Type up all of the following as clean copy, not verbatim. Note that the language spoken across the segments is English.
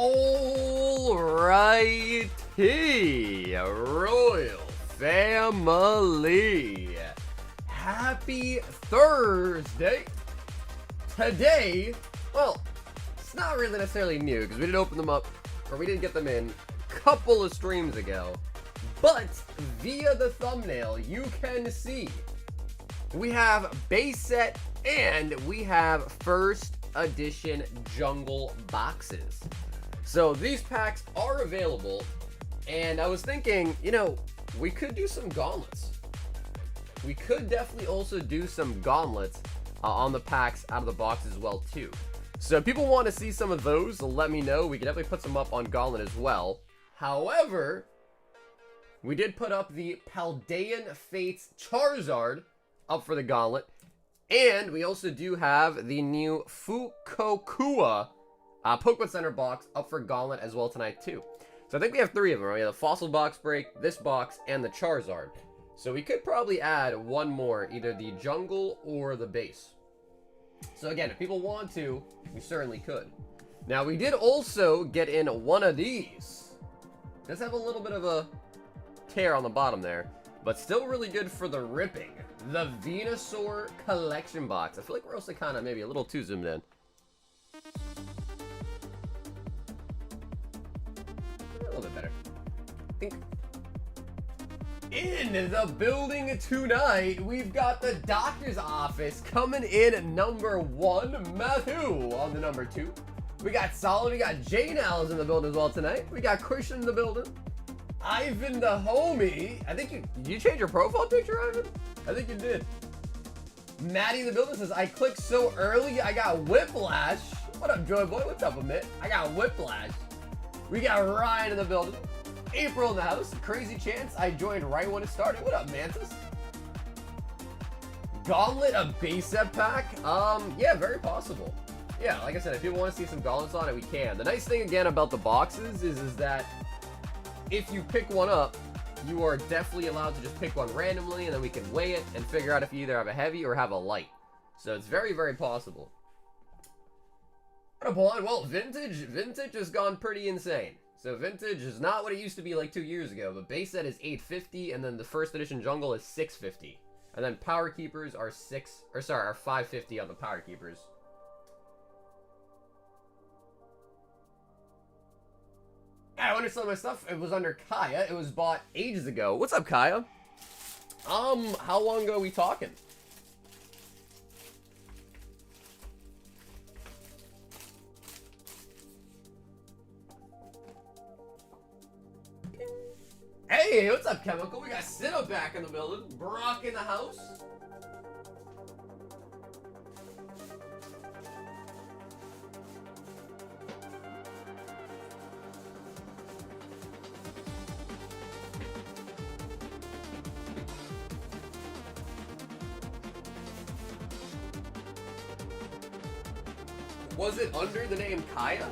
Alrighty, Royal Family. Happy Thursday. Today, well, it's not really necessarily new because we did open them up, or we did get them in a couple of streams ago. But via the thumbnail, you can see we have base set and we have first edition jungle boxes. So these packs are available, and I was thinking, you know, we could do some gauntlets. We could definitely also do some gauntlets on the packs out of the box as well too. So if people want to see some of those, let me know. We can definitely put some up on gauntlet as well. However, we did put up the Paldean Fates Charizard up for the gauntlet. And we also do have the new Fukokua Pokemon Center box up for gauntlet as well tonight too. So I think we have three of them. We have the Fossil Box Break, this box, and the Charizard. So we could probably add one more, either the jungle or the base. So again, if people want to, we certainly could. Now we did also get in one of these. It does have a little bit of a tear on the bottom there, but still really good for the ripping. The Venusaur collection box. I feel like we're also kind of maybe a little too zoomed in. A little bit better. I think. In the building tonight, we've got the doctor's office coming in at number 1, Matthew on the number 2. We got Solid, we got Jane Al's in the building as well tonight. We got Christian in the building. Ivan the homie. I think did you change your profile picture, Ivan? I think you did. Maddie in the building says, I clicked so early, I got whiplash. What up, Joy Boy? What's up, Amit? I got whiplash. We got Ryan in the building. April in the house. Crazy chance I joined right when it started. What up, Mantis? Gauntlet, a base set pack? Yeah, very possible. Yeah, like I said, if people want to see some gauntlets on it, we can. The nice thing, again, about the boxes is that if you pick one up, you are definitely allowed to just pick one randomly, and then we can weigh it and figure out if you either have a heavy or have a light. So it's very, very possible. What up, Juan? Well, vintage has gone pretty insane. So vintage is not what it used to be like 2 years ago, but base set is $850, and then the first edition jungle is $650. And then power keepers are $550 on the power keepers. I wonder some of my stuff. It was under Kaya. It was bought ages ago. What's up, Kaya? How long ago are we talking? Hey, what's up, Chemical? We got Sino back in the building. Brock in the house. Was it under the name Kaya?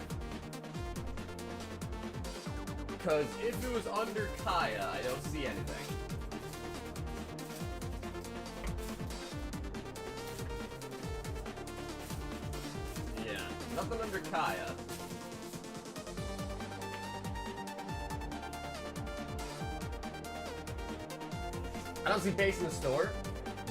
Because if it was under Kaya, I don't see anything. Yeah, nothing under Kaya. I don't see base in the store.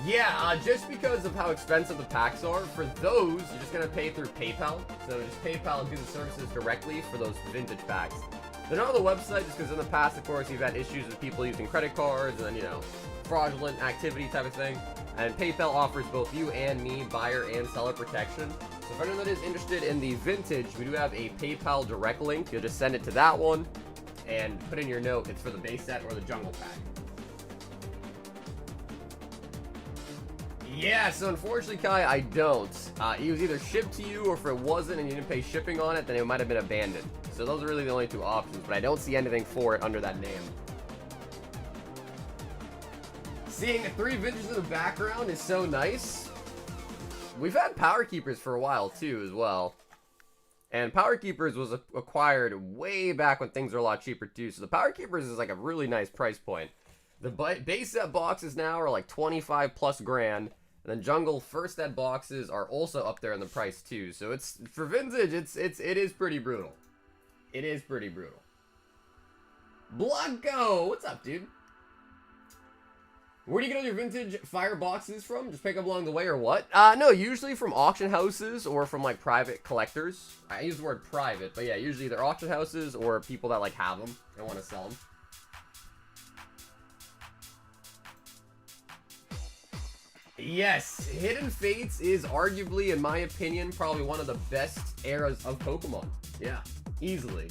Yeah, just because of how expensive the packs are, for those, you're just going to pay through PayPal. So just PayPal and do the services directly for those vintage packs. They're not on the website just because in the past, of course, you've had issues with people using credit cards and then, you know, fraudulent activity type of thing. And PayPal offers both you and me buyer and seller protection. So if anyone that is interested in the vintage, we do have a PayPal direct link. You'll just send it to that one and put in your note. It's for the base set or the jungle pack. Yeah, so unfortunately, Kai, I don't. It was either shipped to you, or if it wasn't and you didn't pay shipping on it, then it might have been abandoned. So those are really the only two options, but I don't see anything for it under that name. Seeing 3 vintages in the background is so nice. We've had Power Keepers for a while, too, as well. And Power Keepers was acquired way back when things were a lot cheaper, too. So the Power Keepers is like a really nice price point. The base set boxes now are like 25 plus grand. And then Jungle first ed boxes are also up there in the price too. So it's for vintage, it is pretty brutal. It is pretty brutal. Blanco, what's up, dude? Where do you get all your vintage fire boxes from? Just pick up along the way or what? No, usually from auction houses or from like private collectors. I use the word private, but yeah, usually they're auction houses or people that like have them and want to sell them. Yes, Hidden Fates is arguably, in my opinion, probably one of the best eras of Pokemon. Yeah, easily.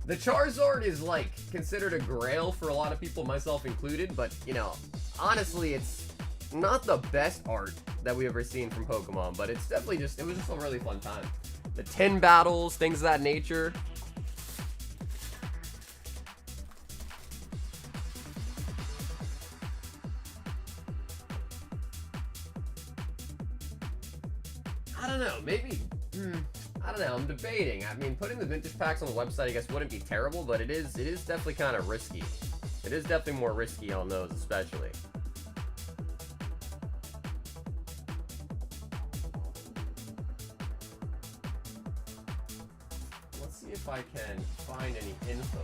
The Charizard is, like, considered a grail for a lot of people, myself included, but, you know, honestly, it's not the best art that we've ever seen from Pokemon, but it's definitely just, it was just a really fun time. The 10 battles, things of that nature. I don't know, maybe, I don't know, I'm debating. I mean, putting the vintage packs on the website, I guess, wouldn't be terrible, but it is definitely kind of risky. It is definitely more risky on those, especially. Let's see if I can find any info.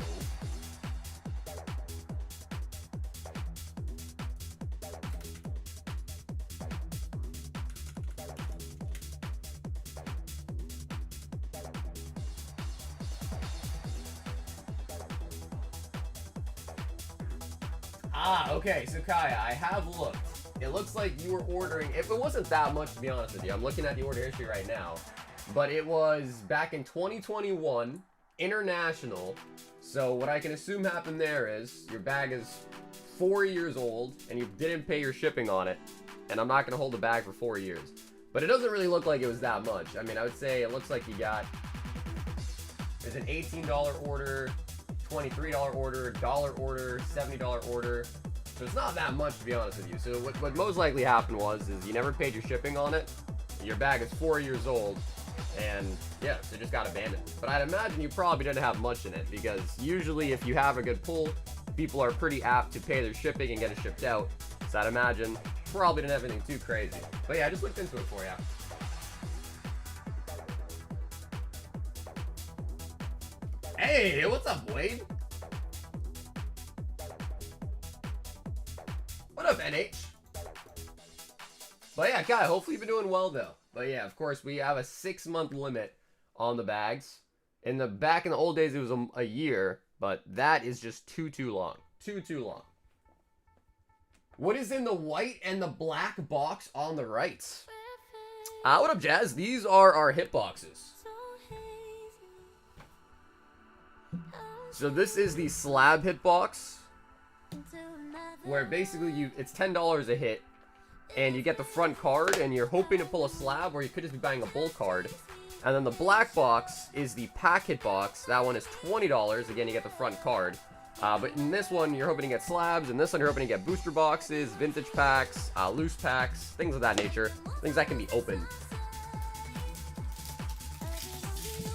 Ah, okay, so Kaya, I have looked. It looks like you were ordering, if it wasn't that much, to be honest with you, I'm looking at the order history right now, but it was back in 2021, international, so what I can assume happened there is, your bag is 4 years old, and you didn't pay your shipping on it, and I'm not going to hold the bag for 4 years. But it doesn't really look like it was that much. I mean, I would say it looks like you got, there's an $18 order, $23 order, dollar order, $70 order. So it's not that much, to be honest with you. So what most likely happened is you never paid your shipping on it. Your bag is 4 years old, and yeah, so it just got abandoned. But I'd imagine you probably didn't have much in it, because usually if you have a good pull, people are pretty apt to pay their shipping and get it shipped out. So I'd imagine probably didn't have anything too crazy. But yeah, I just looked into it for you. Hey, what's up, Wade? What up, NH? But yeah, Kai, hopefully you've been doing well, though. But yeah, of course, we have a 6-month limit on the bags. Back in the old days, it was a year, but that is just too long. Too long. What is in the white and the black box on the right? What up, Jazz? These are our hit boxes. So this is the slab hitbox, where basically it's $10 a hit, and you get the front card, and you're hoping to pull a slab, or you could just be buying a bull card. And then the black box is the pack hitbox. That one is $20. Again, you get the front card. But in this one, you're hoping to get slabs. In this one, you're hoping to get booster boxes, vintage packs, loose packs, things of that nature. Things that can be opened.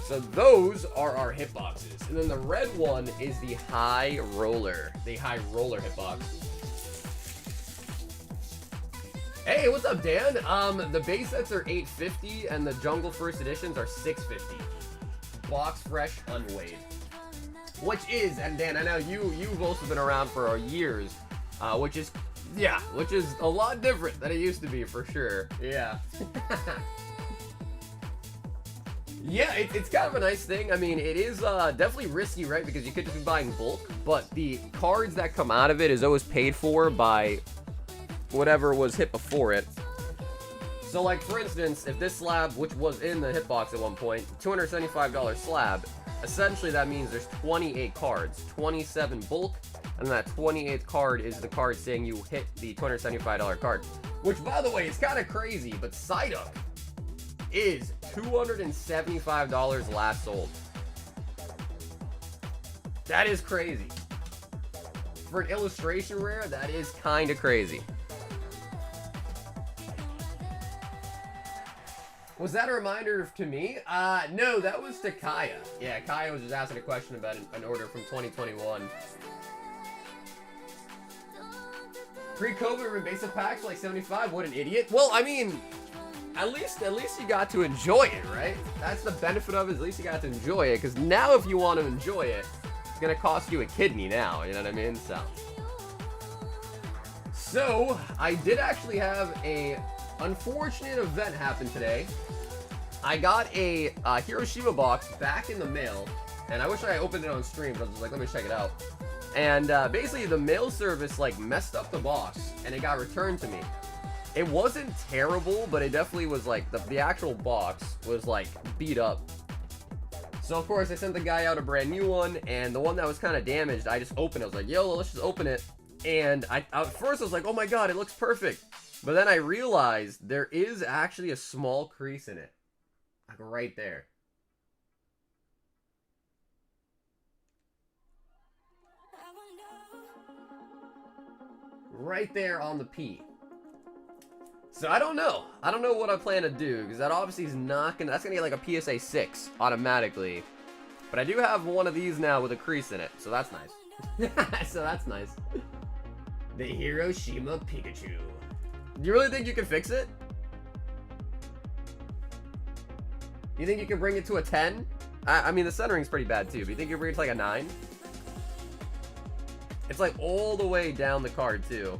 So those are our hitboxes. And then the red one is the high roller. The high roller hitbox. Hey, what's up, Dan? The base sets are $8.50 and the Jungle First Editions are $6.50. Box fresh, unweighed. Which is, and Dan, I know you've also been around for years, which is a lot different than it used to be, for sure. Yeah. Yeah, it's kind of a nice thing. I mean, it is definitely risky, right? Because you could just be buying bulk, but the cards that come out of it is always paid for by whatever was hit before it. So, like, for instance, if this slab, which was in the hitbox at one point, $275 slab, essentially that means there's 28 cards, 27 bulk, and that 28th card is the card saying you hit the $275 card. Which, by the way, is kind of crazy, but Psyduck is $275 last sold. That is crazy. For an illustration rare, that is kind of crazy. Was that a reminder to me? No, that was to Kaya. Yeah, Kaya was just asking a question about an order from 2021. Pre-COVID, when basic packs were like 75. What an idiot. Well, I mean, at least you got to enjoy it, right? That's the benefit of it, at least you got to enjoy it, because now if you want to enjoy it, it's gonna cost you a kidney now, you know what I mean? So I did actually have a unfortunate event happen today. I got a Hiroshima box back in the mail, and I wish I opened it on stream, but I was just like, let me check it out. And basically the mail service like messed up the box, and it got returned to me. It wasn't terrible, but it definitely was like, the actual box was like beat up. So of course I sent the guy out a brand new one, and the one that was kind of damaged, I just opened it. I was like, yo, let's just open it. And at first I was like, oh my god, it looks perfect. But then I realized there is actually a small crease in it. Like right there. Right there on the P. So I don't know. I don't know what I plan to do, because that obviously is not gonna, that's gonna get like a PSA 6 automatically. But I do have one of these now with a crease in it, so that's nice. So that's nice. The Hiroshima Pikachu. Do you really think you can fix it? You think you can bring it to a 10? I mean, the centering's pretty bad too, but you think you can bring it to like a 9? It's like all the way down the card too.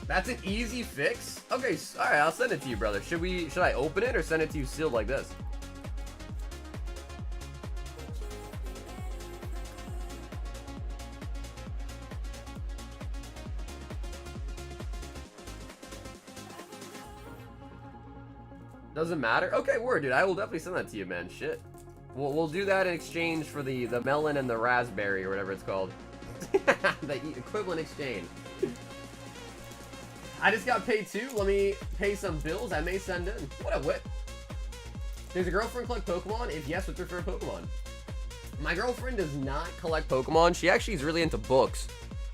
That's an easy fix? Okay, alright, I'll send it to you, brother. Should I open it or send it to you sealed like this? Doesn't matter? Okay, word, dude. I will definitely send that to you, man. Shit. We'll do that in exchange for the melon and the raspberry or whatever it's called. The equivalent exchange. I just got paid too. Let me pay some bills I may send in. What a whip. Does your girlfriend collect Pokemon? If yes, what's your favorite Pokemon? My girlfriend does not collect Pokemon. She actually is really into books.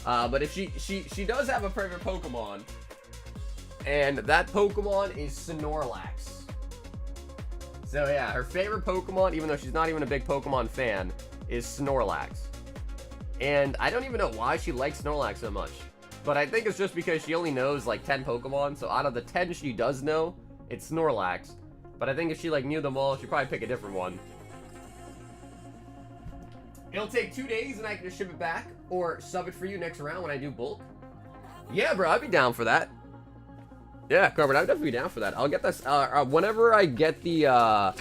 But if she does have a favorite Pokemon, and that Pokemon is Snorlax. So yeah, her favorite Pokemon, even though she's not even a big Pokemon fan, is Snorlax. And I don't even know why she likes Snorlax so much. But I think it's just because she only knows like 10 Pokemon, so out of the 10 she does know, it's Snorlax. But I think if she like knew them all, she'd probably pick a different one. It'll take 2 days and I can just ship it back, or sub it for you next round when I do bulk. Yeah, bro, I'd be down for that. Yeah, Corbin, I'd definitely be down for that. I'll get this, whenever I get the,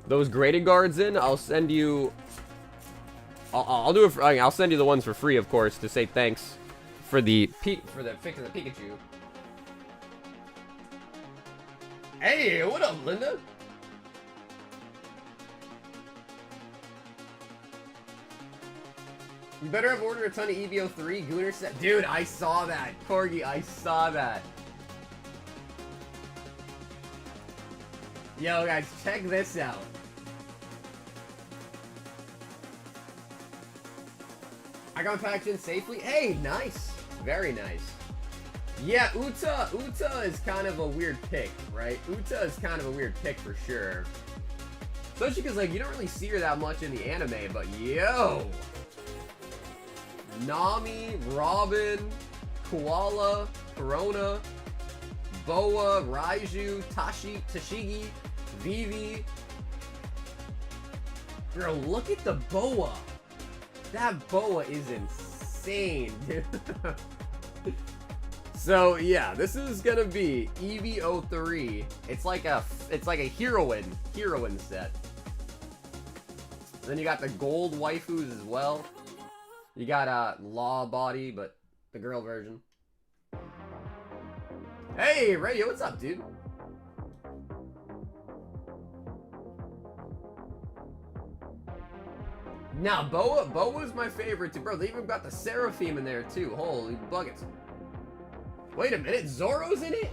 those graded guards in, I'll send you, I'll do it for, I'll send you the ones for free, of course, to say thanks for the fix of the Pikachu. Hey, what up, Linda? You better have ordered a ton of EVO3 Gooner set. Dude, I saw that. Corgi, I saw that. Yo, guys, check this out. I got packed in safely. Hey, nice. Very nice. Yeah, Uta is kind of a weird pick, right? Uta is kind of a weird pick for sure. Especially because, like, you don't really see her that much in the anime, but yo! Nami, Robin, Koala, Corona, Boa, Raiju, Tashigi, Vivi. Bro, look at the Boa. That Boa is insane, dude. So yeah, this is gonna be EVO3. It's like a heroine set. Then you got the gold waifus as well. You got Law Body, but the girl version. Hey, Radio, what's up, dude? Now, Boa's my favorite too, bro. They even got the Seraphim in there too. Holy buckets. Wait a minute, Zoro's in it?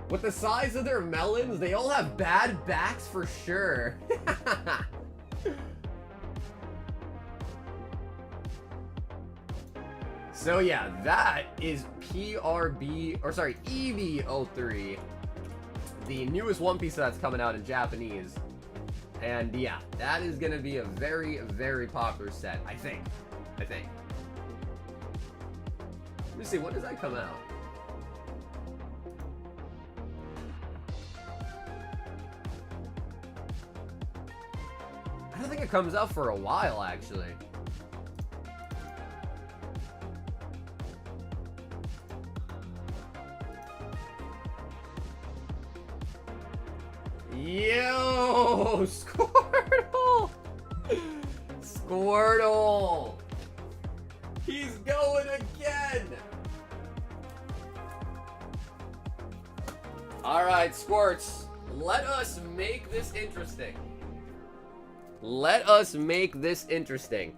With the size of their melons, they all have bad backs for sure. So yeah, that is EVO3, the newest One Piece that's coming out in Japanese. And yeah, that is going to be a very, very popular set, I think. Let me see, when does that come out? I don't think it comes out for a while, actually. Yo, Squirtle! Squirtle! He's going again! Alright, Squirts. Let us make this interesting. Let us make this interesting.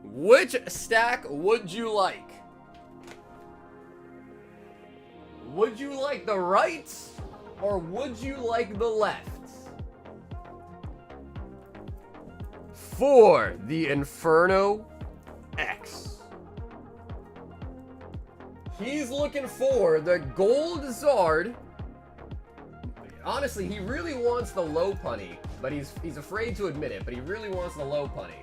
Which stack would you like? Would you like the right, or would you like the left? For the Inferno X. He's looking for the Gold Zard. Honestly, he really wants the low punny, but he's afraid to admit it, but he really wants the low punny.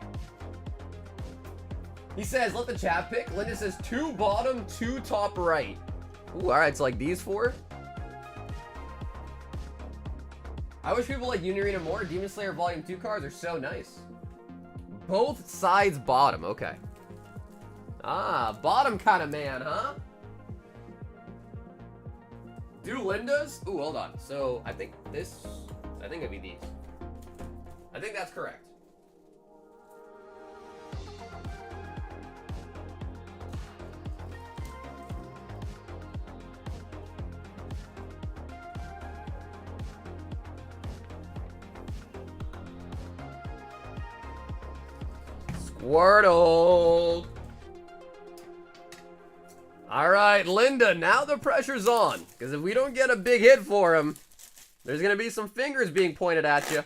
He says, let the chat pick. Linda says 2 bottom, 2 top right. Ooh, alright, so like these 4. I wish people like Unirena more. Demon Slayer Volume 2 cards are so nice. Both sides bottom, okay. Ah, bottom kind of man, huh? Do Linda's? Ooh, hold on. So, I think it'd be these. I think that's correct. Squirtle! Alright, Linda, now the pressure's on. Because if we don't get a big hit for him, there's going to be some fingers being pointed at you.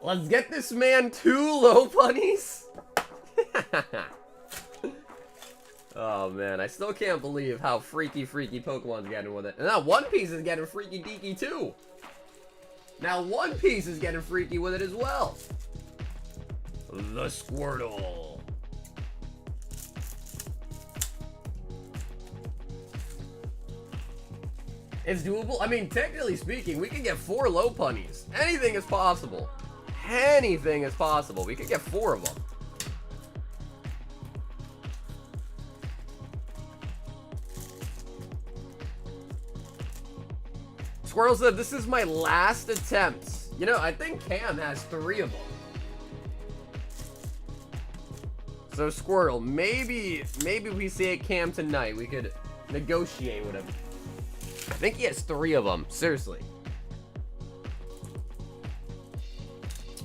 Let's get this man 2 low punnies. Oh, man. I still can't believe how freaky Pokemon's getting with it. And now One Piece is getting freaky deaky, too. Now One Piece is getting freaky with it as well. The Squirtle. It's doable. I mean, technically speaking, we can get 4 low punnies. Anything is possible. Anything is possible. We could get 4 of them. Squirrel said, this is my last attempt. You know, I think Cam has 3 of them. So, Squirtle, maybe we see Cam tonight. We could negotiate with him. I think he has 3 of them. Seriously.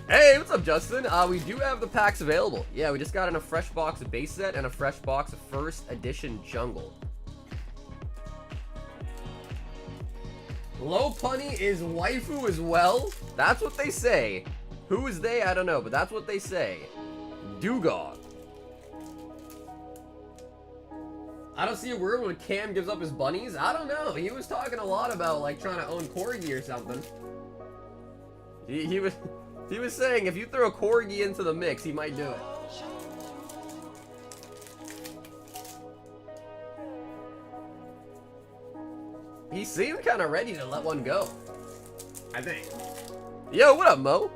Hey, what's up, Justin? We do have the packs available. Yeah, we just got in a fresh box of base set and a fresh box of first edition jungle. Low punny is waifu as well? That's what they say. Who is they? I don't know, but that's what they say. Dugong. I don't see a word when Cam gives up his bunnies. I don't know. He was talking a lot about like trying to own Corgi or something. He was saying if you throw Corgi into the mix, he might do it. He seemed kind of ready to let one go. I think. Yo, what up, Mo?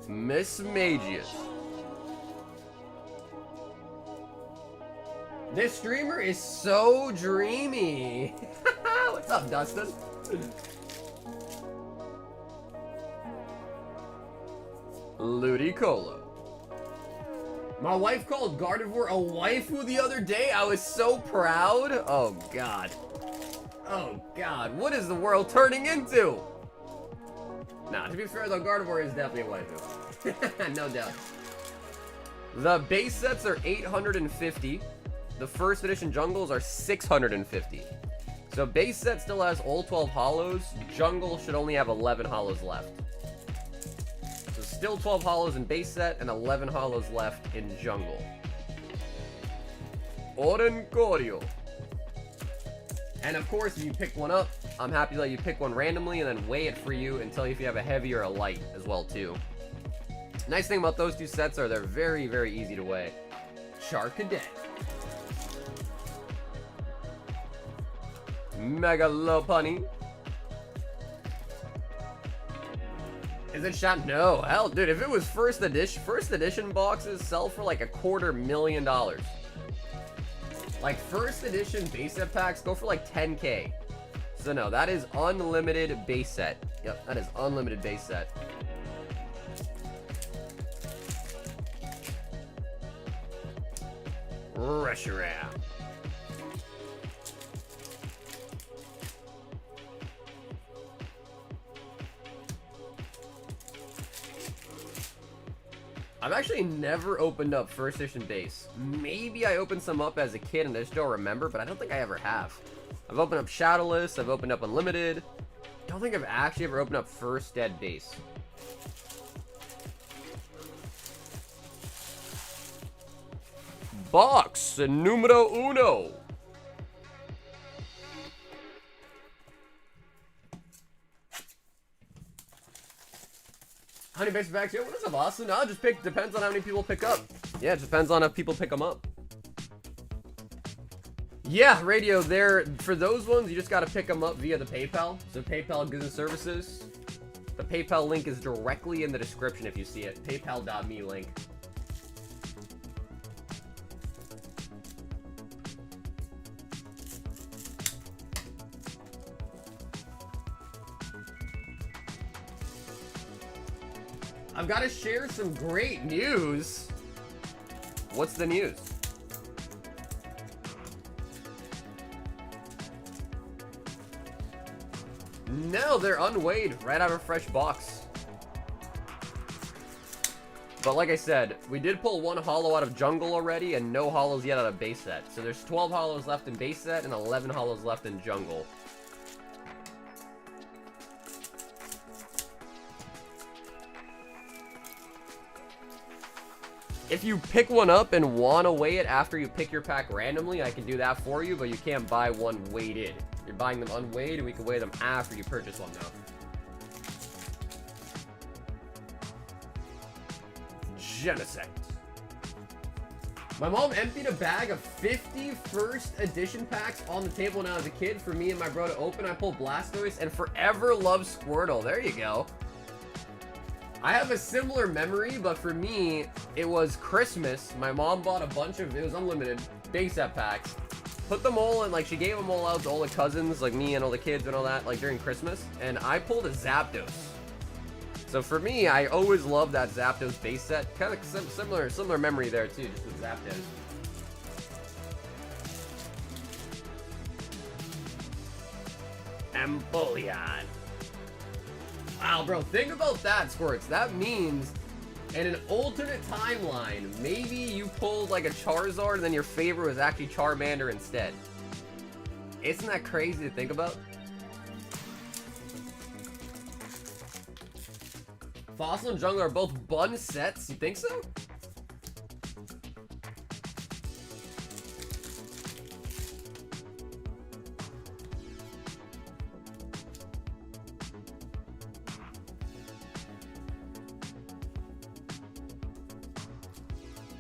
Miss Magius. This streamer is so dreamy. What's up, Dustin? Ludicolo. My wife called Gardevoir a waifu the other day. I was so proud. Oh, God. Oh, God. What is the world turning into? Nah, to be fair, though, Gardevoir is definitely a waifu. No doubt. The base sets are 850. The first edition jungles are 650. So base set still has all 12 holos. Jungle should only have 11 holos left. So still 12 holos in base set and 11 holos left in jungle. Orancorio. And of course, if you pick one up, I'm happy to let you pick one randomly and then weigh it for you and tell you if you have a heavy or a light as well too. Nice thing about those two sets are they're very, very easy to weigh. Charcadet. Megalopunny. Is it shot? No. Hell, dude, if it was first edition boxes sell for like $250,000. Like first edition base set packs go for like 10K. So no, that is unlimited base set. Yep, that is unlimited base set. Reshiram. I've actually never opened up first edition base. Maybe I opened some up as a kid and I just don't remember, but I don't think I ever have. I've opened up Shadowless, I've opened up Unlimited. Don't think I've actually ever opened up first dead base. Box numero uno. How many base packs? Yeah, what is up, Austin? No, just depends on how many people pick up. Yeah, it depends on if people pick them up. Yeah, radio, for those ones, you just gotta pick them up via the PayPal. So PayPal Goods and Services. The PayPal link is directly in the description if you see it. PayPal.me link. I've got to share some great news. What's the news? No, they're unweighed right out of a fresh box. But like I said, we did pull one holo out of jungle already and no holos yet out of base set. So there's 12 holos left in base set and 11 holos left in jungle. If you pick one up and want to weigh it after you pick your pack randomly, I can do that for you, but you can't buy one weighted. You're buying them unweighed, and we can weigh them after you purchase one now. Genesect. My mom emptied a bag of 50 first edition packs on the table when I was a kid for me and my bro to open. I pulled Blastoise and forever loved Squirtle. There you go. I have a similar memory, but for me, it was Christmas. My mom bought a bunch of, it was unlimited, base set packs. Put them all in, like, she gave them all out to all the cousins, like me and all the kids and all that, like, during Christmas. And I pulled a Zapdos. So for me, I always loved that Zapdos base set. Kind of similar memory there, too, just with Zapdos. Empoleon. Wow, bro, think about that, Squirts. That means in an alternate timeline, maybe you pulled like a Charizard and then your favorite was actually Charmander instead. Isn't that crazy to think about? Fossil and Jungle are both bun sets? You think so?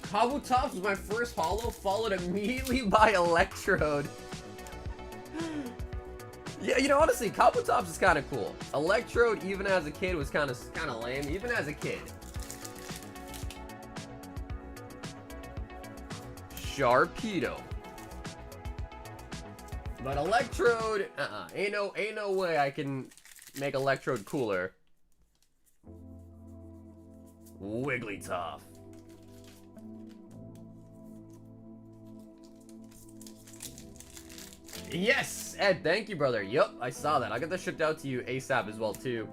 Kabutops was my first holo, followed immediately by Electrode. Yeah, you know, honestly, Kabutops is kind of cool. Electrode, even as a kid, was kind of lame, even as a kid. Sharpedo. But Electrode, ain't no way I can make Electrode cooler. Wigglytuff. Yes, Ed, thank you, brother. Yup, I saw that. I'll get that shipped out to you ASAP as well, too.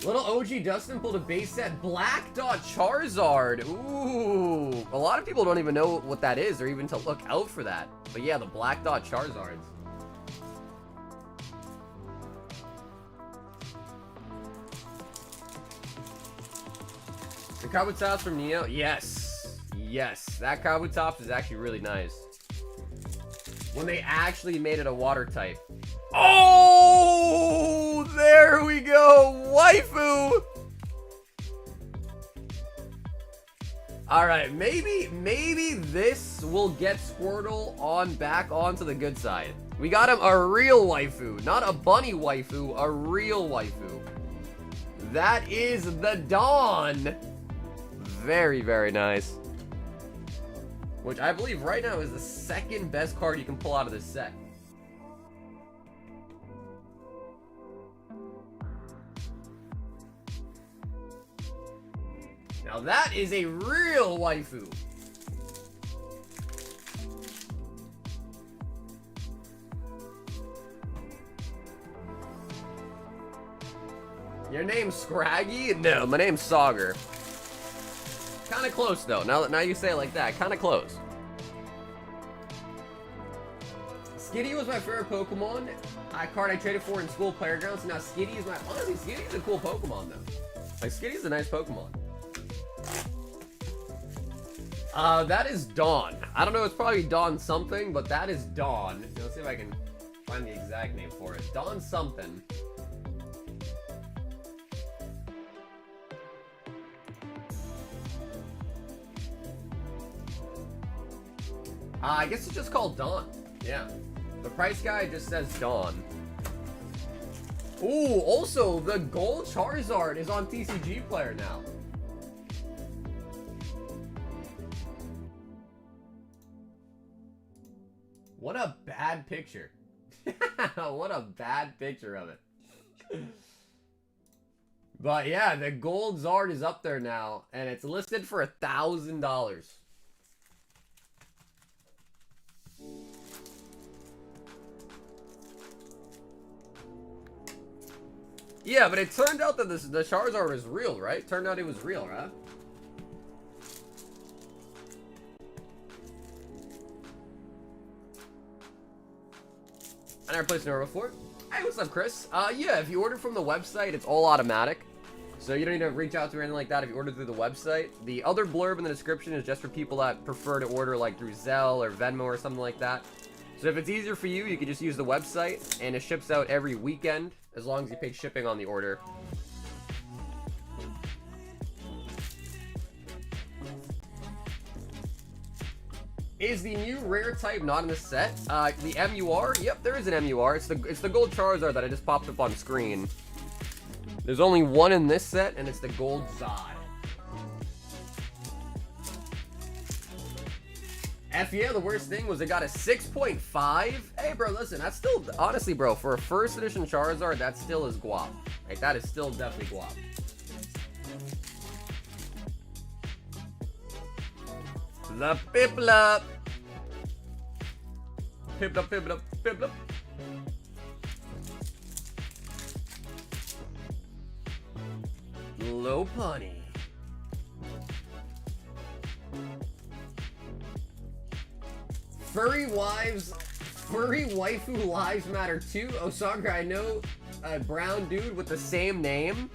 Little OG Dustin pulled a base set Black Dot Charizard. Ooh, a lot of people don't even know what that is or even to look out for that. But yeah, the Black Dot Charizards. The Kabutops from Neo? Yes. Yes, that Kabutops is actually really nice. When they actually made it a water type. Oh, there we go, waifu. All right, maybe this will get Squirtle on back onto the good side. We got him a real waifu, not a bunny waifu, a real waifu. That is the Dawn. Very, very nice. Which I believe right now is the second best card you can pull out of this set. Now that is a real waifu. Your name's Scraggy? No, my name's Sauger. Kind of close though. Now you say it like that, kind of close. Skitty was my favorite Pokemon. A card I traded for in school playgrounds. Now Skitty is my honestly Skitty's a cool Pokemon though. Like Skitty's a nice Pokemon. That is Dawn. I don't know, it's probably Dawn something, but that is Dawn. Let's see if I can find the exact name for it. Dawn something. I guess it's just called Dawn. Yeah. The price guide just says Dawn. Ooh, also, the gold Charizard is on TCG Player now. What a bad picture. What a bad picture of it. But yeah, the gold Zard is up there now, and it's listed for $1,000. Yeah, but it turned out that the Charizard was real, right? Turned out it was real, right? I never placed an order before. Hey, what's up, Chris? Yeah, if you order from the website, it's all automatic. So you don't need to reach out to or anything like that if you order through the website. The other blurb in the description is just for people that prefer to order like through Zelle or Venmo or something like that. So if it's easier for you, you can just use the website, and it ships out every weekend, as long as you pay shipping on the order. Is the new rare type not in the set? The MUR? Yep, there is an MUR. It's the gold Charizard that I just popped up on screen. There's only one in this set, and it's the gold Zod. F yeah, the worst thing was it got a 6.5. Hey, bro, listen, that's still, honestly, bro, for a first edition Charizard, that still is guap. Like, that is still definitely guap. The Piplup. Piplup, Piplup, Piplup. Lopunny. Furry waifu lives matter too. Oh, Sagar, I know a brown dude with the same name.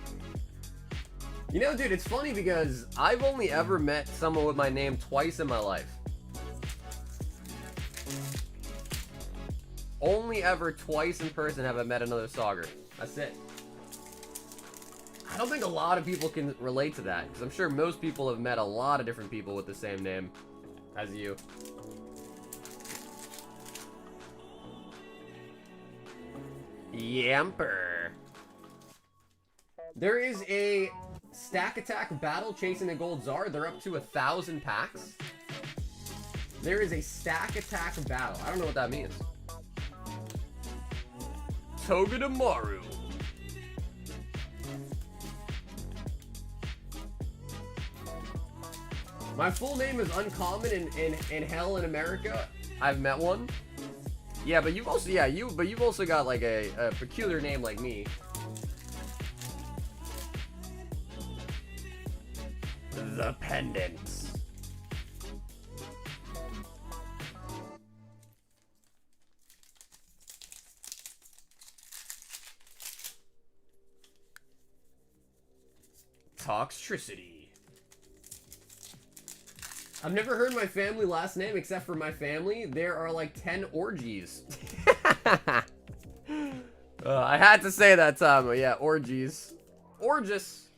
You know, dude, it's funny because I've only ever met someone with my name twice in my life. Only ever twice in person have I met another Sagar. That's it. I don't think a lot of people can relate to that, because I'm sure most people have met a lot of different people with the same name as you. Yamper. There is a stack attack battle chasing a gold Zard. They're up to 1,000 packs. There is a stack attack battle. I don't know what that means. Togedemaru. My full name is uncommon in hell in America. I've met one. Yeah, but you've also you've also got like a peculiar name like me. The Pendants. Toxtricity. I've never heard my family last name except for my family. There are like 10 orgies. I had to say that time, but yeah, orgies. Orgus.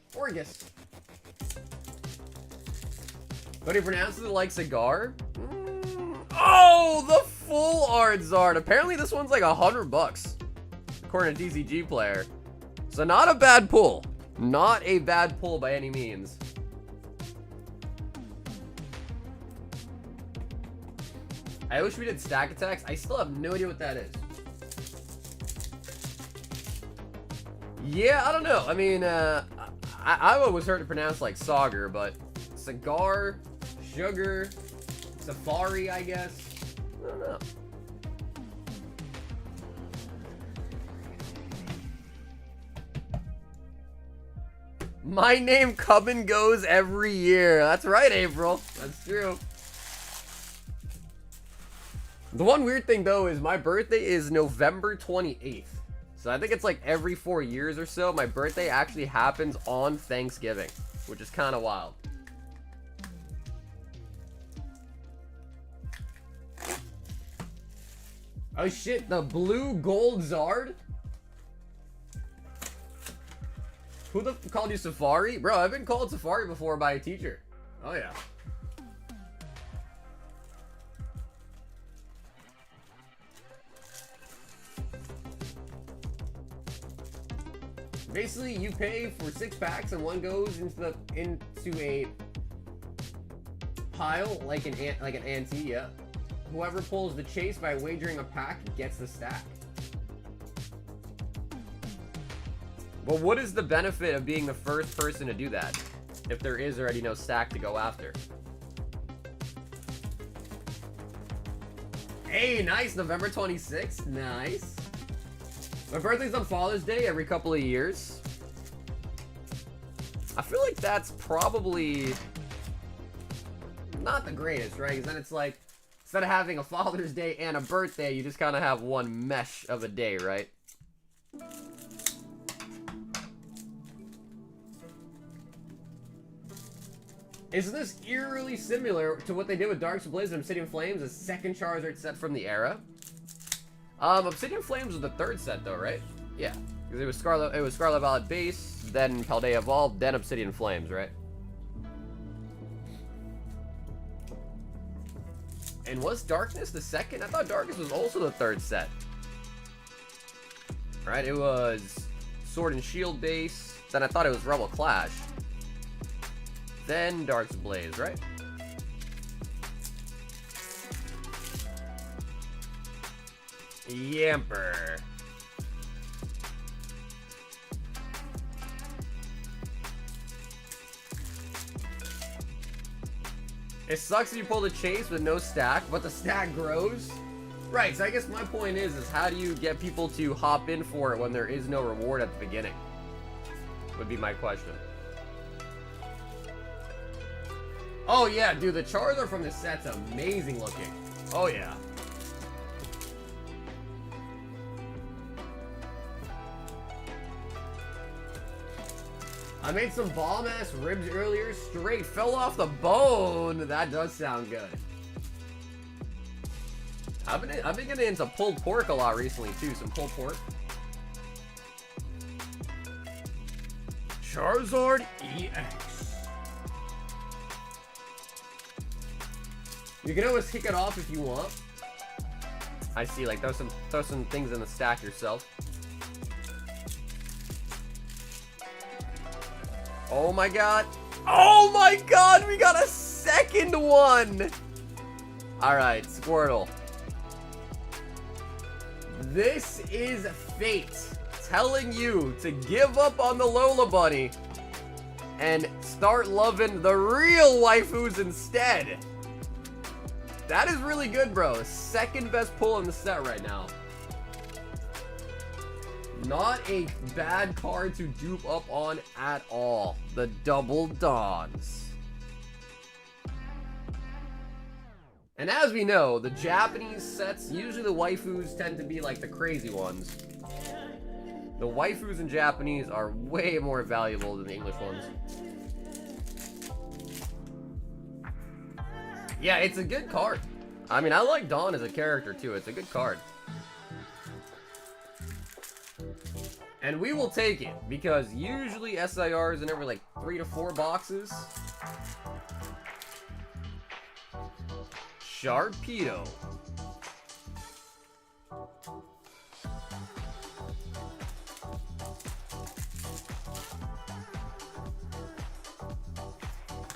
But he pronounces it like cigar. Oh, the full art Zard. Apparently this one's like $100, according to TCG Player. So not a bad pull. Not a bad pull by any means. I wish we did stack attacks. I still have no idea what that is. Yeah, I don't know. I mean, I've always heard it pronounced like Sauger, but cigar, sugar, safari, I guess. I don't know. My name come and goes every year. That's right, April. That's true. The one weird thing, though, is my birthday is November 28th. So I think it's like every 4 years or so, my birthday actually happens on Thanksgiving, which is kind of wild. Oh shit, the blue gold Zard? Who the f called you Safari? Bro, I've been called Safari before by a teacher. Oh yeah. Basically, you pay for 6 packs and one goes into a pile like an ante, yeah. Whoever pulls the chase by wagering a pack gets the stack. But what is the benefit of being the first person to do that if there is already no stack to go after? Hey, nice, November 26th, nice. My birthday's on Father's Day every couple of years. I feel like that's probably not the greatest, right? Because then it's like, instead of having a Father's Day and a birthday, you just kind of have one mesh of a day, right? Isn't this eerily similar to what they did with Dark Blaze and Obsidian Flames, a second Charizard set from the era? Obsidian Flames was the 3rd set though, right? Yeah, because it was Scarlet Violet base, then Paldea Evolved, then Obsidian Flames, right? And was Darkness the 2nd? I thought Darkness was also the 3rd set. Right, it was Sword and Shield base, then I thought it was Rebel Clash. Then Dark's Blaze, right? Yamper. It sucks if you pull the chase with no stack, but the stack grows. Right, so I guess my point is how do you get people to hop in for it when there is no reward at the beginning? Would be my question. Oh yeah, dude, the Charizard from this set's amazing looking. Oh yeah. I made some bomb-ass ribs earlier, straight fell off the bone. That does sound good. I've been getting into pulled pork a lot recently too, some pulled pork. Charizard EX. You can always kick it off if you want. I see, like throw some things in the stack yourself. Oh my god. Oh my god, we got a second one! Alright, Squirtle. This is fate telling you to give up on the Lola Bunny and start loving the real waifus instead. That is really good, bro. Second best pull in the set right now. Not a bad card to dupe up on at all. The Double Dawns. And as we know, the Japanese sets, usually the waifus tend to be like the crazy ones. The waifus in Japanese are way more valuable than the English ones. Yeah, it's a good card. I mean, I like Dawn as a character too. It's a good card. And we will take it, because usually SIR is in every like 3 to 4 boxes. Sharpedo.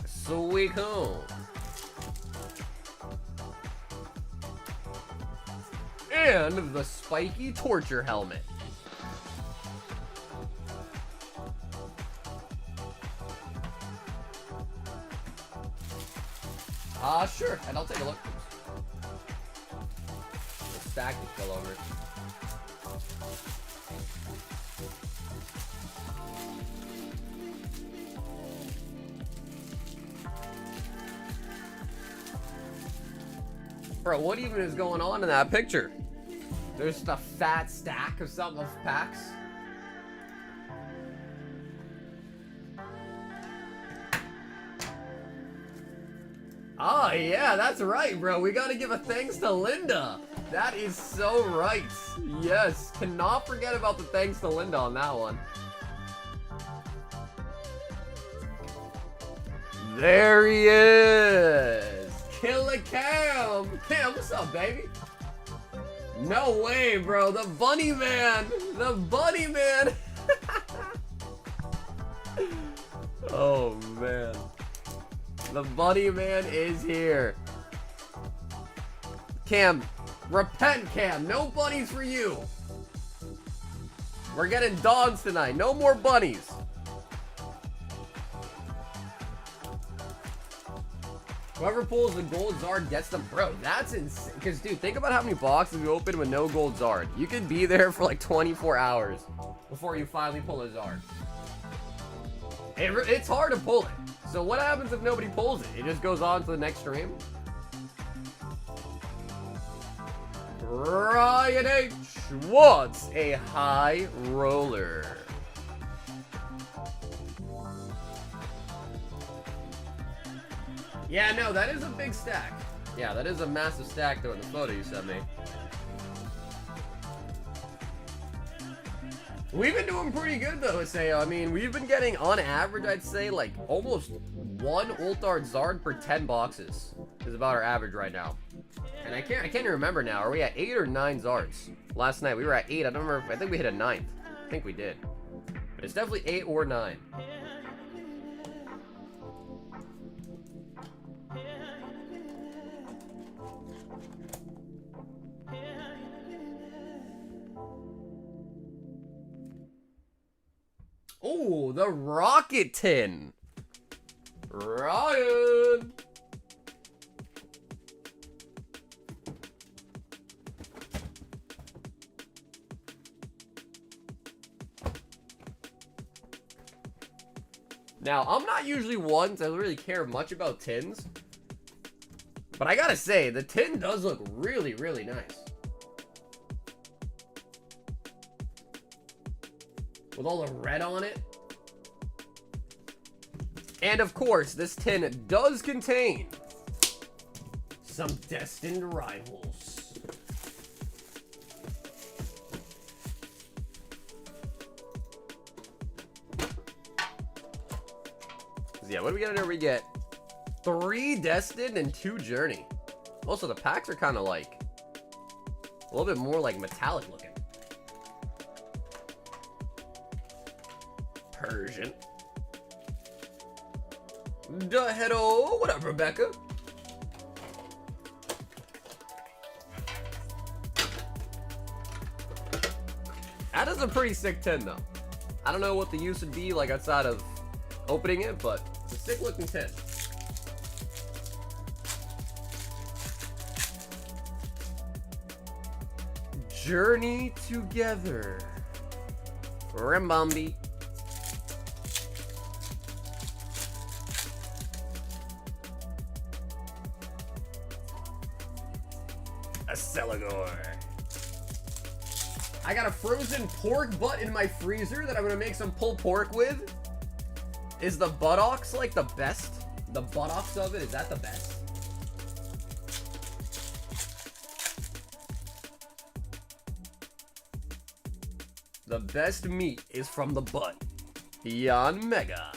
Sweet home. And the spiky torture helmet. Sure, and I'll take a look. The stack just fell over. Bro, what even is going on in that picture? There's just a fat stack of something of packs. Oh, yeah, that's right, bro. We gotta give a thanks to Linda. That is so right. Yes, cannot forget about the thanks to Linda on that one. There he is. Killer Cam. Cam, what's up, baby? No way, bro. The Bunny Man. The Bunny Man. Oh, man. The Bunny Man is here. Cam, repent, Cam. No bunnies for you. We're getting dogs tonight. No more bunnies. Whoever pulls the gold Zard gets them. Bro, that's insane. Because, dude, think about how many boxes we open with no gold Zard. You could be there for like 24 hours before you finally pull a Zard. It's hard to pull it. So what happens if nobody pulls it? It just goes on to the next stream? Ryan H. wants a high roller. Yeah, no, that is a big stack. Yeah, that is a massive stack, though, in the photo you sent me. We've been doing pretty good, though, Iseo. I mean, we've been getting, on average, I'd say, like, almost 1 Ulthard Zard per 10 boxes is about our average right now. And I can't even remember now. Are we at 8 or 9 Zards? Last night, we were at 8. I don't remember. I think we hit a 9th. I think we did. But it's definitely 8 or 9. Oh, the Rocket Tin. Ryan. Now, I'm not usually one to really care much about tins, but I gotta say, the tin does look really, really nice. With all the red on it. And of course, this tin does contain some destined rivals. So yeah, what do we get in here? We get 3 destined and 2 journey. Also, the packs are kind of like a little bit more like metallic looking. Persian. Hello, what up, Rebecca? That is a pretty sick tin, though. I don't know what the use would be like outside of opening it, but it's a sick looking tin. Journey Together. Rimbombi. A Celigor. I got a frozen pork butt in my freezer that I'm gonna make some pulled pork with. Is the buttocks like the best? The buttocks of it, is that the best? The best meat is from the butt. Beyond Mega.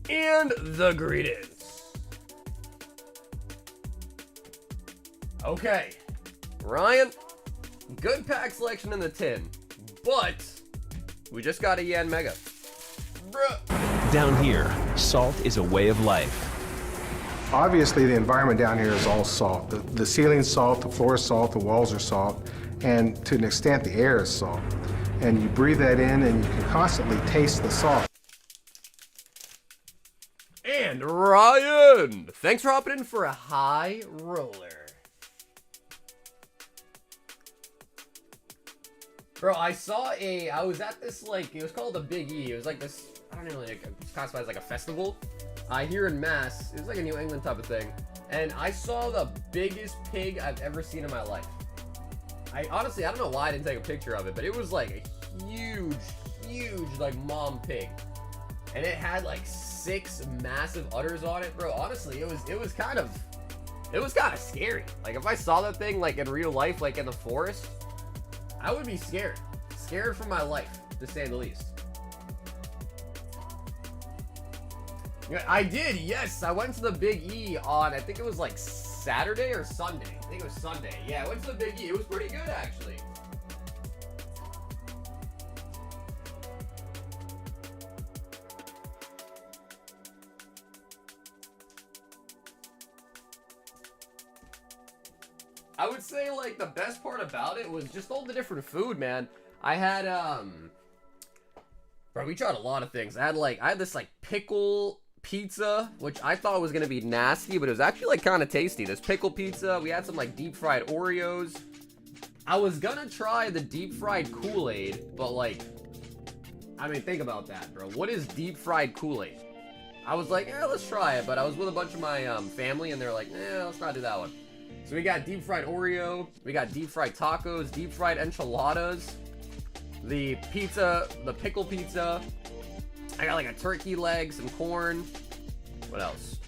And the greetings. Okay, Ryan, good pack selection in the tin, but we just got a Yen Mega. Bruh. Down here, salt is a way of life. Obviously, the environment down here is all salt. The ceiling's salt, the floor is salt, the walls are salt, and to an extent, the air is salt. And you breathe that in, and you can constantly taste the salt. And Ryan, thanks for hopping in for a high roller. Bro, I was at this, like, it was called the Big E. It was like this, I don't know, like, it's classified as like a festival. Here in Mass, it was like a New England type of thing. And I saw the biggest pig I've ever seen in my life. Honestly, I don't know why I didn't take a picture of it, but it was like a huge, like, mom pig. And it had like 6 massive udders on it, bro. Honestly, it was kind of scary. Like, if I saw that thing like in real life, like in the forest, I would be scared for my life, to say the least. Yeah, I did, yes. I went to the Big E on, I think it was like Saturday or Sunday. I think it was Sunday. Yeah, I went to the Big E. It was pretty good, actually. I would say, like, the best part about it was just all the different food, man. I had, bro, we tried a lot of things. I had this, like, pickle pizza, which I thought was gonna be nasty, but it was actually, like, kind of tasty. This pickle pizza, we had some, like, deep-fried Oreos. I was gonna try the deep-fried Kool-Aid, but, like, I mean, think about that, bro. What is deep-fried Kool-Aid? I was like, yeah, let's try it, but I was with a bunch of my, family, and they're like, let's not do that one. So we got deep-fried Oreo, we got deep-fried tacos, deep-fried enchiladas, the pizza, the pickle pizza. I got like a turkey leg, some corn. What else?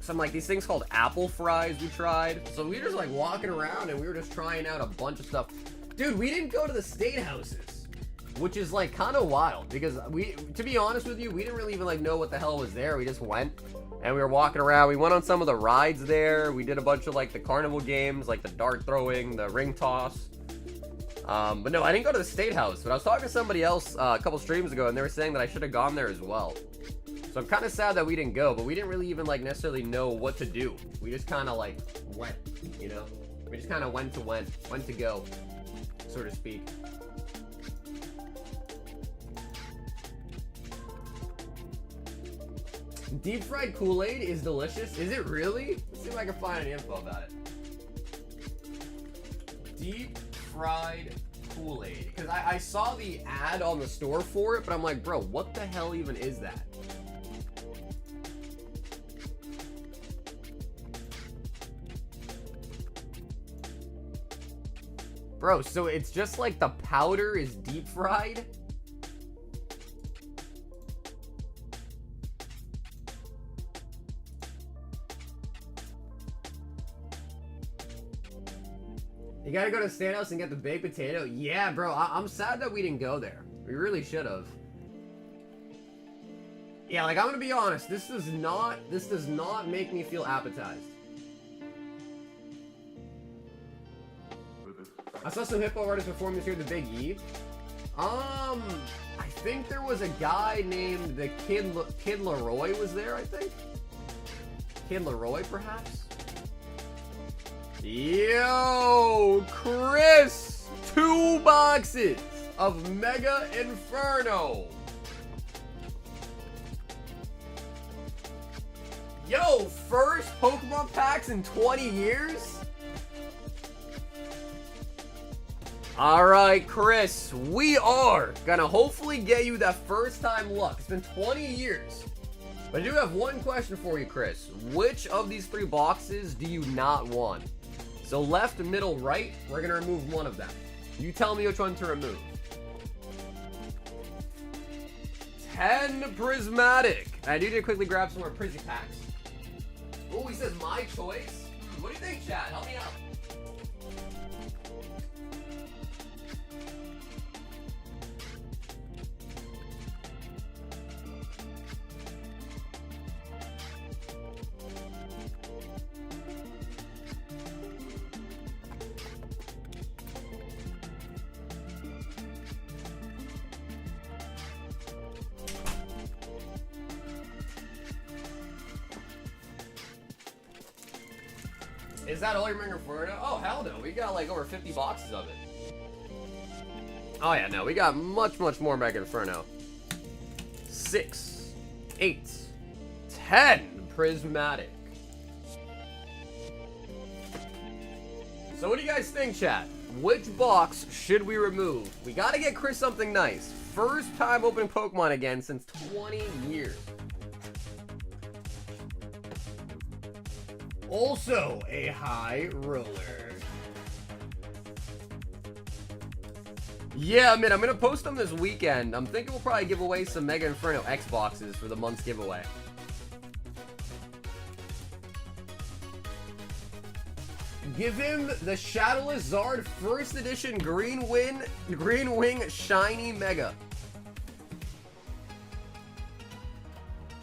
Some like these things called apple fries we tried. So we were just like walking around and we were just trying out a bunch of stuff. Dude, we didn't go to the state houses, which is like kind of wild because to be honest with you, we didn't really even like know what the hell was there. We just went. And we were walking around. We went on some of the rides there. We did a bunch of like the carnival games, like the dart throwing, the ring toss. But no, I didn't go to the State House. But I was talking to somebody else a couple streams ago, and they were saying that I should have gone there as well. So I'm kind of sad that we didn't go, but we didn't really even like necessarily know what to do. We just kind of like went, you know? We just kind of went to go, so to speak. Deep fried Kool-Aid is delicious. Is it really? Let's see if I can find any info about it. Deep fried Kool-Aid. Because I saw the ad on the store for it, but I'm like, bro, what the hell even is that? Bro, so it's just like the powder is deep fried? You gotta go to State House and get the baked potato? Yeah, bro, I'm sad that we didn't go there. We really should have. Yeah, like, I'm gonna be honest, this does not make me feel appetized. I saw some hip-hop artists performing here at the Big E. I think there was a guy named the Kid Leroy was there, I think. Kid Leroy, perhaps? Yo, Chris! 2 boxes of Mega Inferno. Yo, first Pokemon packs in 20 years? Alright, Chris, we are gonna hopefully get you that first time luck. It's been 20 years. But I do have one question for you, Chris. Which of these 3 boxes do you not want? So left, middle, right, we're gonna remove one of them. You tell me which one to remove. 10 prismatic. I do need to quickly grab some more Prizzy packs. Oh, he says my choice. What do you think, chat? Help me out. Is that all your Mega Inferno? Oh, hell no. We got like over 50 boxes of it. Oh, yeah, no. We got much, much more Mega Inferno. 6, 8, 10 prismatic. So what do you guys think, chat? Which box should we remove? We gotta get Chris something nice. First time opening Pokemon again since 20 years. Also a high roller. Yeah, man, I'm gonna post them this weekend. I'm thinking we'll probably give away some Mega Inferno X boxes for the month's giveaway. Give him the Shadowless Zard First Edition Green Wing Shiny Mega.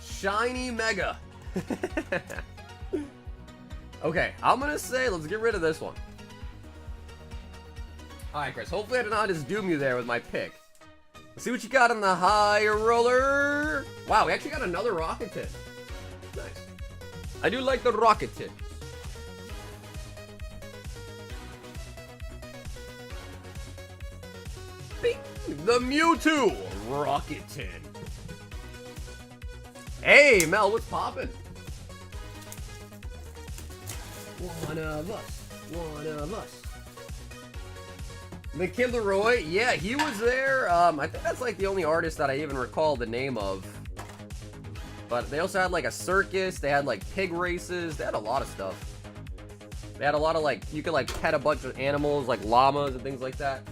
Shiny Mega. Okay, I'm gonna say let's get rid of this one. Alright, Chris, hopefully I did not just doom you there with my pick. Let's see what you got on the high roller. Wow, we actually got another rocket tip. Nice. I do like the rocket tip. Bing! The Mewtwo rocket tin. Hey, Mel, what's poppin'? One of us. One of us. The Kid Leroy, yeah, he was there. I think that's like the only artist that I even recall the name of. But they also had like a circus. They had like pig races. They had a lot of stuff. They had a lot of like, you could like pet a bunch of animals like llamas and things like that.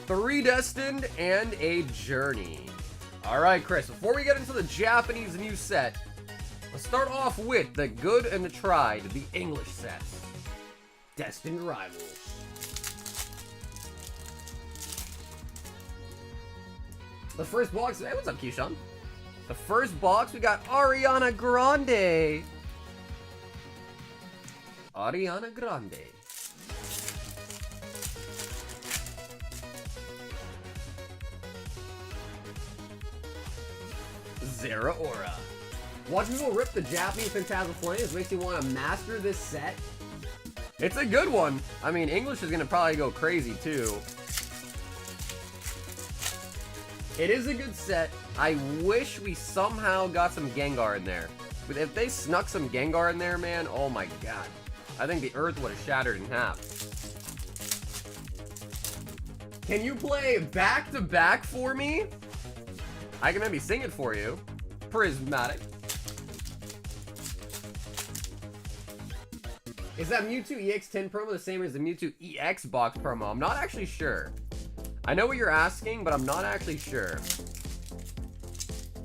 3 Destined and a Journey. Alright, Chris, before we get into the Japanese new set, let's start off with the good and the tried, the English sets. Destined Rivals. The first box, hey, what's up, Keyshawn? The first box, we got Ariana Grande. Ariana Grande. Zera Aura. Watching people rip the Japanese Phantasmal Flames makes you want to master this set. It's a good one. I mean, English is going to probably go crazy too. It is a good set. I wish we somehow got some Gengar in there. But if they snuck some Gengar in there, man, oh my god. I think the earth would have shattered in half. Can you play back to back for me? I can maybe sing it for you. Prismatic. Is that Mewtwo EX10 promo the same as the Mewtwo EX box promo? I'm not actually sure. I know what you're asking, but I'm not actually sure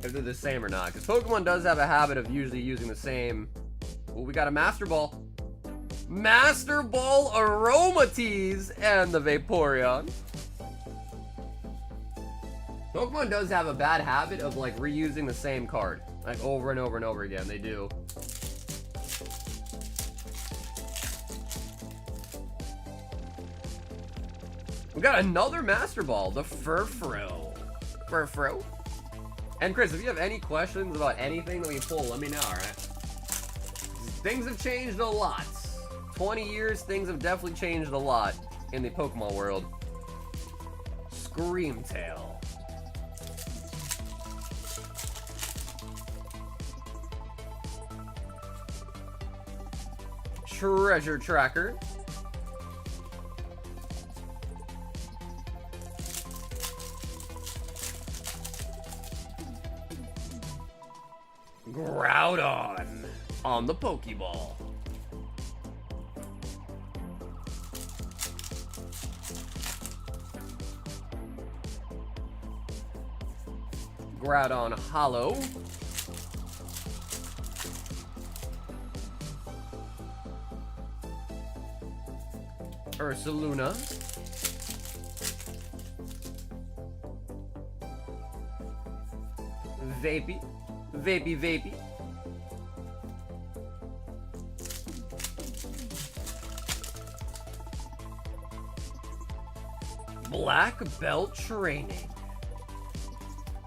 if they're the same or not. Because Pokemon does have a habit of usually using the same. Oh, we got a Master Ball. Master Ball Aromatisse and the Vaporeon. Pokemon does have a bad habit of like reusing the same card. Like over and over and over again. They do. We got another Master Ball, the Furfrou. Furfrou? And Chris, if you have any questions about anything that we pull, let me know, alright? Things have changed a lot. 20 years, things have definitely changed a lot in the Pokemon world. Screamtail. Treasure Tracker. Groudon on the Pokeball. Groudon Holo. Ursaluna. Vapey. Vapey. Black Belt Training.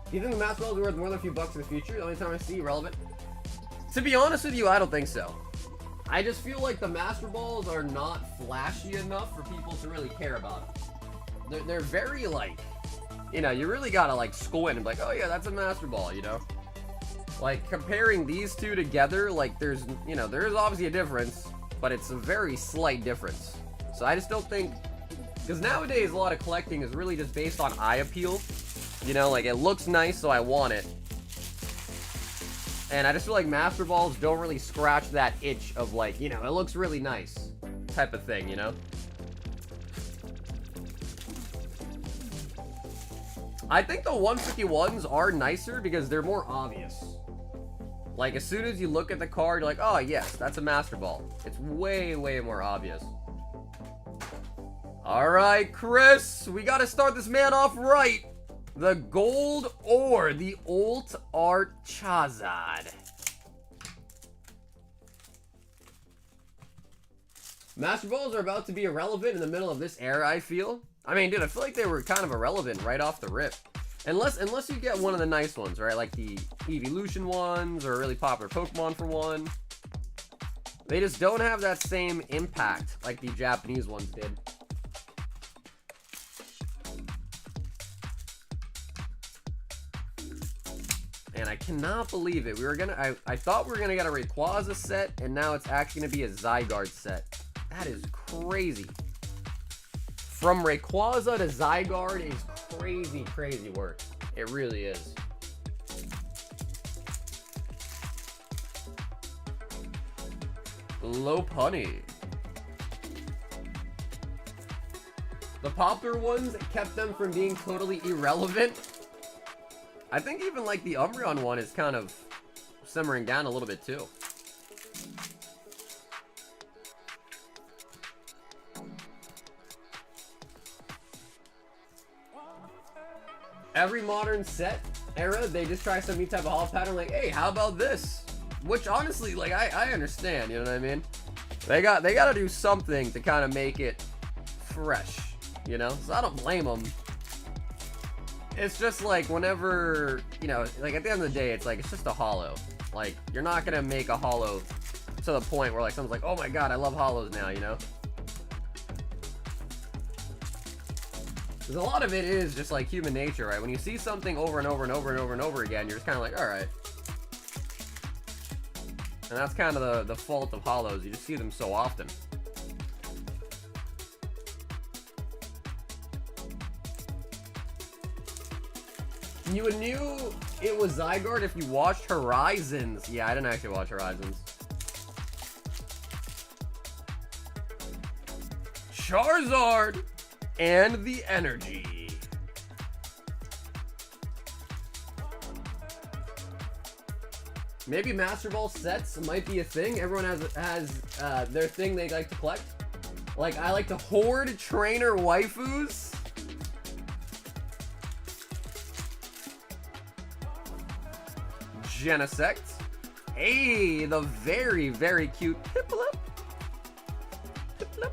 Do you think the Master Ball is worth more than a few bucks in the future? The only time I see relevant? To be honest with you, I don't think so. I just feel like the Master Balls are not flashy enough for people to really care about them. They're very, like, you know, you really gotta, like, squint and be like, oh yeah, that's a Master Ball, you know? Like, comparing these two together, like, there's, you know, there is obviously a difference, but it's a very slight difference. So I just don't think, because nowadays a lot of collecting is really just based on eye appeal. You know, like, it looks nice, so I want it. And I just feel like Master Balls don't really scratch that itch of, like, you know, it looks really nice type of thing, you know? I think the 151s are nicer because they're more obvious. Like, as soon as you look at the card, you're like, oh, yes, that's a Master Ball. It's way, way more obvious. Alright, Chris, we gotta start this man off right. The Gold or the Alt Art Charizard. Master Balls are about to be irrelevant in the middle of this era, I feel. I mean, dude, I feel like they were kind of irrelevant right off the rip. Unless you get one of the nice ones, right? Like the Evolution ones or a really popular Pokemon for one. They just don't have that same impact like the Japanese ones did. And I cannot believe it. I thought we were gonna get a Rayquaza set, and now it's actually gonna be a Zygarde set. That is crazy. From Rayquaza to Zygarde is crazy, crazy work. It really is. Lopunny. The popular ones kept them from being totally irrelevant. I think even like the Umbreon one is kind of simmering down a little bit too. Every modern set era, they just try some new type of holo pattern, like, hey, how about this? Which honestly, like, I understand, you know what I mean? They gotta do something to kind of make it fresh, you know? So I don't blame them. It's just like whenever, you know, like at the end of the day, it's like, it's just a holo. Like, you're not gonna make a holo to the point where like someone's like, oh my god, I love holos now, you know? Because a lot of it is just like human nature, right? When you see something over and over and over and over and over again, you're just kind of like, alright. And that's kind of the fault of holos. You just see them so often. You knew it was Zygarde if you watched Horizons. Yeah, I didn't actually watch Horizons. Charizard and the energy. Maybe Master Ball sets might be a thing. Everyone has their thing they like to collect. Like, I like to hoard trainer waifus. Genesect. Hey, the very, very cute Piplup. Piplup.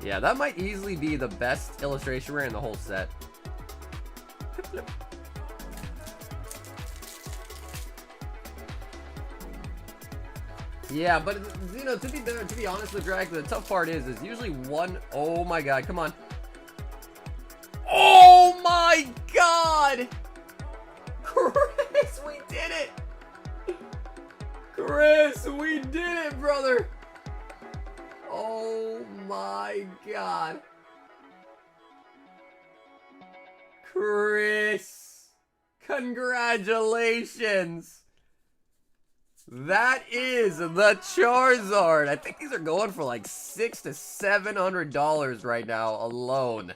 Yeah, that might easily be the best illustration rare in the whole set. Piplup. Yeah, but you know, to be honest with Drag, the tough part is usually one. Oh my god, come on. Oh my god! Chris, we did it! Chris, we did it, brother! Oh my god. Chris, congratulations! That is the Charizard. I think these are going for like $600 to $700 right now alone.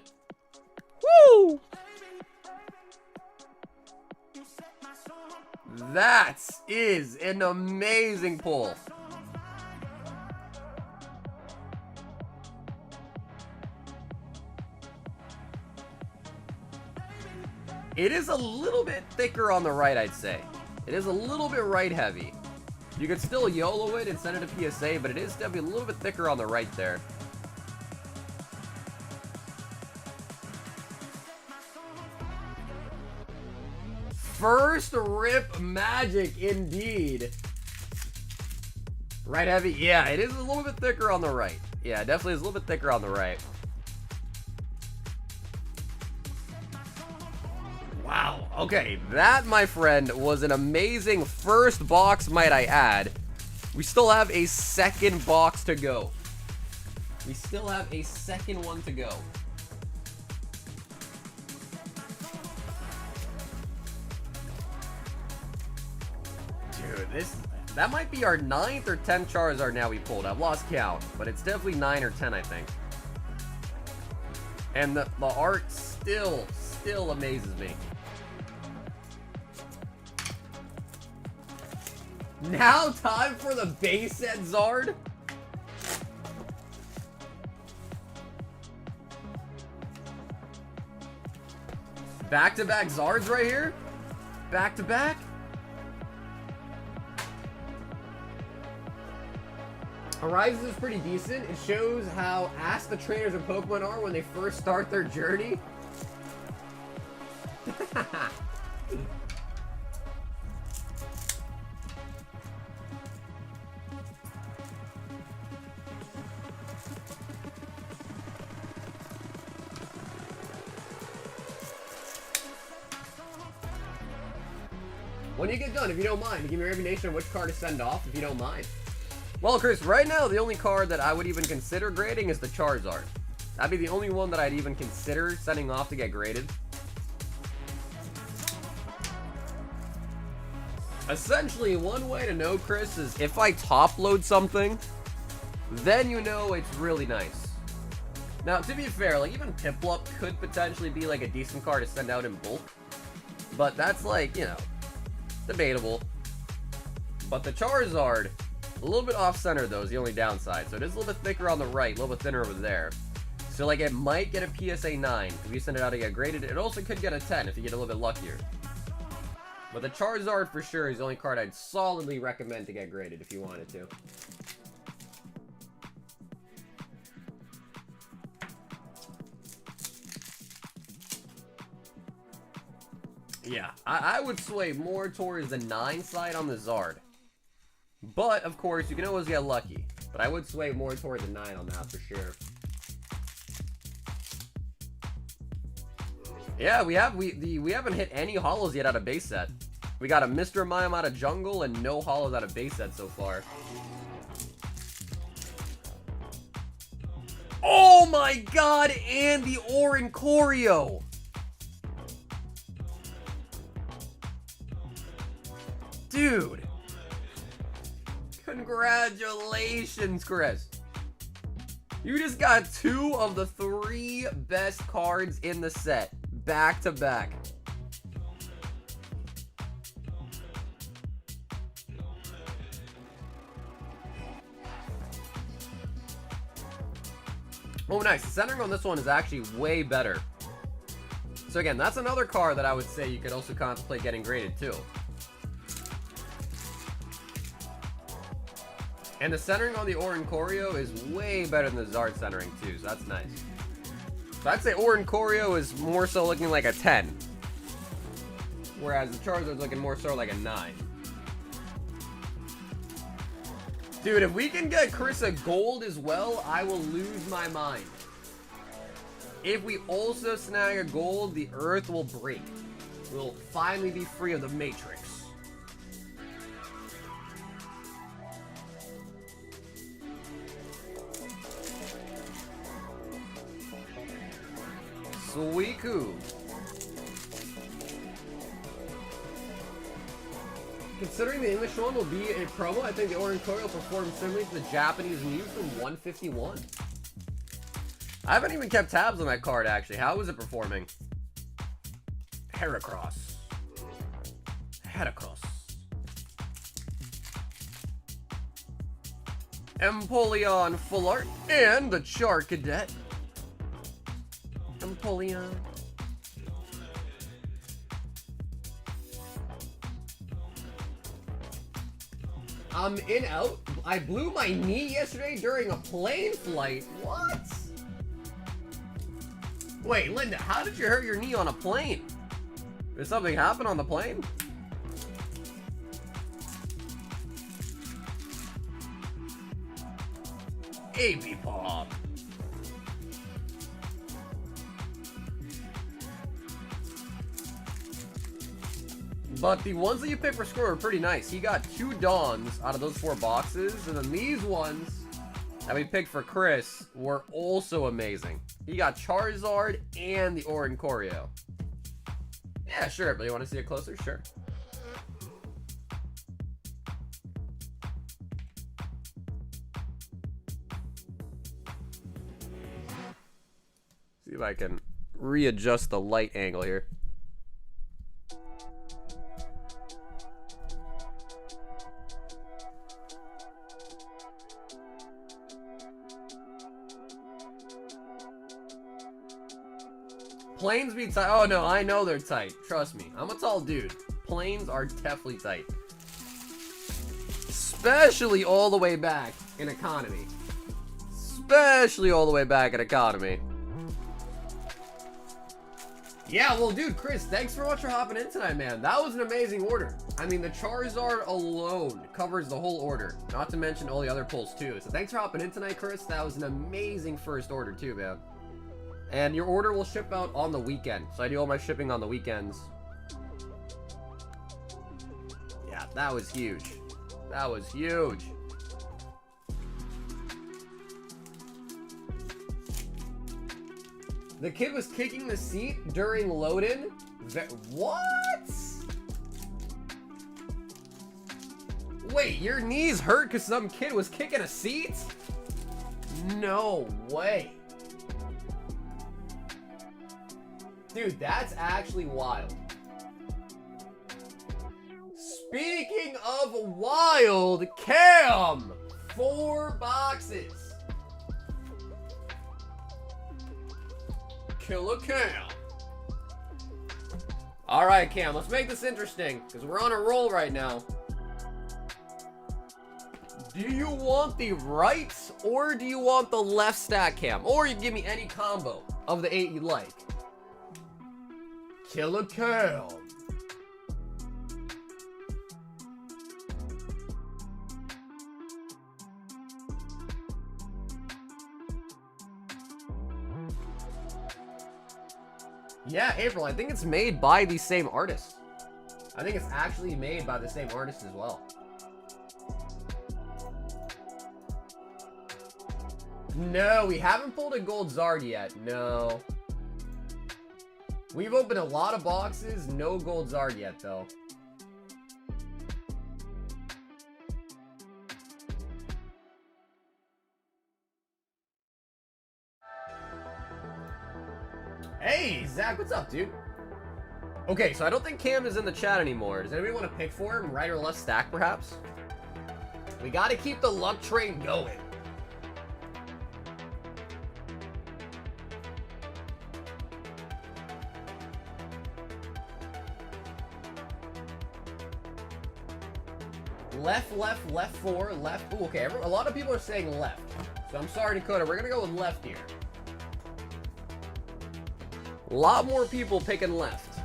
Woo! That is an amazing pull. It is a little bit thicker on the right, I'd say. It is a little bit right heavy. You could still YOLO it and send it to PSA, but it is definitely a little bit thicker on the right there. First rip magic indeed. Right heavy? Yeah, it is a little bit thicker on the right. Yeah, definitely is a little bit thicker on the right. Wow. Okay, that, my friend, was an amazing first box, might I add. We still have a second box to go. We still have a second one to go. Dude, that might be our 9th or 10th Charizard now we pulled. I've lost count, but it's definitely 9 or 10, I think. And the art still amazes me. Now time for the base set Zard. Back-to-back Zards right here. Back-to-back. Horizons is pretty decent. It shows how ass the trainers of Pokemon are when they first start their journey. When you get done, if you don't mind, give me your recommendation of which card to send off, if you don't mind. Well, Chris, right now, the only card that I would even consider grading is the Charizard. That'd be the only one that I'd even consider sending off to get graded. Essentially, one way to know, Chris, is if I top load something, then you know it's really nice. Now, to be fair, like, even Piplup could potentially be, like, a decent card to send out in bulk. But that's, like, you know, debatable. But the Charizard, a little bit off-center, though, is the only downside. So it is a little bit thicker on the right, a little bit thinner over there. So, like, it might get a PSA 9 if you send it out to get graded. It also could get a 10 if you get a little bit luckier. But the Charizard, for sure, is the only card I'd solidly recommend to get graded if you wanted to. Yeah, I would sway more towards the 9 side on the Zard. But, of course, you can always get lucky. But I would sway more towards the 9 on that for sure. Yeah, we haven't hit any holos yet out of base set. We got a Mr. Mime out of jungle and no holos out of base set so far. Oh my god, and the Oricorio! Dude! Congratulations, Chris! You just got 2 of the 3 best cards in the set, back to back. Oh, nice. The centering on this one is actually way better. So again, that's another card that I would say you could also contemplate getting graded too. And the centering on the Oricorio is way better than the Zard centering too, so that's nice. So I'd say Oricorio is more so looking like a 10. Whereas the Charizard's looking more so like a 9. Dude, if we can get Chris a gold as well, I will lose my mind. If we also snag a gold, the earth will break. We'll finally be free of the Matrix. Suicune. Considering the English one will be a promo, I think the Oricorio performs similarly to the Japanese Mew from 151. I haven't even kept tabs on that card, actually. How is it performing? Heracross. Empoleon Full Art, and the Char Cadet. Empoleon. I'm in out. I blew my knee yesterday during a plane flight. What? Wait, Linda, how did you hurt your knee on a plane? Did something happen on the plane? AB Pop. But the ones that you picked for score are pretty nice. He got 2 Dawns out of those 4 boxes. And then these ones that we picked for Chris were also amazing. He got Charizard and the Oricorio. Yeah, sure. But you want to see it closer? Sure. See if I can readjust the light angle here. Planes be tight. Oh no, I know they're tight. Trust me. I'm a tall dude. Planes are definitely tight. Especially all the way back in economy. Especially all the way back in economy. Yeah, well, dude, Chris, thanks so much for hopping in tonight, man. That was an amazing order. I mean, the Charizard alone covers the whole order. Not to mention all the other pulls, too. So thanks for hopping in tonight, Chris. That was an amazing first order, too, man. And your order will ship out on the weekend. So I do all my shipping on the weekends. Yeah, that was huge. That was huge. The kid was kicking the seat during load-in? What? Wait, your knees hurt because some kid was kicking a seat? No way. Dude, that's actually wild. Speaking of wild, Cam! 4 boxes. Killer Cam. Alright, Cam, let's make this interesting, because we're on a roll right now. Do you want the right, or do you want the left stack, Cam? Or you can give me any combo of the 8 you like. Killer Cam. Yeah, April, I think it's made by the same artist. I think it's actually made by the same artist as well. No, we haven't pulled a gold Zard yet. No. We've opened a lot of boxes, no gold Zard yet, though. Hey, Zach, what's up, dude? Okay, so I don't think Cam is in the chat anymore. Does anybody want to pick for him? Right or left stack, perhaps? We gotta keep the luck train going. Left, left, left 4, left. Ooh, okay, a lot of people are saying left. So I'm sorry, Dakota. We're gonna go with left here. A lot more people picking left.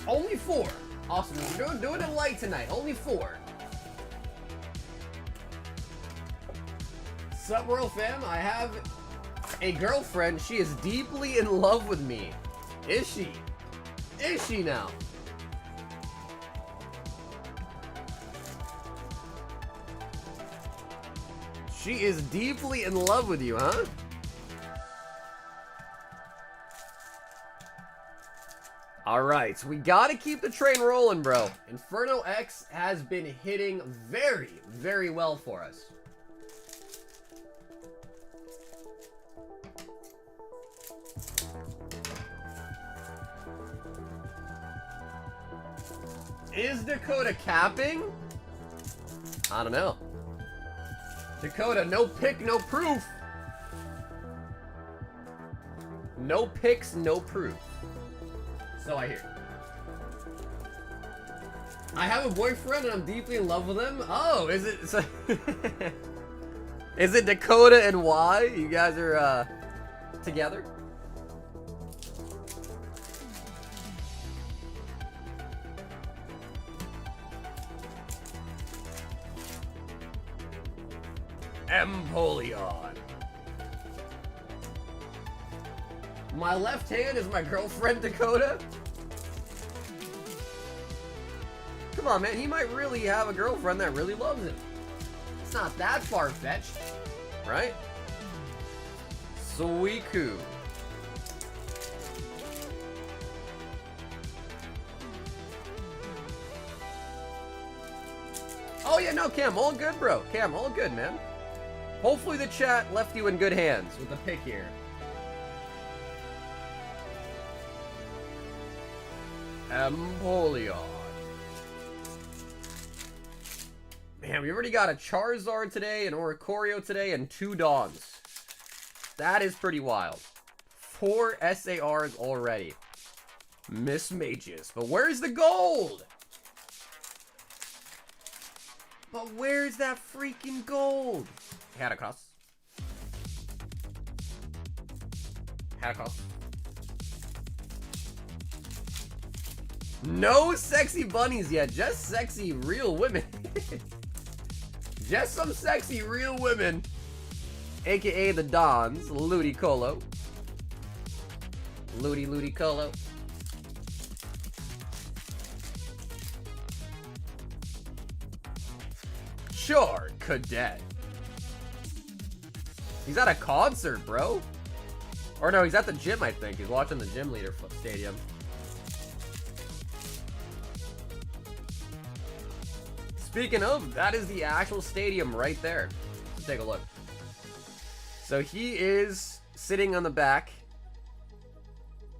Only 4. Awesome. We're doing it light tonight. Only 4. Sup, Royal Fam? I have a girlfriend. She is deeply in love with me. Is she? Is she now? She is deeply in love with you, huh? Alright, so we gotta keep the train rolling, bro. Inferno X has been hitting very, very well for us. Is Dakota capping? I don't know. Dakota, no pick, no proof. No picks, no proof. So I hear. I have a boyfriend and I'm deeply in love with him. Oh, is it? So is it Dakota and Y? You guys are together? Empoleon. My left hand is my girlfriend, Dakota. Come on, man. He might really have a girlfriend that really loves him. It's not that far-fetched, right? Suiku. Oh, yeah, no, Cam. All good, bro. Cam, all good, man. Hopefully the chat left you in good hands with the pick here. Empoleon. Man, we already got a Charizard today, an Oricorio today, and 2 Dawns. That is pretty wild. 4 SARs already. Miss Mages. But where's the gold? But where's that freaking gold? Heracross. Heracross. No sexy bunnies yet, just sexy real women. Just some sexy real women. AKA the Dons, Ludicolo. Ludicolo. Sure, Cadet. He's at a concert, bro. Or no, he's at the gym, I think. He's watching the gym leader stadium. Speaking of, that is the actual stadium right there. Let's take a look. So he is sitting on the back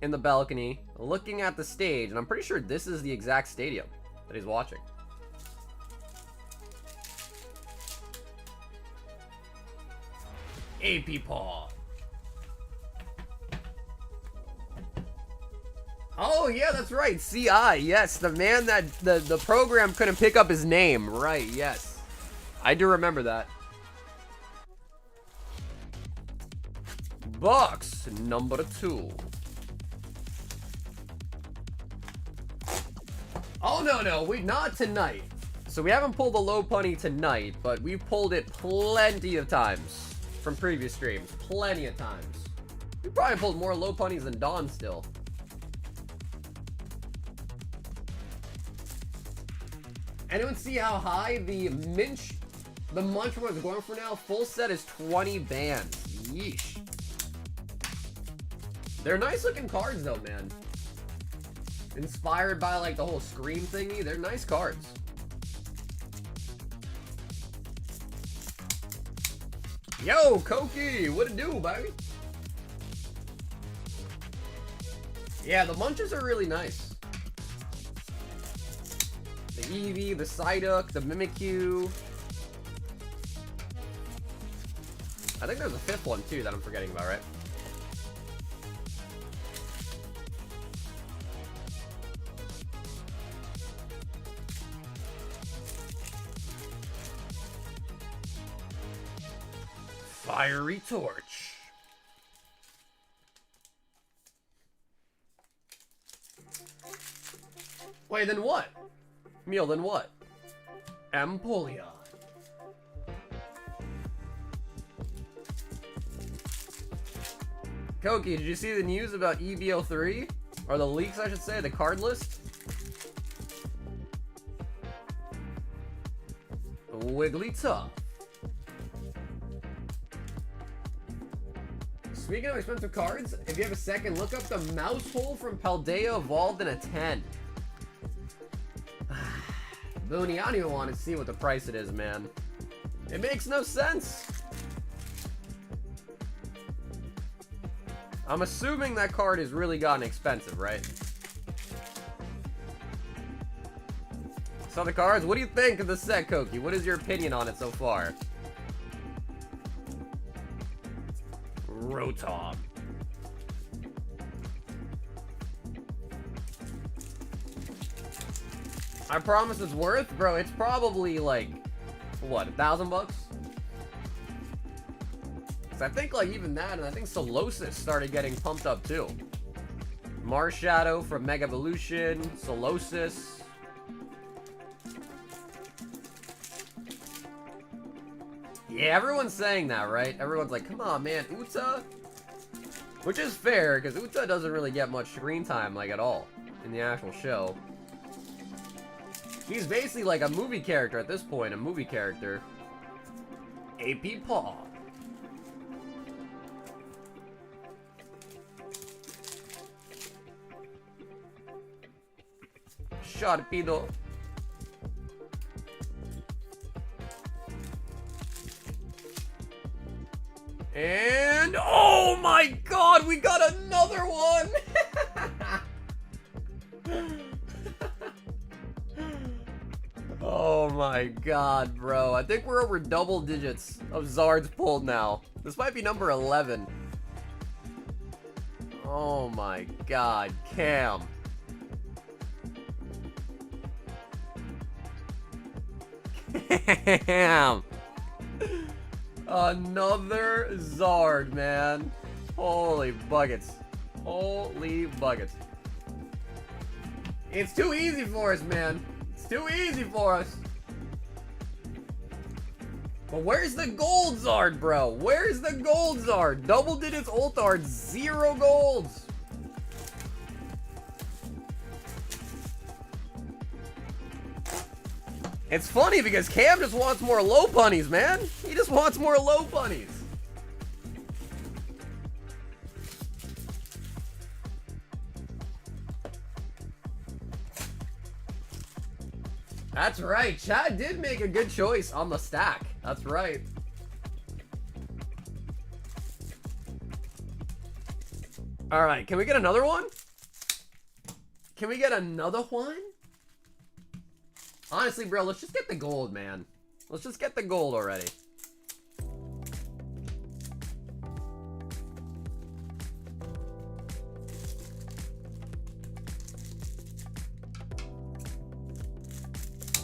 in the balcony, looking at the stage, and I'm pretty sure this is the exact stadium that he's watching. AP Paw. Oh, yeah, that's right. CI, yes. The man that the program couldn't pick up his name. Right, yes. I do remember that. Box number 2. Oh, no, not tonight. So we haven't pulled the low punny tonight, but we've pulled it plenty of times from previous streams. Plenty of times. We probably pulled more low punnies than Dawn still. Anyone see how high the Munch was going for now? Full set is 20 bands. Yeesh. They're nice looking cards though, man. Inspired by like the whole Scream thingy. They're nice cards. Yo, Koki, what it do, baby? Yeah, the Munches are really nice. The Eevee, the Psyduck, the Mimikyu. I think there's a 5th one too that I'm forgetting about, right? Fiery Torch. Wait, then what? Meal, then what? Empoleon. Koki, did you see the news about EVO3? Or the leaks, I should say, the card list? Wigglytuff. Speaking of expensive cards, if you have a second, look up the mouse hole from Paldea evolved in a 10. Booney, I don't even want to see what the price it is, man. It makes no sense. I'm assuming that card has really gotten expensive, right? Saw the cards. What do you think of the set, Koki? What is your opinion on it so far? Rotom. I promise it's worth, bro. It's probably like, what, $1,000 bucks? I think like even that, and I think Solosis started getting pumped up too. Marshadow from Mega Evolution, Solosis. Yeah, everyone's saying that, right? Everyone's like, come on, man, Uta? Which is fair, because Uta doesn't really get much screen time, like, at all in the actual show. He's basically like a movie character at this point, a movie character. AP Paw. Sharpedo. And oh my god, we got another one. Oh my god, bro. I think we're over double digits of Zards pulled now. This might be number 11. Oh my god, Cam. Cam. Another Zard, man. Holy buckets. Holy buckets. It's too easy for us, man. It's too easy for us. But where's the gold Zard, bro? Where's the gold Zard? Double digits Ultard, 0 golds. It's funny because Cam just wants more low bunnies, man. He just wants more low bunnies. That's right. Chad did make a good choice on the stack. That's right. All right. Can we get another one? Can we get another one? Honestly, bro, let's just get the gold, man. Let's just get the gold already.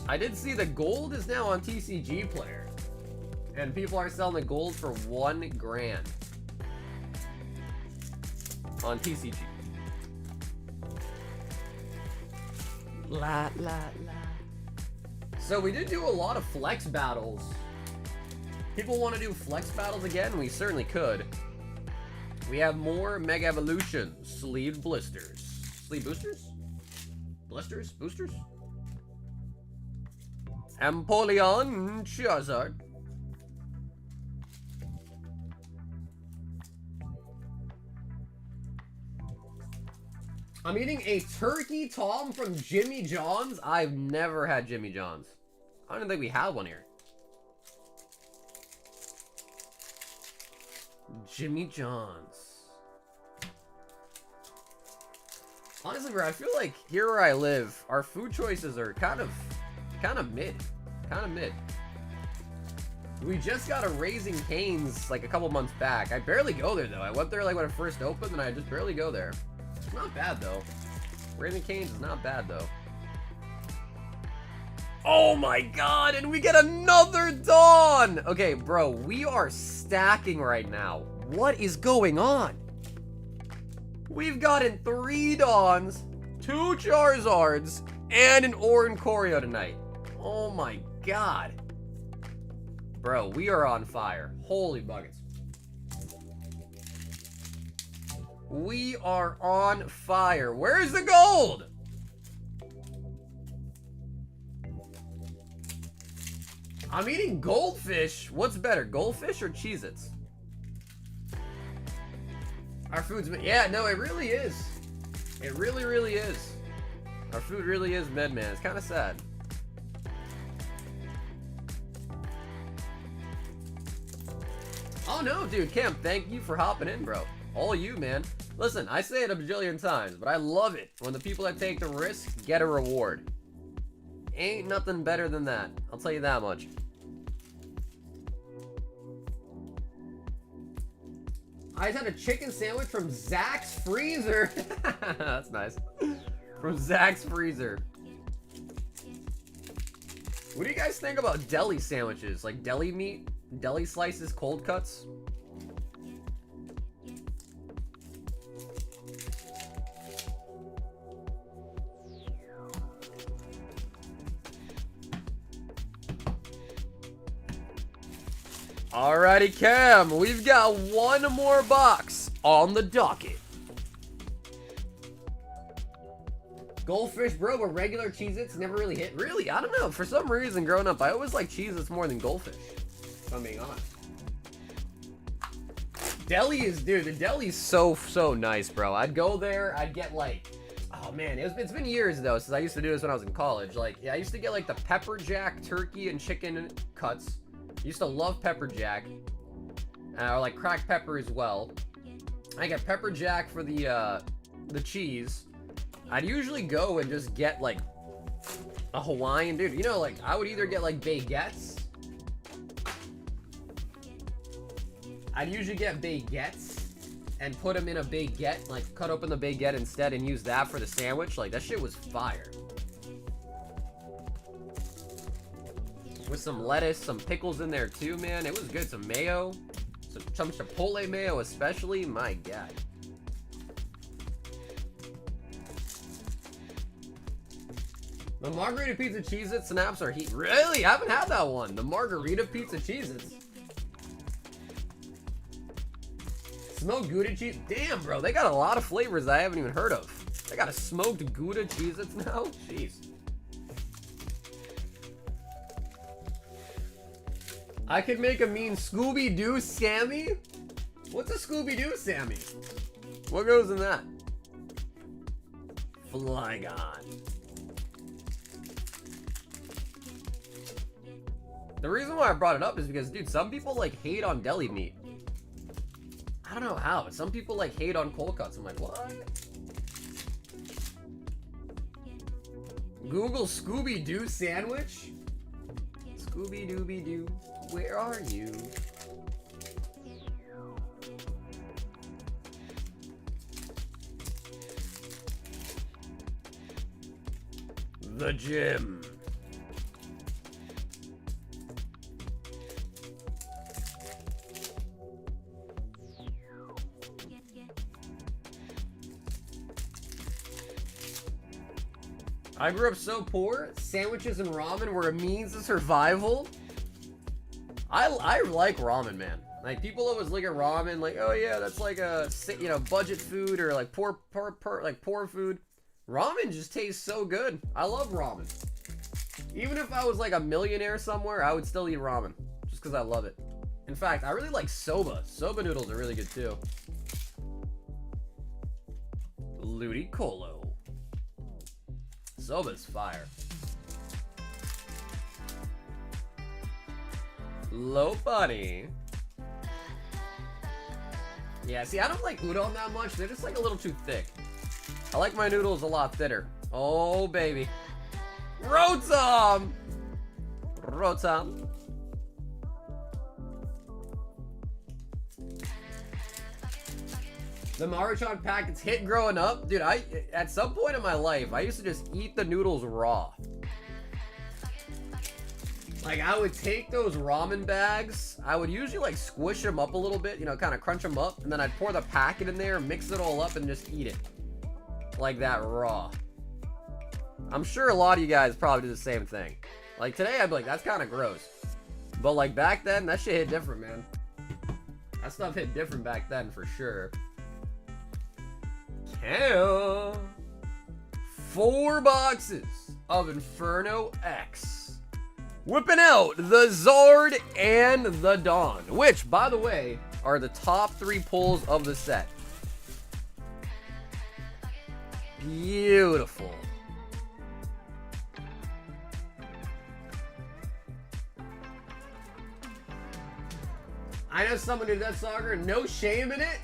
I did see the gold is now on TCG Player. And people are selling the gold for $1 grand. On TCG. La, la, la. So we did do a lot of flex battles. People want to do flex battles again? We certainly could. We have more Mega Evolutions. Sleeved blisters. Sleeve boosters? Blisters? Boosters? Empoleon Charizard. I'm eating a turkey tom from Jimmy John's. I've never had Jimmy John's. I don't think we have one here. Jimmy John's. Honestly, bro, I feel like here where I live, our food choices are kind of mid. Kind of mid. We just got a Raising Cane's like a couple months back. I barely go there though. I went there like when it first opened and I just barely go there. It's not bad though. Raising Cane's is not bad though. Oh my god, and we get another Dawn! Okay, bro, we are stacking right now. What is going on? We've gotten 3 Dawns, 2 Charizards, and an Oran Choreo tonight. Oh my god. Bro, we are on fire. Holy buckets. We are on fire. Where's the gold? I'm eating goldfish. What's better, goldfish or Cheez-Its? Our food's... Yeah, no, it really is. It really, really is. Our food really is mid, man. It's kind of sad. Oh, no, dude. Cam, thank you for hopping in, bro. All you, man. Listen, I say it a bajillion times, but I love it when the people that take the risk get a reward. ain't nothing better than that. I'll tell you that much. I just had a chicken sandwich from Zach's Freezer. That's nice. From Zach's Freezer. What do you guys think about deli sandwiches? Like deli meat? Deli slices, cold cuts? Alrighty, Cam, we've got one more box on the docket. Goldfish, bro, but regular Cheez-Its never really hit. Really? I don't know. For some reason, growing up, I always liked Cheez-Its more than Goldfish, if I'm being honest. Deli is, dude, the deli's so nice, bro. I'd go there, I'd get like, oh man, it's been years though, since I used to do this when I was in college. Like, yeah, I used to get like the pepper jack turkey and chicken cuts. Used to love pepper jack, or like cracked pepper as well. I get pepper jack for the cheese. I'd usually go and just get like a Hawaiian, dude. You know, like I would either get like baguettes. I'd usually get baguettes and put them in a baguette, like cut open the baguette instead and use that for the sandwich. Like that shit was fire. With some lettuce, some pickles in there too, man. It was good. Some mayo, some Chipotle mayo especially. My God. The margarita pizza Cheez-It snaps are heat. Really? I haven't had that one. The margarita pizza Cheez-Its. Smoked Gouda cheese. Damn, bro. They got a lot of flavors I haven't even heard of. They got a smoked Gouda Cheez-Its now? Jeez. I could make a mean Scooby-Doo Sammy? What's a Scooby-Doo Sammy? What goes in that? Flygon. The reason why I brought it up is because, dude, some people, like, hate on deli meat. I don't know how, but some people, like, hate on cold cuts. I'm like, what? Google Scooby-Doo sandwich? Scooby-Dooby-Doo, where are you? The gym. I grew up so poor, sandwiches and ramen were a means of survival. I like ramen, man. Like, people always look at ramen like, oh yeah, that's like a, you know, budget food or like poor food. Ramen just tastes so good. I love ramen. Even if I was like a millionaire somewhere, I would still eat ramen just because I love it. In fact, I really like soba. Soba noodles are really good too. Ludicolo. Soba's fire. Low bunny. Yeah, see, I don't like udon that much. They're just like a little too thick. I like my noodles a lot thinner. Oh, baby. Rotom! Rotom. The Maruchan packets hit growing up. Dude, at some point in my life, I used to just eat the noodles raw. Like, I would take those ramen bags, I would usually like squish them up a little bit, you know, kind of crunch them up, and then I'd pour the packet in there, mix it all up, and just eat it. Like that raw. I'm sure a lot of you guys probably do the same thing. Like, today I'd be like, that's kind of gross. But like back then, that shit hit different, man. That stuff hit different back then for sure. 4 boxes of Inferno X. Whipping out the Zord and the Dawn, which, by the way, are the top 3 pulls of the set. Beautiful. I know someone who did that soccer, no shame in it.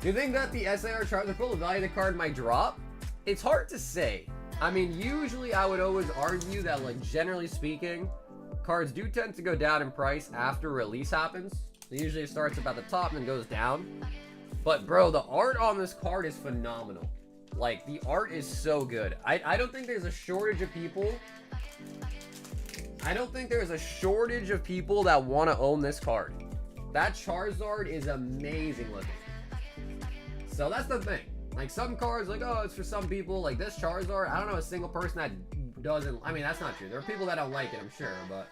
Do you think that the SAR chart, the full value of the card might drop? It's hard to say. I mean, usually I would always argue that, like, generally speaking, cards do tend to go down in price after release happens. Usually it starts about the top and then goes down. But, bro, the art on this card is phenomenal. Like, the art is so good. I don't think there's a shortage of people. I don't think there's a shortage of people that want to own this card. That Charizard is amazing looking. So that's the thing. Like, some cards, like, oh, it's for some people. Like, this Charizard, I don't know a single person that doesn't. I mean, that's not true. There are people that don't like it, I'm sure, but.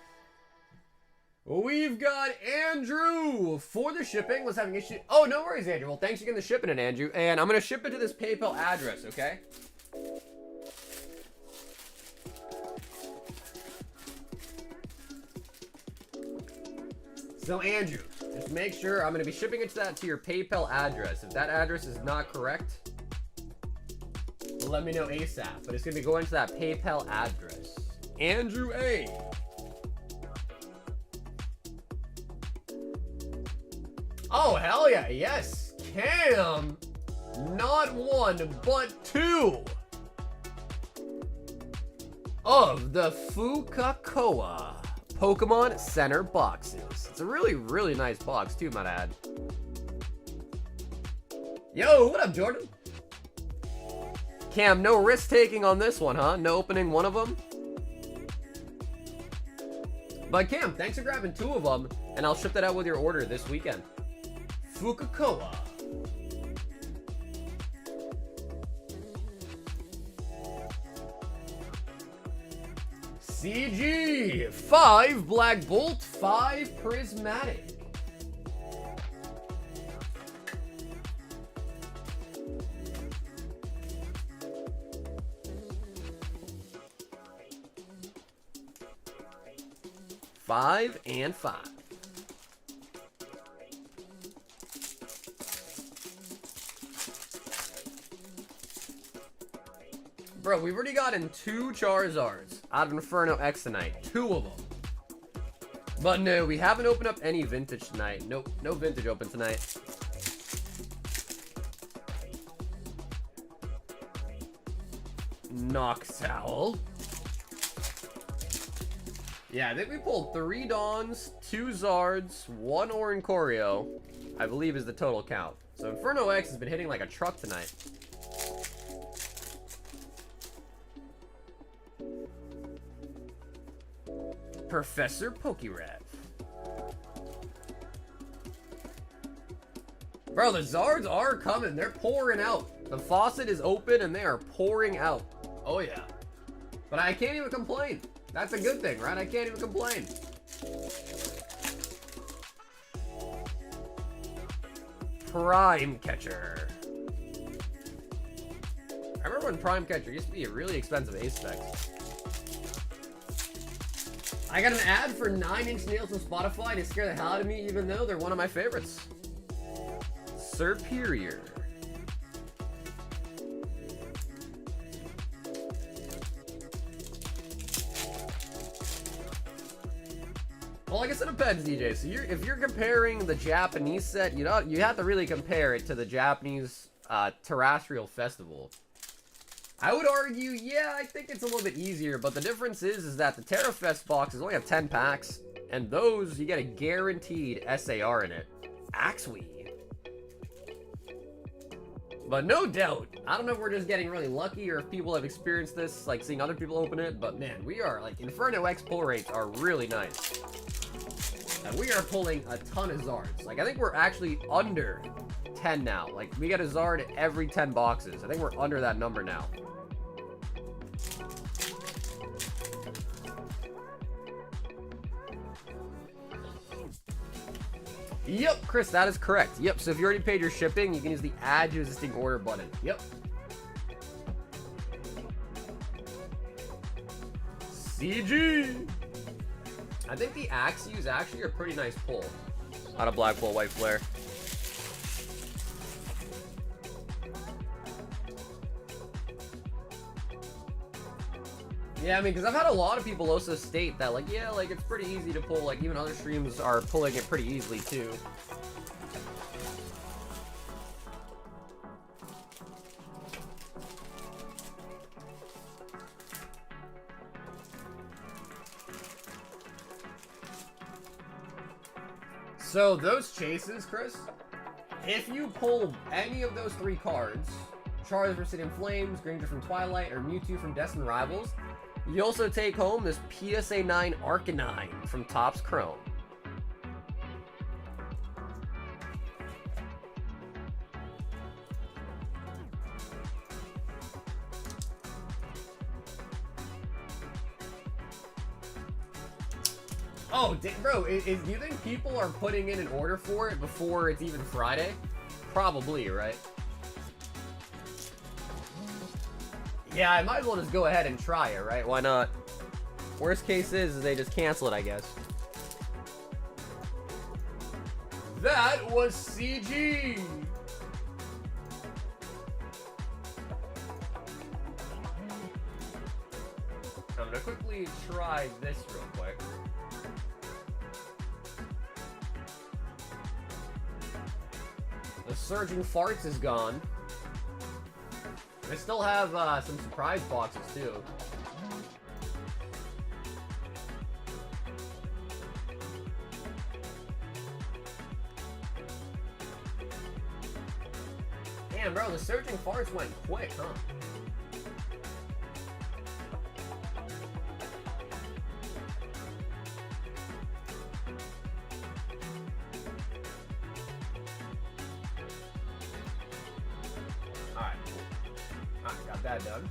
We've got Andrew for the shipping. Let's have an issue. Oh, no worries, Andrew. Well, thanks for getting the shipping in, Andrew. And I'm going to ship it to this PayPal address, okay? So, Andrew, just make sure I'm going to be shipping it to your PayPal address. If that address is not correct, let me know ASAP. But it's going to be going to that PayPal address. Andrew A. Oh, hell yeah, yes. Cam, not one, but two of the Fukakoa Pokemon Center boxes. It's a really, really nice box too, might add. Yo, what up, Jordan? Cam, no risk taking on this one, huh? No opening one of them? But Cam, thanks for grabbing two of them, and I'll ship that out with your order this weekend. Fukakoa. CG 5 Black Bolt, 5 Prismatic. Five and 5. Bro, we've already gotten 2 Charizards out of Inferno X tonight. 2 of them. But no, we haven't opened up any vintage tonight. Nope, no vintage open tonight. Noxowl. Yeah, I think we pulled 3 Dawns, 2 Zards, 1 Oricorio, I believe is the total count. So Inferno X has been hitting like a truck tonight. Professor Pokerev. Bro, the Zards are coming. They're pouring out. The faucet is open and they are pouring out. Oh, yeah. But I can't even complain. That's a good thing, right? I can't even complain. Prime Catcher. I remember when Prime Catcher used to be a really expensive ace spec. I got an ad for 9-inch nails on Spotify to scare the hell out of me, even though they're one of my favorites. Superior. Well, I guess it depends, DJ. So if you're comparing the Japanese set, you have to really compare it to the Japanese Terrestrial Festival. I would argue, yeah, I think it's a little bit easier, but the difference is that the Terra Fest boxes only have 10 packs, and those, you get a guaranteed SAR in it. Axwee. But no doubt, I don't know if we're just getting really lucky or if people have experienced this, like seeing other people open it, but man, we are, like, Inferno X pull rates are really nice. And we are pulling a ton of Zards. Like, I think we're actually under 10 now. Like, we get a Zard every 10 boxes. I think we're under that number now. Yep, Chris, that is correct. Yep, so if you already paid your shipping, you can use the add to existing order button. Yep. CG. I think the Axew is actually a pretty nice pull out of Black Bolt, White Flare. Yeah, I mean, because I've had a lot of people also state that, like, yeah, like, it's pretty easy to pull. Like, even other streams are pulling it pretty easily, too. So those chases, Chris, if you pull any of those 3 cards, Charizard Obsidian Flames, Granger from Twilight, or Mewtwo from Destined Rivals, you also take home this PSA 9 Arcanine from Topps Chrome. Oh, bro, do you think people are putting in an order for it before it's even Friday? Probably, right? Yeah, I might as well just go ahead and try it, right? Why not? Worst case is they just cancel it, I guess. That was CG! I'm gonna quickly try this real quick. The Surging Farts is gone. I still have some surprise boxes too. Damn, bro, the Surging Farts went quick, huh? That done.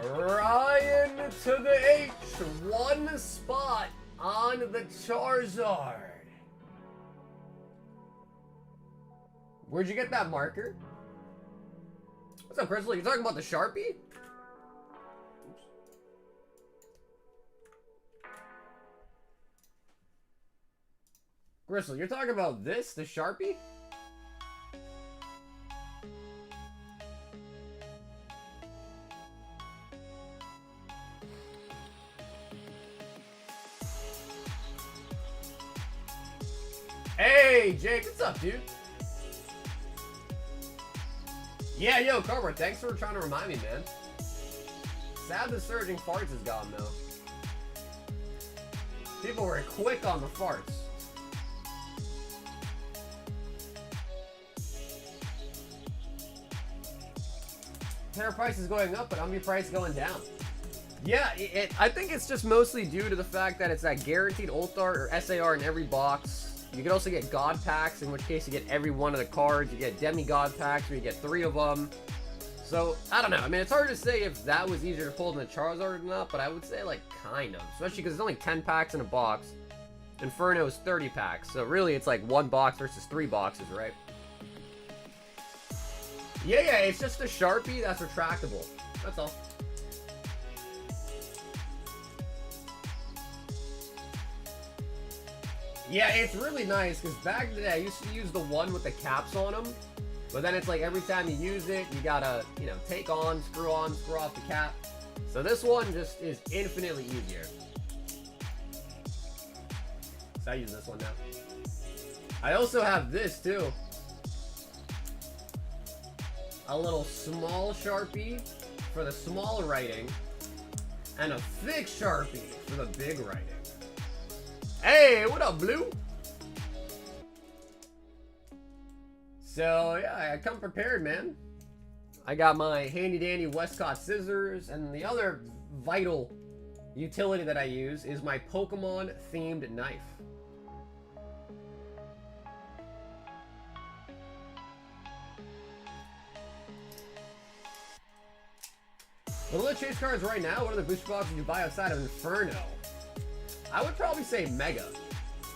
Ryan to the H, 1 spot on the Charizard. Where'd you get that marker? What's up, Crystal? You talking about the Sharpie? Oops. Crystal, you're talking about this, the Sharpie? Hey, Jake, what's up, dude? Yeah, yo, Cobra, thanks for trying to remind me, man. Sad the Surging Farts is gone, though. People were quick on the farts. Pair price is going up, but Umbi price going down. Yeah, I think it's just mostly due to the fact that it's that guaranteed Ult Art or SAR in every box. You can also get God packs, in which case you get every one of the cards. You get demigod packs, where you get 3 of them. So, I don't know. I mean, it's hard to say if that was easier to pull than the Charizard or not, but I would say, like, kind of. Especially because it's only 10 packs in a box. Inferno is 30 packs. So, really, it's like 1 box versus 3 boxes, right? Yeah, it's just a Sharpie that's retractable. That's all. Yeah, it's really nice, because back in the day, I used to use the one with the caps on them, but then it's like every time you use it, you gotta, you know, take on, screw off the cap. So this one just is infinitely easier. So I use this one now. I also have this, too. A little small Sharpie for the small writing, and a thick Sharpie for the big writing. Hey, what up, Blue? So, yeah, I come prepared, man. I got my handy-dandy Westcott scissors, and the other vital utility that I use is my Pokemon-themed knife. But look, chase cards right now, what are the booster boxes you buy outside of Inferno? I would probably say Mega.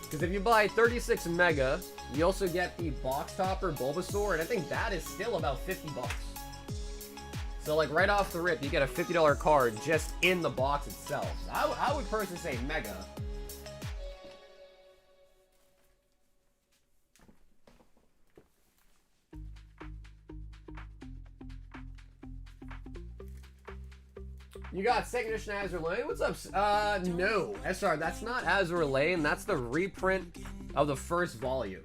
Because if you buy 36 Mega, you also get the box topper Bulbasaur, and I think that is still about 50 bucks. So like right off the rip, you get a $50 card just in the box itself. I would personally say Mega. You got second edition Azure Lane. What's up? No. SR, that's not Azure Lane. That's the reprint of the first volume.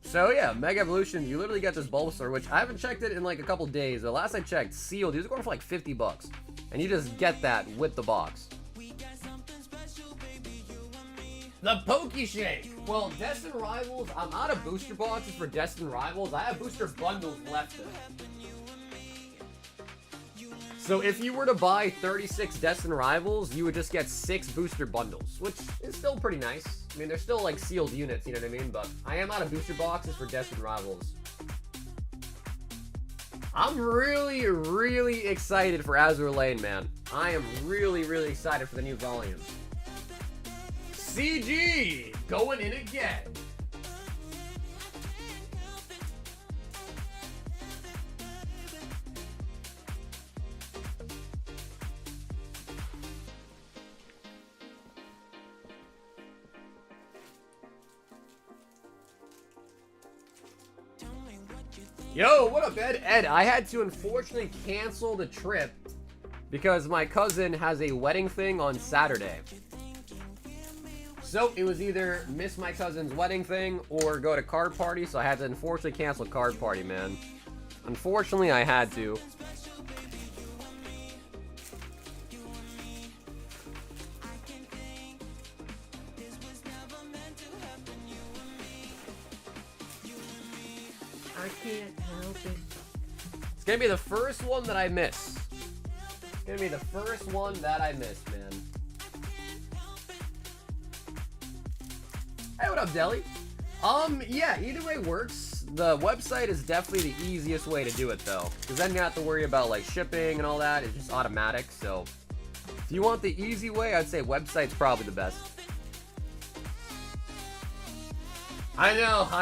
So yeah, Mega Evolution, you literally get this Bulbasaur, which I haven't checked it in like a couple days. The last I checked, sealed, these are going for like 50 bucks. And you just get that with the box. The Pokey Shake. Well, Destined Rivals, I'm out of booster boxes for Destined Rivals. I have booster bundles left though. So if you were to buy 36 Destined Rivals, you would just get 6 booster bundles, which is still pretty nice. I mean, they're still like sealed units, you know what I mean? But I am out of booster boxes for Destined Rivals. I'm really, really excited for Azure Lane, man. I am really, really excited for the new volume. CG going in again. Yo, what up, Ed? Ed, I had to unfortunately cancel the trip because my cousin has a wedding thing on Saturday. So it was either miss my cousin's wedding thing or go to card party, so I had to unfortunately cancel card party, man. Unfortunately, I had to. I can't help it. It's gonna be the first one that I miss. It's gonna be the first one that I miss, man. Hey, what up, Deli? Yeah, either way works. The website is definitely the easiest way to do it, though. Because then you don't have to worry about, like, shipping and all that. It's just automatic, so... If you want the easy way, I'd say website's probably the best. I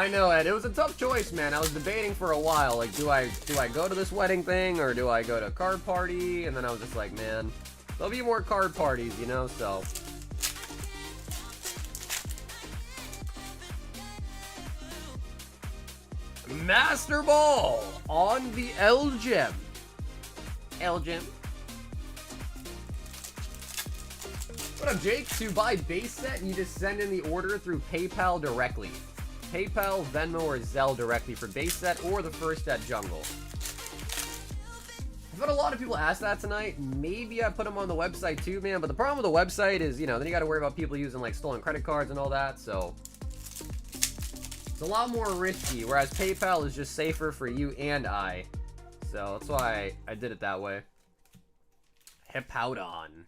know, Ed. It was a tough choice, man. I was debating for a while. Like, do I go to this wedding thing, or do I go to a card party? And then I was just like, man, there'll be more card parties, you know, so... Master Ball on the L-Gem. L-Gem. What up, Jake? To buy base set, you just send in the order through PayPal directly. PayPal, Venmo, or Zelle directly for base set or the first at Jungle. I've had a lot of people ask that tonight. Maybe I put them on the website too, man. But the problem with the website is, you know, then you got to worry about people using like stolen credit cards and all that. So it's a lot more risky. Whereas PayPal is just safer for you and I. So that's why I did it that way. Hippowdon.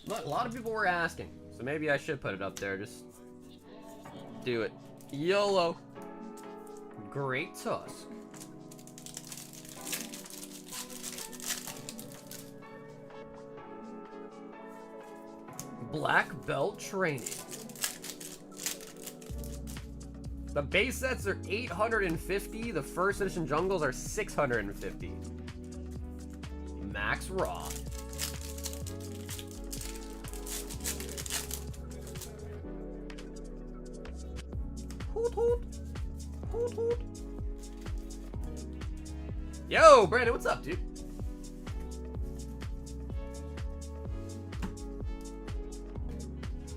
Look, a lot of people were asking. So maybe I should put it up there. Just do it. YOLO. Great Tusk. Black Belt Training. The base sets are 850. The first edition jungles are 650. Max Raw. Hoot hoot. Hoot hoot. Yo, Brandon, what's up, dude?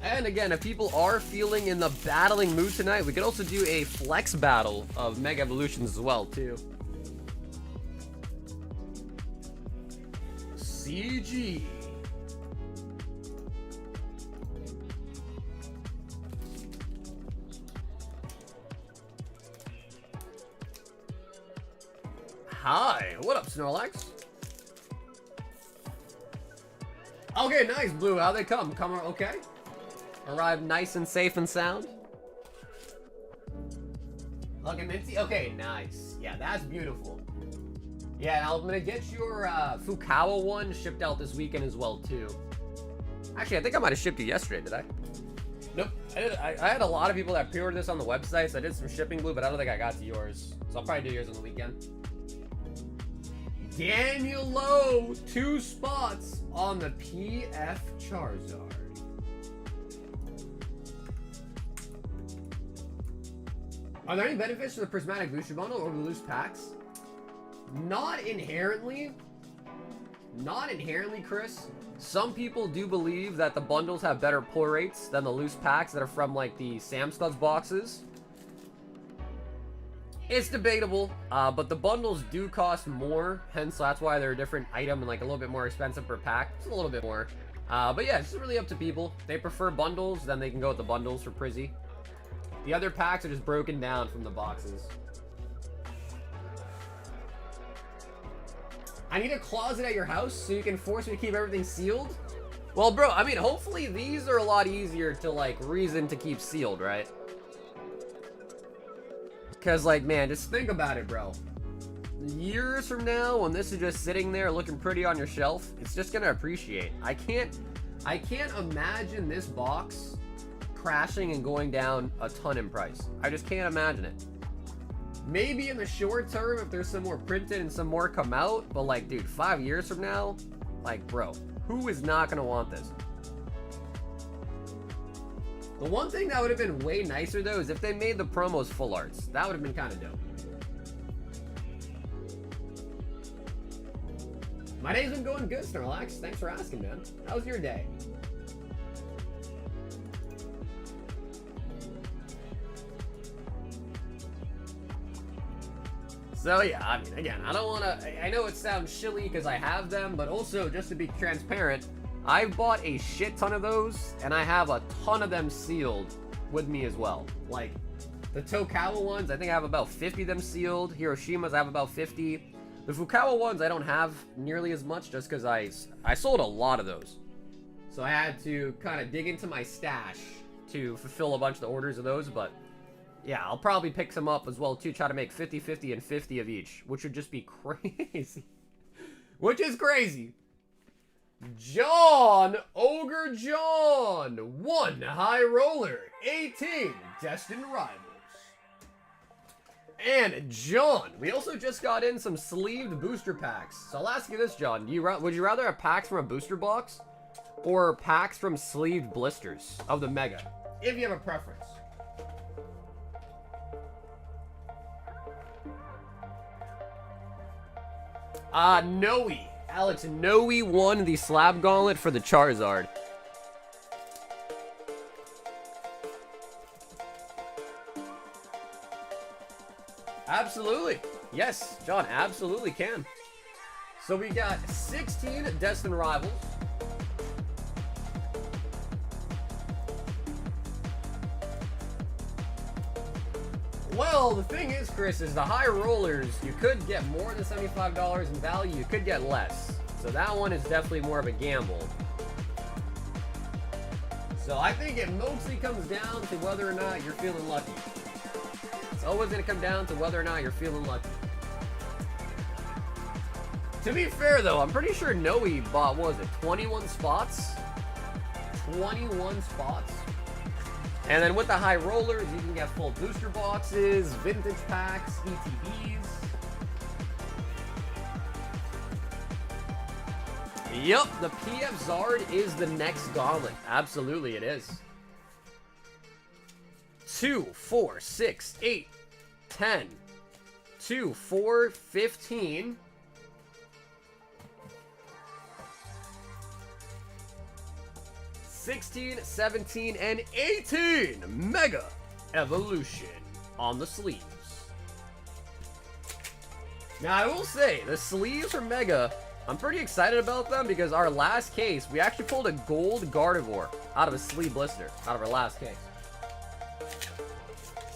And again, if people are feeling in the battling mood tonight, we could also do a flex battle of Mega Evolutions as well, too. CG. Hi, what up, Snorlax? Okay, nice, Blue. How'd they come? Come okay? Arrived nice and safe and sound. Looking minty? Okay, nice. Yeah, that's beautiful. Yeah, and I'm gonna get your Fukawa one shipped out this weekend as well, too. Actually, I think I might have shipped it yesterday, did I? Nope. I had a lot of people that pre-ordered this on the website, so I did some shipping, Blue, but I don't think I got to yours. So I'll probably do yours on the weekend. Daniel Lowe, 2 spots on the PF Charizard. Are there any benefits to the Prismatic Booster Bundle or the loose packs? Not inherently. Not inherently, Chris. Some people do believe that the bundles have better pull rates than the loose packs that are from like the Sam Studs boxes. It's debatable, but the bundles do cost more, hence that's why they're a different item and like a little bit more expensive per pack. Just a little bit more. But yeah, it's just really up to people. If they prefer bundles, then they can go with the bundles for Prizzy. The other packs are just broken down from the boxes. I need a closet at your house so you can force me to keep everything sealed? Well, bro, I mean, hopefully these are a lot easier to, like, reason to keep sealed, right? Because, like, man, just think about it, bro. Years from now, when this is just sitting there looking pretty on your shelf, it's just gonna appreciate. I can't imagine this box crashing and going down a ton in price. I just can't imagine it. Maybe in the short term, if there's some more printed and some more come out, but like, dude, 5 years from now, like, bro, who is not gonna want this? The one thing that would have been way nicer, though, is if they made the promos full arts. That would have been kind of dope. My day's been going good, Snorlax. Thanks for asking, man. How was your day? So yeah, I mean, again, I don't want to... I know it sounds shilly because I have them, but also, just to be transparent, I've bought a shit ton of those, and I have a ton of them sealed with me as well. Like, the Tokawa ones, I think I have about 50 of them sealed. Hiroshima's, I have about 50. The Fukawa ones, I don't have nearly as much just because I sold a lot of those. So I had to kind of dig into my stash to fulfill a bunch of the orders of those, but yeah, I'll probably pick some up as well too, try to make 50, 50, and 50 of each, which would just be crazy. Which is crazy. John, Ogre John, 1 High Roller, 18 Destined Rivals. And John, we also just got in some sleeved booster packs. So I'll ask you this, John. Would you rather have packs from a booster box or packs from sleeved blisters of the Mega, if you have a preference? Noe. Alex, Noe won the Slab Gauntlet for the Charizard. Absolutely. Yes, John, absolutely can. So we got 16 Destined Rivals. Well, the thing is, Chris, is the high rollers, you could get more than $75 in value, you could get less. So that one is definitely more of a gamble. So I think it mostly comes down to whether or not you're feeling lucky. It's always going to come down to whether or not you're feeling lucky. To be fair, though, I'm pretty sure Noe bought, what was it, 21 spots? 21 spots. And then with the high rollers, you can get full booster boxes, vintage packs, ETBs. Yup, the PF Zard is the next gauntlet. Absolutely, it is. 2, 4, 6, 8, 10, 2, 4, 15. 16, 17, and 18 Mega Evolution on the sleeves. Now, I will say, the sleeves for Mega, I'm pretty excited about them because our last case, we actually pulled a gold Gardevoir out of a sleeve blister, out of our last case.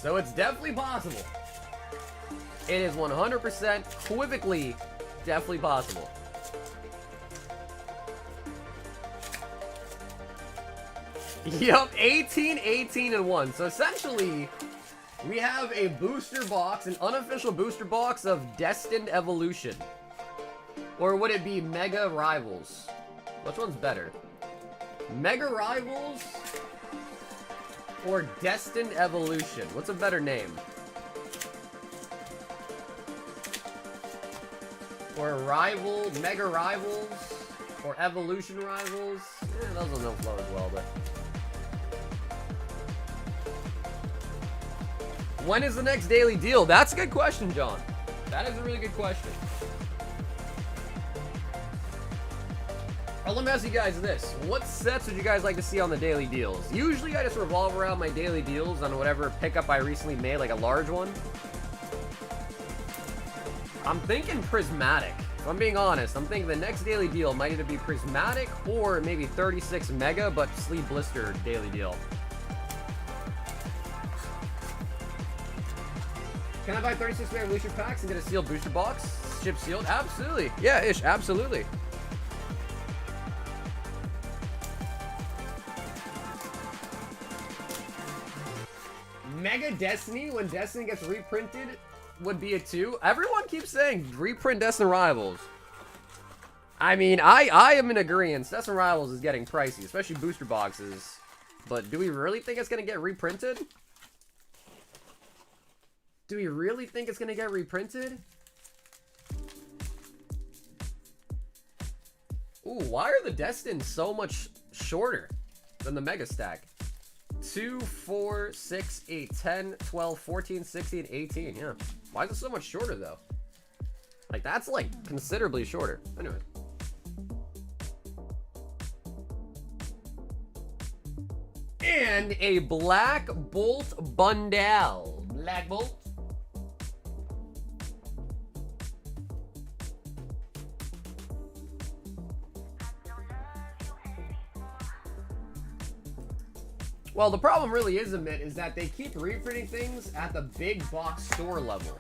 So it's definitely possible. It is 100% equivocally definitely possible. Yup, 18, 18, and 1. So essentially, we have a booster box, an unofficial booster box of Destined Evolution. Or would it be Mega Rivals? Which one's better? Mega Rivals or Destined Evolution? What's a better name? Or Rival, Mega Rivals, or Evolution Rivals? Those will no flow as well, but... When is the next daily deal? That's a good question, John. That is a really good question. Let me ask you guys this. What sets would you guys like to see on the daily deals? Usually I just revolve around my daily deals on whatever pickup I recently made, like a large one. I'm thinking Prismatic If I'm being honest, I'm thinking the next daily deal might either be prismatic or maybe 36 mega, but sleeve blister daily deal. Can I buy 36 mega booster packs and get a sealed booster box? Ship sealed? Absolutely. Yeah, Ish, absolutely. Mega Destiny, when Destiny gets reprinted, would be a 2. Everyone keeps saying reprint Destiny Rivals. I mean, I am in agreement. Destiny Rivals is getting pricey, especially booster boxes. But do we really think it's going to get reprinted? Do we really think it's going to get reprinted? Ooh, why are the Destins so much shorter than the Mega Stack? 2, 4, 6, 8, 10, 12, 14, 16, 18. Yeah. Why is it so much shorter, though? Like, that's, like, considerably shorter. Anyway. And a Black Bolt bundle. Black Bolt. Well, the problem really is, Amit, is that they keep reprinting things at the big box store level.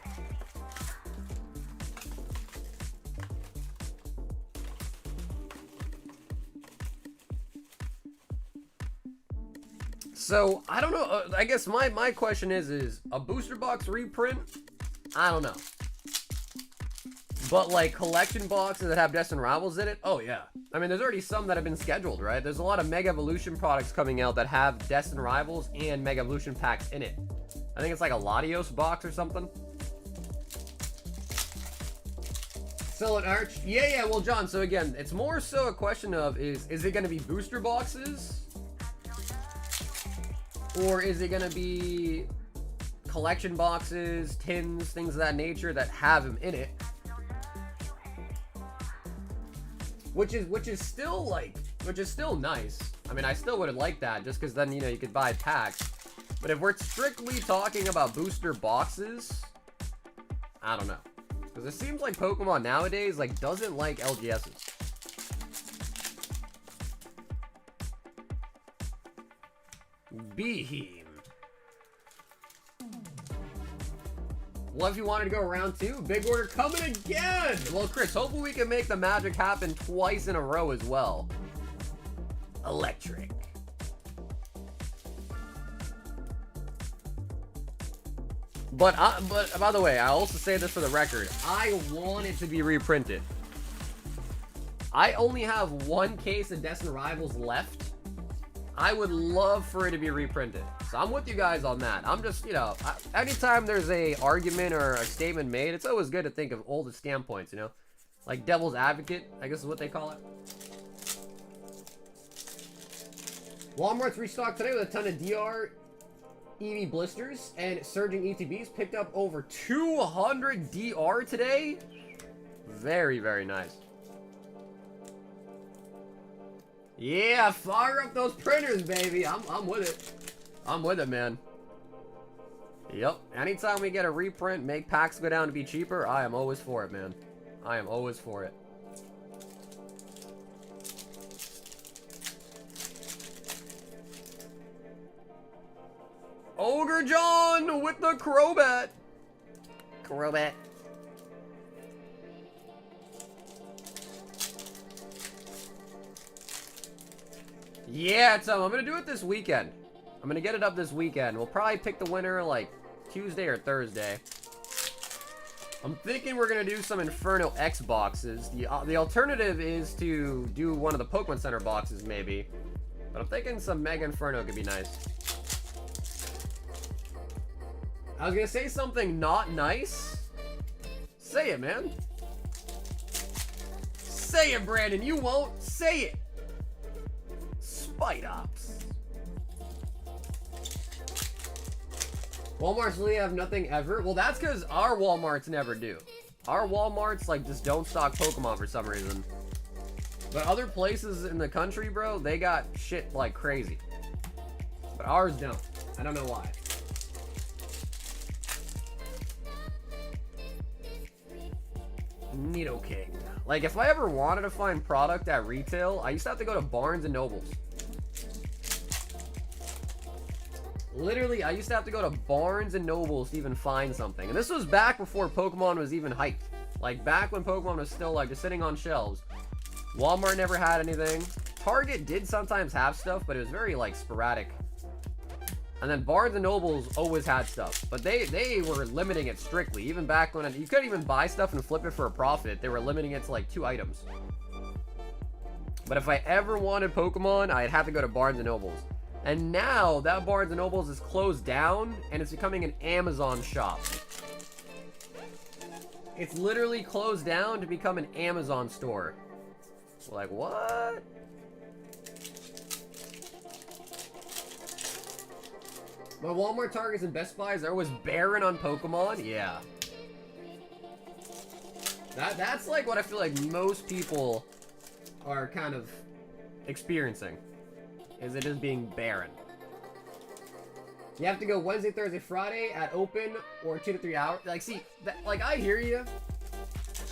So, I don't know. I guess my question is a booster box reprint? I don't know. But, like, collection boxes that have Destiny Rivals in it? Oh, yeah. I mean, there's already some that have been scheduled, right? There's a lot of Mega Evolution products coming out that have Destiny Rivals and Mega Evolution packs in it. I think it's like a Latios box or something. Still an Arch? Yeah, well, John, so again, it's more so a question of, is it going to be booster boxes? Or is it going to be collection boxes, tins, things of that nature that have them in it? Which is still nice. I mean, I still would have liked that just because then, you know, you could buy packs. But if we're strictly talking about booster boxes, I don't know. Because it seems like Pokemon nowadays, like, doesn't like LGSs. Beheem. Well, if you wanted to go round 2, big order coming again. Well, Chris, hopefully we can make the magic happen twice in a row as well. Electric. But by the way, I also say this for the record. I want it to be reprinted. I only have 1 case of Destiny Rivals left. I would love for it to be reprinted. So I'm with you guys on that. I'm just, you know, anytime there's a argument or a statement made, it's always good to think of older standpoints, you know? Like devil's advocate, I guess is what they call it. Walmart's restocked today with a ton of DR EV blisters and surging ETBs. Picked up over 200 DR today. Very, very nice. Yeah, fire up those printers, baby. I'm with it. I'm with it, man. Yep. Anytime we get a reprint, make packs go down to be cheaper, I am always for it, man. I am always for it. Ogre John with the Crobat. Crobat. Yeah, Tom, I'm gonna do it this weekend. I'm gonna get it up this weekend. We'll probably pick the winner like Tuesday or Thursday. I'm thinking we're gonna do some Inferno X boxes. The alternative is to do one of the Pokemon Center boxes, maybe. But I'm thinking some Mega Inferno could be nice. I was gonna say something not nice. Say it, man. Say it, Brandon. You won't. Say it. Spite Ops. Walmart's really have nothing ever. Well, that's because our Walmarts never do. Our Walmarts, like, just don't stock Pokemon for some reason. But other places in the country, bro, they got shit like crazy. But ours don't. I don't know why. Nidoking. Like, if I ever wanted to find product at retail, I used to have to go to Barnes and Nobles. Literally, I used to have to go to Barnes and Nobles to even find something. And this was back before Pokemon was even hyped. Like, back when Pokemon was still, like, just sitting on shelves. Walmart never had anything. Target did sometimes have stuff, but it was very, like, sporadic. And then Barnes and Nobles always had stuff. But they were limiting it strictly. Even back when you couldn't even buy stuff and flip it for a profit. They were limiting it to, like, 2 items. But if I ever wanted Pokemon, I'd have to go to Barnes and Nobles. And now, that Barnes & Nobles is closed down, and it's becoming an Amazon shop. It's literally closed down to become an Amazon store. Like, what? My Walmart, Targets, and Best Buys are always barren on Pokemon? Yeah. That's like what I feel like most people are kind of experiencing. Is it is being barren. You have to go Wednesday, Thursday, Friday at open or 2 to 3 hours. Like, see, like, I hear you.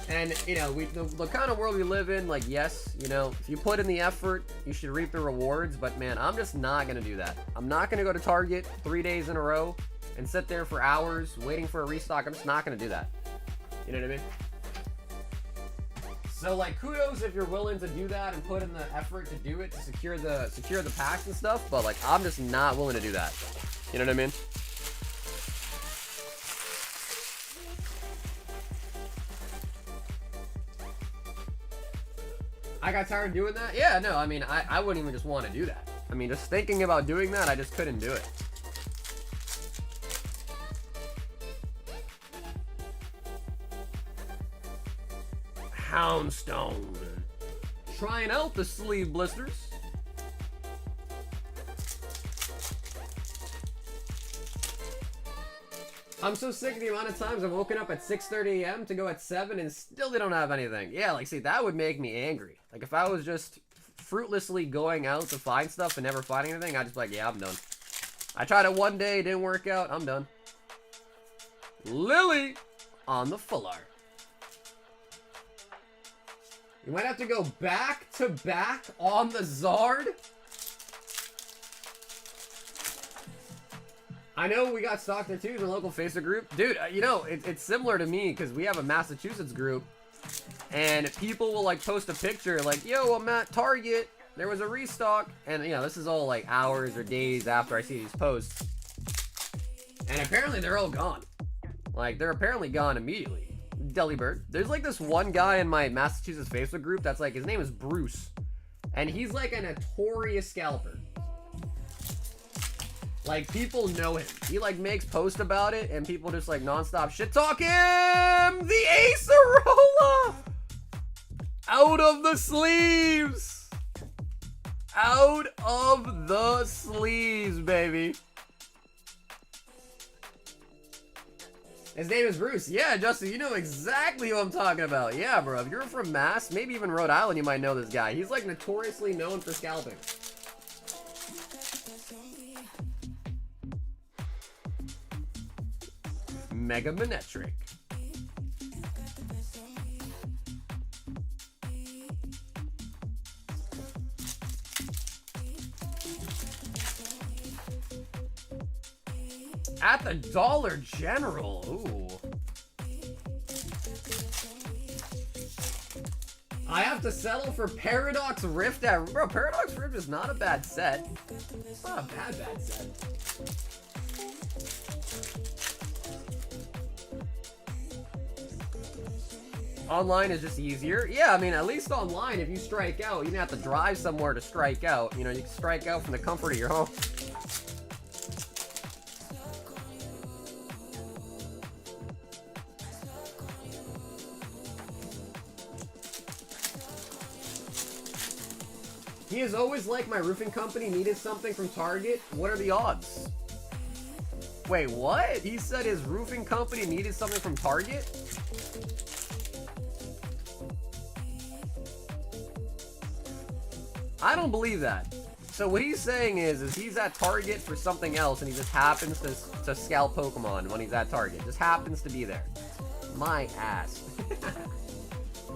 And, you know, the kind of world we live in, like, yes, you know, if you put in the effort, you should reap the rewards. But, man, I'm just not going to do that. I'm not going to go to Target 3 days in a row and sit there for hours waiting for a restock. I'm just not going to do that. You know what I mean? So, like, kudos if you're willing to do that and put in the effort to do it to secure the packs and stuff, but, like, I'm just not willing to do that. You know what I mean? I got tired of doing that? Yeah, no, I mean, I wouldn't even just want to do that. I mean, just thinking about doing that, I just couldn't do it. Houndstone. Trying out the sleeve blisters. I'm so sick of the amount of times I've woken up at 6:30 a.m. to go at 7 and still they don't have anything. Yeah, like, see, that would make me angry. Like, if I was just fruitlessly going out to find stuff and never finding anything, I'd just be like, yeah, I'm done. I tried it one day, it didn't work out, I'm done. Lily on the full art. You might have to go back to back on the Zard. I know we got stock there too in the local Facebook group. Dude, you know, it's similar to me because we have a Massachusetts group. And people will, like, post a picture like, yo, I'm at Target. There was a restock. And, you know, this is all, like, hours or days after I see these posts. And apparently they're all gone. Like, they're apparently gone immediately. Delibird. There's, like, this one guy in my Massachusetts Facebook group that's, like, his name is Bruce. And he's, like, a notorious scalper. Like, people know him. He, like, makes posts about it, and people just, like, nonstop shit-talk him! The Acerola! Out of the sleeves! Out of the sleeves, baby. His name is Bruce. Yeah, Justin, you know exactly what I'm talking about. Yeah, bro. If you're from Mass, maybe even Rhode Island, you might know this guy. He's, like, notoriously known for scalping. Mega Manetric. At the Dollar General. Ooh. I have to settle for Paradox Rift at... Bro, Paradox Rift is not a bad set. It's not a bad set. Online is just easier. Yeah, I mean, at least online, if you strike out, you don't have to drive somewhere to strike out. You know, you can strike out from the comfort of your home. He is always like, my roofing company needed something from Target. What are the odds? Wait, what? He said his roofing company needed something from Target? I don't believe that. So what he's saying is he's at Target for something else and he just happens to scalp Pokemon when he's at Target. Just happens to be there. My ass.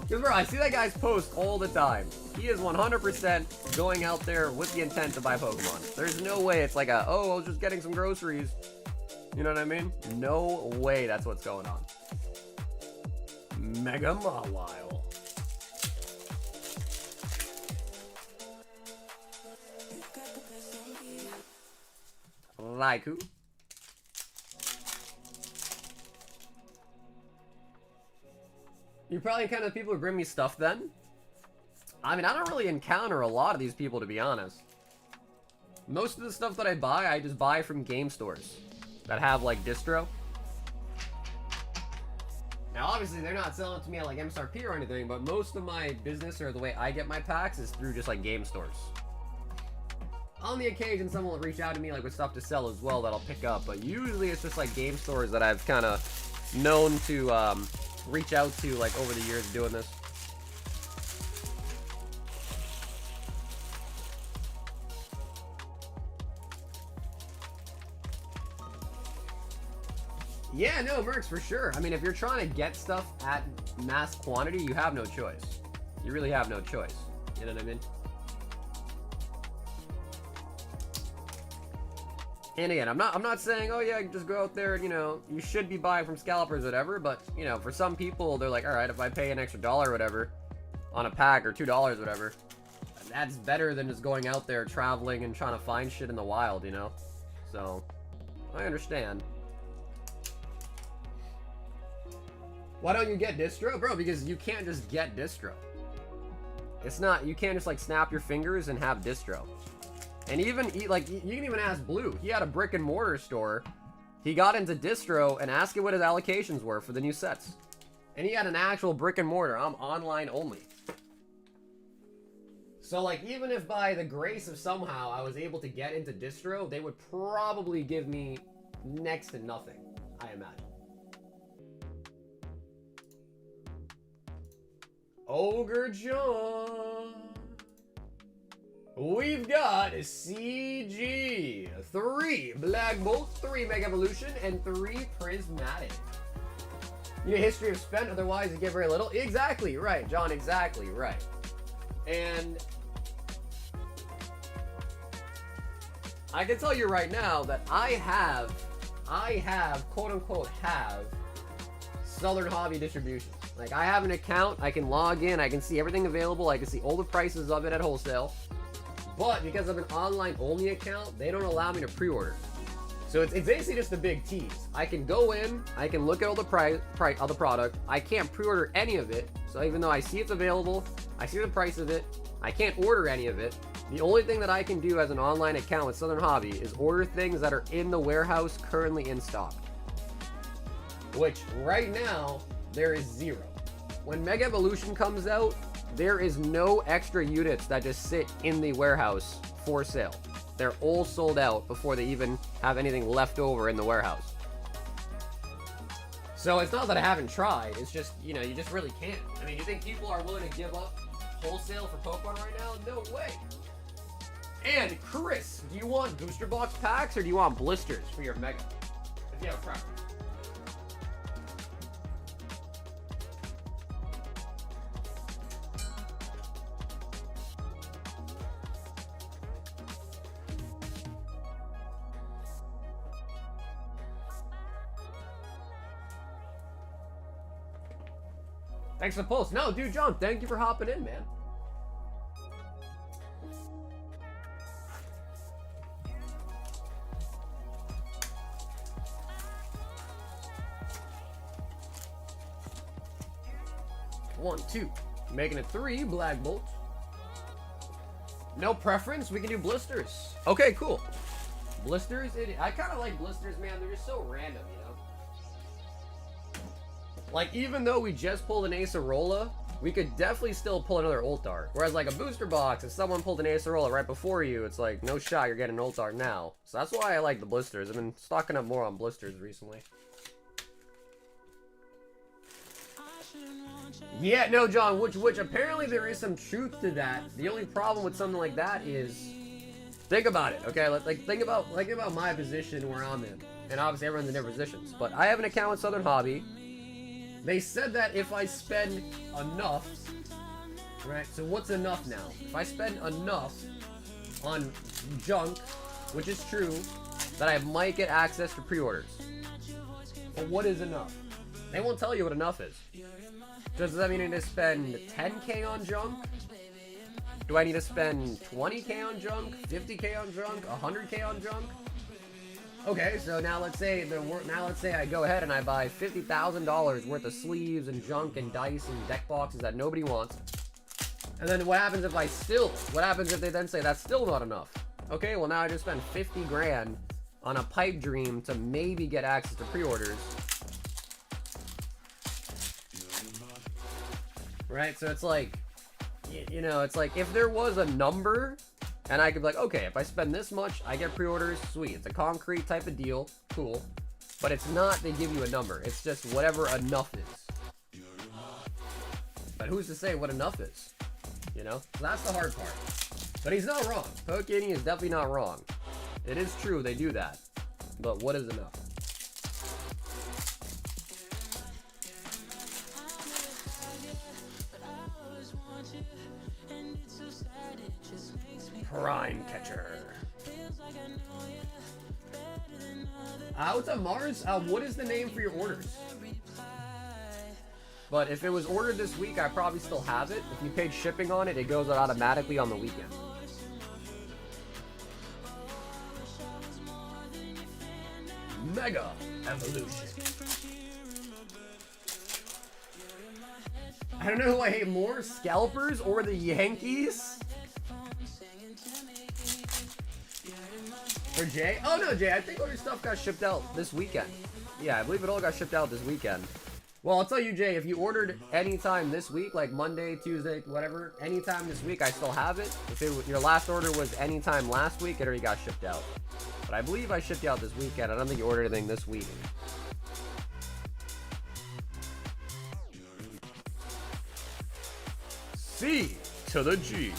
Because, bro, I see that guy's post all the time. He is 100% going out there with the intent to buy Pokemon. There's no way it's like oh, I was just getting some groceries. You know what I mean? No way that's what's going on. Mega Mawile. Raikou. You're probably kind of the people who bring me stuff then. I mean, I don't really encounter a lot of these people, to be honest. Most of the stuff that I buy, I just buy from game stores that have, like, distro. Now, obviously, they're not selling it to me at, like, MSRP or anything, but most of my business or the way I get my packs is through just, like, game stores. On the occasion, someone will reach out to me, like, with stuff to sell as well that I'll pick up, but usually it's just, like, game stores that I've kind of known to, reach out to, like, over the years doing this. Yeah, no, Mercs, for sure. I mean, if you're trying to get stuff at mass quantity, you have no choice. You really have no choice. You know what I mean? And again, I'm not saying, oh yeah, just go out there and, you know, you should be buying from scalpers or whatever, but, you know, for some people, they're like, alright, if I pay an extra $1 or whatever on a pack or $2 or whatever, that's better than just going out there traveling and trying to find shit in the wild, you know? So, I understand. Why don't you get distro? Bro, because you can't just get distro. It's not, you can't just like snap your fingers and have distro. And even, like, you can even ask Blue. He had a brick and mortar store. He got into distro and asked him what his allocations were for the new sets. And he had an actual brick and mortar. I'm online only. So, like, even if by the grace of somehow I was able to get into distro, they would probably give me next to nothing, I imagine. Ogre John. We've got CG, 3 Black Bolt, 3 Mega Evolution, and 3 Prismatic. You need a history of spent, otherwise you get very little. Exactly right, John, exactly right. And I can tell you right now that I have, quote unquote, have Southern Hobby distribution. Like, I have an account, I can log in, I can see everything available, I can see all the prices of it at wholesale. But because of an online-only account, they don't allow me to pre-order. So it's basically just a big tease. I can go in, I can look at all the price of the product. I can't pre-order any of it. So even though I see it's available, I see the price of it, I can't order any of it. The only thing that I can do as an online account with Southern Hobby is order things that are in the warehouse currently in stock. Which, right now, there is 0. When Mega Evolution comes out, there is no extra units that just sit in the warehouse for sale. They're all sold out before they even have anything left over in the warehouse. So it's not that I haven't tried, it's just, you know, you just really can't. I mean, you think people are willing to give up wholesale for Pokemon right now? No way. And Chris, do you want booster box packs or do you want blisters for your Mega? If you have a preference. Thanks for the post. No, dude, John, thank you for hopping in, man. One, 2. Making it 3, Black Bolt. No preference, we can do blisters. Okay, cool. Blisters, I kind of like blisters, man. They're just so random, you know? Like, even though we just pulled an Acerola, we could definitely still pull another Ultart. Whereas, like, a booster box, if someone pulled an Acerola right before you, it's like, no shot, you're getting an Ultart now. So that's why I like the blisters. I've been stocking up more on blisters recently. Yeah, no, John, which apparently there is some truth to that. The only problem with something like that is, think about it, okay? Like, think about my position where I'm in. And obviously everyone's in different positions. But I have an account with Southern Hobby. They said that if I spend enough, right? So what's enough now? If I spend enough on junk, which is true, that I might get access to pre-orders. But what is enough? They won't tell you what enough is. Does that mean I need to spend 10k on junk? Do I need to spend 20k on junk? 50k on junk? 100k on junk? Okay, so now let's say I go ahead and I buy $50,000 worth of sleeves and junk and dice and deck boxes that nobody wants. And then what happens if they then say that's still not enough? Okay, well now I just spent 50 grand on a pipe dream to maybe get access to pre-orders. Right, so it's like, you know, it's like if there was a number and I could be like, okay, if I spend this much, I get pre-orders, sweet. It's a concrete type of deal, cool. But it's not, they give you a number. It's just whatever enough is. But who's to say what enough is? You know? So that's the hard part. But he's not wrong. Pokini is definitely not wrong. It is true, they do that. But what is enough? Prime Catcher. What's up, Mars? What is the name for your orders? But if it was ordered this week, I probably still have it. If you paid shipping on it, it goes out automatically on the weekend. Mega Evolution. I don't know who I hate more, Scalpers or the Yankees? Or Jay? Oh no, Jay, I think all your stuff got shipped out this weekend. Yeah, I believe it all got shipped out this weekend. Well, I'll tell you, Jay, if you ordered anytime this week, like Monday, Tuesday, whatever, anytime this week, I still have it. If your last order was anytime last week, it already got shipped out. But I believe I shipped out this weekend. I don't think you ordered anything this week. C to the G.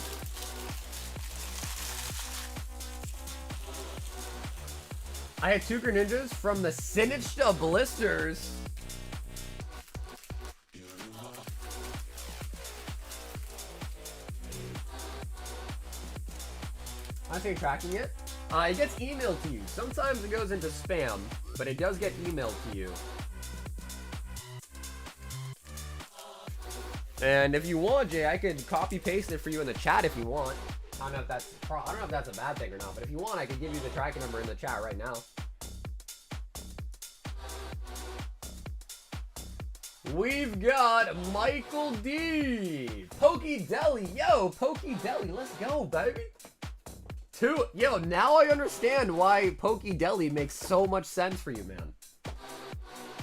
I had 2 Greninjas from the Sinister Blisters. I think tracking it. It gets emailed to you. Sometimes it goes into spam, but it does get emailed to you. And if you want, Jay, I could copy paste it for you in the chat if you want. I don't know if that's a bad thing or not, but if you want, I could give you the tracking number in the chat right now. We've got Michael D. Pokey Deli. Yo, Pokey Deli. Let's go, baby. Yo, now I understand why Pokey Deli makes so much sense for you, man.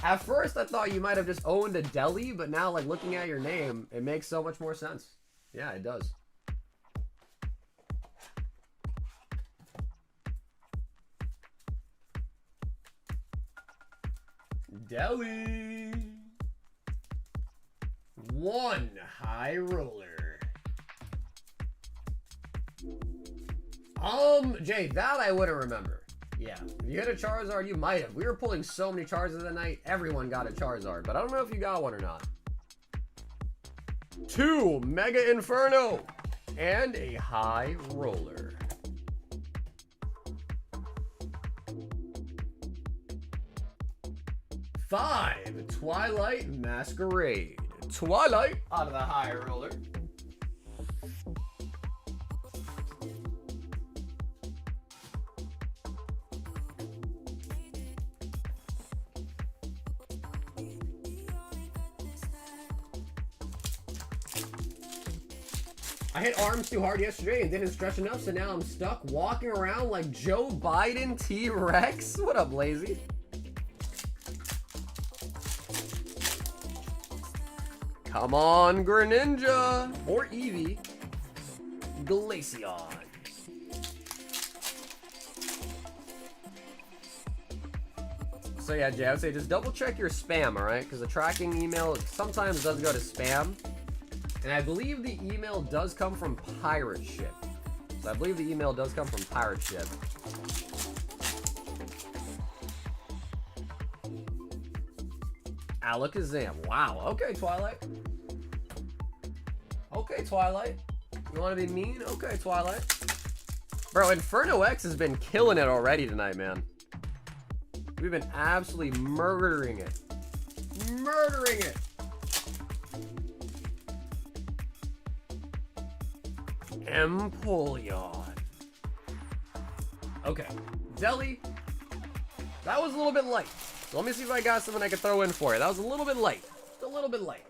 At first, I thought you might have just owned a deli, but now, like, looking at your name, it makes so much more sense. Yeah, it does. Deli. 1 high roller. Jay, that I wouldn't remember. Yeah, if you hit a Charizard, you might have. We were pulling so many Charizards that night, everyone got a Charizard, but I don't know if you got one or not. 2 Mega Inferno and a high roller. Five Twilight Masquerade. Twilight out of the high roller. I hit arms too hard yesterday and didn't stretch enough, so now I'm stuck walking around like Joe Biden T-Rex. What up, Lazy? Come on, Greninja! Or Eevee. Glaceon. So yeah, Jay, I would say just double check your spam, alright? Because the tracking email sometimes does go to spam. And I believe the email does come from Pirate Ship. So I believe the email does come from Pirate Ship. Alakazam. Wow. Okay, Twilight. Okay, Twilight. You want to be mean? Okay, Twilight. Bro, Inferno X has been killing it already tonight, man. We've been absolutely murdering it. Murdering it. Empoleon. Okay. Zelle. That was a little bit light. So let me see if I got something I can throw in for you. That was a little bit light. Just a little bit light.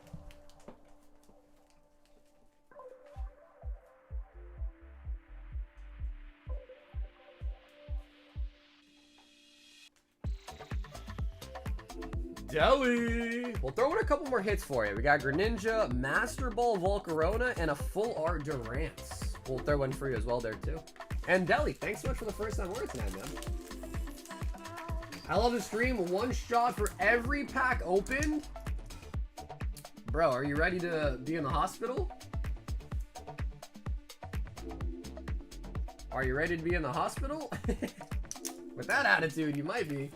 Deli! We'll throw in a couple more hits for you. We got Greninja, Master Ball Volcarona, and a full art Durance. We'll throw one for you as well there too. And Deli, thanks so much for the first time words tonight, man. I love the stream. One shot for every pack opened. Bro, are you ready to be in the hospital? Are you ready to be in the hospital? With that attitude, you might be.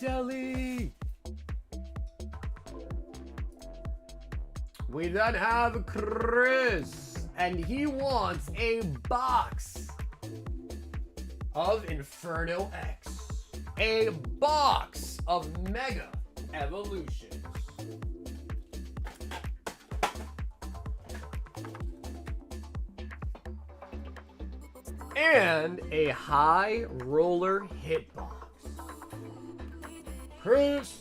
Deli. We then have Chris, and he wants a box of Inferno X, a box of Mega Evolutions, and a High Roller Hitbox. Chris.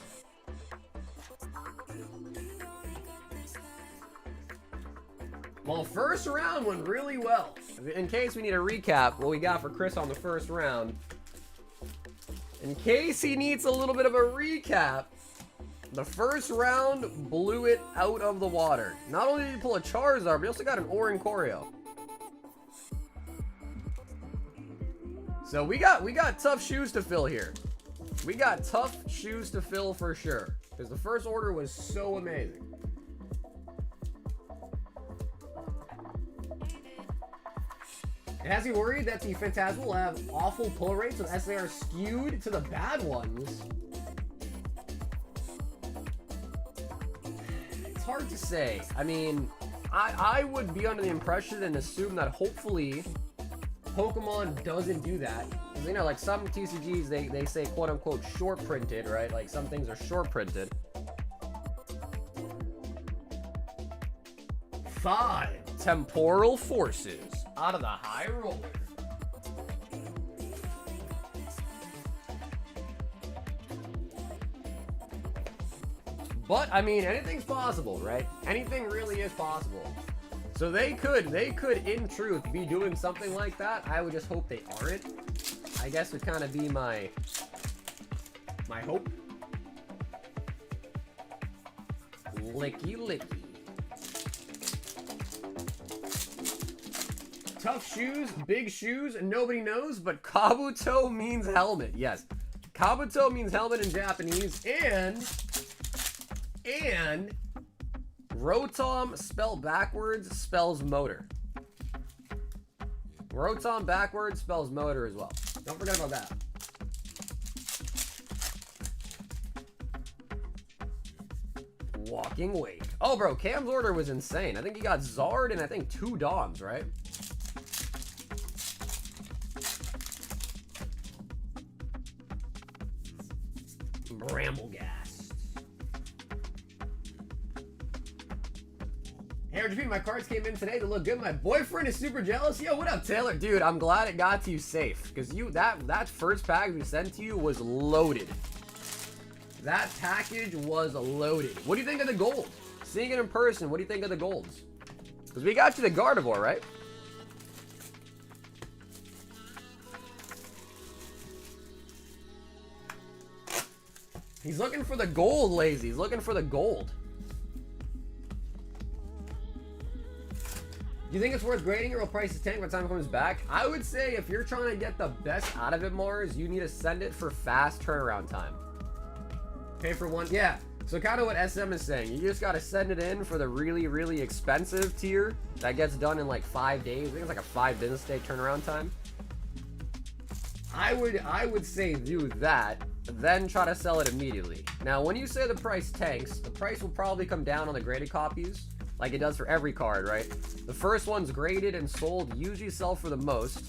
Well, first round went really well. In case we need a recap, what we got for Chris on the first round. In case he needs a little bit of a recap, the first round blew it out of the water. Not only did he pull a Charizard, but he also got an Oricorio. So we got tough shoes to fill here. We got tough shoes to fill for sure. Because the first order was so amazing. And has he worried that the Phantasmal will have awful pull rates as they are skewed to the bad ones? It's hard to say. I mean, I would be under the impression and assume that hopefully Pokemon doesn't do that. You know, like some TCGs, they say quote unquote short printed, right? Like some things are short printed. 5 Temporal Forces out of the High Roller. But I mean, anything's possible, right? Anything really is possible. So they could in truth be doing something like that. I would just hope they aren't. I guess would kind of be my hope. Licky licky. Tough shoes, big shoes, nobody knows, but Kabuto means helmet. Yes. Kabuto means helmet in Japanese, and Rotom spelled backwards spells motor. Rotom backwards spells motor as well. Don't forget about that. Walking Wake. Oh, bro, Cam's order was insane. I think he got Zard and I think 2 Doms, right? Bramblegast. Hey, RGP, my cards came in today to look good. My boyfriend is super jealous. Yo, what up, Taylor? Dude, I'm glad it got to you safe. Because that first package we sent to you was loaded. That package was loaded. What do you think of the gold? Seeing it in person, what do you think of the golds? Because we got you the Gardevoir, right? He's looking for the gold, Lazy. He's looking for the gold. Do you think it's worth grading or will prices tank when time comes back? I would say if you're trying to get the best out of it, Mars, you need to send it for fast turnaround time. Pay for one. Yeah. So kind of what SM is saying. You just got to send it in for the really, really expensive tier that gets done in like 5 days. I think it's like a 5 business day turnaround time. I would say do that, then try to sell it immediately. Now, when you say the price tanks, the price will probably come down on the graded copies, like it does for every card, right? The first ones graded and sold usually sell for the most.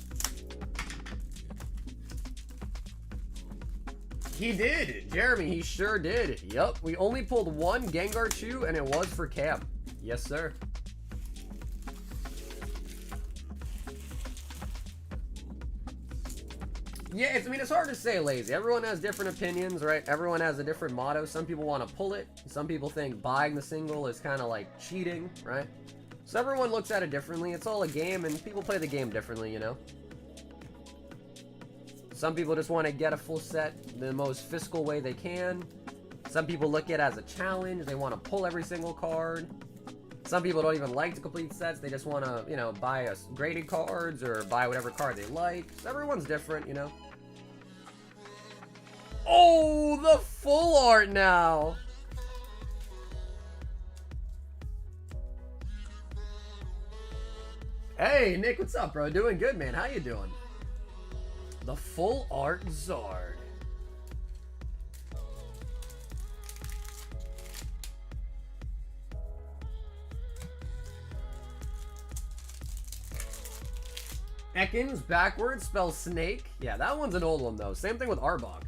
He did, Jeremy, he sure did. Yup, we only pulled one Gengar Chew, and it was for Cam. Yes, sir. Yeah, I mean, it's hard to say, Lazy. Everyone has different opinions, right? Everyone has a different motto. Some people want to pull it. Some people think buying the single is kind of like cheating, right? So everyone looks at it differently. It's all a game, and people play the game differently, you know? Some people just want to get a full set the most fiscal way they can. Some people look at it as a challenge. They want to pull every single card. Some people don't even like to complete sets. They just want to, you know, buy graded cards or buy whatever card they like. So everyone's different, you know? Oh, the full art now. Hey, Nick, what's up, bro? Doing good, man. How you doing? The full art Zard. Ekans backwards spells snake. Yeah, that one's an old one, though. Same thing with Arbok.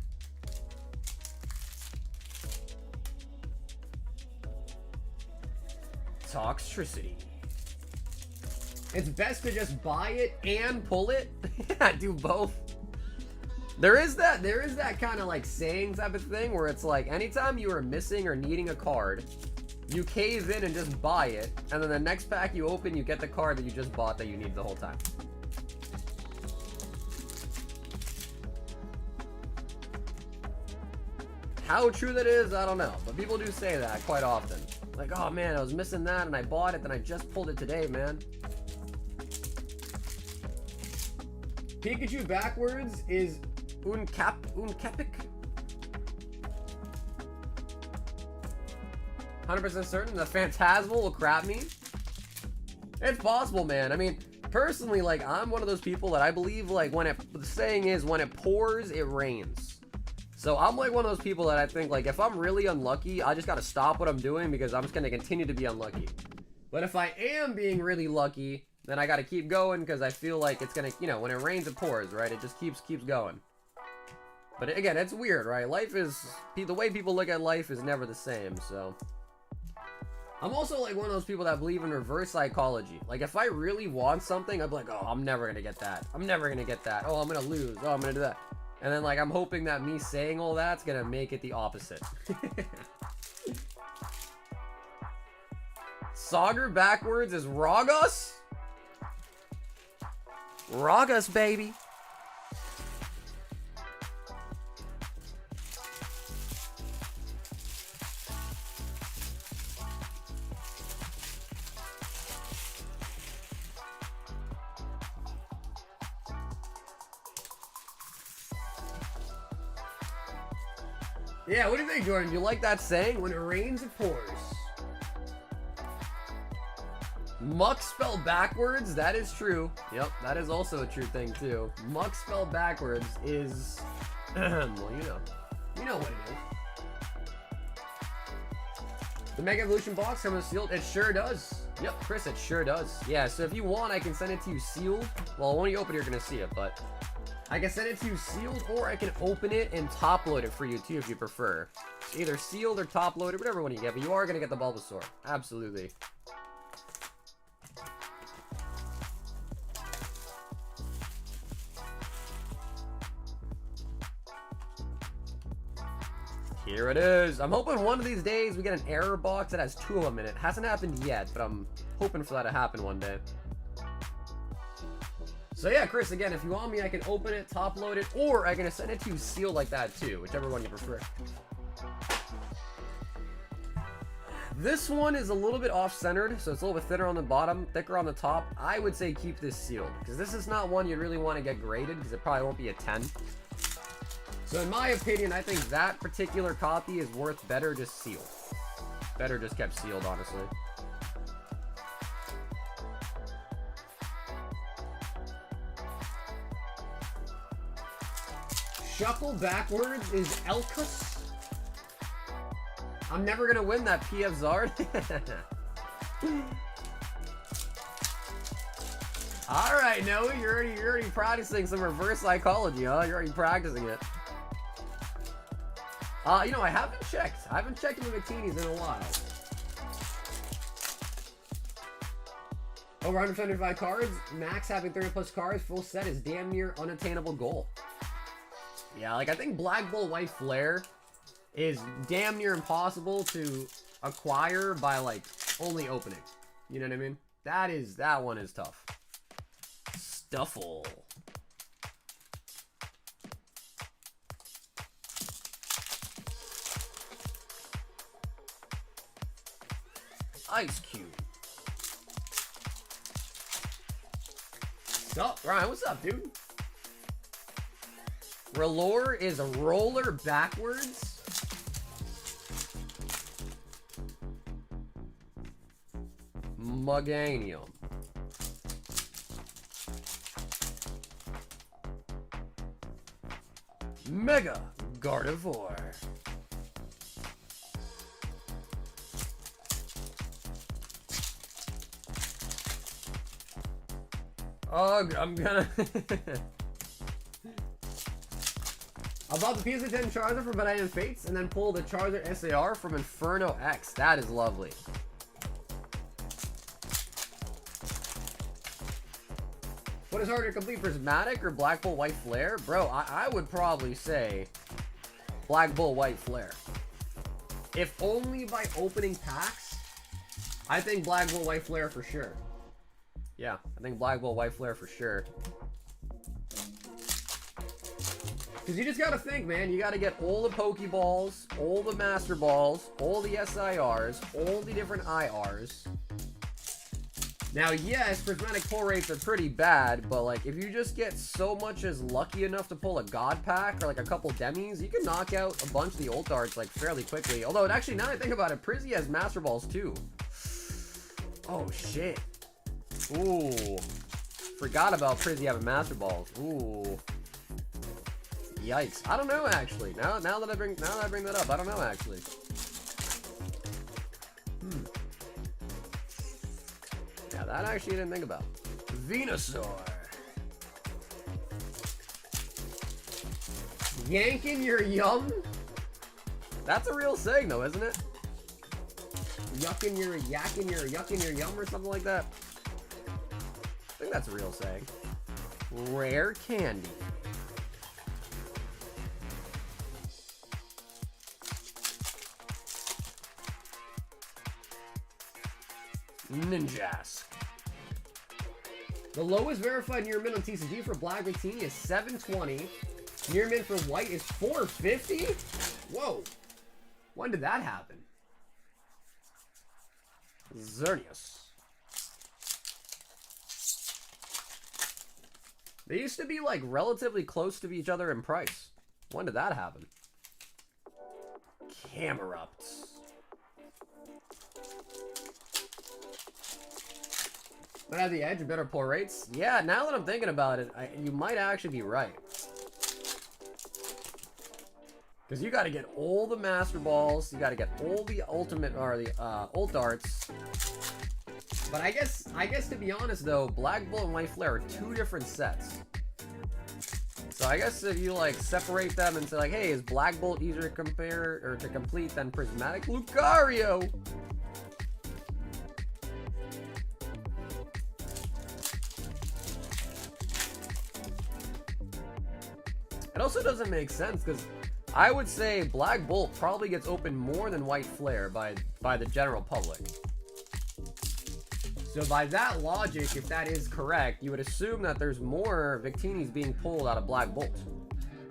Toxtricity. It's best to just buy it and pull it. Yeah, do both. There is that kind of like saying type of thing where it's like anytime you are missing or needing a card, you cave in and just buy it, and then the next pack you open, you get the card that you just bought that you need the whole time. How true that is, I don't know, but people do say that quite often. Like, oh man, I was missing that and I bought it, then I just pulled it today, man. Pikachu backwards is Uncapic? 100% certain the Phantasmal will crap me? It's possible, man. I mean, personally, like, I'm one of those people that I believe, like, the saying is, when it pours, it rains. So I'm like one of those people that I think, like, if I'm really unlucky, I just gotta stop what I'm doing because I'm just gonna continue to be unlucky. But if I am being really lucky, then I gotta keep going because I feel like it's gonna, you know, when it rains, it pours, right? It just keeps going. But again, it's weird, right? Life is, the way people look at life is never the same, so. I'm also like one of those people that believe in reverse psychology. Like, if I really want something, I'd be like, oh, I'm never gonna get that. I'm never gonna get that. Oh, I'm gonna lose. Oh, I'm gonna do that. And then, like, I'm hoping that me saying all that's gonna make it the opposite. Sauger backwards is Ragus? Ragus, baby. Yeah, what do you think, Jordan? You like that saying? When it rains, it pours. Muck spelled backwards? That is true. Yep, that is also a true thing, too. Muck spelled backwards is... well, you know what it is. The Mega Evolution box comes sealed? It sure does. Yep, Chris, it sure does. Yeah, so if you want, I can send it to you sealed. Well, when you open it, you're going to see it, but... I can send it to you sealed, or I can open it and top load it for you too if you prefer. Either sealed or top loaded, whatever one you get, but you are going to get the Bulbasaur. Absolutely. Here it is. I'm hoping one of these days we get an error box that has 2 of them in it. Hasn't happened yet, but I'm hoping for that to happen one day. So yeah, Chris, again, if you want me, I can open it, top load it, or I can send it to you sealed like that too, whichever one you prefer. This one is a little bit off-centered, so it's a little bit thinner on the bottom, thicker on the top. I would say keep this sealed, because this is not one you really want to get graded, because it probably won't be a 10. So in my opinion, I think that particular copy is worth better just sealed. Better just kept sealed, honestly. Shuffle backwards is Elkus. I'm never gonna win that PF Zard. Alright, Noah, you're already practicing some reverse psychology, huh? You're already practicing it. You know, I haven't checked. I haven't checked the Victinis in a while. Over 175 cards, max having 30 plus cards, full set is damn near unattainable goal. Yeah, like I think Black Bolt White Flare is damn near impossible to acquire by like only opening. You know what I mean? That one is tough. Stuffle. Ice Cube. What's up, Ryan? What's up, dude? Relore is a roller backwards. Meganium. Mega Gardevoir. Oh, I'm gonna... I bought the PS10 Charizard from Banana Fates and then pulled the Charizard SAR from Inferno X. That is lovely. What is harder to complete, Prismatic or Black Bolt White Flare? Bro, I would probably say Black Bolt White Flare. If only by opening packs, I think Black Bolt White Flare for sure. Yeah, I think Black Bolt White Flare for sure. Because you just gotta think, man. You gotta get all the Pokeballs, all the Master Balls, all the SIRs, all the different IRs. Now, yes, prismatic pull rates are pretty bad, but like if you just get so much as lucky enough to pull a God Pack or like a couple Demis, you can knock out a bunch of the ult arts like fairly quickly. Although, actually, now that I think about it, Prizzy has Master Balls too. Oh, shit. Ooh. Forgot about Prizzy having Master Balls. Ooh. Yikes. I don't know, actually. Now that I bring that up, I don't know, actually. Yeah, that I actually didn't think about. Venusaur. Yanking your yum? That's a real saying, though, isn't it? Yucking your yum or something like that. I think that's a real saying. Rare candy. Ninjask. The lowest verified near mint on TCG for Black Victini is 720. Near mint for white is 450? Whoa. When did that happen? Xerneas. They used to be like relatively close to each other in price. When did that happen? Camerupts. But at the edge, better pull rates? Yeah, now that I'm thinking about it, you might actually be right. Because you got to get all the Master Balls, you got to get all the ultimate, or the ult arts. But I guess to be honest though, Black Bolt and White Flare are two different sets. So I guess if you like separate them and say like, hey, is Black Bolt easier to compare or to complete than Prismatic? Lucario! It also doesn't make sense because I would say Black Bolt probably gets opened more than White Flare by the general public. So by that logic, if that is correct, you would assume that there's more Victinis being pulled out of Black Bolt. So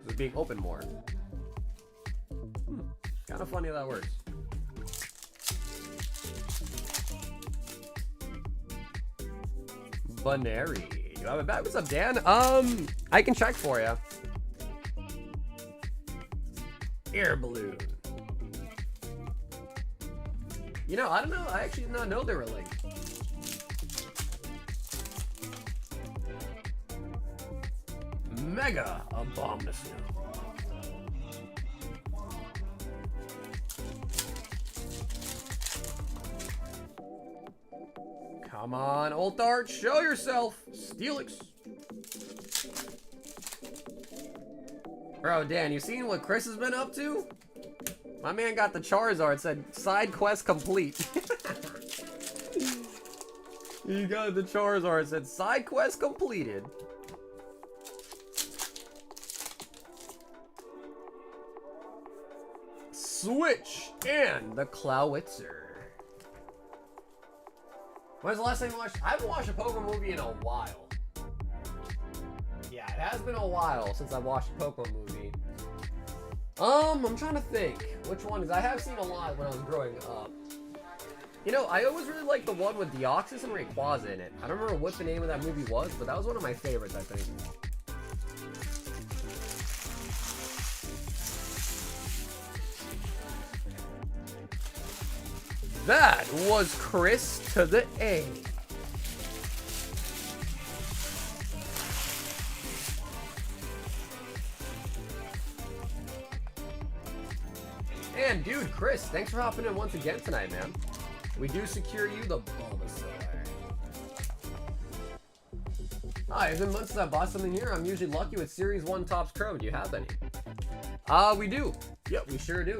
it's being opened more. Kind of funny how that works. Baneri. You have it back? What's up, Dan? I can check for you. Air balloon. You know, I don't know. I actually did not know they were linked. Mega Abomination. Come on, Ulthart, show yourself. Steelix. Bro, Dan, you seen what Chris has been up to? My man got the Charizard, said side quest complete. He got the Charizard, said side quest completed. Switch and the Clawitzer. When's the last time you watched? I haven't watched a Pokemon movie in a while. Yeah, it has been a while since I watched a Pokemon movie. I'm trying to think which one, because I have seen a lot when I was growing up. You know, I always really liked the one with Deoxys and Rayquaza in it. I don't remember what the name of that movie was, but that was one of my favorites, I think. That was Chris to the A. And dude, Chris, thanks for hopping in once again tonight, man. We do secure you the Bulbasaur. Hi, it's been months since I bought something here. I'm usually lucky with Series 1 Topps Chrome. Do you have any? We do. Yep, we sure do.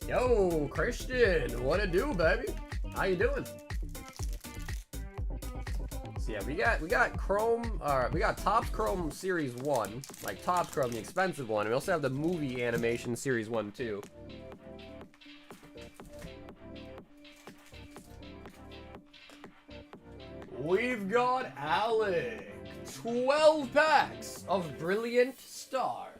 Yo, Christian, what it do, baby? How you doing? So yeah, we got Chrome, we got Topps Chrome Series 1, like Topps Chrome, the expensive one. And we also have the movie animation Series 1 too. We've got Alec, 12 packs of Brilliant Stars.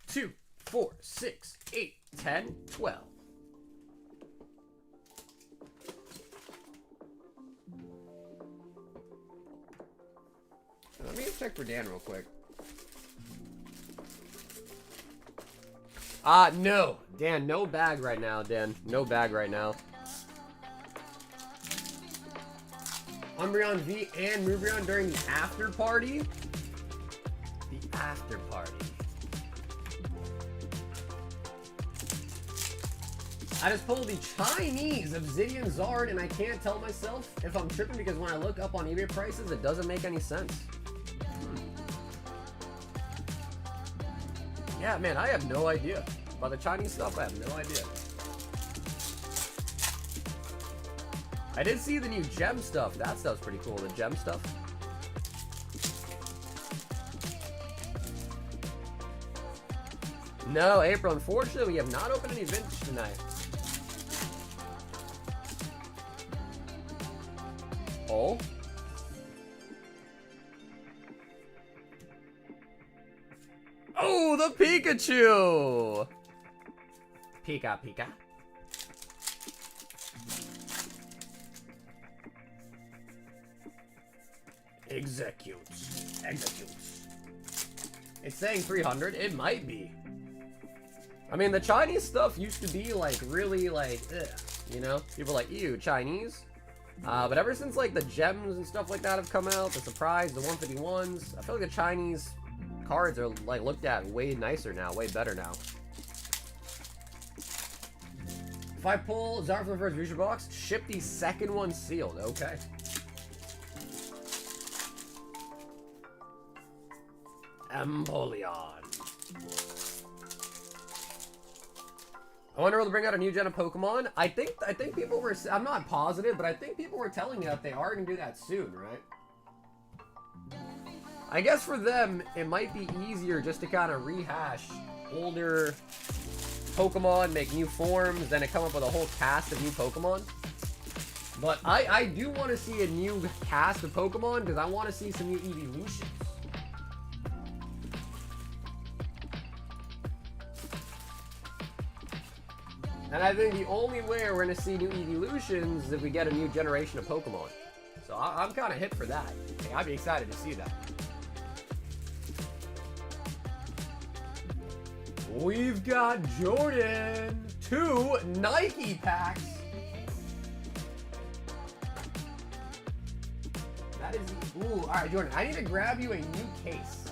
2, 4, 6, 8, 10, 12. Let me check for Dan real quick. No. Dan, no bag right now, Dan. No bag right now. Umbreon V and Moubreon during the after party? The after party. I just pulled the Chinese Obsidian Zard and I can't tell myself if I'm tripping because when I look up on eBay prices, it doesn't make any sense. Yeah, man, I have no idea. About the Chinese stuff, I have no idea. I did see the new gem stuff. That stuff's pretty cool, the gem stuff. No, April, unfortunately, we have not opened any vintage tonight. Oh. Oh, the Pikachu! Pika, Pika. Executes. Executes. It's saying 300. It might be. I mean, the Chinese stuff used to be, like, really, like, ugh, you know? People are like, ew, Chinese. But ever since, like, the gems and stuff like that have come out, the surprise, the 151s, I feel like the Chinese cards are, like, looked at way nicer now, way better now. If I pull Zard from the first booster box, ship the second one sealed. Okay. Empoleon. I wonder will they bring out a new gen of Pokemon? I think people were, I'm not positive, but I think people were telling me that they are going to do that soon, right? I guess for them, it might be easier just to kind of rehash older Pokemon, make new forms, than to come up with a whole cast of new Pokemon. But I do want to see a new cast of Pokemon because I want to see some new evolutions. And I think the only way we're going to see new evolutions is if we get a new generation of Pokemon. So I'm kind of hip for that. Hey, I'd be excited to see that. We've got Jordan, 2 Nike packs. Ooh, all right, Jordan, I need to grab you a new case.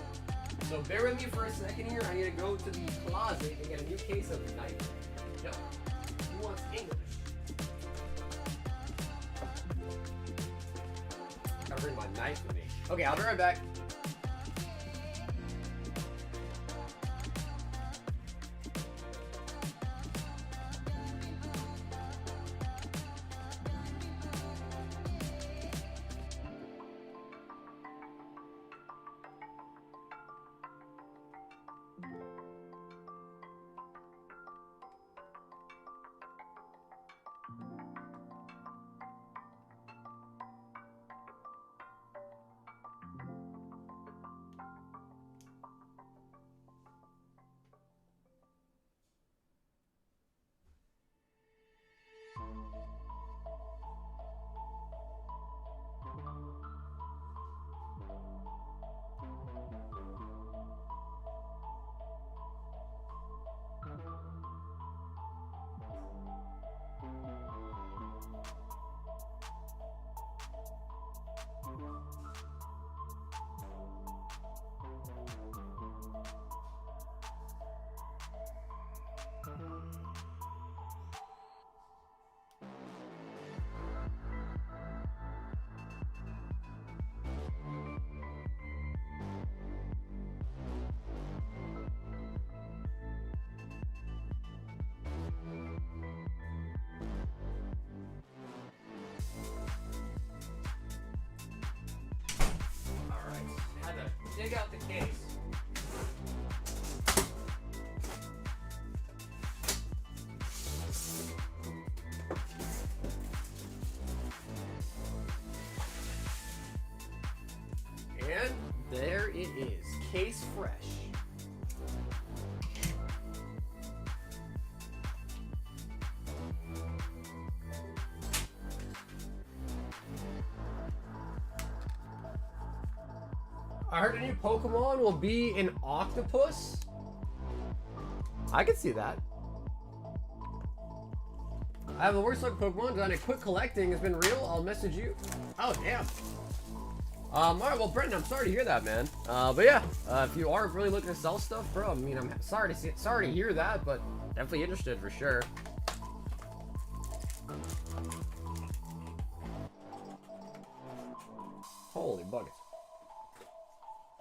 So bear with me for a second here. I need to go to the closet and get a new case of knife. No, who wants English? Gotta bring my knife with me. Okay, I'll be right back. Dig out the case. And there it is, case fresh. I heard a new Pokemon will be an octopus. I can see that. I have the worst luck Pokemon, and I quit collecting. It's been real. I'll message you. Oh, damn. Alright, well, Brendan, I'm sorry to hear that, man. But yeah, if you are really looking to sell stuff, bro, I mean, I'm sorry to hear that, but definitely interested for sure. Holy buckets.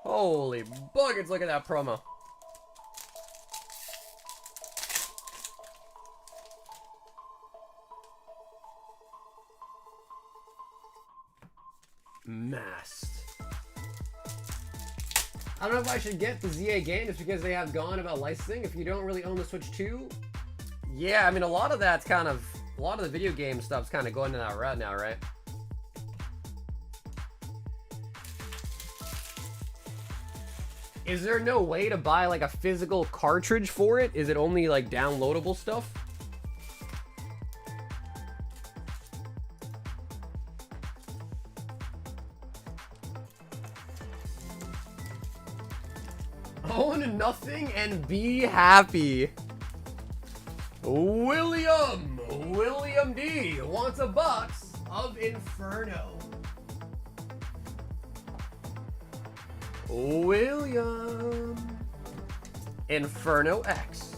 Holy buckets, look at that promo. Masked. I don't know if I should get the ZA game just because they have gone about licensing. If you don't really own the Switch 2, yeah, I mean, a lot of that's kind of, a lot of the video game stuff's kind of going in that route now, right? Is there no way to buy like a physical cartridge for it? Is it only like downloadable stuff? Own nothing and be happy. William D wants a box of Inferno. William. Inferno X.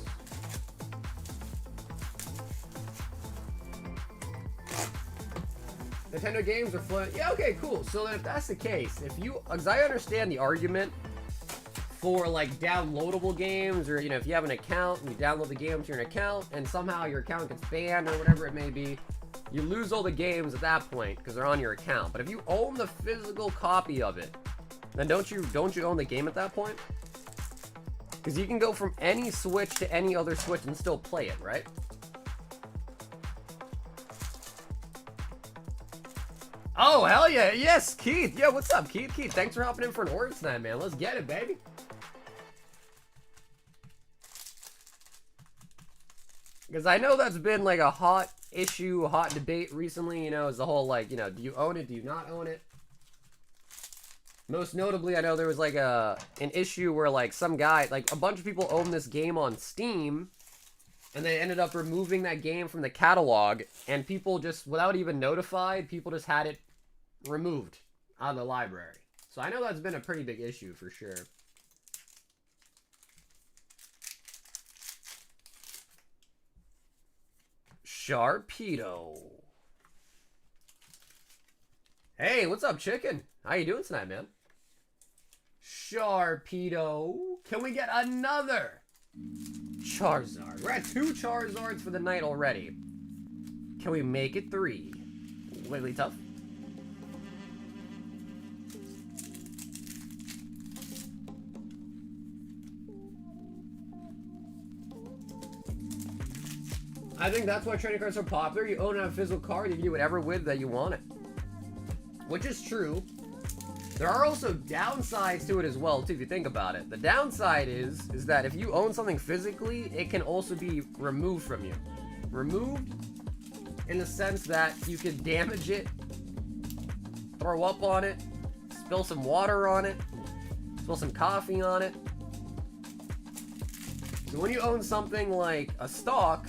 Nintendo games are floating. Yeah, okay, cool. So then if that's the case, if you, because I understand the argument for like downloadable games, or, you know, if you have an account and you download the game to your account and somehow your account gets banned or whatever it may be, you lose all the games at that point because they're on your account. But if you own the physical copy of it, then don't you own the game at that point? Because you can go from any Switch to any other Switch and still play it, right? Oh, hell yeah. Yes, Keith. Yeah, what's up, Keith? Keith, thanks for hopping in for an order tonight, man. Let's get it, baby. Because I know that's been like a hot issue, a hot debate recently, you know, is the whole, like, you know, do you own it? Do you not own it? Most notably, I know there was like an issue where like some guy, like a bunch of people own this game on Steam, and they ended up removing that game from the catalog, and people just, without even notified, people just had it removed out of the library. So I know that's been a pretty big issue for sure. Sharpedo. Hey, what's up, chicken? How you doing tonight, man? Sharpedo. Can we get another Charizard? We're at 2 Charizards for the night already. Can we make it 3? Wigglytuff. I think that's why trading cards are so popular. You own a physical card, you can do whatever with that you want it. Which is true. There are also downsides to it as well, too, if you think about it. The downside is that if you own something physically, it can also be removed from you. Removed in the sense that you could damage it, throw up on it, spill some water on it, spill some coffee on it. So when you own something like a stock,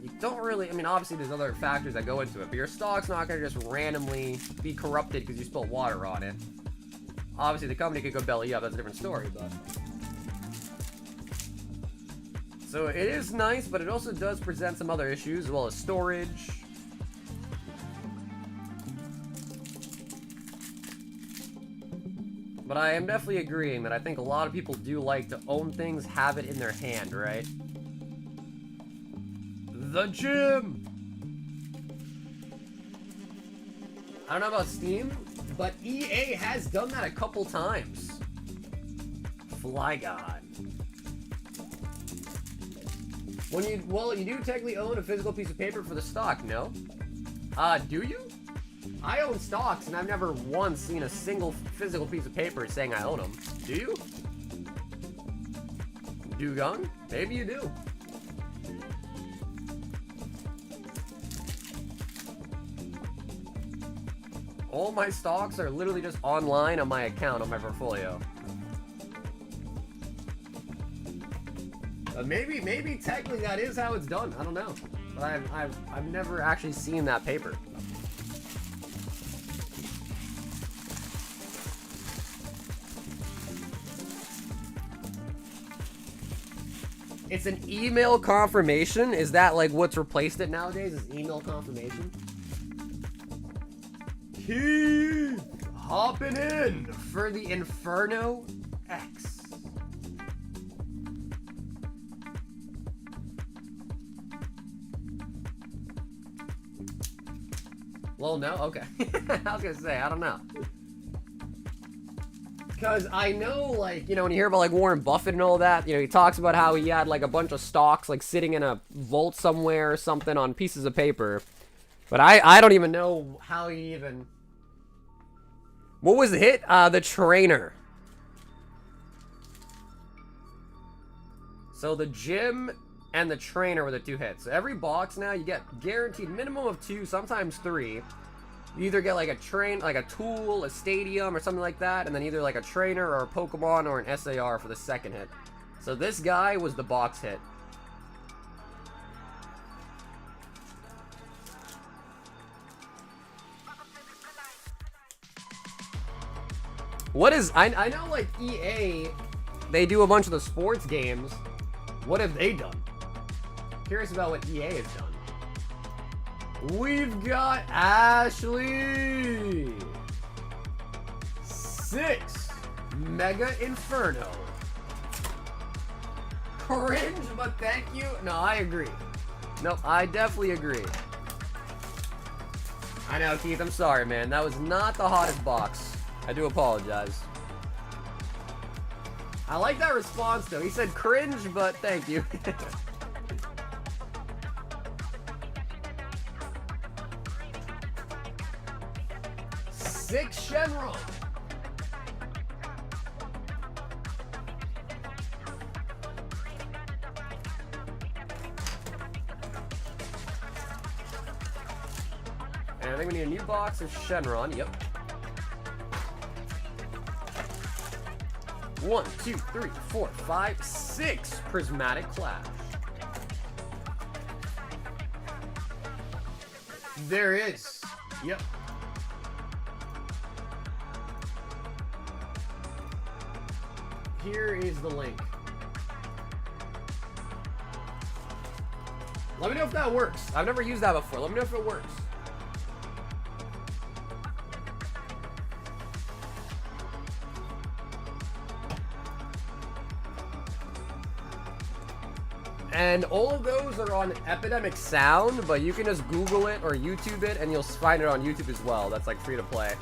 you don't really, I mean, obviously there's other factors that go into it, but your stock's not going to just randomly be corrupted because you spilled water on it. Obviously the company could go belly up, that's a different story, but... So it is nice, but it also does present some other issues, as well as storage. But I am definitely agreeing that I think a lot of people do like to own things, have it in their hand, right? The gym! I don't know about Steam, but EA has done that a couple times. Flygon. Well, you do technically own a physical piece of paper for the stock, no? Do you? I own stocks, and I've never once seen a single physical piece of paper saying I own them. Do you? Dugong? Maybe you do. All my stocks are literally just online on my account, on my portfolio. Maybe technically that is how it's done. I don't know. But I've never actually seen that paper. It's an email confirmation? Is that like what's replaced it nowadays? Is email confirmation? Keith hopping in for the Inferno X. Well, no? Okay. I was gonna say, I don't know. Because I know, like, you know, when you hear about, like, Warren Buffett and all that, you know, he talks about how he had, like, a bunch of stocks, like, sitting in a vault somewhere or something on pieces of paper. But I don't even know how he even... What was the hit? The Trainer. So the Gym and the Trainer were the 2 hits. So every box now, you get guaranteed minimum of 2, sometimes 3. You either get like a tool, a stadium, or something like that, and then either like a trainer or a Pokemon or an SAR for the second hit. So this guy was the box hit. What is, I know like EA, they do a bunch of the sports games. What have they done? Curious about what EA has done. We've got Ashley. 6 Mega Inferno. Cringe, but thank you. No, I agree. Nope, I definitely agree. I know, Keith, I'm sorry, man. That was not the hottest box. I do apologize. I like that response, though. He said cringe, but thank you. 6 Shenron. And I think we need a new box of Shenron. Yep. 1, 2, 3, 4, 5, 6 Prismatic Clash. There is. Yep. Here is the link. Let me know if that works. I've never used that before. Let me know if it works. And all of those are on Epidemic Sound, but you can just Google it or YouTube it, and you'll find it on YouTube as well. That's like free to play.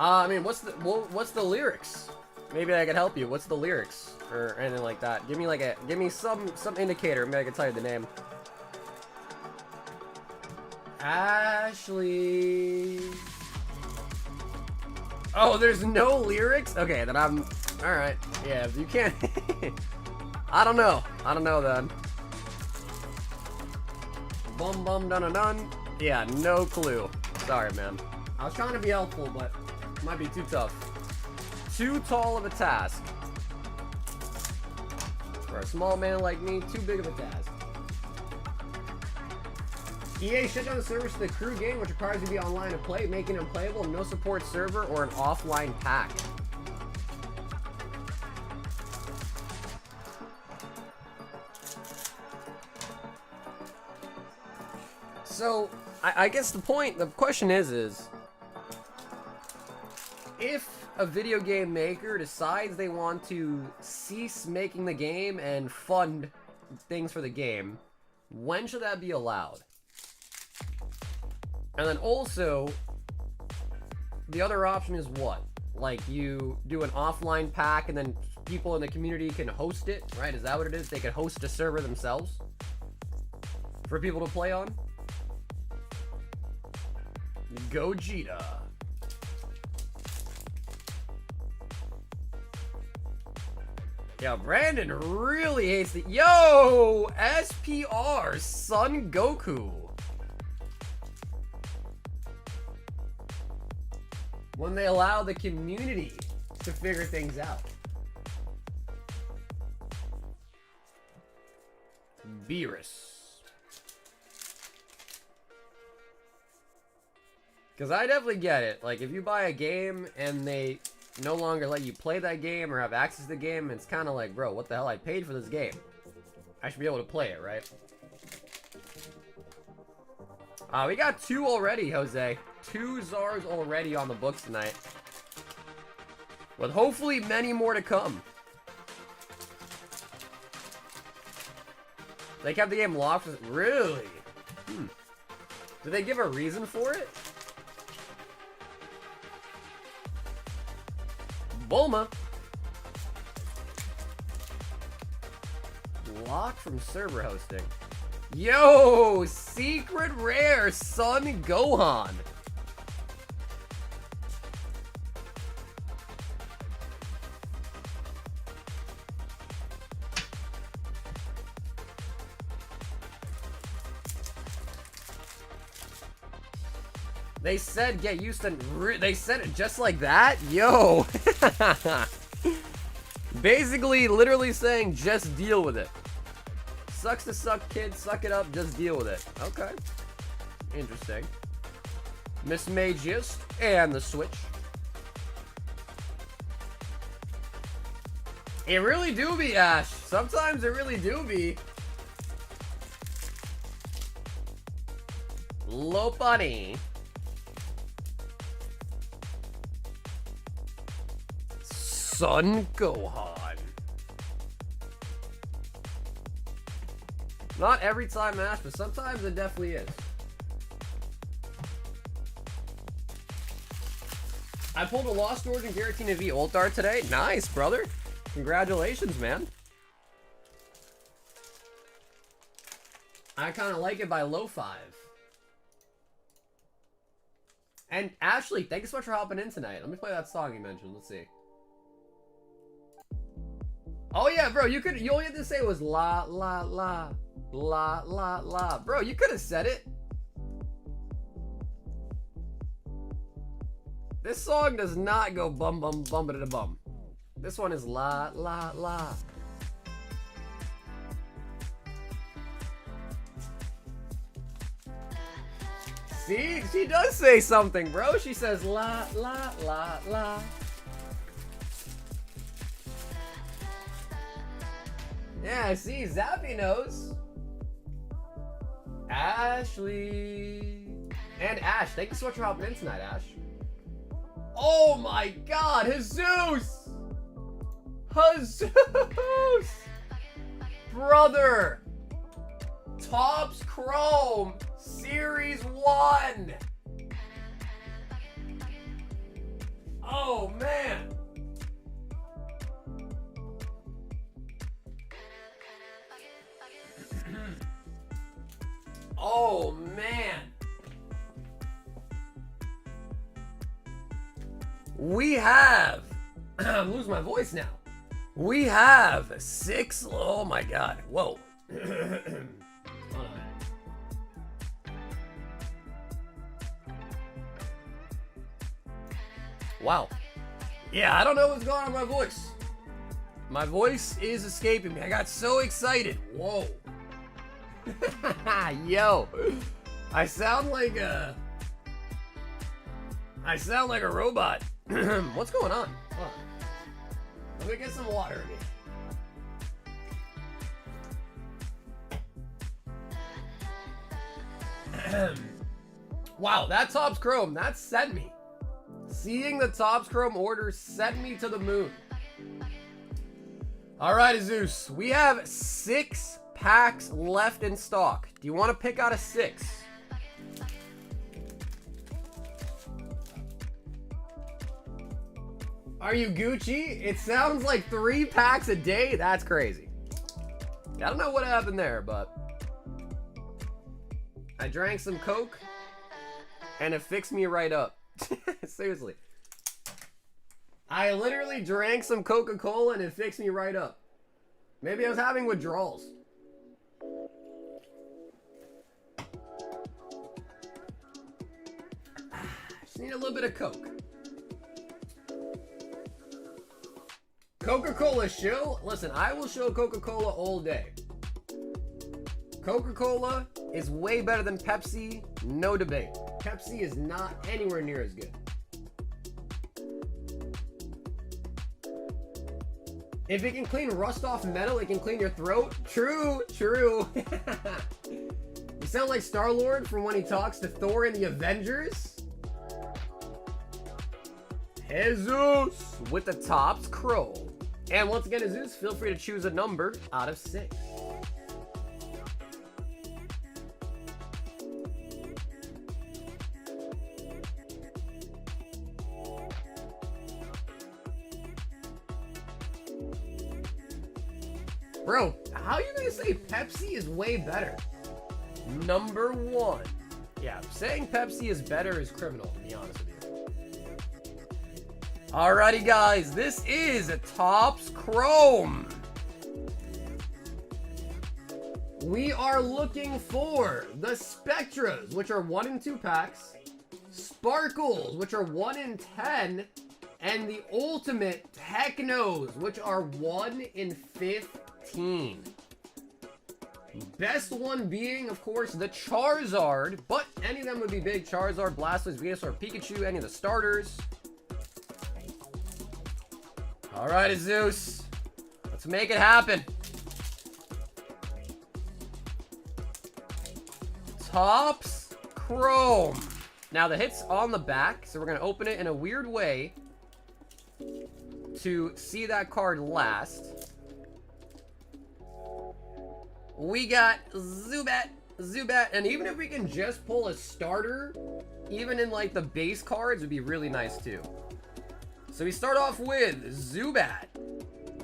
I mean, what's the lyrics? Maybe I can help you. What's the lyrics or anything like that? Give me some indicator. Maybe I can tell you the name. Ashley. Oh, there's no lyrics? Okay, then I'm all right. Yeah, if you can't. I don't know then. Bum bum dun dun dun. Yeah, no clue. Sorry, man. I was trying to be helpful, but it might be too tough. Too tall of a task. For a small man like me, too big of a task. EA shut down the servers to the crew game, which requires you to be online to play, making it unplayable, no support server, or an offline pack. So, I guess the question is if a video game maker decides they want to cease making the game and fund things for the game, when should that be allowed? And then also, the other option is what? Like, you do an offline pack and then people in the community can host it, right? Is that what it is? They can host a server themselves for people to play on? Gogeta. Yeah, Brandon really hates the... Yo! SPR, Son Goku. When they allow the community to figure things out. Beerus. Because I definitely get it. Like, if you buy a game and they no longer let you play that game or have access to the game, it's kind of like, bro, what the hell? I paid for this game. I should be able to play it, right? We got 2 already, Jose. 2 Zars already on the books tonight. With hopefully many more to come. They kept the game locked. Really? Did they give a reason for it? Bulma. Locked from server hosting. Yo, secret rare Son Gohan. They said get used to... They said it just like that? Yo. Basically, literally saying just deal with it. Sucks to suck, kid. Suck it up. Just deal with it. Okay. Interesting. Miss Magius and the Switch. It really do be, Ash. Sometimes it really do be. Lopani. Son Gohan. Not every time, Ash, but sometimes it definitely is. I pulled a Lost Origin Giratina V Ultar today. Nice, brother. Congratulations, man. I kind of like it by low 5. And Ashley, thank you so much for hopping in tonight. Let me play that song you mentioned. Let's see. Oh yeah, bro, you only had to say it was la la la la la la. Bro, you could have said it. This song does not go bum bum bum da bum. This one is la la la. See, she does say something, bro. She says la la la la. Yeah, see, Zappy knows. Ashley. And Ash. Thank you so much for hopping in tonight, Ash. Oh my god, Jesus! Jesus! Brother! Topps Chrome Series 1! Oh man! Oh man! We have, I'm losing my voice now. We have 6, oh my god, whoa. Hold on. Wow. Yeah, I don't know what's going on with my voice. My voice is escaping me. I got so excited. Whoa. Yo. I sound like a robot. What's going on? Hold on. Let me get some water in here. Wow, that Topps Chrome, that sent me. Seeing the Topps Chrome order sent me to the moon. All right, Zeus, we have 6 packs left in stock. Do you want to pick out a 6? Are you Gucci? It sounds like 3 packs a day. That's crazy. I don't know what happened there, but I drank some Coke and it fixed me right up. Seriously. I literally drank some Coca-Cola and it fixed me right up. Maybe I was having withdrawals. Just need a little bit of Coke. Coca-Cola shill? Listen, I will show Coca-Cola all day. Coca-Cola is way better than Pepsi, no debate. Pepsi is not anywhere near as good. If it can clean rust off metal, it can clean your throat. True, true. You sound like Star-Lord from when he talks to Thor in the Avengers. Jesus with the Topps Chrome. And once again, Jesus, feel free to choose a number out of 6. Bro, how are you gonna say Pepsi is way better? Number 1. Yeah, saying Pepsi is better is criminal, to be honest with you. Alrighty, guys, this is a Topps Chrome. We are looking for the Spectras, which are 1 in 2 packs, Sparkles, which are 1 in 10, and the Ultimate Technos, which are 1 in 15. Best one being, of course, the Charizard, but any of them would be big. Charizard, Blastoise, Venusaur, Pikachu, any of the starters. All right, Zeus, let's make it happen. Topps Chrome. Now the hit's on the back, so we're gonna open it in a weird way to see that card last. We got Zubat, and even if we can just pull a starter, even in like the base cards, would be really nice too. So we start off with Zubat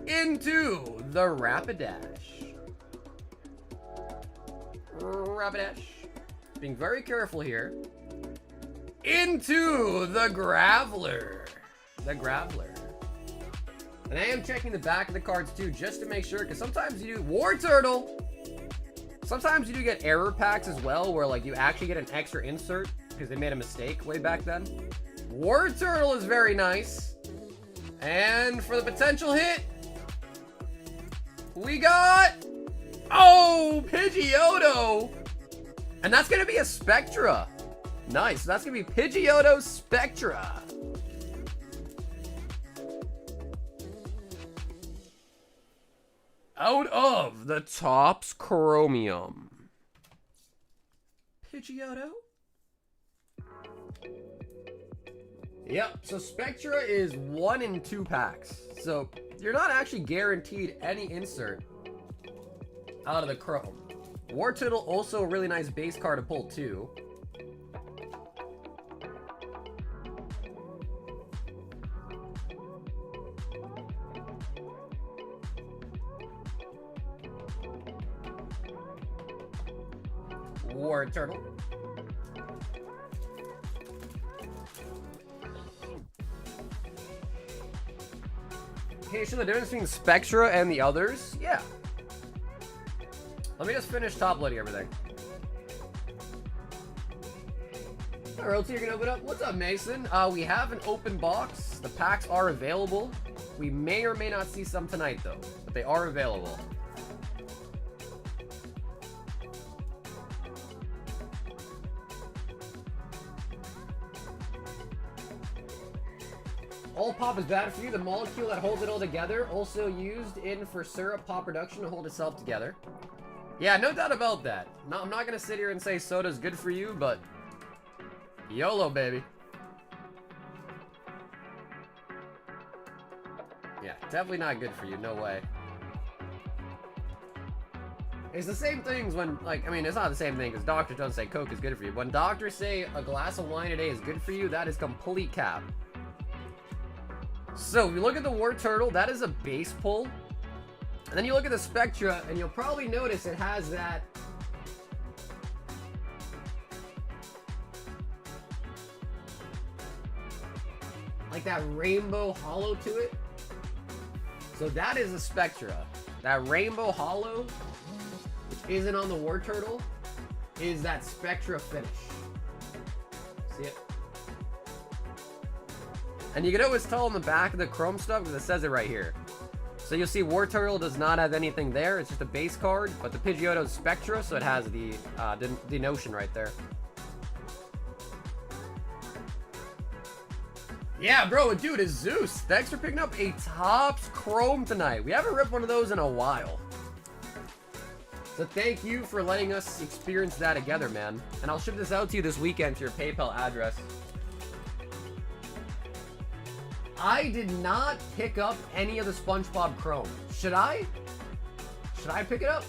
into the Rapidash. Being very careful here. Into the Graveler. And I am checking the back of the cards too, just to make sure, because sometimes you do War Turtle. Sometimes you do get error packs as well, where like you actually get an extra insert because they made a mistake way back then. War Turtle is very nice. And for the potential hit, we got, oh, Pidgeotto. And that's going to be a Spectra. Nice. So that's going to be Pidgeotto Spectra. Out of the Topps Chromium. Pidgeotto? Yep, so Spectra is 1 in 2 packs. So you're not actually guaranteed any insert out of the Chrome. War Turtle, also a really nice base card to pull too. War Turtle. Can you show the difference between Spectra and the others? Yeah. Let me just finish top loading everything. Alright, Royalty, you're gonna open up. What's up, Mason? We have an open box. The packs are available. We may or may not see some tonight, though, but they are available. All pop is bad for you. The molecule that holds it all together, also used in for syrup pop production to hold itself together. Yeah, no doubt about that. No, I'm not gonna sit here and say soda's good for you, but YOLO, baby. Yeah, definitely not good for you. No way. It's the same things when, like, I mean, it's not the same thing because doctors don't say Coke is good for you. When doctors say a glass of wine a day is good for you, that is complete cap. So, if you look at the War Turtle, that is a base pull. And then you look at the Spectra, and you'll probably notice it has that... like that rainbow hollow to it. So that is a Spectra. That rainbow hollow, which isn't on the War Turtle, is that Spectra finish. See it? And you can always tell on the back of the Chrome stuff because it says it right here. So you'll see War Turtle does not have anything there. It's just a base card, but the Pidgeotto is Spectra, so it has the denotion right there. Yeah, bro, dude, it's Zeus. Thanks for picking up a Topps Chrome tonight. We haven't ripped one of those in a while. So thank you for letting us experience that together, man. And I'll ship this out to you this weekend to your PayPal address. I did not pick up any of the SpongeBob Chrome. Should I? Should I pick it up?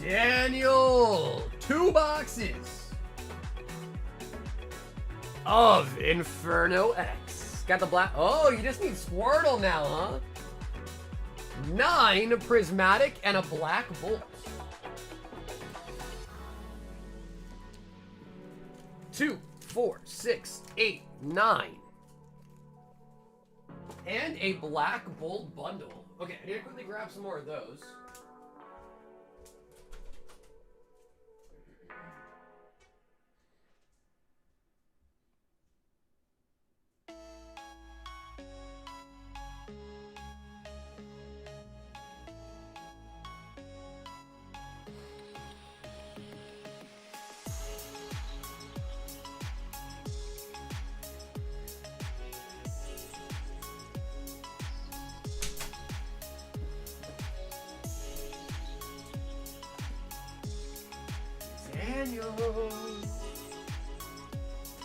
Daniel! 2 boxes of Inferno X. Got the black... Oh, you just need Squirtle now, huh? 9 Prismatic and a Black Bolt. 2, 4, 6, 8, 9. And a Black Bolt bundle. Okay, I need to quickly grab some more of those.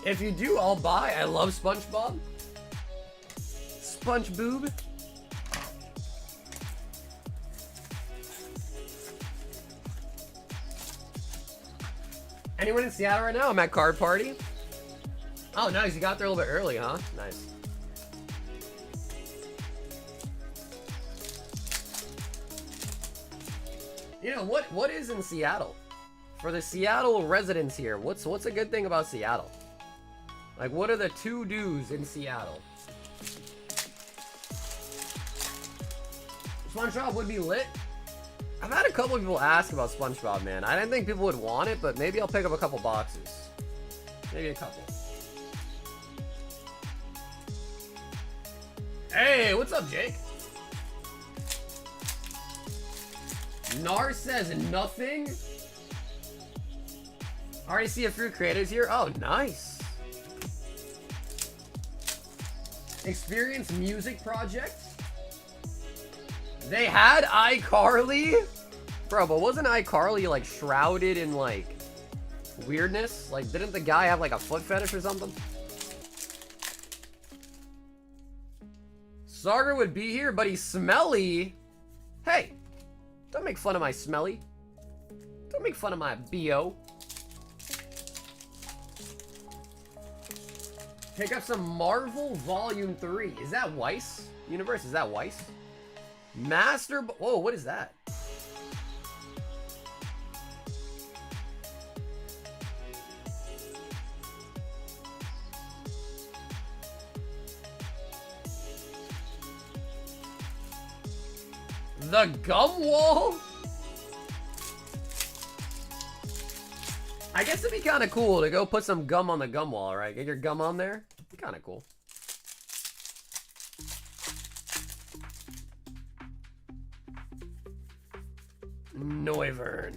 If you do, I'll buy. I love SpongeBob. SpongeBob. Anyone in Seattle right now? I'm at Card Party. Oh, nice. You got there a little bit early, huh? Nice. You know, what is in Seattle? For the Seattle residents here, what's a good thing about Seattle? Like, what are the to-dos in Seattle? SpongeBob would be lit. I've had a couple of people ask about SpongeBob, man. I didn't think people would want it, but maybe I'll pick up a couple boxes. Maybe a couple. Hey, what's up, Jake? Nar says nothing. Already see a few creators here. Oh, nice. Experience music project. They had iCarly. Bro, but wasn't iCarly like shrouded in like weirdness? Like, didn't the guy have like a foot fetish or something? Sarger would be here, but he's smelly. Hey, don't make fun of my smelly. Don't make fun of my BO. Pick up some Marvel Volume 3. Is that Weiss? Universe, is that Weiss? Whoa, what is that? The gum wall? I guess it'd be kind of cool to go put some gum on the gum wall, right? Get your gum on there. Be kind of cool. Noivern.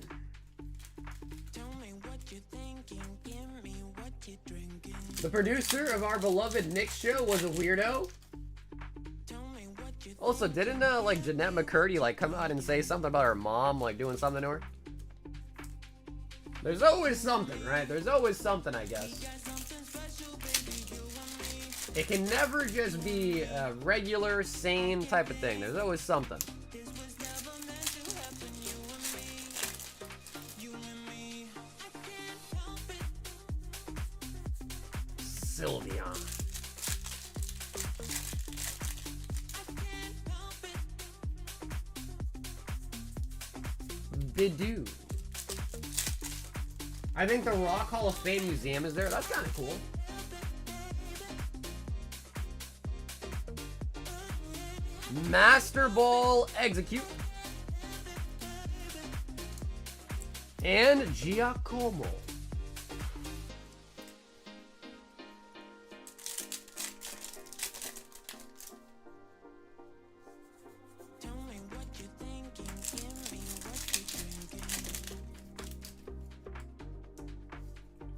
The producer of our beloved Nick show was a weirdo. Also, didn't like Jeanette McCurdy like come out and say something about her mom like doing something to her? There's always something, right? There's always something, I guess. It can never just be a regular, sane type of thing. There's always something. Sylveon. Bidoo. I think the Rock Hall of Fame Museum is there. That's kind of cool. Master Ball Execute. And Giacomo.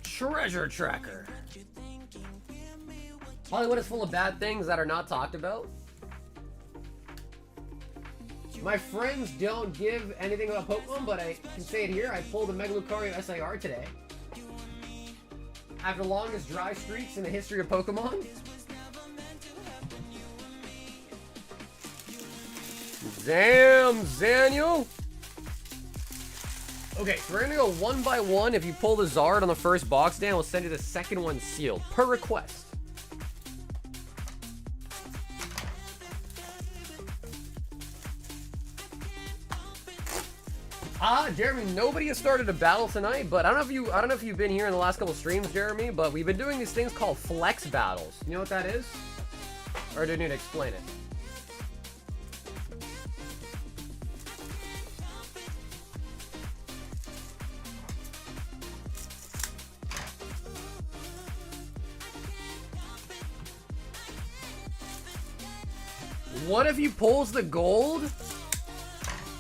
Treasure Tracker. Hollywood is full of bad things that are not talked about. My friends don't give anything about Pokemon, but I can say it here. I pulled a Mega Lucario SIR today. After the longest dry streaks in the history of Pokemon. Damn, Daniel. Okay, so we're gonna go one by one. If you pull the Zard on the first box down, we'll send you the second one sealed, per request. Jeremy, nobody has started a battle tonight, but I don't know if you've been here in the last couple streams, Jeremy, but we've been doing these things called flex battles. You know what that is? Or do you need to explain it? What if he pulls the gold?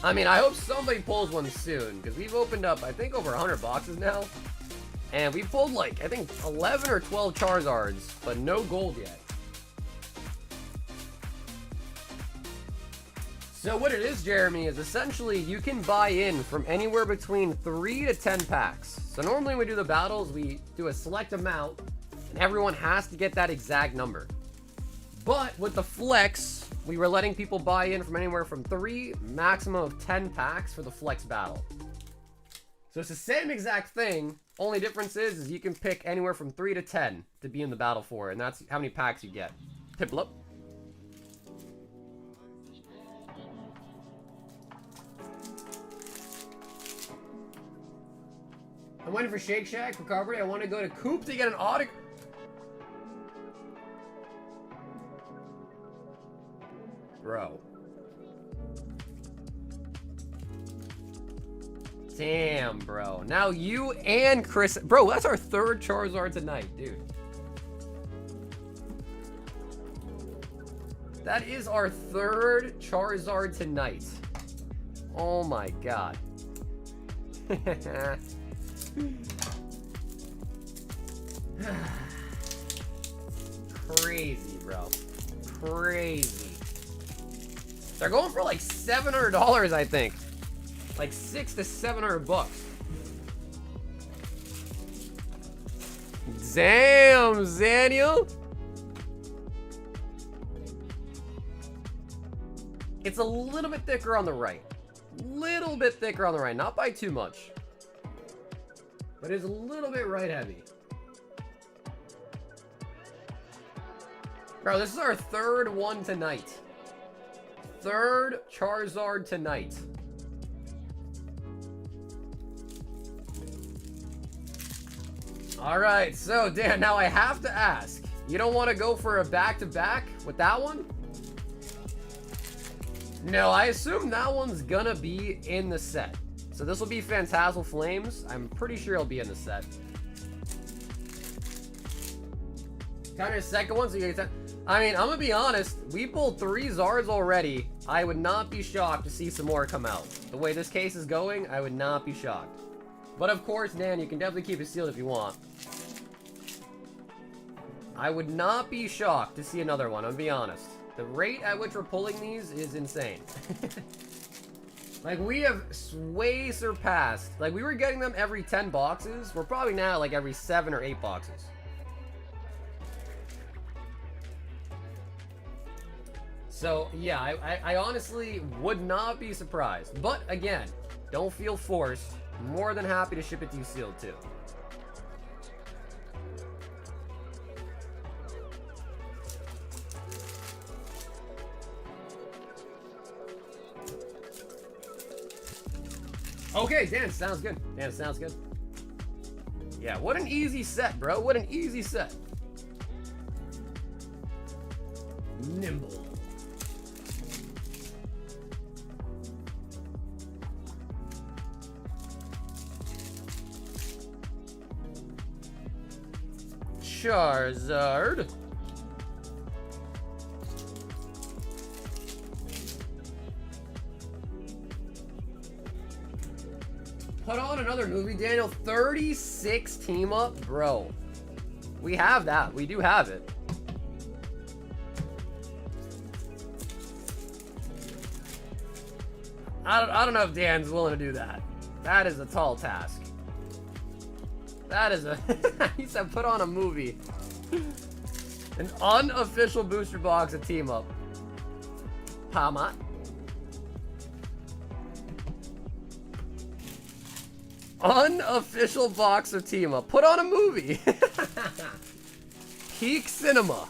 I mean, I hope somebody pulls one soon, because we've opened up, I think, over 100 boxes now. And we pulled, like, I think 11 or 12 Charizards, but no gold yet. So what it is, Jeremy, is essentially you can buy in from anywhere between 3 to 10 packs. So normally when we do the battles, we do a select amount, and everyone has to get that exact number. But with the flex, we were letting people buy in from anywhere from 3, maximum of 10 packs for the flex battle. So it's the same exact thing. Only difference is you can pick anywhere from 3 to 10 to be in the battle for, and that's how many packs you get. Piplup. I'm waiting for Shake Shack recovery. I want to go to Coop to get an autograph. Bro. Damn, bro. Now you and Chris... Bro, that's our third Charizard tonight, dude. That is our third Charizard tonight. Oh my god. Crazy, bro. Crazy. They're going for like $700, I think. Like $600 to $700. Damn, Zaniel. It's a little bit thicker on the right. Little bit thicker on the right, not by too much. But it's a little bit right heavy. Bro, this is our third one tonight. Third Charizard tonight. Alright, so Dan, now I have to ask. You don't want to go for a back-to-back with that one? No, I assume that one's gonna be in the set. So this will be Phantasmal Flames. I'm pretty sure it'll be in the set. Kind of second one, so you get. I mean, I'm gonna be honest. We pulled 3 Zards already. I would not be shocked to see some more come out. The way this case is going, I would not be shocked. But of course, Dan, you can definitely keep it sealed if you want. I would not be shocked to see another one, I'll be honest. The rate at which we're pulling these is insane. Like, we have way surpassed. Like, we were getting them every 10 boxes. We're probably now like every 7 or 8 boxes. So, yeah, I honestly would not be surprised. But, again, don't feel forced. More than happy to ship it to you sealed, too. Okay, Dan, sounds good. Dan, sounds good. Yeah, what an easy set, bro. What an easy set. Nimble. Charizard. Put on another movie, Daniel. 36 team up, bro. We have that. We do have it. I don't know if Dan's willing to do that. That is a tall task. That is a... He said put on a movie. An unofficial booster box of team up. Pamat. Unofficial box of team up. Put on a movie. Peak cinema.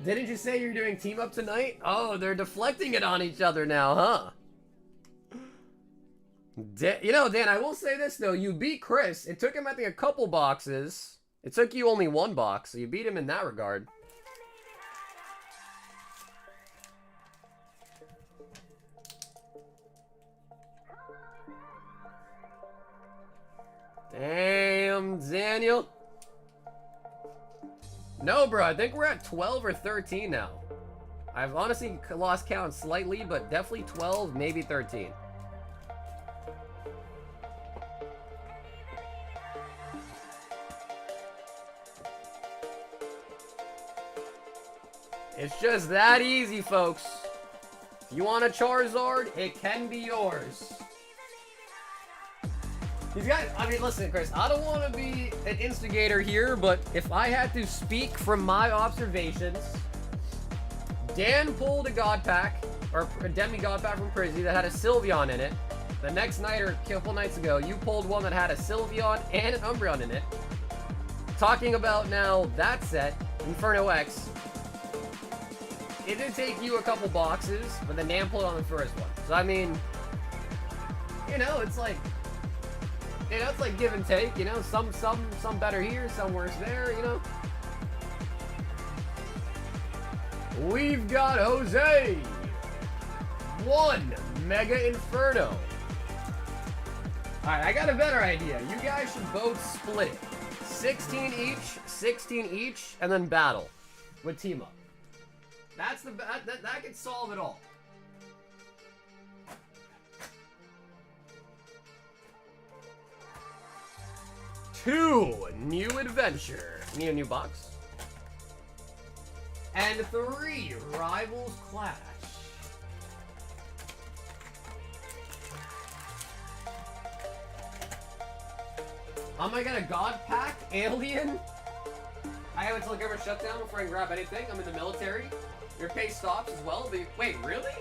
Didn't you say you're doing team up tonight? Oh, they're deflecting it on each other now, huh? You know, Dan, I will say this, though. You beat Chris. It took him, I think, a couple boxes. It took you only 1 box, so you beat him in that regard. Damn, Daniel. No, bro, I think we're at 12 or 13 now. I've honestly lost count slightly, but definitely 12, maybe 13. It's just that easy, folks. If you want a Charizard, it can be yours. These guys, I mean, listen, Chris, I don't want to be an instigator here, but if I had to speak from my observations, Dan pulled a God Pack, or a Demigod Pack from Prizzy that had a Sylveon in it. The next night, or a couple nights ago, you pulled one that had a Sylveon and an Umbreon in it. Talking about now that set, Inferno X, it did take you a couple boxes, but the Nam pulled on the first one. So, I mean, you know, it's like... You know, it's like give and take, you know, some better here, some worse there, you know. We've got Jose. 1 Mega Inferno. Alright, I got a better idea. You guys should both split it. 16 each, and then battle with team up. That's the that could solve it all. Two, new adventure. Need a new box. And three, rivals clash. I got a god pack, alien. I have until the government shutdown before I can grab anything. I'm in the military. Your pay stops as well. But wait, really?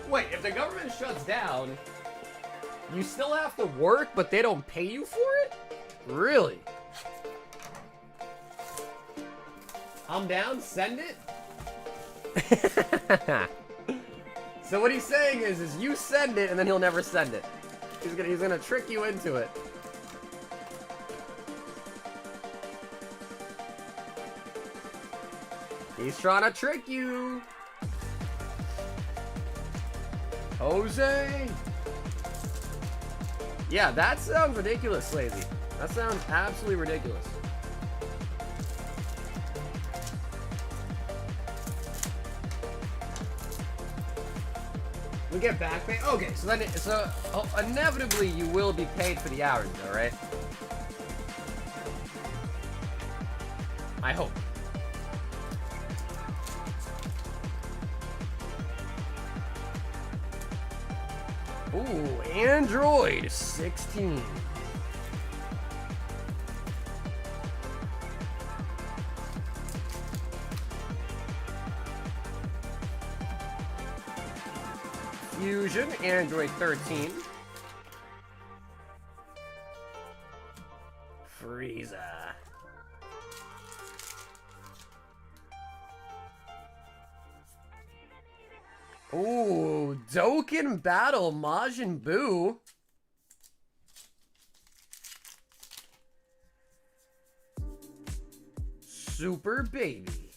Wait, if the government shuts down, you still have to work, but they don't pay you for it? Really? I'm down, send it? So what he's saying is you send it and then he'll never send it. He's gonna trick you into it. He's trying to trick you. Jose. Yeah, that sounds ridiculous, Lazy. That sounds absolutely ridiculous. We get back pay. Okay, so then inevitably you will be paid for the hours, though, right? I hope. Ooh, Android 16. Fusion, Android 13. Frieza. Ooh, Dokkan Battle Majin Buu. Super Baby.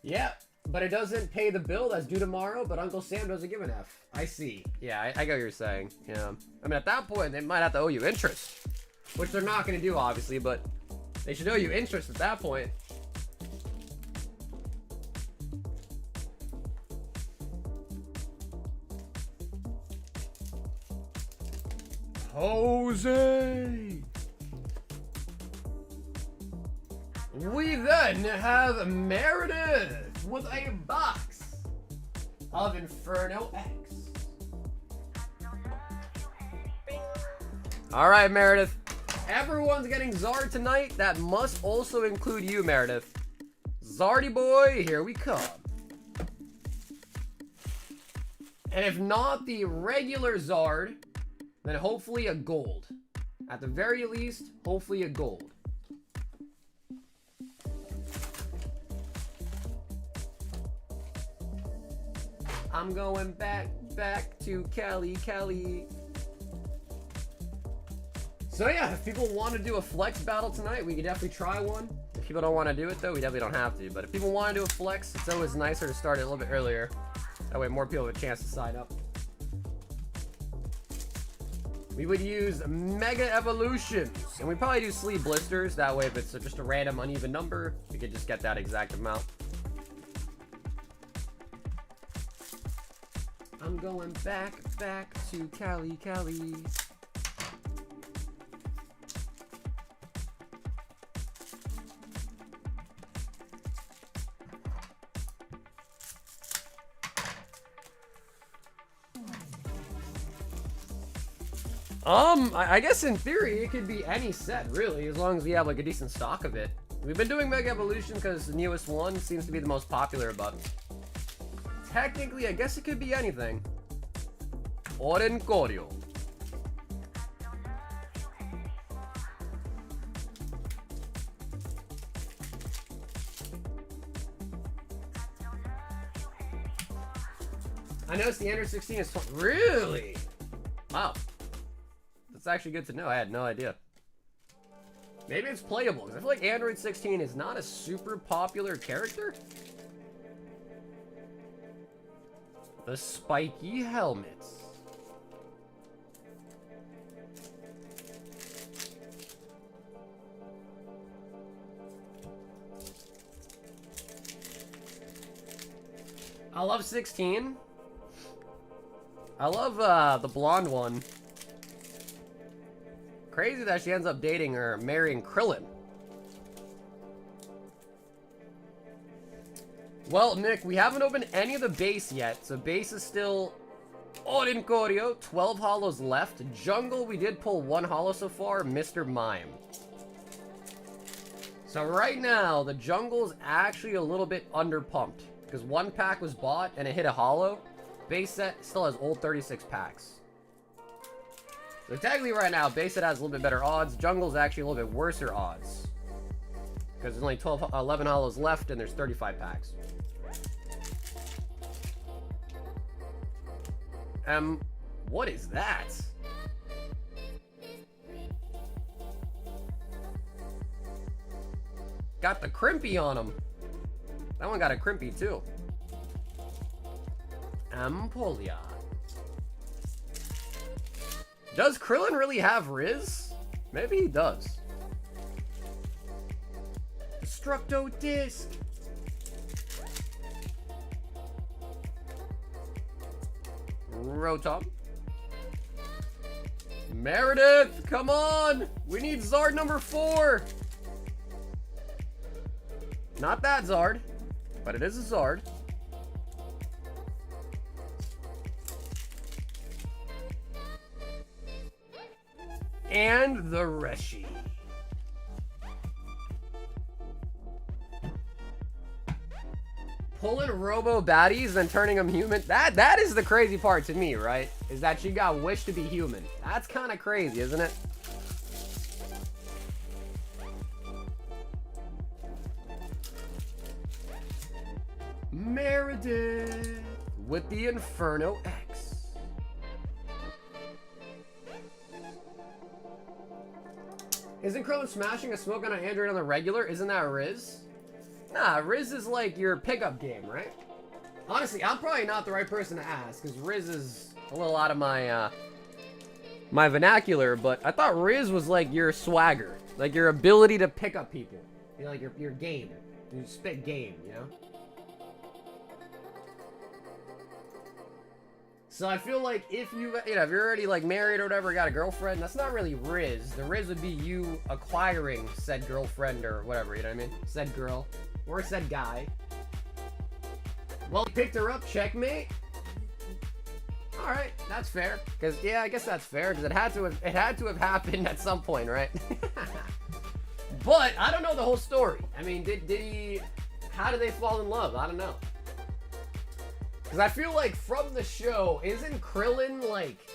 Yep. But it doesn't pay the bill that's due tomorrow, but Uncle Sam doesn't give an F. I see. Yeah, I get what you're saying. Yeah. I mean, at that point, they might have to owe you interest. Which they're not going to do, obviously, but they should owe you interest at that point. Jose! We then have Meredith with a box of Inferno X. Alright, Meredith. Everyone's getting Zard tonight. That must also include you, Meredith. Zardy boy, here we come. And if not the regular Zard, then hopefully a gold. At the very least, hopefully a gold. I'm going back to Cali. So yeah, if people want to do a flex battle tonight, we could definitely try one. If people don't want to do it though, we definitely don't have to. But if people want to do a flex, it's always nicer to start it a little bit earlier. That way more people have a chance to sign up. We would use Mega Evolutions. And we probably do sleeve blisters. That way if it's just a random uneven number, we could just get that exact amount. I'm going back to Cali. I guess in theory it could be any set really, as long as we have like a decent stock of it. We've been doing Mega Evolution because the newest one seems to be the most popular, but technically I guess it could be anything. Orencorio. I noticed the Android 16 is really? Wow. That's actually good to know. I had no idea. Maybe it's playable, because I feel like Android 16 is not a super popular character. The spiky helmets. I love 16. I love the blonde one. Crazy that she ends up dating or marrying Krillin. Well, Nick, we haven't opened any of the base yet, so base is still on Corio. 12 holos left. Jungle, we did pull 1 holo so far, Mr. Mime. So right now, the jungle's actually a little bit underpumped, because 1 pack was bought and it hit a holo. Base set still has old 36 packs. So technically right now, base set has a little bit better odds. Jungle's actually a little bit worser odds, because there's only 11 holos left and there's 35 packs. What is that? Got the crimpy on him. That one got a crimpy too. Ampolia. Does Krillin really have Riz? Maybe he does. Destructo Disc. Rotom. Meredith, come on! We need Zard number 4! Not that Zard, but it is a Zard. And the Reshi. Pulling robo baddies and turning them human. That is the crazy part to me, right? Is that she got wished to be human. That's kind of crazy, isn't it? Meredith with the Inferno X. Isn't Krillin smashing a smoke on an android on the regular? Isn't that Riz? Nah, Riz is like your pickup game, right? Honestly, I'm probably not the right person to ask, because Riz is a little out of my my vernacular, but I thought Riz was like your swagger, like your ability to pick up people. You know, like your game. You spit game, you know? So I feel like if you know, if you're already like married or whatever, got a girlfriend, that's not really Riz. The Riz would be you acquiring said girlfriend or whatever, you know what I mean? Said girl. Or said guy. Well, he picked her up, checkmate. Alright, that's fair. Because, yeah, I guess that's fair, because it had to have happened at some point, right? But, I don't know the whole story. I mean, did he... How did they fall in love? I don't know. Because I feel like from the show, isn't Krillin, like,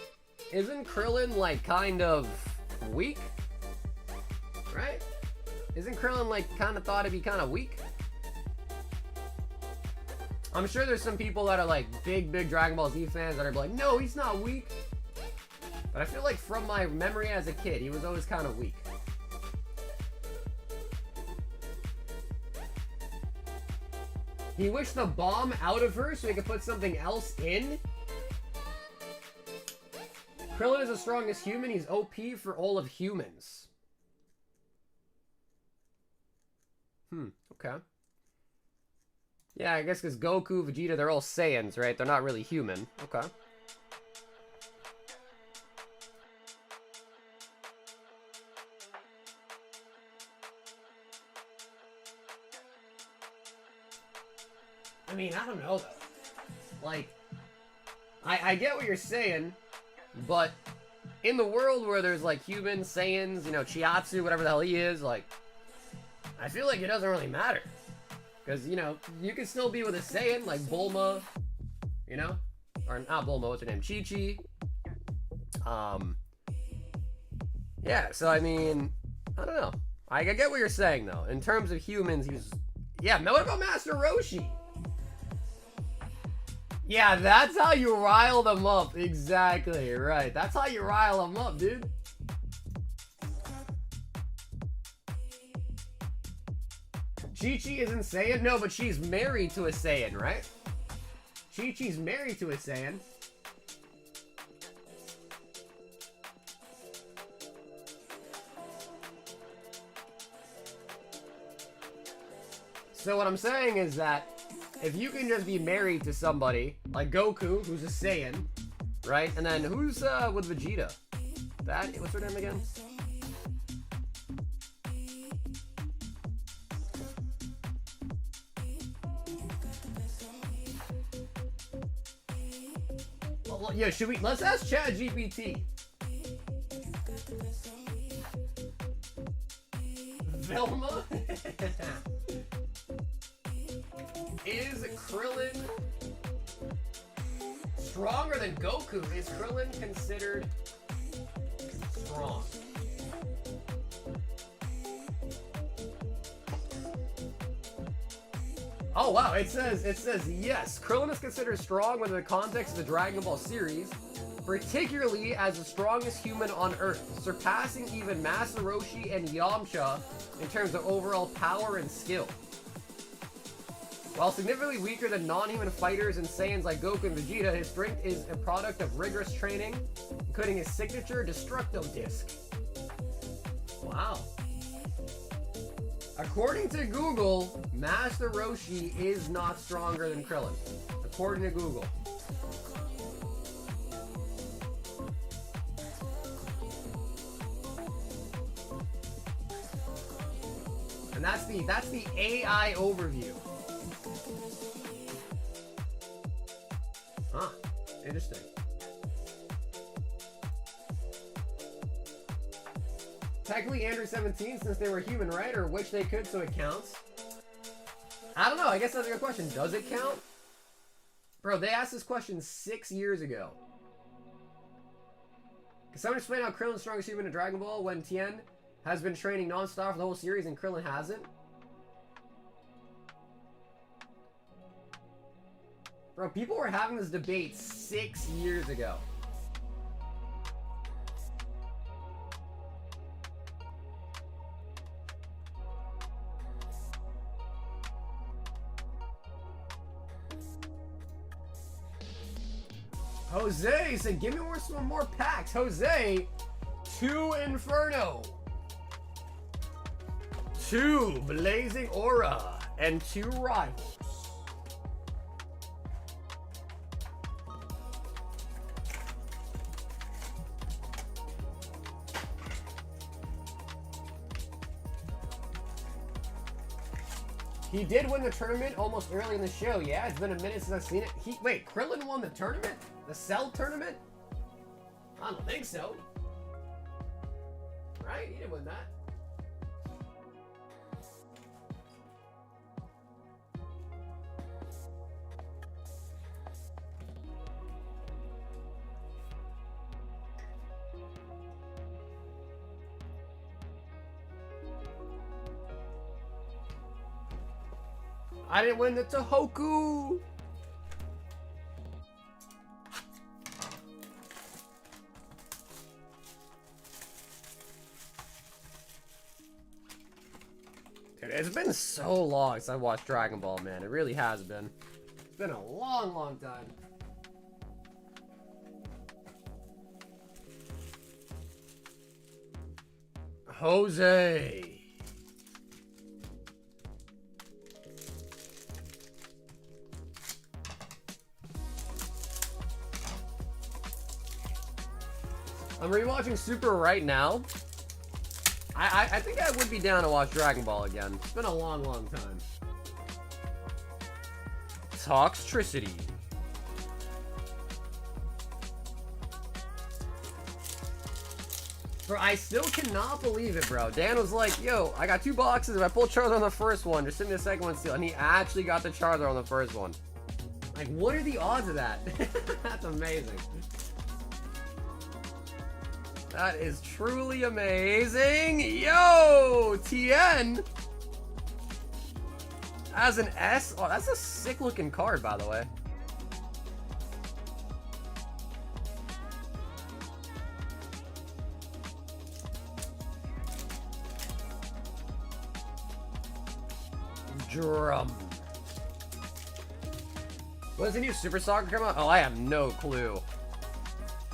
kind of weak? Right? Isn't Krillin, like, kind of thought to be kind of weak? I'm sure there's some people that are, like, big Dragon Ball Z fans that are like, no, he's not weak. But I feel like from my memory as a kid, he was always kind of weak. He wished the bomb out of her so he could put something else in? Krillin is the strongest human. He's OP for all of humans. Okay. Yeah, I guess because Goku, Vegeta, they're all Saiyans, right? They're not really human. Okay. I mean, I don't know, though. Like, I get what you're saying, but in the world where there's, like, humans, Saiyans, you know, Chiatsu, whatever the hell he is, like, I feel like it doesn't really matter. Because, you know, you can still be with a Saiyan, like Bulma, you know? Or not Bulma, what's her name? Chi-Chi. Yeah, so, I mean, I don't know. I get what you're saying, though. In terms of humans, he's... Yeah, what about Master Roshi? Yeah, that's how you rile them up. Exactly, right. That's how you rile them up, dude. Chi-Chi isn't Saiyan? No, but she's married to a Saiyan, right? Chi-Chi's married to a Saiyan. So what I'm saying is that if you can just be married to somebody, like Goku, who's a Saiyan, right? And then who's with Vegeta? That, what's her name again? Well, yeah, let's ask ChatGPT. Velma? Is Krillin stronger than Goku? Is Krillin considered strong? Oh wow, it says yes. Krillin is considered strong within the context of the Dragon Ball series, particularly as the strongest human on Earth, surpassing even Master Roshi and Yamcha in terms of overall power and skill. While significantly weaker than non-human fighters and Saiyans like Goku and Vegeta, his strength is a product of rigorous training, including his signature Destructo Disc. Wow. According to Google, Master Roshi is not stronger than Krillin. According to Google. And that's the AI overview. Huh. Interesting. Technically Android 17 since they were human, right? Or which they could, so it counts. I don't know. I guess that's a good question. Does it count? Bro, they asked this question 6 years ago. Can someone explain how Krillin's strongest human in Dragon Ball when Tien has been training non-stop for the whole series and Krillin hasn't? Bro, people were having this debate 6 years ago. Jose said, give me some more packs. Jose, 2 Inferno, 2 Blazing Aura, and 2 Rivals. He did win the tournament almost early in the show. Yeah, it's been a minute since I've seen it. Wait, Krillin won the tournament? The Cell tournament? I don't think so. Right? He didn't win that. I didn't win the Tohoku. Dude, it's been so long since I watched Dragon Ball, man. It really has been. It's been a long, long time. Jose. I'm rewatching Super right now. I think I would be down to watch Dragon Ball again. It's been a long, long time. Toxtricity. Bro, I still cannot believe it, bro. Dan was like, yo, I got 2 boxes. If I pull Charizard on the first one, just send me the second one still. And he actually got the Charizard on the first one. Like, what are the odds of that? That's amazing. That is truly amazing. Yo, Tien as an S. Oh, that's a sick looking card, by the way. Drum. When's the new Super Soccer come out? Oh, I have no clue.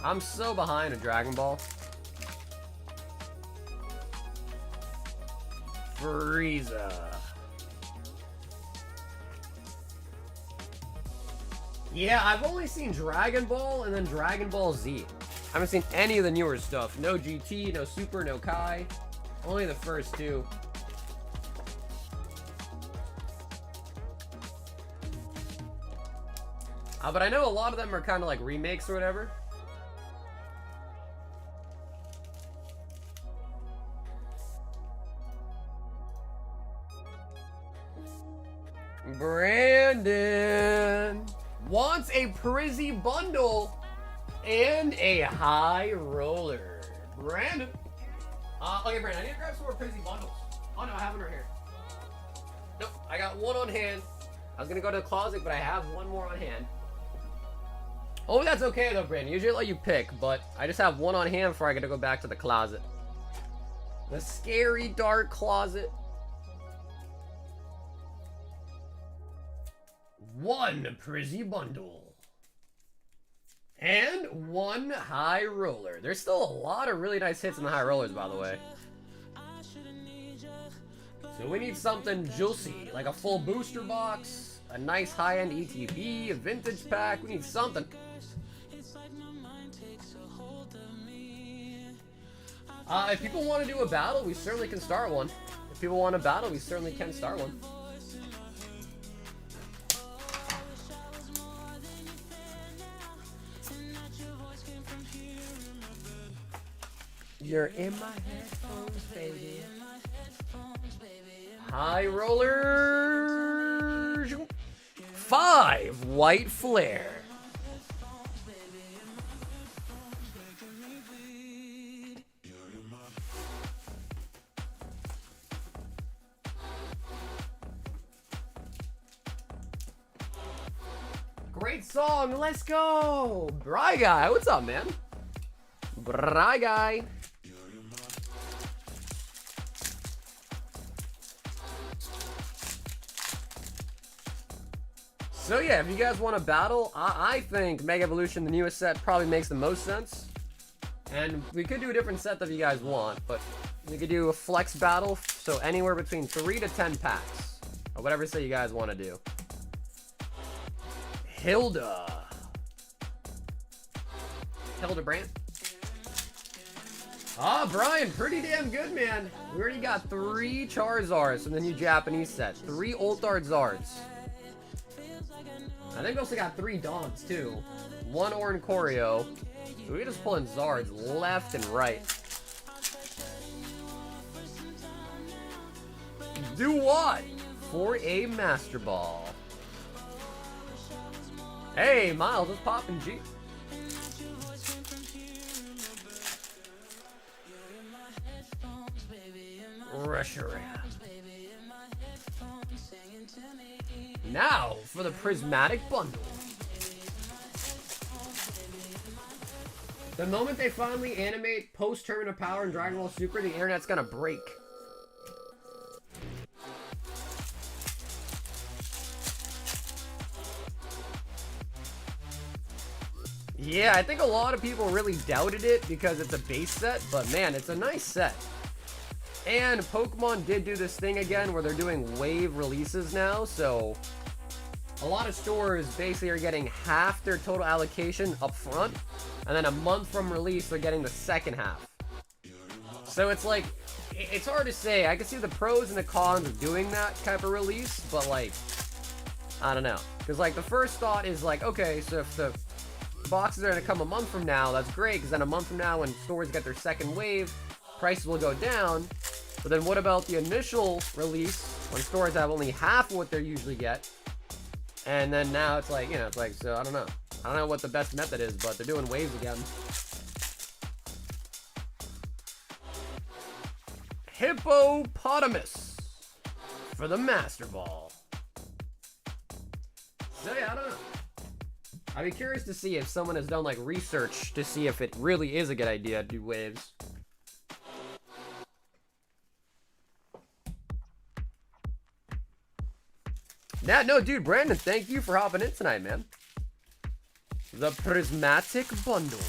I'm so behind in Dragon Ball. Frieza. Yeah, I've only seen Dragon Ball and then Dragon Ball Z. I haven't seen any of the newer stuff. No GT, no Super, no Kai. Only the first two. But I know a lot of them are kind of like remakes or whatever. Brandon wants a Prizzy bundle and a high roller. Brandon. Okay, Brandon, I need to grab some more Prizzy bundles. Oh no, I have one right here. Nope, I got one on hand. I was gonna go to the closet, but I have one more on hand. Oh, that's okay though, Brandon. Usually I let you pick, but I just have one on hand before I gotta go back to the closet. The scary dark closet. One Prizzy bundle. And one high roller. There's still a lot of really nice hits in the high rollers, by the way. So we need something juicy, like a full booster box, a nice high-end ETB, a vintage pack. We need something. If people want to do a battle, we certainly can start one. If people want a battle, we certainly can start one. You're in my headphones, baby. High rollers. 5 White Flare. Great song, let's go! Bry Guy, what's up, man? Bry Guy. So yeah, if you guys want to battle, I think Mega Evolution, the newest set, probably makes the most sense. And we could do a different set if you guys want, but we could do a flex battle, so anywhere between 3 to 10 packs. Or whatever set you guys want to do. Hilda Brandt. Brian, pretty damn good, man. We already got 3 Charizards from the new Japanese set. 3 Ulthard Zards. I think we also got 3 Dons, too. 1 Orin Choreo. So we're just pulling Zards left and right. Do what? For a Master Ball. Hey, Miles, it's poppin' G. Reshiram. Now for the Prismatic Bundle. The moment they finally animate post-Tournament of Power and Dragon Ball Super, the internet's gonna break. Yeah, I think a lot of people really doubted it because it's a base set, but man, it's a nice set. And Pokemon did do this thing again where they're doing wave releases now, so a lot of stores basically are getting half their total allocation up front, and then a month from release they're getting the second half. So it's like, it's hard to say. I can see the pros and the cons of doing that type of release, but like, I don't know. Because like the first thought is like, okay, so if the boxes are going to come a month from now, that's great, because then a month from now when stores get their second wave, prices will go down. But then what about the initial release when stores have only half of what they usually get? And then now it's like, you know, it's like, so I don't know. I don't know what the best method is, but they're doing waves again. Hippopotamus for the Master Ball. So yeah, I don't know. I'd be curious to see if someone has done like research to see if it really is a good idea to do waves. Yeah, no, dude, Brandon, thank you for hopping in tonight, man. The Prismatic Bundle.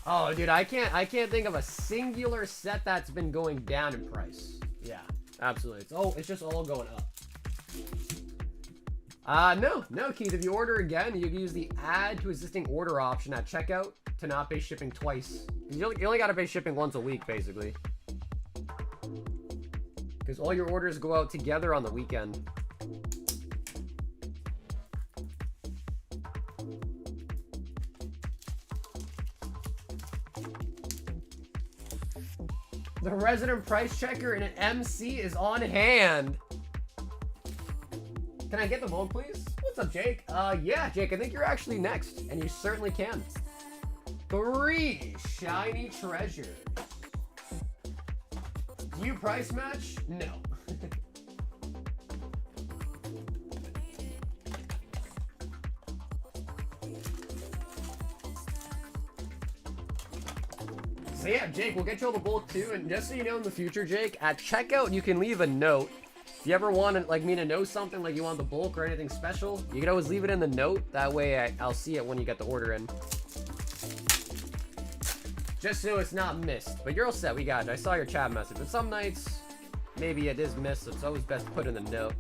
Oh, dude, I can't think of a singular set that's been going down in price. Yeah, absolutely. It's just all going up. No, Keith. If you order again, you can use the add to existing order option at checkout to not pay shipping twice. You only got to pay shipping once a week, basically. Because all your orders go out together on the weekend. The resident price checker and an MC is on hand. Can I get the vote, please? What's up, Jake? Yeah, Jake, I think you're actually next, and you certainly can. 3 shiny treasures. Do you price match? No. So yeah, Jake, we'll get you all the bulk too, and just so you know in the future, Jake, at checkout you can leave a note. If you ever want like me to know something, like you want the bulk or anything special, you can always leave it in the note. That way I'll see it when you get the order in. Just so it's not missed. But you're all set, we got it. I saw your chat message, but some nights, maybe it is missed, so it's always best to put in the note.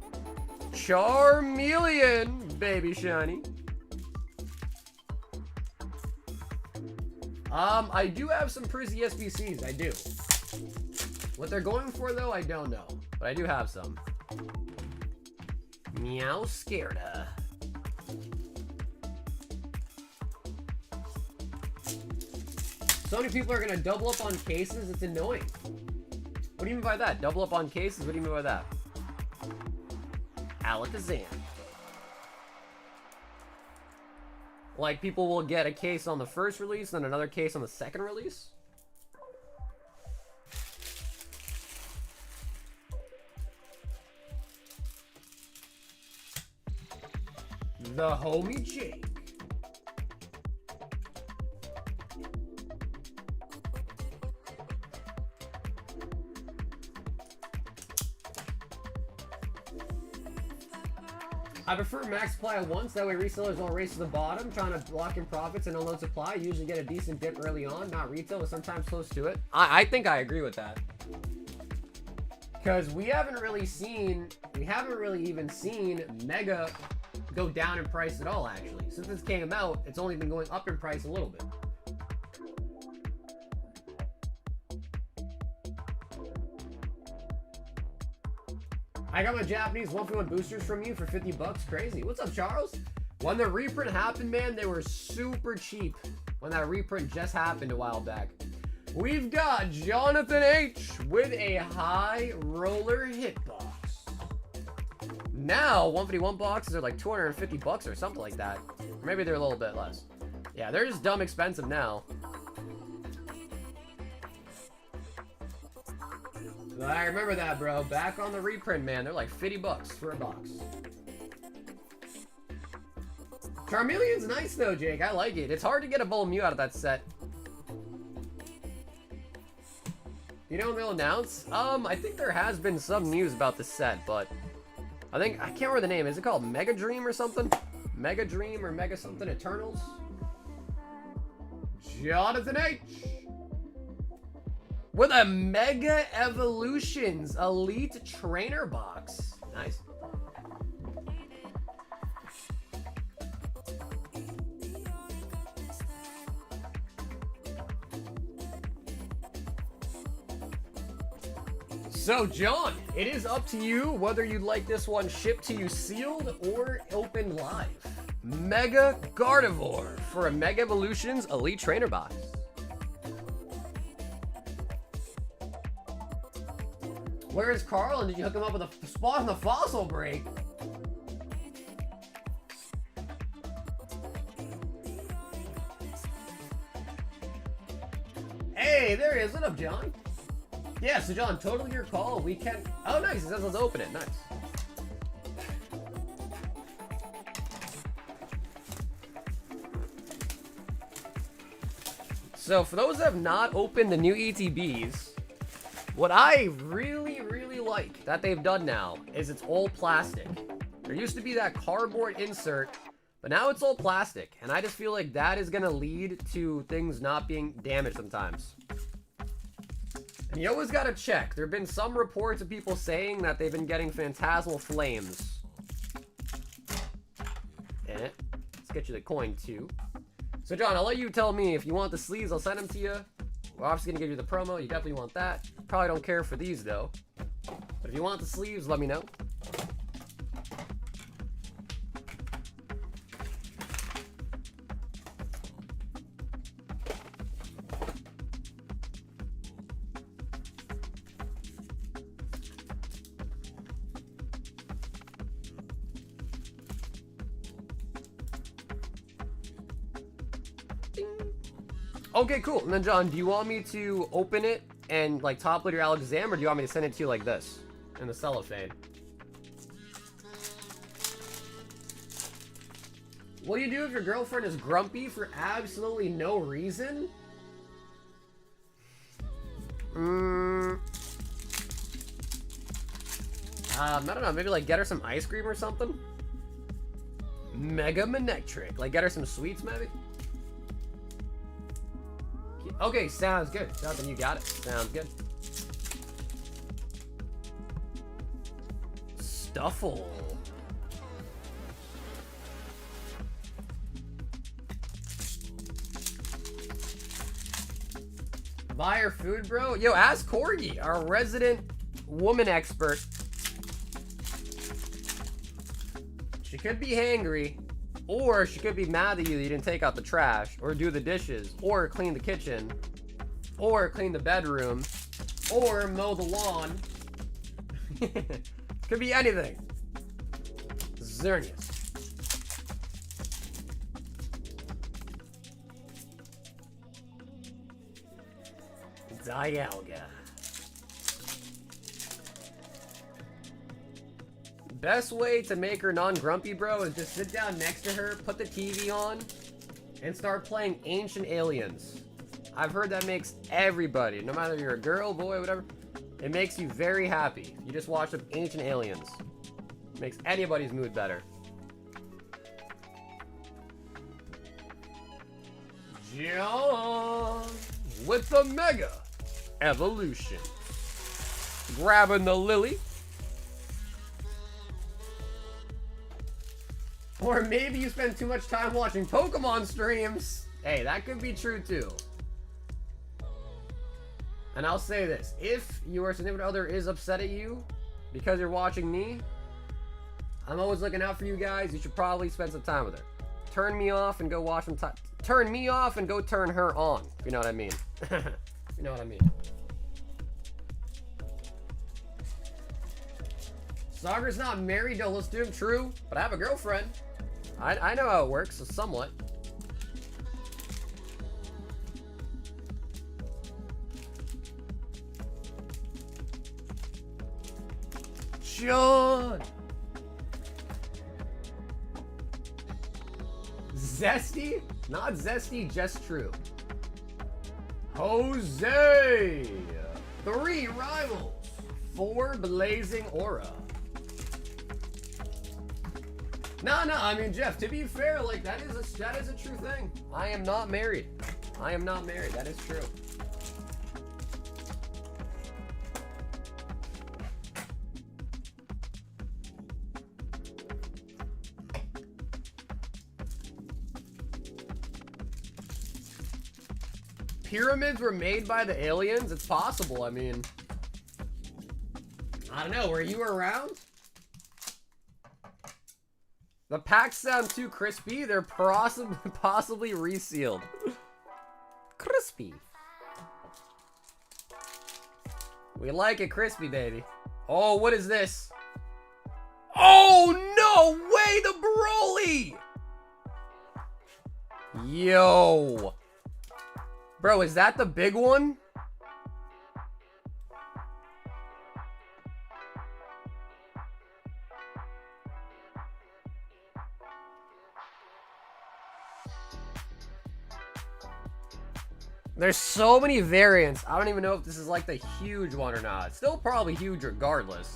Charmeleon, baby shiny. I do have some Prizzy SBCs, I do. What they're going for, though, I don't know. But I do have some. Meow scareda. So many people are gonna double up on cases, it's annoying. What do you mean by that? Double up on cases? What do you mean by that? Alakazam. Like, people will get a case on the first release and another case on the second release? The homie Jake. I prefer max supply at once, that way resellers don't race to the bottom, trying to lock in profits and unload supply. You usually get a decent dip early on, not retail, but sometimes close to it. I think I agree with that. Because we haven't really even seen Mega go down in price at all, actually. Since this came out, it's only been going up in price a little bit. I got my Japanese 1v1 boosters from you for 50 bucks. Crazy. What's up, Charles? When the reprint happened, man, they were super cheap. When that reprint just happened a while back. We've got Jonathan H with a high roller hitbox. Now, 151 boxes are like 250 bucks or something like that. Or maybe they're a little bit less. Yeah, they're just dumb expensive now. I remember that, bro. Back on the reprint, man. They're like 50 bucks for a box. Charmeleon's nice, though, Jake. I like it. It's hard to get a Bull Mew out of that set. You know when they'll announce? I think there has been some news about the set, but I can't remember the name. Is it called Mega Dream or something? Mega Dream or Mega something Eternals? Jonathan H. with a Mega Evolutions Elite Trainer box. Nice. So, John, it is up to you whether you'd like this one shipped to you sealed or opened live. Mega Gardevoir for a Mega Evolutions Elite Trainer box. Where is Carl? And did you hook him up with a spot on the fossil break? Hey, there he is. What up, John? Yeah, so John, totally your call. We can... Oh, nice. It says let's open it. Nice. So, for those that have not opened the new ETBs, what I really like that they've done now is it's all plastic. There used to be that cardboard insert, but now it's all plastic. And I just feel like that is going to lead to things not being damaged sometimes. And you always got to check. There have been some reports of people saying that they've been getting phantasmal flames. Let's get you the coin too. So John, I'll let you tell me if you want the sleeves, I'll send them to you. We're obviously gonna give you the promo. You definitely want that. Probably don't care for these though. But if you want the sleeves, let me know. Okay, cool. And then, John, do you want me to open it and, like, top load your Alakazam, or do you want me to send it to you like this, in the cellophane? What do you do if your girlfriend is grumpy for absolutely no reason? I don't know, maybe, like, get her some ice cream or something? Mega Manectric. Like, get her some sweets, maybe? Okay, sounds good. Jonathan, you got it. Sounds good. Stuffle. Buy her food, bro? Yo, ask Corgi, our resident woman expert. She could be hangry. Or she could be mad at you that you didn't take out the trash, or do the dishes, or clean the kitchen, or clean the bedroom, or mow the lawn. Could be anything. Xerneas. Dialga. Best way to make her non-grumpy, bro, is just sit down next to her, put the TV on, and start playing Ancient Aliens. I've heard that makes everybody, no matter if you're a girl, boy, whatever, it makes you very happy. You just watch up Ancient Aliens. It makes anybody's mood better. John with the Mega Evolution. Grabbing the Lily. Or maybe you spend too much time watching Pokemon streams. Hey, that could be true too. And I'll say this, if your significant other is upset at you because you're watching me, I'm always looking out for you guys. You should probably spend some time with her. Turn me off and go watch some time. Turn me off and go turn her on. If you know what I mean. You know what I mean. Sagar's not married, don't listen to him, true. But I have a girlfriend. I know how it works, so somewhat. John! Zesty? Not zesty, just true. Jose! 3 rivals. 4 blazing aura. No, I mean, Jeff, to be fair, like, that is a true thing. I am not married. I am not married. That is true. Pyramids were made by the aliens? It's possible, I mean. I don't know, were you around? The packs sound too crispy. They're possibly resealed. Crispy. We like it crispy, baby. Oh, what is this? Oh, no way, the Broly! Yo. Bro, is that the big one? There's so many variants. I don't even know if this is like the huge one or not. Still probably huge regardless.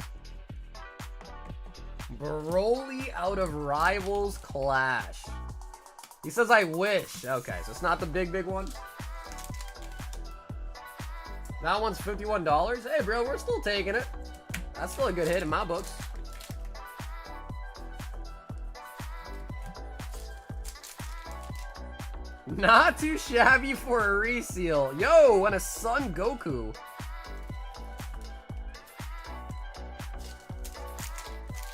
Broly out of Rivals Clash. He says, I wish. Okay, so it's not the big one. That one's $51. Hey, bro, we're still taking it. That's still a good hit in my books. Not too shabby for a reseal. Yo, and a Son Goku.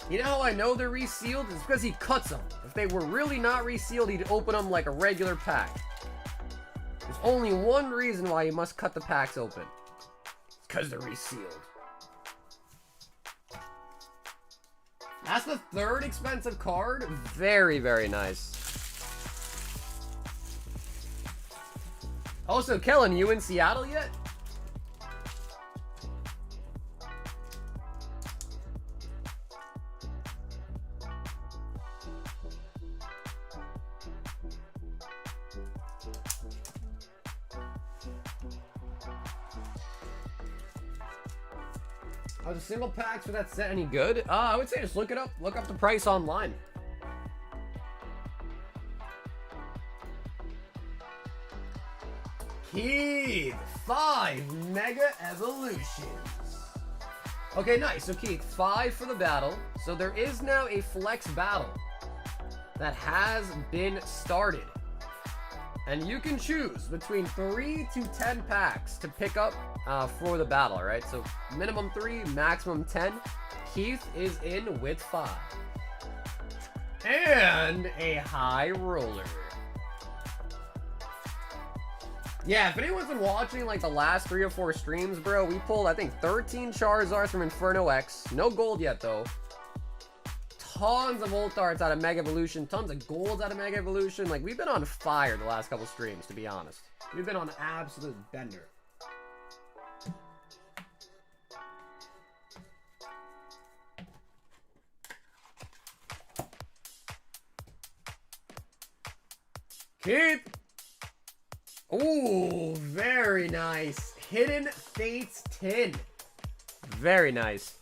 You know how I know they're resealed? It's because he cuts them. If they were really not resealed, he'd open them like a regular pack. There's only one reason why you must cut the packs open. It's because they're resealed. That's the third expensive card. Very, very nice. Also, Kellen, you in Seattle yet? Are the single packs for that set any good? I would say just look it up. Look up the price online. Keith, 5 Mega Evolutions. Okay, nice. So Keith, 5 for the battle. So there is now a flex battle that has been started. And you can choose between 3 to 10 packs to pick up for the battle, right? So minimum 3, maximum 10. Keith is in with 5. And a high roller. Yeah, if anyone's been watching like the last 3 or 4 streams, bro, we pulled, I think, 13 Charizards from Inferno X. No gold yet, though. Tons of Volt Arts out of Mega Evolution. Tons of golds out of Mega Evolution. Like, we've been on fire the last couple streams, to be honest. We've been on an absolute bender. Keith! Ooh, very nice. Hidden Fates 10. Very nice.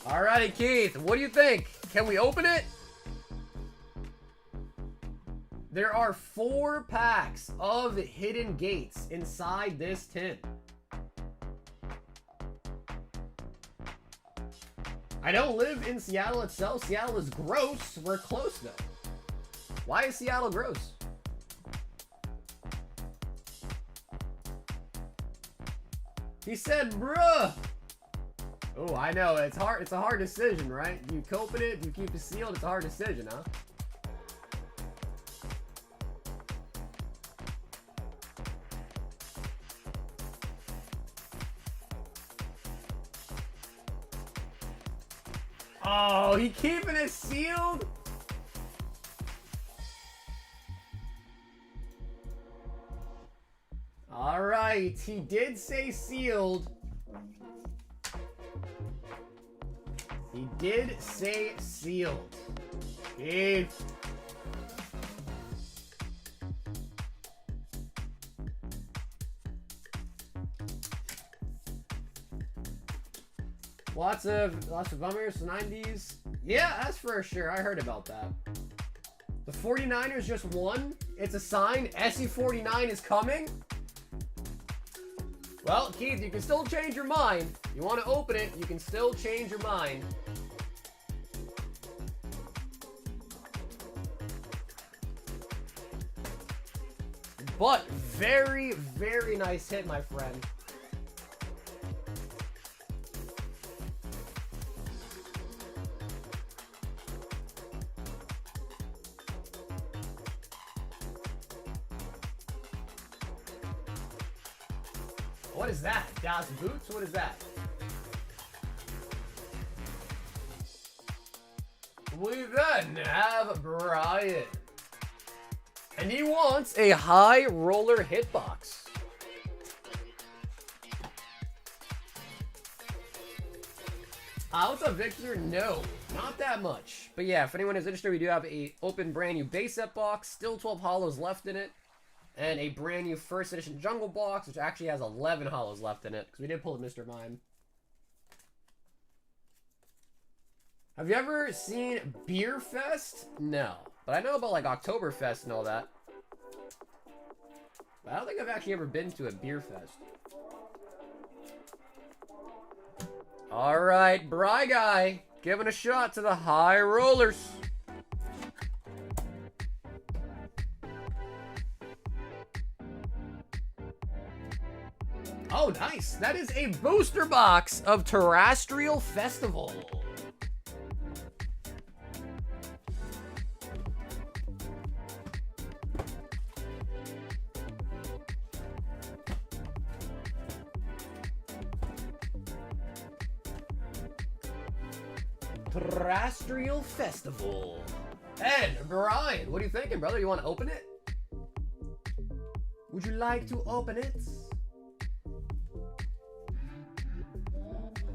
Alrighty, Keith, what do you think? Can we open it? There are 4 packs of hidden gates inside this tin. I don't live in Seattle itself. Seattle is gross. We're close, though. Why is Seattle gross? He said, bruh. Oh, I know. It's hard. It's a hard decision, right? You open it, you keep it sealed. It's a hard decision, huh? Oh, he keeping it sealed? All right, he did say sealed. He did say sealed. Keith. Lots of bummers, 90s. Yeah, that's for sure. I heard about that. The 49ers just won. It's a sign. SE49 is coming. Well, Keith, you can still change your mind. You want to open it, you can still change your mind. But very, very nice hit, my friend. What is that? Das Boots? What is that? We then have Brian. And he wants a high roller hitbox. What's up, Victor? No. Not that much. But yeah, if anyone is interested, we do have a open brand new base set box, still 12 holos left in it, and a brand new first edition jungle box, which actually has 11 holos left in it, because we did pull a Mr. Mime. Have you ever seen Beer Fest? No. But I know about like Oktoberfest and all that. But I don't think I've actually ever been to a Beer Fest. Alright, Bry Guy. Giving a shot to the high rollers. Oh, nice. That is a booster box of Terrestrial Festival. Terrestrial Festival. And Brian, what are you thinking, brother? You want to open it? Would you like to open it?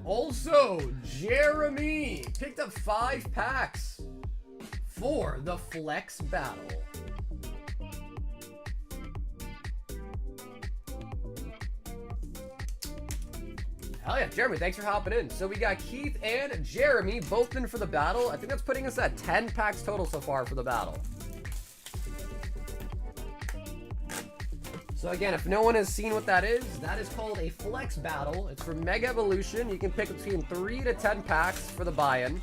Also, Jeremy picked up 5 packs for the Flex Battle. Hell yeah, Jeremy, thanks for hopping in. So we got Keith and Jeremy both in for the battle. I think that's putting us at 10 packs total so far for the battle. So again, if no one has seen what that is called a Flex Battle. It's for Mega Evolution. You can pick between 3 to 10 packs for the buy-in.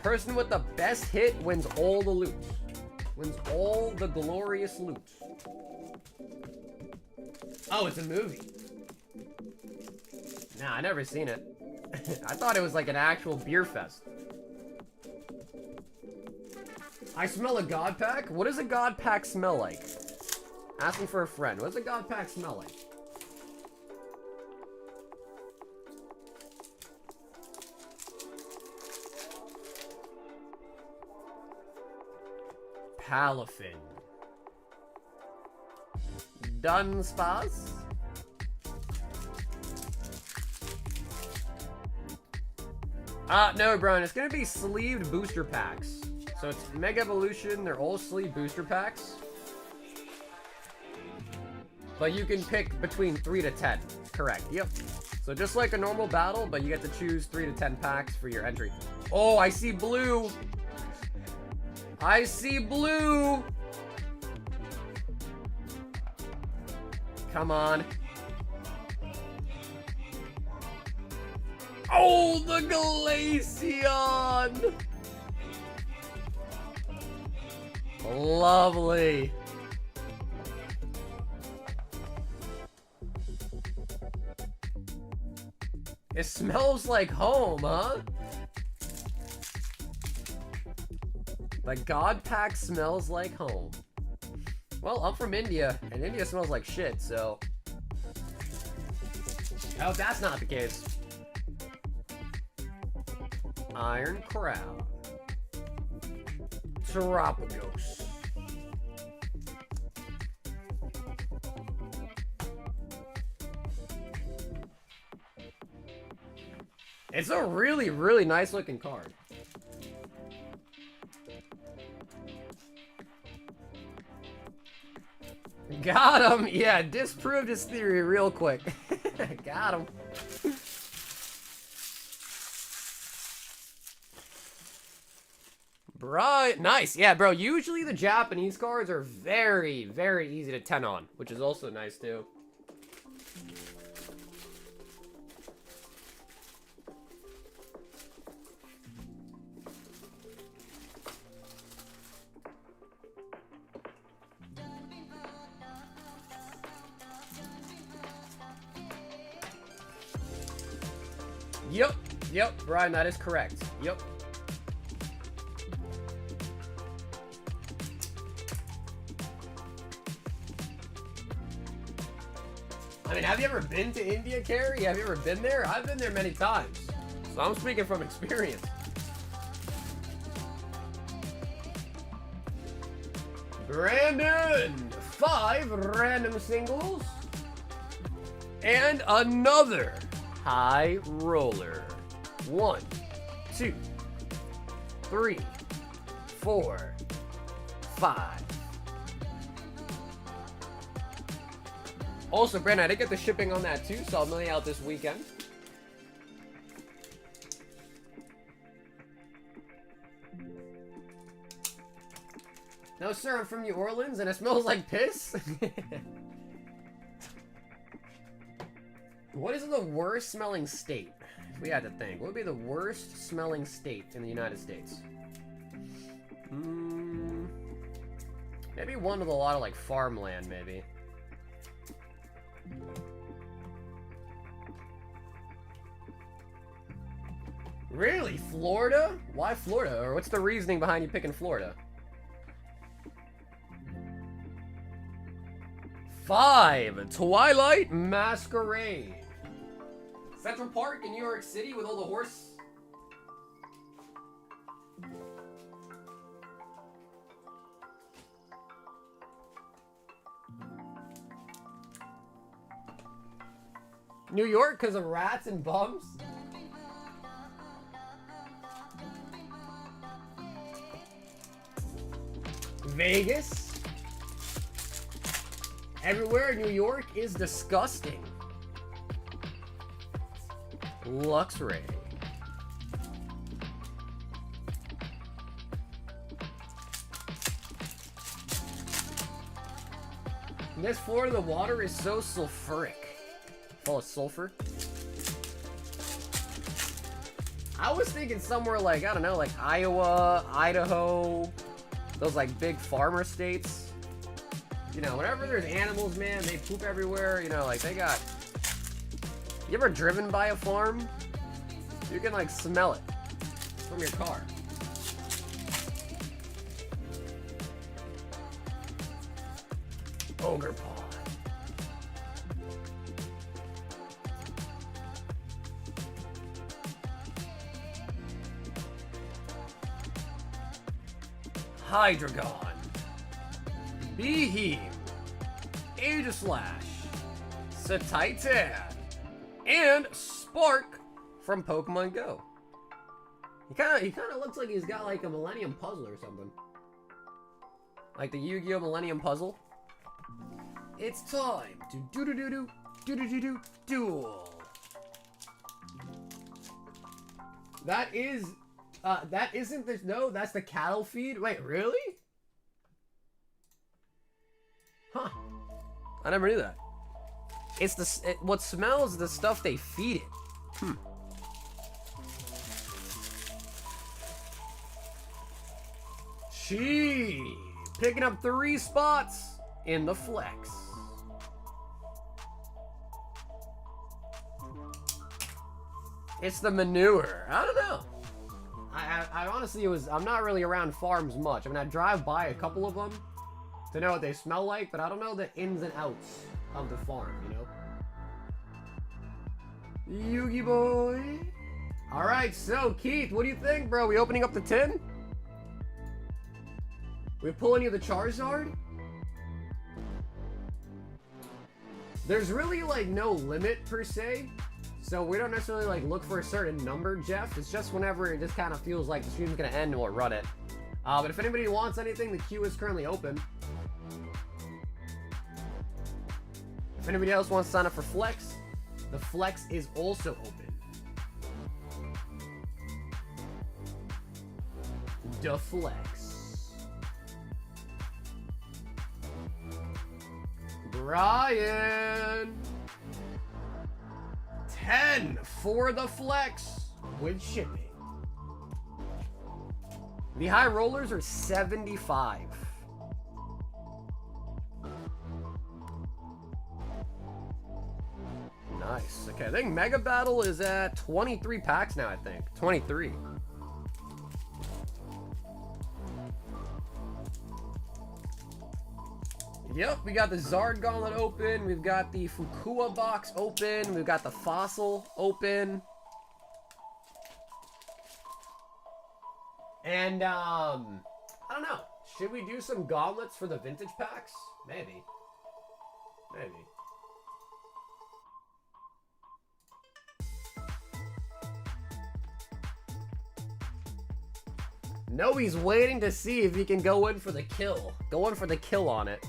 Person with the best hit wins all the loot. Wins all the glorious loot. Oh, it's a movie. Nah, I never seen it. I thought it was like an actual beer fest. I smell a God Pack? What does a God Pack smell like? Asking for a friend. What does a God Pack smell like? Palafin. Dunspas. No, Brian, it's gonna be sleeved booster packs. So it's Mega Evolution, they're all sleeve booster packs. But you can pick between 3 to 10. Correct, yep. So just like a normal battle, but you get to choose 3 to 10 packs for your entry. Oh, I see blue. I see blue. Come on. Oh, the Glaceon! Lovely. It smells like home, huh? The God Pack smells like home. Well, I'm from India, and India smells like shit, so... I hope that's not the case. Iron Crown. Terapagos. It's a really, really nice looking card. Got him! Yeah, disproved his theory real quick. Got him. Right, nice. Yeah, bro, usually the Japanese cards are very, very easy to 10 on, which is also nice too. Yep, Brian, that is correct. Yep. I mean, have you ever been to India, Carrie? Have you ever been there? I've been there many times. So I'm speaking from experience. Brandon! 5 random singles. And another high roller. 1, 2, 3, 4, 5. Also, Brandon, I did get the shipping on that too, so I'll mail you out this weekend. No, sir, I'm from New Orleans and it smells like piss. What is the worst smelling state? If we had to think. What would be the worst smelling state in the United States? Maybe one with a lot of like farmland, maybe. Really? Florida? Why Florida? Or what's the reasoning behind you picking Florida? 5. Twilight Masquerade. Central Park in New York City with all the horse. New York because of rats and bums. Vegas. Everywhere in New York is disgusting. Luxray. In this Florida, the water is so sulfuric. Full of sulfur. I was thinking somewhere like, I don't know, like Iowa, Idaho, those like big farmer states. You know, whenever there's animals, man, they poop everywhere. You know, like they got... You ever driven by a farm? You can like smell it from your car. Ogre Paw. Hydreigon, Beheem, Aegislash, Satitan, and Spark from Pokemon Go. He kind of looks like he's got like a Millennium Puzzle or something. Like the Yu-Gi-Oh! Millennium Puzzle. It's time to duel. That is... that isn't the... No, that's the cattle feed? Wait, really? Huh. I never knew that. It's the... what smells is the stuff they feed it. Hmm. She picking up 3 spots in the flex. It's the manure. I don't know. I honestly I'm not really around farms much. I mean, I drive by a couple of them to know what they smell like, but I don't know the ins and outs of the farm, you know? Yugi boy. All right, so Keith, what do you think, bro? We opening up the tin? We pull any of the Charizard? There's really like no limit per se. So we don't necessarily like look for a certain number, Jeff. It's just whenever it just kind of feels like the stream's gonna end and we'll run it. But if anybody wants anything, the queue is currently open. If anybody else wants to sign up for Flex, the Flex is also open. The Flex. Brian. 10 for the Flex with shipping. The high rollers are 75. Nice. Okay, I think Mega Battle is at 23 packs now, I think. 23. Yep, we got the Zard Gauntlet open, we've got the Fukua box open, we've got the Fossil open. And, I don't know. Should we do some gauntlets for the vintage packs? Maybe. Maybe. No, he's waiting to see if he can go in for the kill. Go in for the kill on it.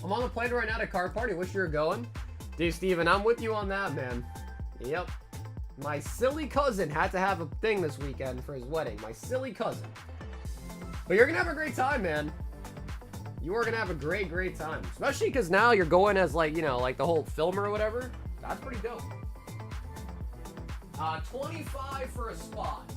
I'm on the plane right now to card party. Wish you were going. Dude, Steven, I'm with you on that, man. Yep. My silly cousin had to have a thing this weekend for his wedding. My silly cousin. But you're going to have a great time, man. You are going to have a great, great time. Especially because now you're going as, like, you know, like the whole film or whatever. That's pretty dope. 25 for a spot.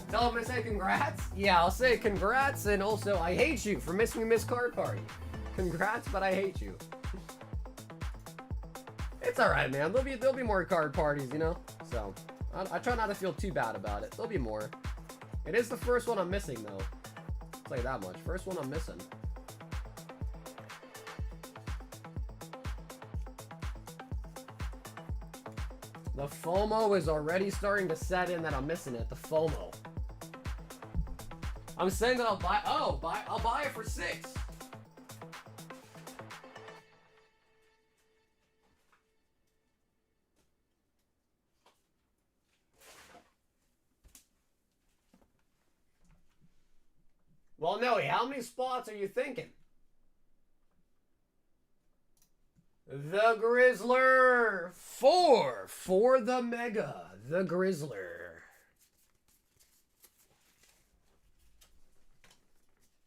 Tell him to say congrats? Yeah, I'll say congrats, and also I hate you for missing a missed card party. Congrats, but I hate you. It's alright, man. There'll be more card parties, you know? So, I try not to feel too bad about it. There'll be more. It is the first one I'm missing, though. I'll tell you that much. First one I'm missing. The FOMO is already starting to set in that I'm missing it. The FOMO. I'm saying that I'll buy it for 6. Well, Noe, how many spots are you thinking? The Grizzler! 4 for the Mega. The Grizzler.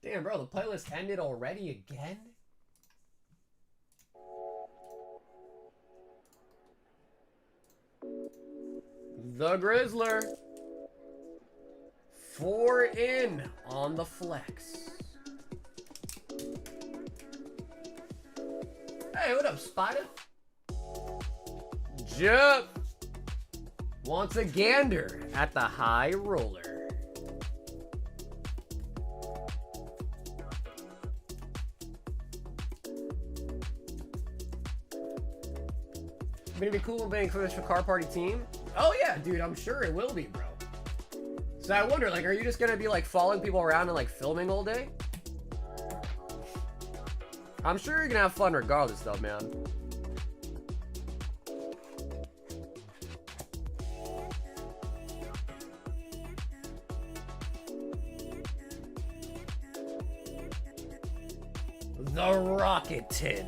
Damn, bro, the playlist ended already again? The Grizzler. 4 in on the flex. Hey, what up, Spider? Jump. Wants a gander at the high roller. Gonna be cool being for this car party team. Oh yeah, dude, I'm sure it will be, bro. So I wonder, like, are you just gonna be like following people around and like filming all day? I'm sure you're gonna have fun regardless, though, man. The Rocket Tin.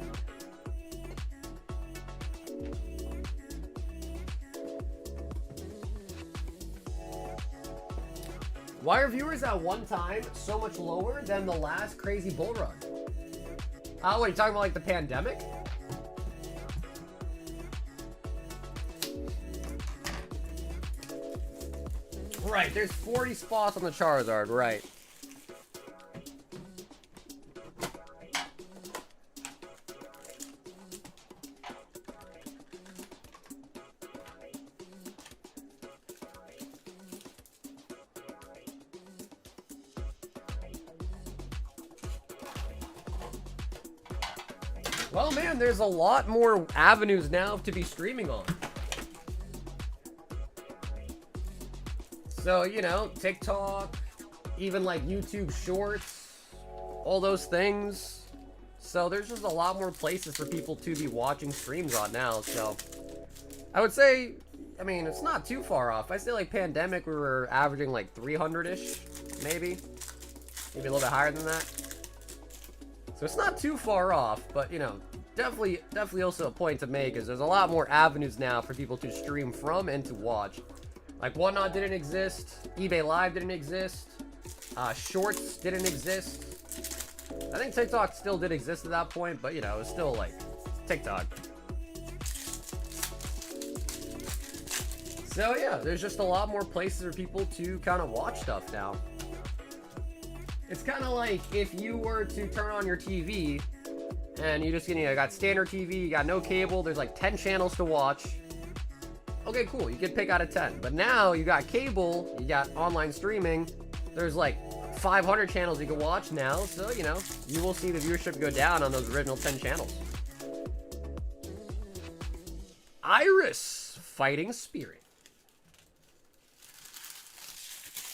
Why are viewers at one time so much lower than the last crazy bull run? Oh, what, are you talking about like the pandemic? Right, there's 40 spots on the Charizard, right. Well, man, there's a lot more avenues now to be streaming on. So, you know, TikTok, even like YouTube Shorts, all those things. So there's just a lot more places for people to be watching streams on now. So I would say, I mean, it's not too far off. I say like pandemic, we were averaging like 300-ish, maybe a little bit higher than that. So it's not too far off, but, you know, definitely also a point to make is there's a lot more avenues now for people to stream from and to watch. Like, Whatnot didn't exist, eBay Live didn't exist, Shorts didn't exist. I think TikTok still did exist at that point, but, you know, it was still, like, TikTok. So, yeah, there's just a lot more places for people to kind of watch stuff now. It's kind of like if you were to turn on your TV and you just, you know, got standard TV, you got no cable, there's like 10 channels to watch. Okay, cool, you can pick out of 10. But now you got cable, you got online streaming, there's like 500 channels you can watch now, so, you know, you will see the viewership go down on those original 10 channels. Iris Fighting Spirit.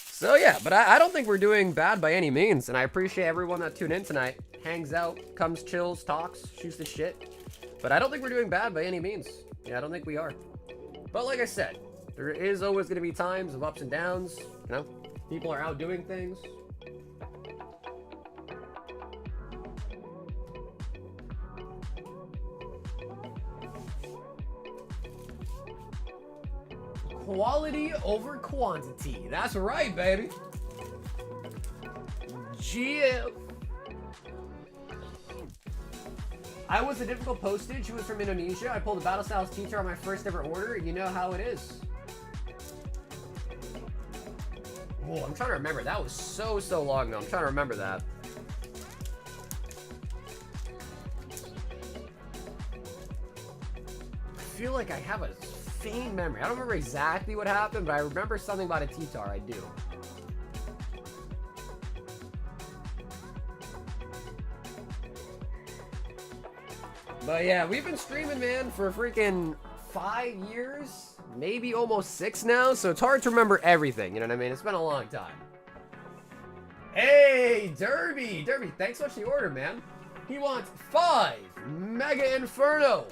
So yeah, but I don't think we're doing bad by any means, and I appreciate everyone that tuned in tonight, hangs out, comes, chills, talks, shoots the shit. But I don't think we're doing bad by any means. Yeah, I don't think we are. But like I said, there is always going to be times of ups and downs. You know, people are out doing things. Quality over quantity. That's right, baby. GF. I was a difficult postage. Who was from Indonesia. I pulled a Battle Styles teacher on my first ever order. You know how it is. Oh, I'm trying to remember. That was so long ago. I'm trying to remember that. I feel like I have a faint memory. I don't remember exactly what happened, but I remember something about a T-Tar. I do. But yeah, we've been streaming, man, for freaking 5 years, maybe almost 6 now, so it's hard to remember everything, you know what I mean? It's been a long time. Hey, Derby! Derby, thanks so much for the order, man. He wants 5 Mega Inferno,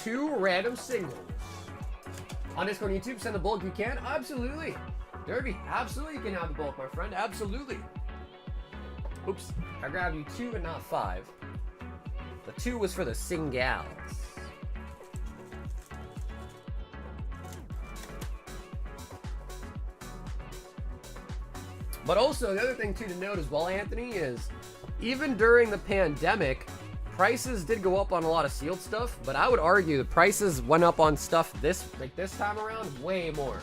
2 random singles. On Discord and YouTube, send the bulk if you can. Absolutely. Derby, absolutely you can have the bulk, my friend. Absolutely. Oops, I grabbed you 2 and not 5. The 2 was for the singles. But also, the other thing too to note as well, Anthony, is even during the pandemic, prices did go up on a lot of sealed stuff, but I would argue the prices went up on stuff this time around way more.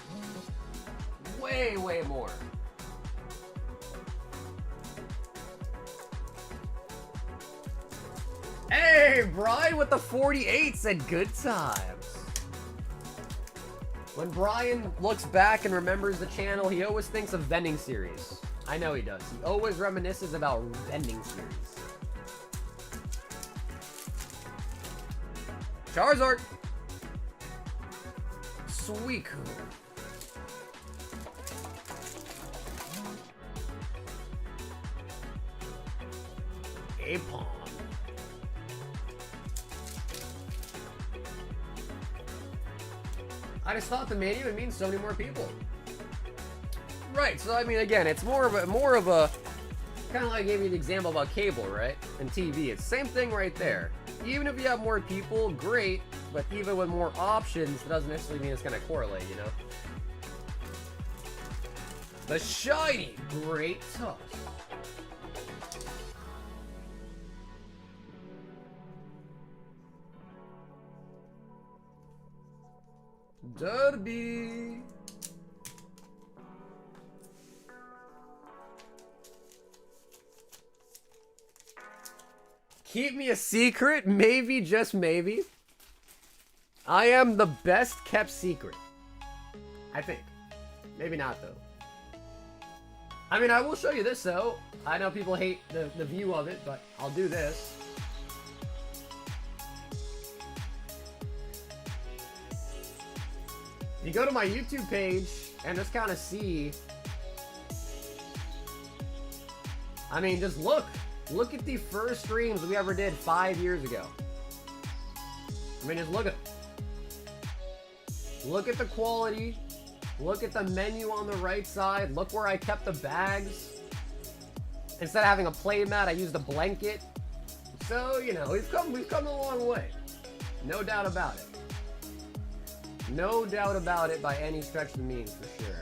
Way more. Hey, Brian with the 48 said good times. When Brian looks back and remembers the channel, he always thinks of vending series. I know he does. He always reminisces about vending series. Charizard. Sweet. Apon. I just thought the mania would mean so many more people. Right, so I mean, again, it's more of a kind of like I gave you the example about cable, right? And TV, it's the same thing right there. Even if you have more people, great, but even with more options, it doesn't necessarily mean it's going to correlate, you know? The shiny Great Tusk. Derby. Keep me a secret, maybe, just maybe. I am the best kept secret. I think. Maybe not, though. I mean, I will show you this, though. I know people hate the view of it, but I'll do this. You go to my YouTube page and just kind of see. I mean, just look. Look at the first streams we ever did 5 years ago. I mean, just look at it. Look at the quality. Look at the menu on the right side. Look where I kept the bags. Instead of having a play mat, I used a blanket. So, you know, we've come a long way. No doubt about it. No doubt about it by any stretch of the means, for sure.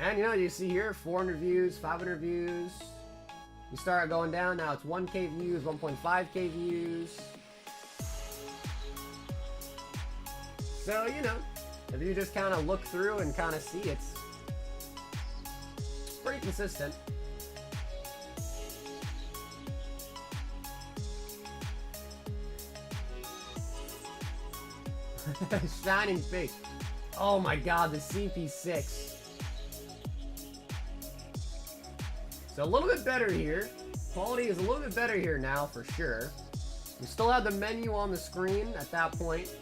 And you know, you see here, 400 views, 500 views. You start going down, now it's 1K views, 1.5K views. So, you know, if you just kind of look through and kind of see, it's pretty consistent. Shining face. Oh my god, the CP6. So a little bit better here. Quality is a little bit better here now, for sure. We still have the menu on the screen at that point.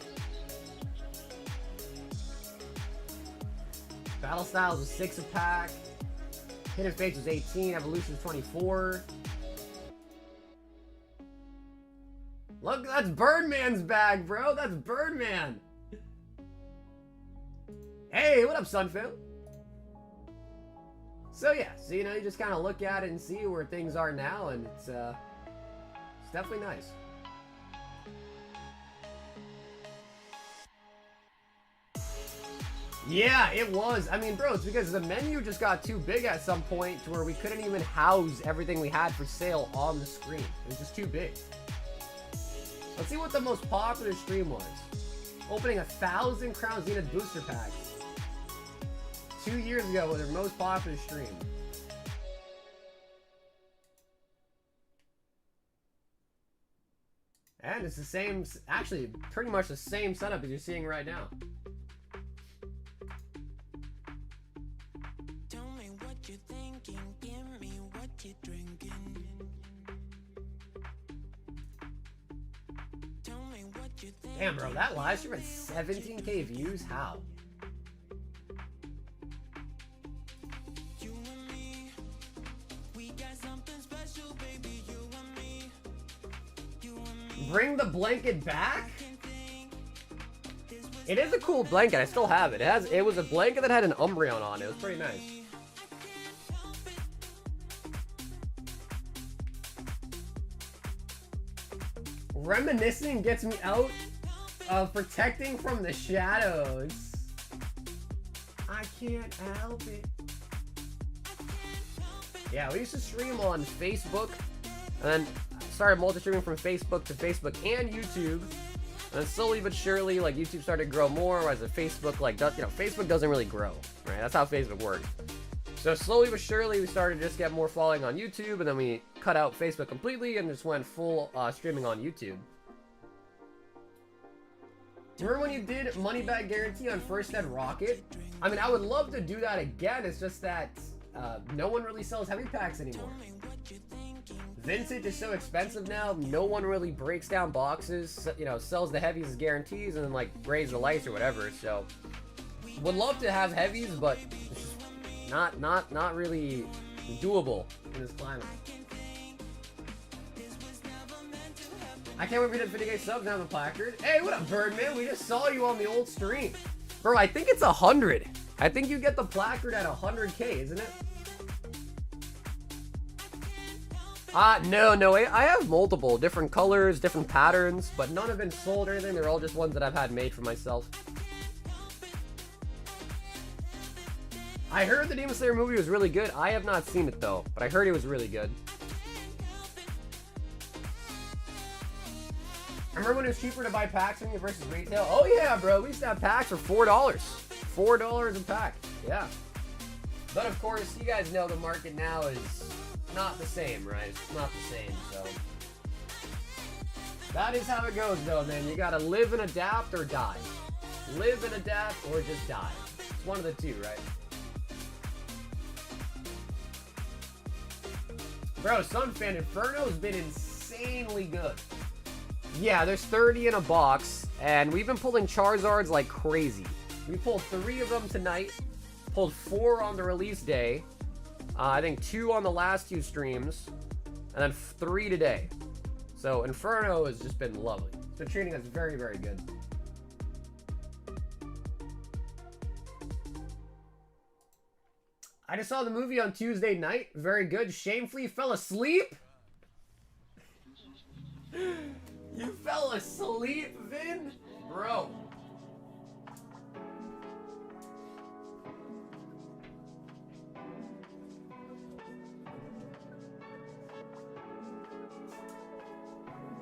Battle Styles was 6 a pack. Hidden Fates was 18. Evolution was 24. Look, that's Birdman's bag, bro. That's Birdman. Hey, what up, Sunfam? So yeah, so you know, you just kind of look at it and see where things are now, and it's definitely nice. Yeah, it was. I mean, bro, it's because the menu just got too big at some point to where we couldn't even house everything we had for sale on the screen. It was just too big. Let's see what the most popular stream was. Opening 1,000 Crown Zenith booster packs 2 years ago was their most popular stream. And it's the same, actually, pretty much the same setup as you're seeing right now. Tell me what you're thinking, give me what you're drinking. Tell me what you're thinking. Damn, bro, that live stream had 17K views? How? You and me, we got something special, baby. You and me, you and me. Bring the blanket back? It is a cool blanket. I still have it. It was a blanket that had an Umbreon on it. It was pretty nice. Reminiscing gets me out of protecting from the shadows. I can't help it. Yeah, we used to stream on Facebook, and then started multi-streaming from Facebook to Facebook and YouTube. And then slowly but surely, like, YouTube started to grow more, whereas the Facebook, like, does, you know, Facebook doesn't really grow, right? That's how Facebook works. So slowly but surely, we started to just get more following on YouTube, and then we cut out Facebook completely and just went full streaming on YouTube. Remember when you did money back guarantee on First Ed Rocket? I mean, I would love to do that again. It's just that no one really sells heavy packs anymore. Vintage is so expensive now. No one really breaks down boxes, you know, sells the heavies as guarantees and then like grades the lights or whatever. So would love to have heavies, but it's just not really doable in this climate. I can't wait for the 50K subs and have a placard. Hey, what up, Birdman? We just saw you on the old stream. Bro, I think it's 100. I think you get the placard at 100K, isn't it? No, I have multiple different colors, different patterns, but none have been sold or anything. They're all just ones that I've had made for myself. I heard the Demon Slayer movie was really good. I have not seen it though, but I heard it was really good. Remember when it was cheaper to buy packs from you versus retail? Oh yeah, bro, we used to have packs for $4. $4 a pack, yeah. But of course, you guys know the market now is not the same, right? It's not the same, so. That is how it goes though, man. You gotta live and adapt or die. Live and adapt or just die. It's one of the two, right? Bro, Sunfan Inferno's been insanely good. Yeah, there's 30 in a box, and we've been pulling Charizards like crazy. We pulled 3 of them tonight, pulled 4 on the release day, I think 2 on the last 2 streams, and then 3 today. So Inferno has just been lovely. It's been treating us very, very good. I just saw the movie on Tuesday night. Very good. Shamefully fell asleep. You fell asleep, Vin? Bro.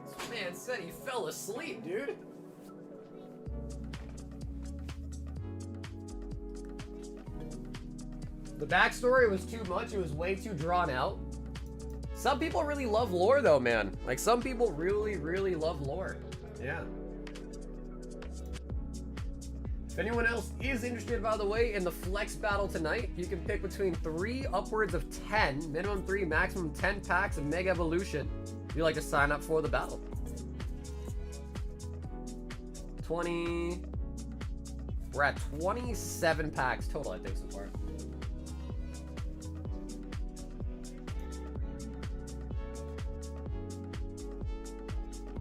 This man said he fell asleep, dude. The backstory was too much. It was way too drawn out. Some people really love lore though, man. Like some people really, really love lore. Yeah. If anyone else is interested, by the way, in the flex battle tonight, you can pick between 3 upwards of 10, minimum 3, maximum 10 packs of Mega Evolution if you'd like to sign up for the battle. 20... We're at 27 packs total, I think, so far.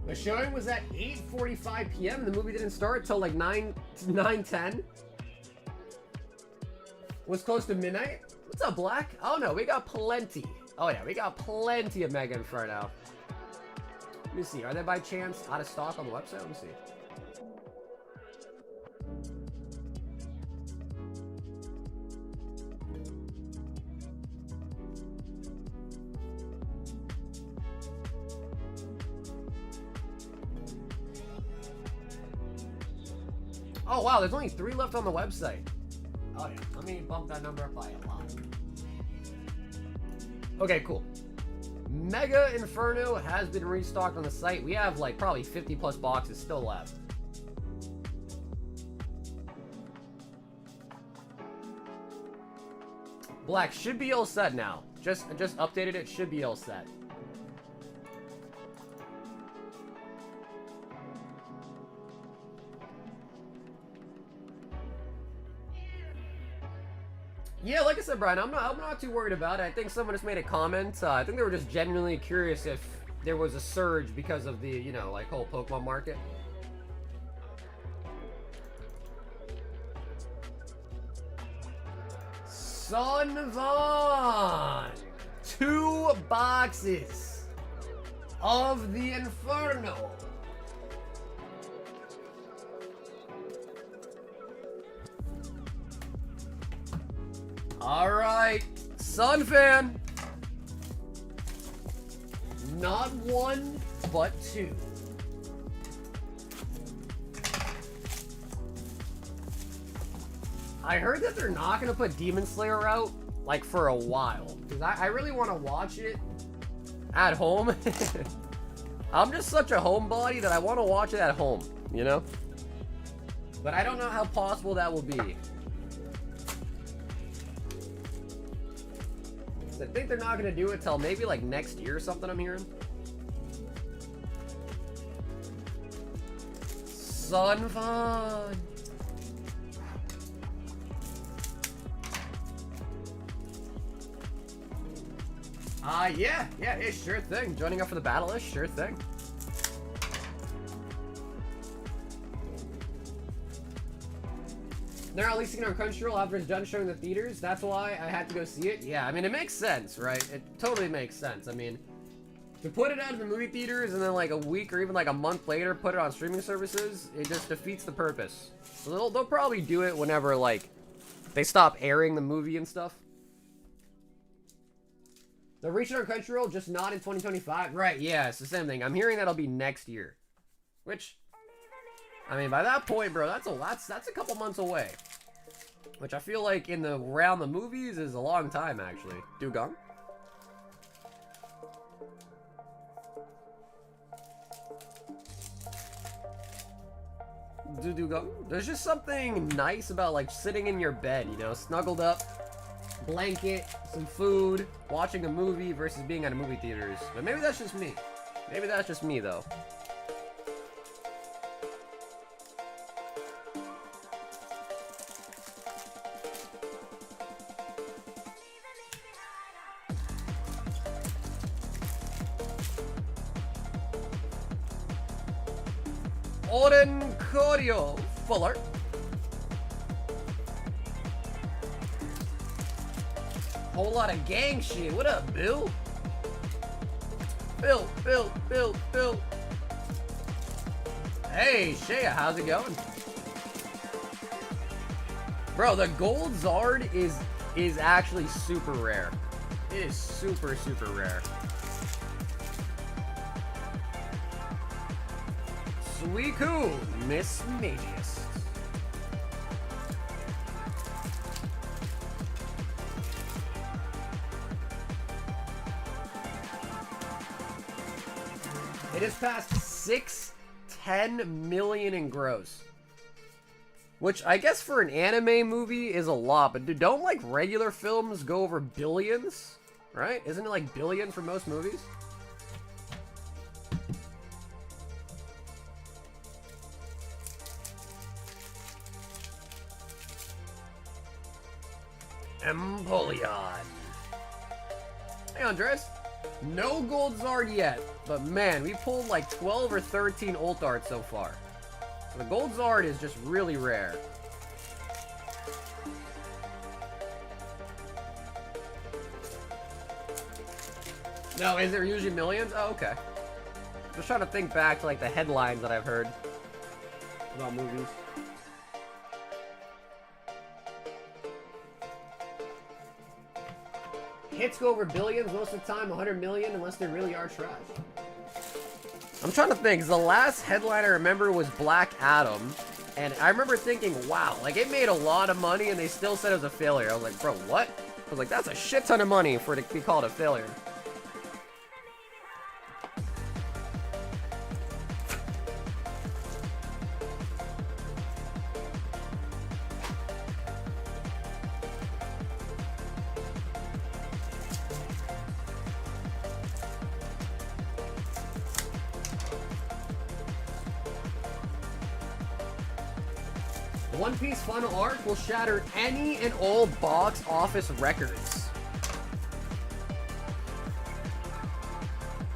The showing was at 8:45 p.m. The movie didn't start till like 9:10. Was close to midnight. What's up, Black? Oh no, we got plenty. Oh yeah, we got plenty of Mega Inferno. Let me see. Are they by chance out of stock on the website? Let me see. Oh wow, there's only 3 left on the website. Oh yeah, let me bump that number up by a lot. Okay, cool. Mega Inferno has been restocked on the site. We have like probably 50 plus boxes still left. Black should be all set now. Just updated it, should be all set. Yeah, like I said, Brian, I'm not too worried about it. I think someone just made a comment. I think they were just genuinely curious if there was a surge because of the, you know, like whole Pokemon market. Son Von! 2 boxes of the Inferno. All right, Sun Fan. Not 1, but 2. I heard that they're not gonna put Demon Slayer out like for a while because I really want to watch it at home. I'm just such a homebody that I want to watch it at home, you know. But I don't know how possible that will be. I think they're not gonna do it till maybe like next year or something, I'm hearing. Sun Fun. Yeah, sure thing. Joining up for the battle is sure thing. They're not releasing it on Crunchyroll after it's done showing the theaters. That's why I had to go see it. Yeah, I mean, it makes sense, right? It totally makes sense. I mean, to put it out in the movie theaters and then like a week or even like a month later put it on streaming services, it just defeats the purpose. So they'll probably do it whenever like they stop airing the movie and stuff. They'll reach it on Crunchyroll, just not in 2025. Right, yeah, it's the same thing. I'm hearing that'll be next year. Which, I mean, by that point, bro, that's a couple months away. Which I feel like around the movies is a long time, actually. Dugong? Dugong? There's just something nice about, like, sitting in your bed, you know, snuggled up, blanket, some food, watching a movie versus being at a movie theaters. But maybe that's just me. Maybe that's just me, though. Oden Cordio Fuller. Whole lot of gang shit. What up, Bill? Bill. Hey, Shea, how's it going? Bro, the gold Zard is actually super rare. It is super rare. Suiku, Miss Magius. It has passed 610 million in gross. Which I guess for an anime movie is a lot, but dude, don't like regular films go over billions? Right? Isn't it like billion for most movies? Empoleon. Hey, Andres. No gold Zard yet, but man, we pulled like 12 or 13 ult arts so far. So the gold Zard is just really rare. No, is there usually millions? Oh, okay. Just trying to think back to like the headlines that I've heard about movies. Hits go over billions most of the time, 100 million unless they really are trash. I'm trying to think, 'cause the last headline I remember was Black Adam, and I remember thinking, wow, like it made a lot of money and they still said it was a failure. I was like, bro, what? I was like, that's a shit ton of money for it to be called a failure. One Piece Final Arc will shatter any and all box office records.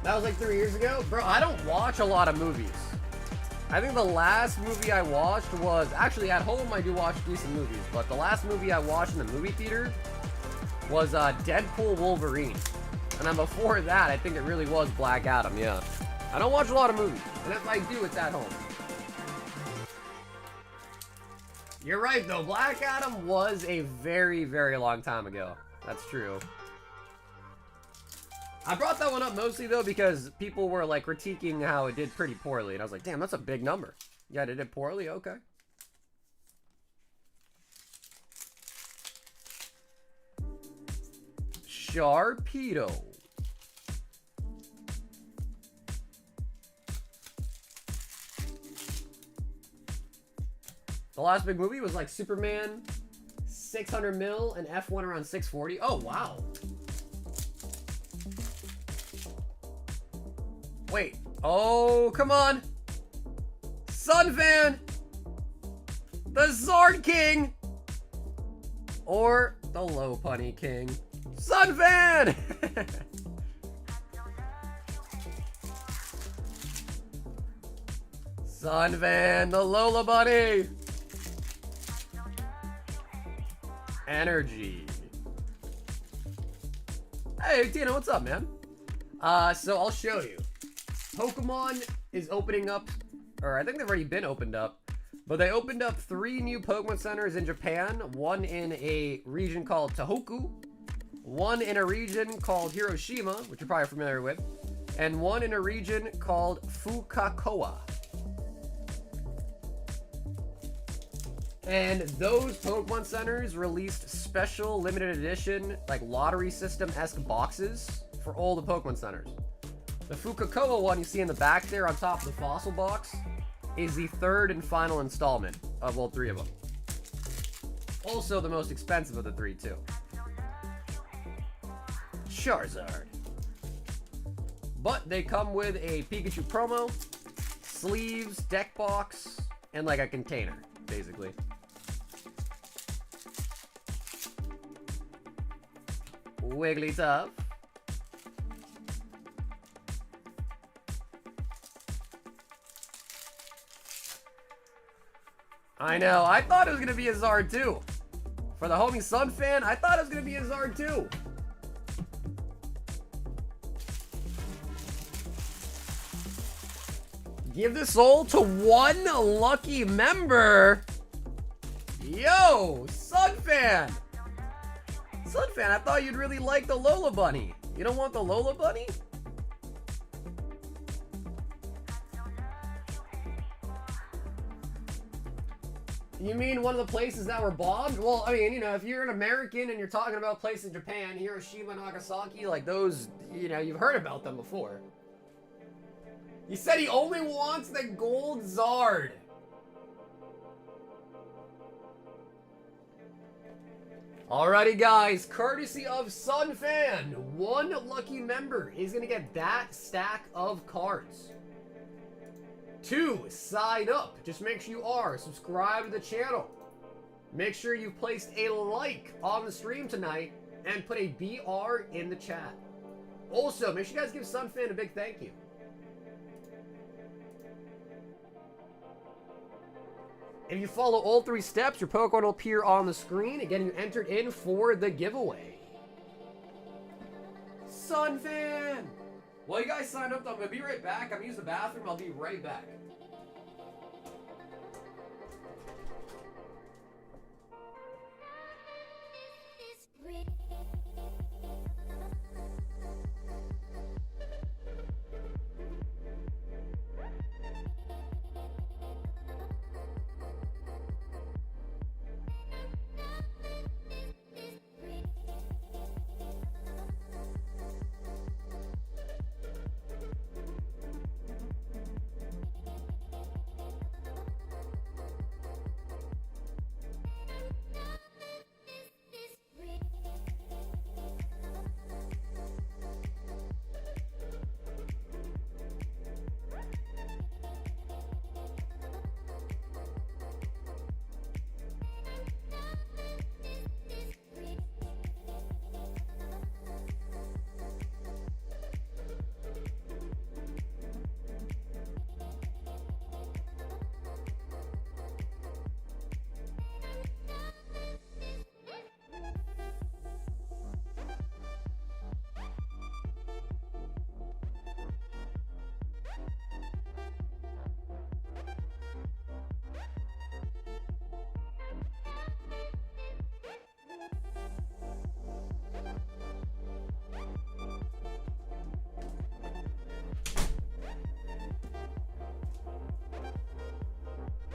That was like 3 years ago? Bro, I don't watch a lot of movies. I think the last movie I watched was... Actually, at home I do watch decent movies, but the last movie I watched in the movie theater was Deadpool Wolverine. And then before that, I think it really was Black Adam, yeah. I don't watch a lot of movies, and if I do, it's at home. You're right, though. Black Adam was a very, very long time ago. That's true. I brought that one up mostly, though, because people were, like, critiquing how it did pretty poorly. And I was like, damn, that's a big number. Yeah, it did poorly? Okay. Sharpedo. The last big movie was like Superman, 600 mil, and F1 around 640. Oh, wow. Wait. Oh, come on. Sunfan. The Zard King. Or the Lopunny King. Sunfan. Sunfan, the Lola Bunny. Energy. Hey, Tina, what's up, man? So I'll show you. Pokemon is opening up, or I think they've already been opened up, but they opened up 3 new Pokemon centers in Japan, one in a region called Tohoku, one in a region called Hiroshima, which you're probably familiar with, and one in a region called Fukakoa. And those Pokemon centers released special limited edition, like lottery system-esque boxes for all the Pokemon centers. The Fukakoa one you see in the back there on top of the fossil box is the 3rd and final installment of all 3 of them. Also the most expensive of the 3 too. Charizard. But they come with a Pikachu promo, sleeves, deck box, and like a container, basically. Wigglytuff. I know, I thought it was gonna be a Zard too. For the homie Sunfan, I thought it was gonna be a Zard too. Give the soul to one lucky member. Yo, Sunfan. Sunfan, I thought you'd really like the Lola Bunny. You don't want the Lola Bunny? You mean one of the places that were bombed? Well, I mean, you know, if you're an American and you're talking about places in Japan, Hiroshima, Nagasaki, like those, you know, you've heard about them before. He said he only wants the gold Zard. Alrighty, guys, courtesy of Sunfan, one lucky member is going to get that stack of cards. 2, sign up. Just make sure you are subscribed to the channel. Make sure you've placed a like on the stream tonight and put a BR in the chat. Also, make sure you guys give Sunfan a big thank you. If you follow all 3 steps, your Pokemon will appear on the screen. Again, you entered in for the giveaway. Sunfan! Well, you guys signed up, I'm going to be right back. I'm going to use the bathroom. I'll be right back.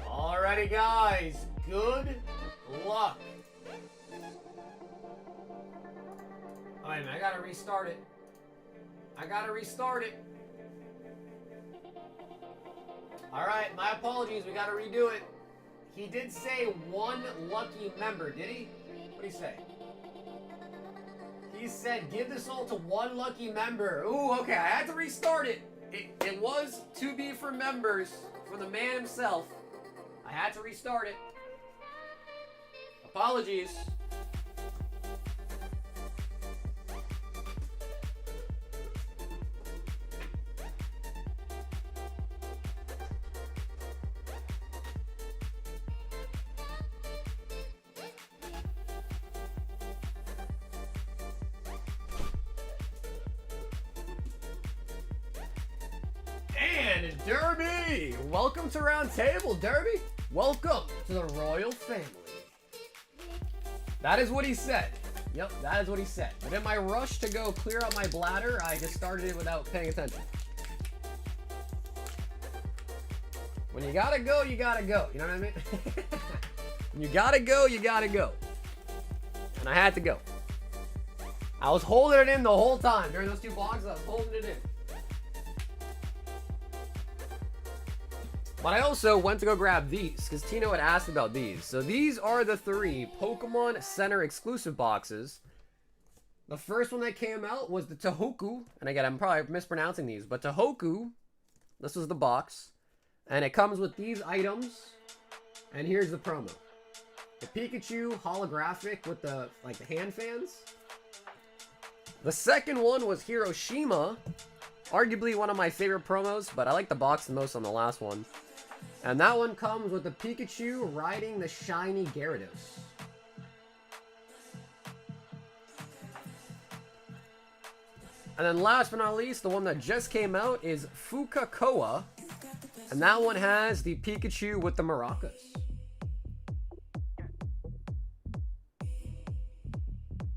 Alrighty, guys, good luck. Oh, wait a minute, I gotta restart it. Alright, my apologies, we gotta redo it. He did say one lucky member, did he? What did he say? He said, give this all to one lucky member. Ooh, okay, I had to restart it. It was to be for members, for the man himself. I had to restart it. Apologies. And Derby! Welcome to Round Table, Derby! Welcome to the royal family. That is what he said. Yep, that is what he said. But in my rush to go clear out my bladder, I just started it without paying attention. When you gotta go, you gotta go. You know what I mean? When you gotta go, you gotta go. And I had to go. I was holding it in the whole time. During those 2 boxes, I was holding it in. But I also went to go grab these, because Tino had asked about these. So these are the 3 Pokemon Center exclusive boxes. The first one that came out was the Tohoku. And again, I'm probably mispronouncing these, but Tohoku, this was the box. And it comes with these items. And here's the promo. The Pikachu holographic with the, like, the hand fans. The second one was Hiroshima. Arguably one of my favorite promos, but I like the box the most on the last one. And that one comes with the Pikachu riding the shiny Gyarados. And then last but not least, the one that just came out is Fukakoa. And that one has the Pikachu with the maracas.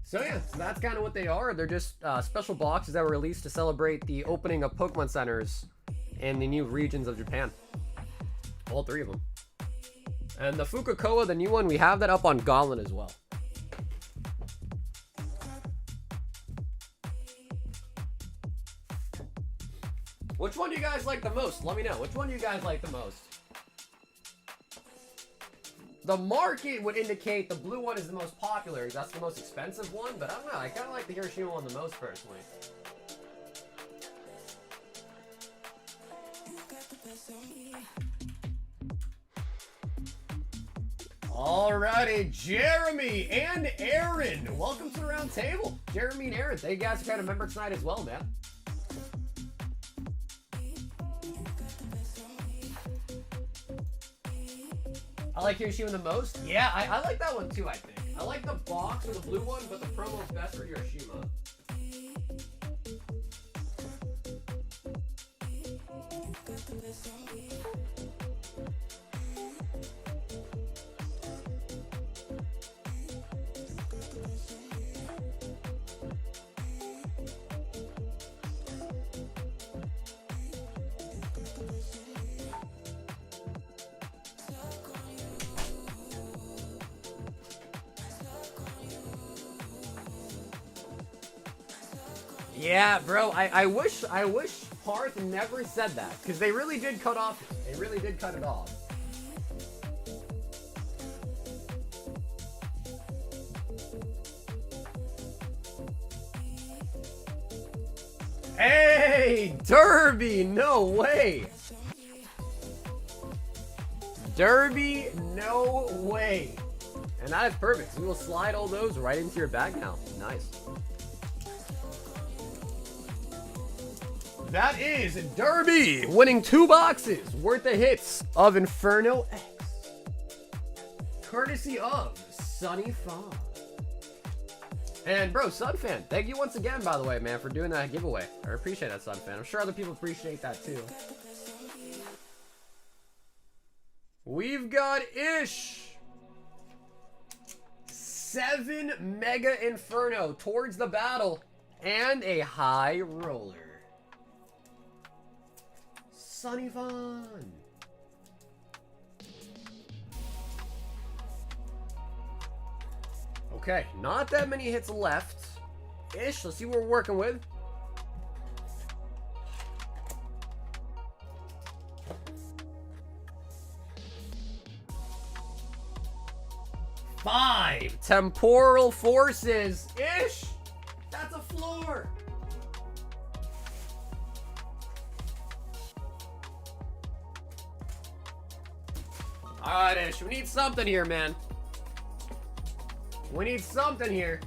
So yeah, so that's kind of what they are. They're just special boxes that were released to celebrate the opening of Pokemon Centers in the new regions of Japan. All 3 of them. And the Fukakoa, the new one, we have that up on Gauntlet as well. Which one do you guys like the most? Let me know. Which one do you guys like the most? The market would indicate the blue one is the most popular. That's the most expensive one, but I don't know. I kind of like the Hiroshima one the most, personally. Alrighty, Jeremy and Aaron. Welcome to the round table. Jeremy and Aaron, thank you guys for kind of member tonight as well, man. I like Hiroshima the most. Yeah, I like that one too, I think. I like the box or the blue one, but the promo is best for Hiroshima. Yeah, bro, I wish Parth never said that, because they really did cut off. They really did cut it off. Hey, Derby, no way. Derby, no way. And that is perfect. So we will slide all those right into your bag now. Nice. That is Derby winning 2 boxes worth of hits of Inferno X. Courtesy of Sunny Fawn. And bro, Sunfan, thank you once again, by the way, man, for doing that giveaway. I appreciate that, Sunfan. I'm sure other people appreciate that too. We've got Ish. 7 Mega Inferno towards the battle and a high roller. Sunny Fun. Okay, not that many hits left. Ish, let's see what we're working with. Five Temporal Forces. Ish, that's a floor. Alright, Ish, we need something here, man. We need something here.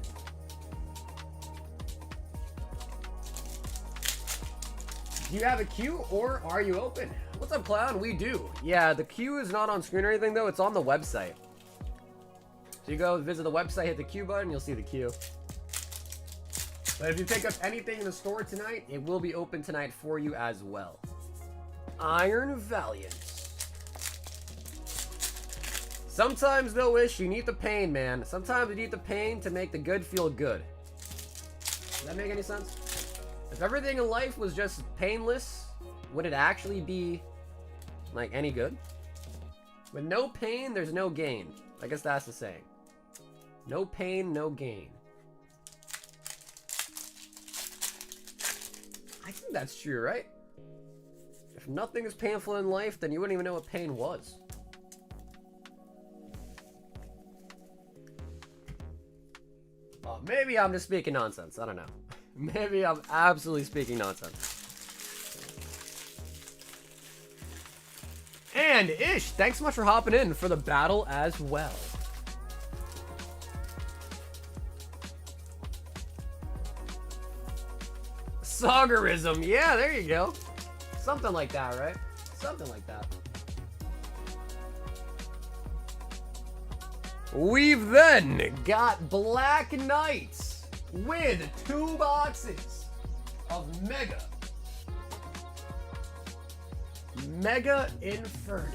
Do you have a queue or are you open? What's up, Clown? We do. Yeah, the queue is not on screen or anything, though. It's on the website. So you go visit the website, hit the queue button, you'll see the queue. But if you pick up anything in the store tonight, it will be open tonight for you as well. Iron Valiant. Sometimes, though, Ish, you need the pain, man. Sometimes you need the pain to make the good feel good. Does that make any sense? If everything in life was just painless, would it actually be, like, any good? With no pain, there's no gain. I guess that's the saying. No pain, no gain. I think that's true, right? If nothing is painful in life, then you wouldn't even know what pain was. Oh, maybe I'm just speaking nonsense. I don't know. Maybe I'm absolutely speaking nonsense. And Ish, thanks so much for hopping in for the battle as well. Soggerism. Yeah, there you go. Something like that, right? Something like that. We've then got Black Knights with 2 boxes of Mega Inferno.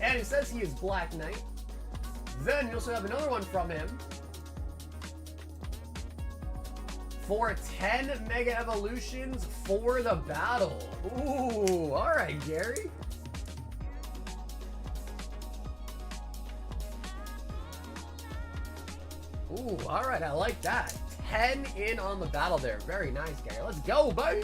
And it says he is Black Knight. Then you also have another one from him for 10 Mega Evolutions for the battle. Ooh, alright, Gary. Ooh, alright, I like that. 10 in on the battle there. Very nice, Gary. Let's go, buddy.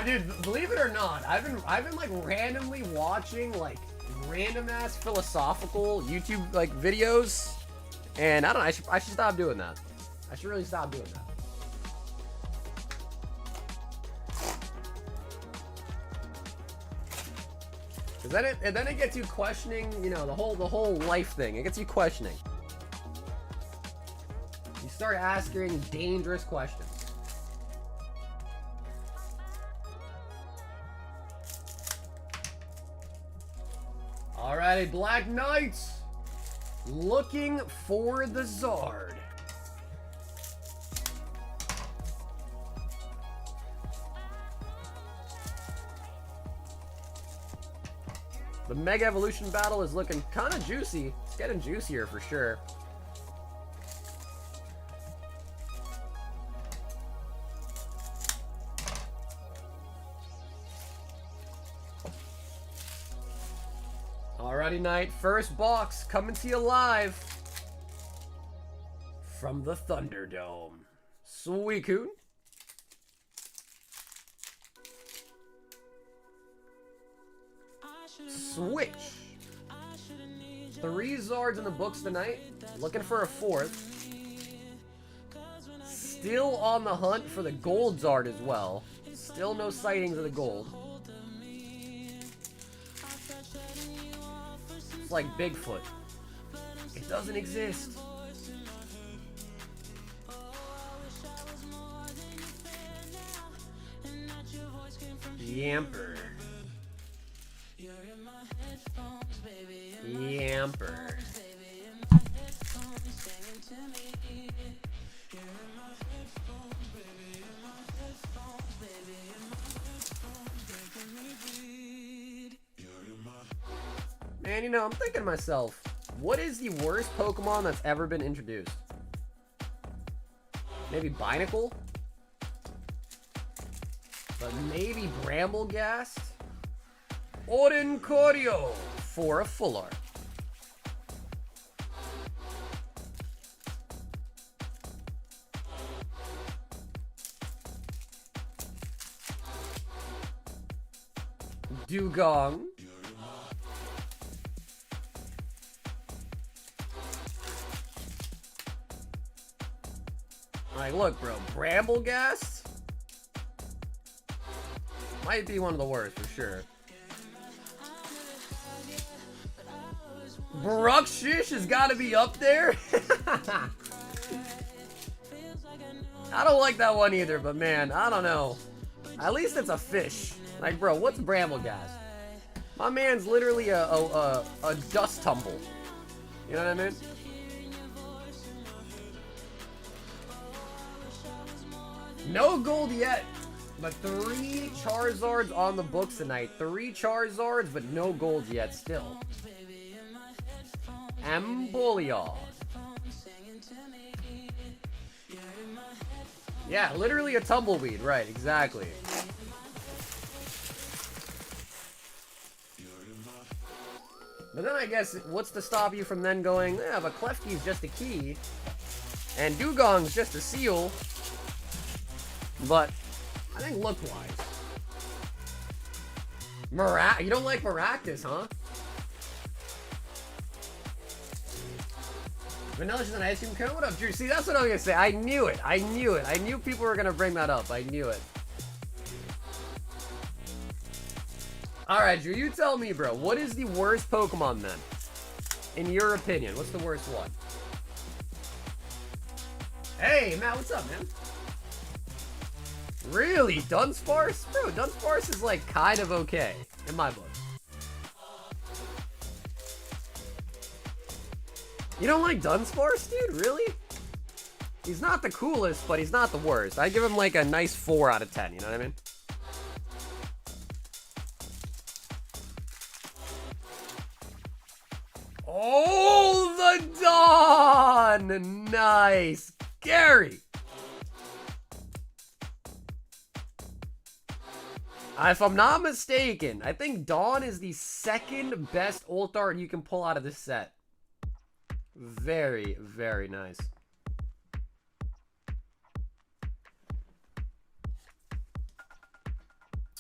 Dude, believe it or not, I've been like randomly watching like random ass philosophical YouTube like videos, and I don't know, I should stop doing that. I should really stop doing that. Cause then it gets you questioning, you know, the whole life thing. It gets you questioning. You start asking dangerous questions. Alrighty, Black Knights, looking for the Zard. The Mega Evolution battle is looking kind of juicy. It's getting juicier for sure. Alrighty, Knight. First box coming to you live from the Thunderdome. Suicune. Switch. 3 Zards in the books tonight. Looking for a 4th. Still on the hunt for the Gold Zard as well. Still no sightings of the gold. It's like Bigfoot. It doesn't exist. Yamper. Yamper. Man, you know, I'm thinking to myself, what is the worst Pokemon that's ever been introduced? Maybe Binacle? But maybe Bramblegast? Orincorio for a full art. Dugong. Like, look, bro, Bramblegast might be one of the worst for sure. Bruxish has got to be up there. I don't like that one either, but man, I don't know. At least it's a fish. Like, bro, what's Bramblegast? My man's literally a dust tumble. You know what I mean? No gold yet, but 3 Charizards on the books tonight. 3 Charizards, but no gold yet still. Empoleon. Yeah, literally a tumbleweed, right, exactly. But then I guess, what's to stop you from then going, yeah, but Klefki's just a key, and Dugong's just a seal. But I think look-wise, you don't like Maractus, huh? Vanilla's an ice cream cone? What up, Drew? See, that's what I was gonna say. I knew it. I knew it. I knew people were gonna bring that up. I knew it. Alright, Drew, you tell me, bro. What is the worst Pokemon, then? In your opinion, what's the worst one? Hey, Matt, what's up, man? Really? Dunsparce? Bro, Dunsparce is, like, kind of okay. In my book. You don't like Dunsparce, dude? Really? He's not the coolest, but he's not the worst. I give him, like, a nice 4 out of 10. You know what I mean? Oh, the Dawn! Nice. Gary! If I'm not mistaken, I think Dawn is the second best ult art you can pull out of this set. Very, very nice.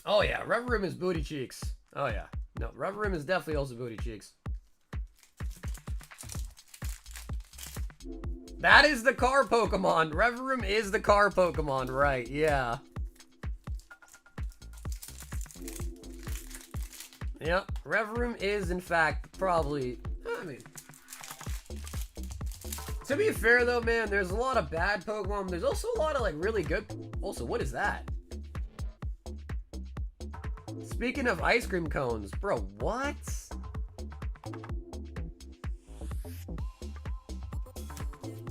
Oh yeah, Reverum is booty cheeks. Oh yeah. No, Reverum is definitely also booty cheeks. That is the car Pokemon. Reverum is the car Pokemon, right? Yeah. Yep, Reverum is in fact probably, I mean, to be fair though, man, there's a lot of bad Pokemon. There's also a lot of like really good. Also, what is that? Speaking of ice cream cones, bro, what?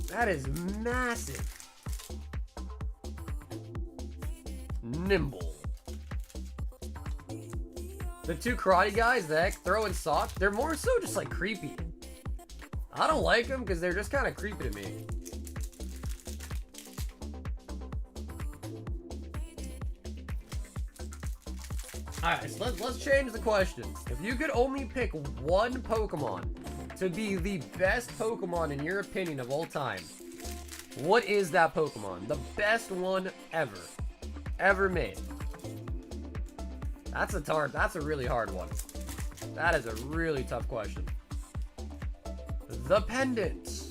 That is massive. Nimble. The two karate guys, the heck, throwing socks, they're more so just like creepy. I don't like them because they're just kind of creepy to me. Alright, so let's change the question. If you could only pick one Pokemon to be the best Pokemon in your opinion of all time, what is that Pokemon? The best one ever. Ever made. That's a really hard one. That is a really tough question. The pendant.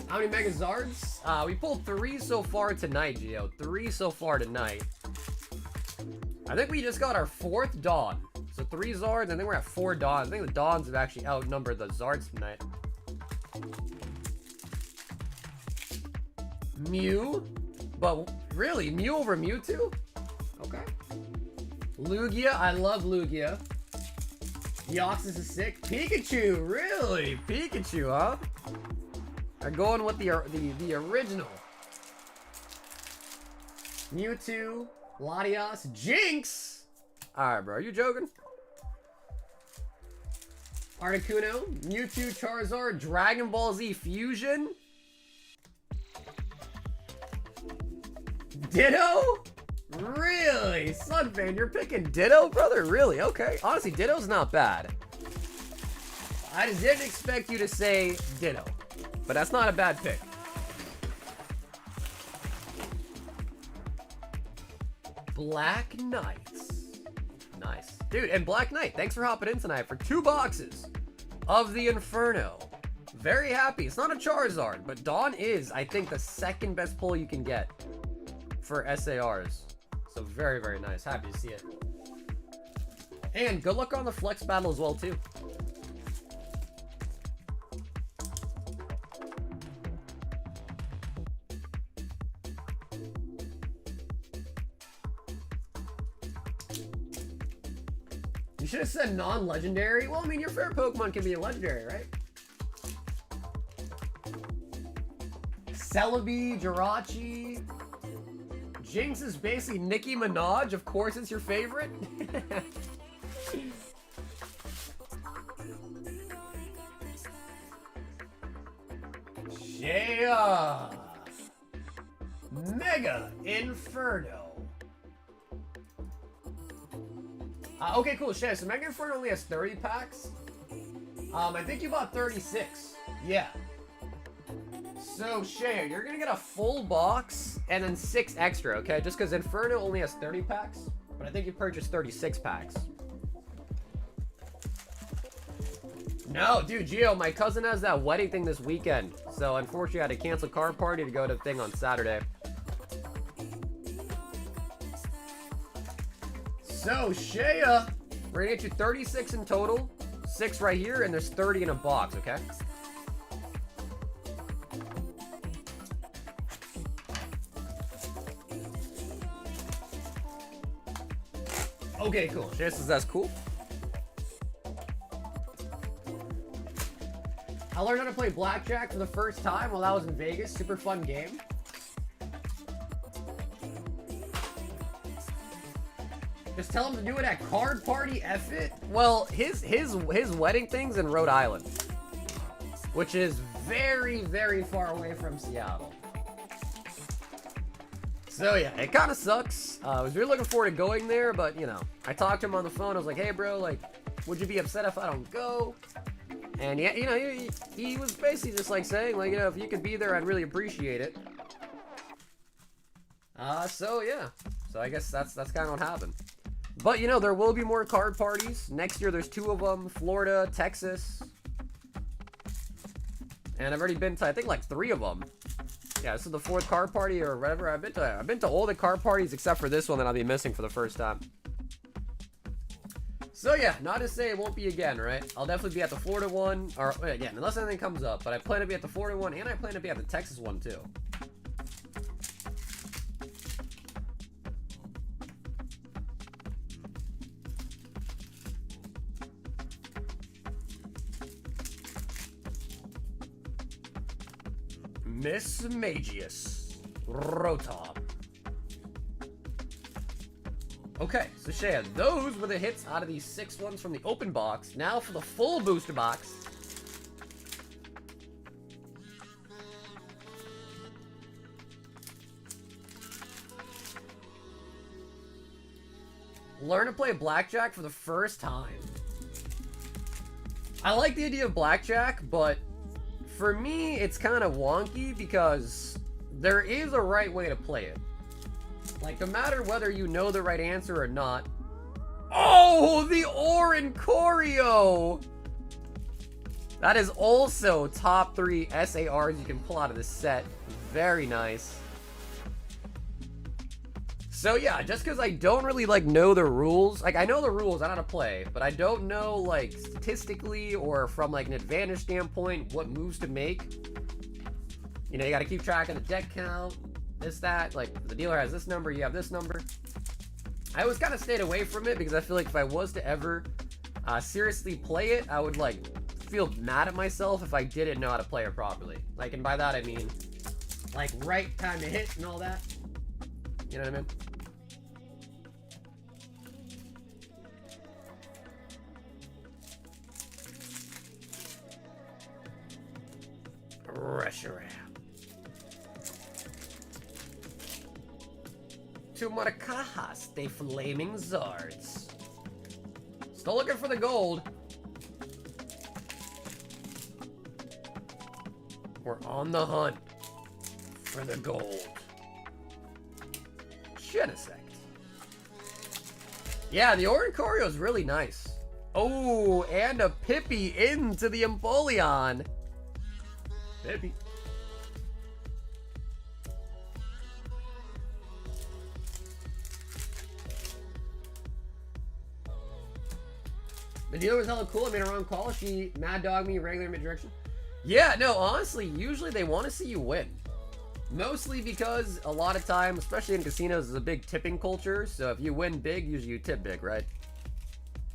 How many Megazards? We pulled 3 so far tonight, Gio. 3 so far tonight. I think we just got our 4th Dawn. So 3 Zards, I think we're at 4 Dawns. I think the Dawns have actually outnumbered the Zards tonight. Mew? But really, Mew over Mewtwo? Okay. Lugia, I love Lugia. Deoxys is sick. Pikachu, really? Pikachu, huh? Are going with the original. Mewtwo, Latios, Jinx. All right, bro. Are you joking? Articuno, Mewtwo, Charizard, Dragon Ball Z Fusion. Ditto? Really? Sunfan, you're picking Ditto, brother? Really? Okay. Honestly, Ditto's not bad. I just didn't expect you to say Ditto. But that's not a bad pick. Black Knights. Nice. Dude, and Black Knight, thanks for hopping in tonight for 2 boxes of the Inferno. Very happy. It's not a Charizard, but Dawn is, I think, the second best pull you can get for SARs. So very, very nice. Happy to see it. And good luck on the flex battle as well, too. You should have said non-legendary. Well, I mean, your favorite Pokemon can be a legendary, right? Celebi, Jirachi. Jinx is basically Nicki Minaj. Of course it's your favorite. Yeah. Mega Inferno. Okay, cool, Shay. So Mega Inferno only has 30 packs. I think you bought 36. Yeah. So, Shay, you're gonna get a full box and then 6 extra, okay? Just because Inferno only has 30 packs, but I think you purchased 36 packs. No, dude, Gio, my cousin has that wedding thing this weekend. So, unfortunately, I had to cancel car party to go to the thing on Saturday. So, Shaya, we're gonna get you 36 in total, 6 right here, and there's 30 in a box, okay? Okay, cool. Shaya says that's cool. I learned how to play blackjack for the first time while I was in Vegas. Super fun game. Just tell him to do it at Card Party, F it. Well, his wedding thing's in Rhode Island, which is very, very far away from Seattle. So yeah, it kind of sucks. I was really looking forward to going there, but you know, I talked to him on the phone. I was like, hey bro, like, would you be upset if I don't go? And yeah, you know, he was basically just like saying, like, you know, if you could be there, I'd really appreciate it. So yeah. So I guess that's kind of what happened. But you know, there will be more card parties. Next year there's 2 of them, Florida, Texas. And I've already been to, I think, like 3 of them. Yeah, this is the 4th card party or whatever. I've been to all the card parties except for this one that I'll be missing for the first time. So yeah, not to say it won't be again, right? I'll definitely be at the Florida one, or again, unless anything comes up. But I plan to be at the Florida one, and I plan to be at the Texas one too. Miss Magius. Rotom. Okay, so Shea, those were the hits out of these 6 ones from the open box. Now for the full booster box. Learn to play blackjack for the first time. I like the idea of blackjack, but for me, it's kind of wonky because there is a right way to play it. Like, no matter whether you know the right answer or not. Oh, the Oricorio! That is also top 3 SARs you can pull out of this set. Very nice. So yeah, just because I don't really, like, know the rules. Like, I know the rules, I know how to play. But I don't know, like, statistically or from, like, an advantage standpoint what moves to make. You know, you got to keep track of the deck count. This, that, like, the dealer has this number, you have this number. I always kind of stayed away from it because I feel like if I was to ever seriously play it, I would, like, feel mad at myself if I didn't know how to play it properly. Like, and by that I mean, like, right time to hit and all that. You know what I mean? Reshiram. 2 Maracas, de Flaming Zards. Still looking for the gold. We're on the hunt for the gold. Genesect. Yeah, the Oricorio is really nice. Oh, and a Pippi into the Empoleon. Pippi. The dealer was hella cool. I made a wrong call. She mad dog me regular mid-direction. Yeah, no, honestly, usually they want to see you win. Mostly because a lot of times, especially in casinos, there's a big tipping culture. So if you win big, usually you tip big, right?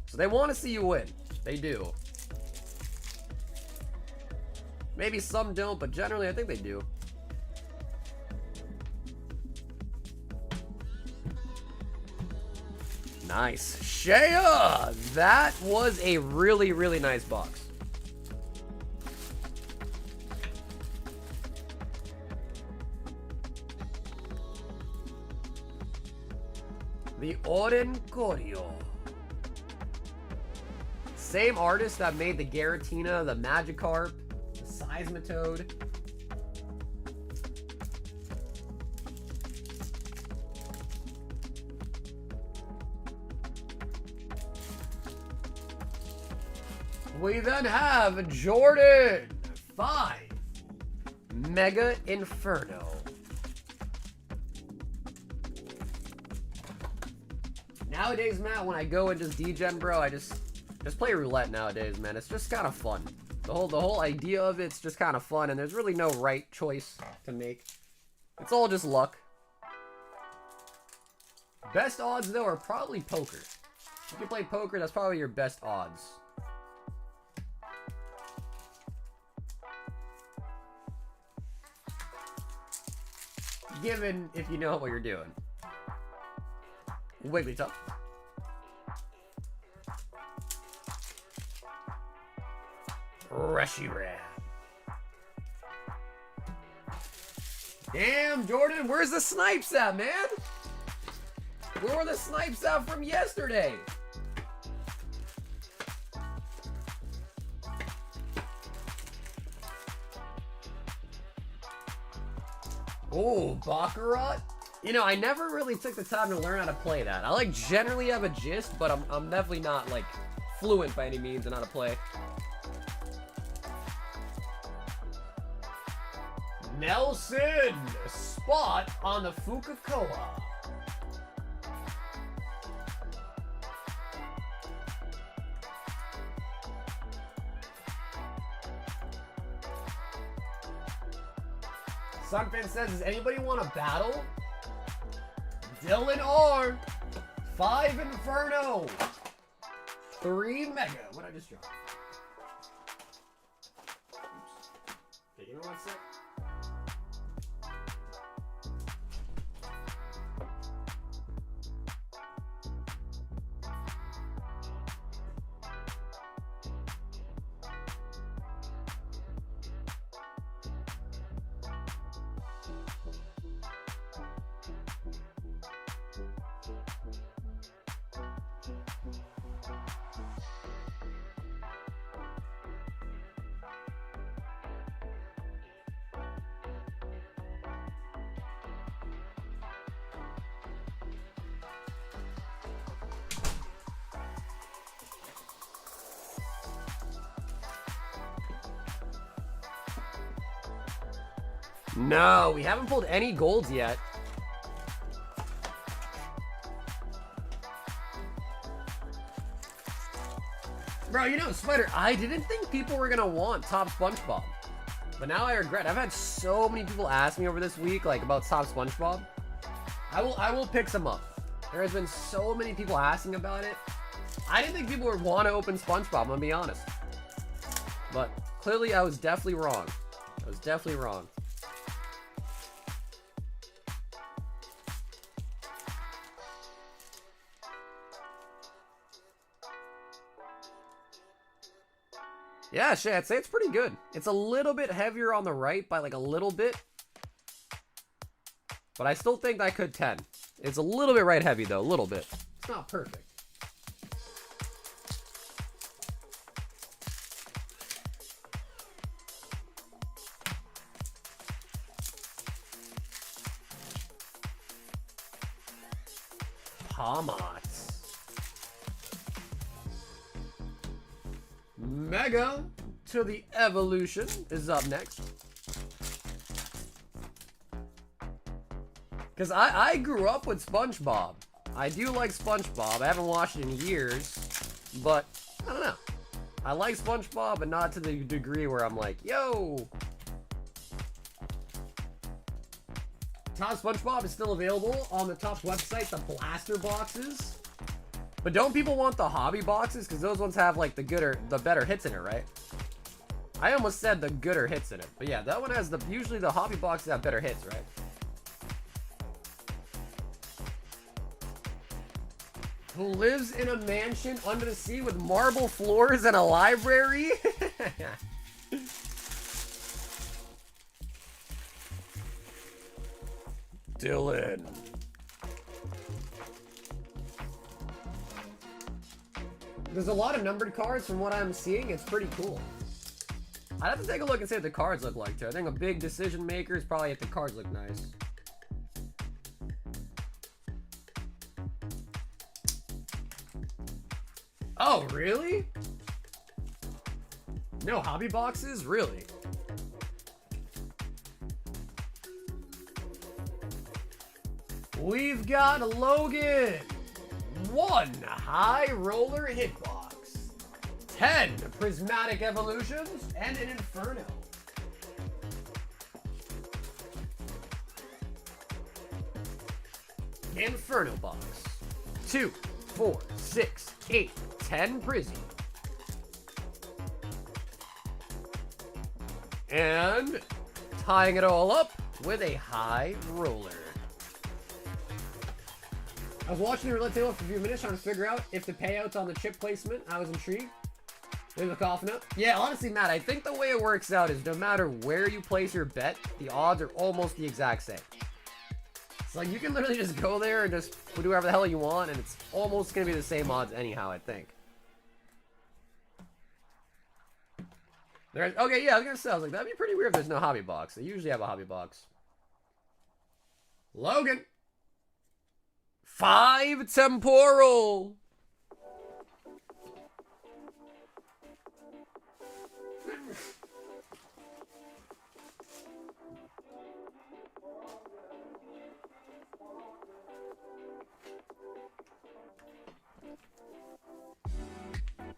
So they want to see you win. They do. Maybe some don't, but generally I think they do. Nice. Shea! That was a really, really nice box. The Oricorio. Same artist that made the Giratina, the Magikarp, the Seismitoad. We then have Jordan 5 Mega Inferno. Nowadays, Matt, when I go and just degen, bro, I just play roulette nowadays, man. It's just kind of fun. The whole idea of it's just kind of fun, and there's really no right choice to make. It's all just luck. Best odds, though, are probably poker. If you play poker, that's probably your best odds. Given if you know what you're doing. Wigglytuff. Reshiram. Damn, Jordan, where's the snipes at, man? Where were the snipes at from yesterday? Oh, Baccarat? You know, I never really took the time to learn how to play that. I like generally have a gist, but I'm definitely not like fluent by any means in how to play. Nelson, spot on the Fukakoa. Sunfin says, does anybody want to battle? Dylan R. 5 Inferno. 3 Mega. What I just dropped? Oops. Okay, give me 1 sec. No, we haven't pulled any golds yet. Bro, you know, Spider, I didn't think people were gonna want Top SpongeBob. But now I regret. I've had so many people ask me over this week, like, about Top SpongeBob. I will pick some up. There has been so many people asking about it. I didn't think people would want to open SpongeBob, I'm gonna be honest. But clearly I was definitely wrong. I was definitely wrong. Yeah, Shay, I'd say it's pretty good. It's a little bit heavier on the right by like a little bit. But I still think I could 10. It's a little bit right heavy though, a little bit. It's not perfect. Palmot. Mega to the Evolution is up next. Because I grew up with SpongeBob. I do like SpongeBob. I haven't watched it in years. But, I don't know. I like SpongeBob, but not to the degree where I'm like, yo! Top SpongeBob is still available on the Topps website, the blaster boxes. But don't people want the hobby boxes? Because those ones have like the better hits in it, right? I almost said the gooder hits in it. But yeah, that one has usually the hobby boxes have better hits, right? Who lives in a mansion under the sea with marble floors and a library? Dylan. There's a lot of numbered cards from what I'm seeing. It's pretty cool. I'd have to take a look and see what the cards look like too. I think a big decision maker is probably if the cards look nice. Oh, really? No hobby boxes? Really? We've got Logan. 1 high roller hitbox. 10 prismatic evolutions and an Inferno. Inferno box. 2, 4, 6, 8, 10 Prizzy. And tying it all up with a high roller. I was watching the roulette table for a few minutes trying to figure out if the payouts on the chip placement. I was intrigued. There's a coughing up. Yeah, honestly, Matt, I think the way it works out is no matter where you place your bet, the odds are almost the exact same. It's like you can literally just go there and just do whatever the hell you want, and it's almost going to be the same odds anyhow, I think. Okay, yeah, I was going to say, I was like, that'd be pretty weird if there's no hobby box. They usually have a hobby box. Logan. 5 temporal.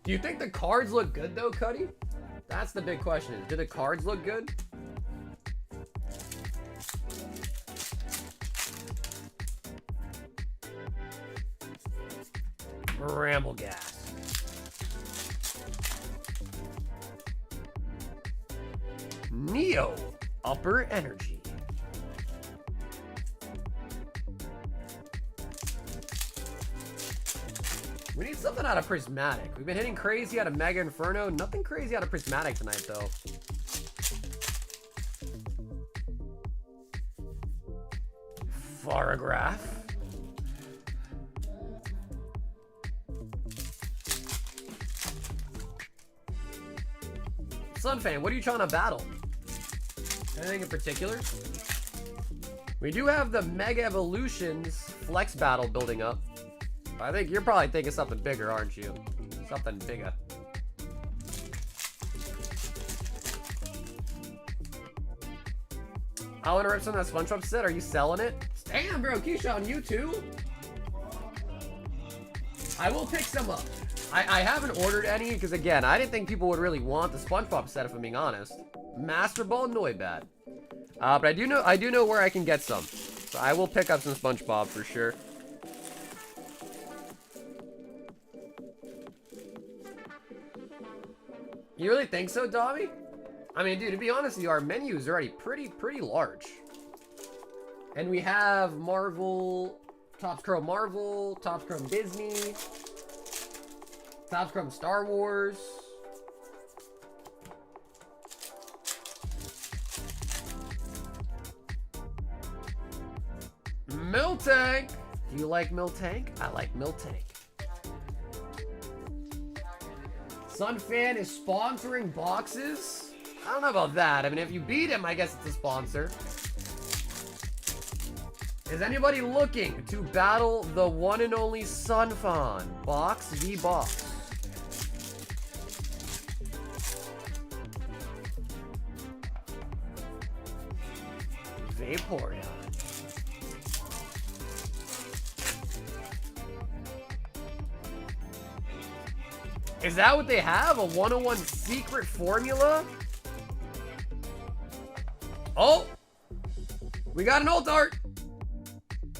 Do you think the cards look good though, Cuddy? That's the big question. Do the cards look good? Ramble gas. Neo upper energy. We need something out of Prismatic. We've been hitting crazy out of Mega Inferno. Nothing crazy out of Prismatic tonight, though. Photograph. Sunfan, what are you trying to battle? Anything in particular? We do have the Mega Evolutions Flex battle building up. I think you're probably thinking something bigger, aren't you? Something bigger. I want to rip some of that SpongeBob set. Are you selling it? Damn, bro, Keisha, you too? I will pick some up. I haven't ordered any because, again, I didn't think people would really want the SpongeBob set, if I'm being honest. Master Ball, Noibad. But I do know where I can get some. So I will pick up some SpongeBob for sure. You really think so, Dobby? I mean, dude, to be honest with you, our menu is already pretty large. And we have Marvel, Topps Chrome Marvel, Topps Chrome Disney, Topps Chrome Star Wars. Miltank. Do you like Miltank? I like Miltank. Sunfan is sponsoring boxes? I don't know about that. I mean, if you beat him, I guess it's a sponsor. Is anybody looking to battle the one and only Sunfan? Box v box. Vaporeon. Is that what they have? A 101 secret formula? Oh! We got an ult art!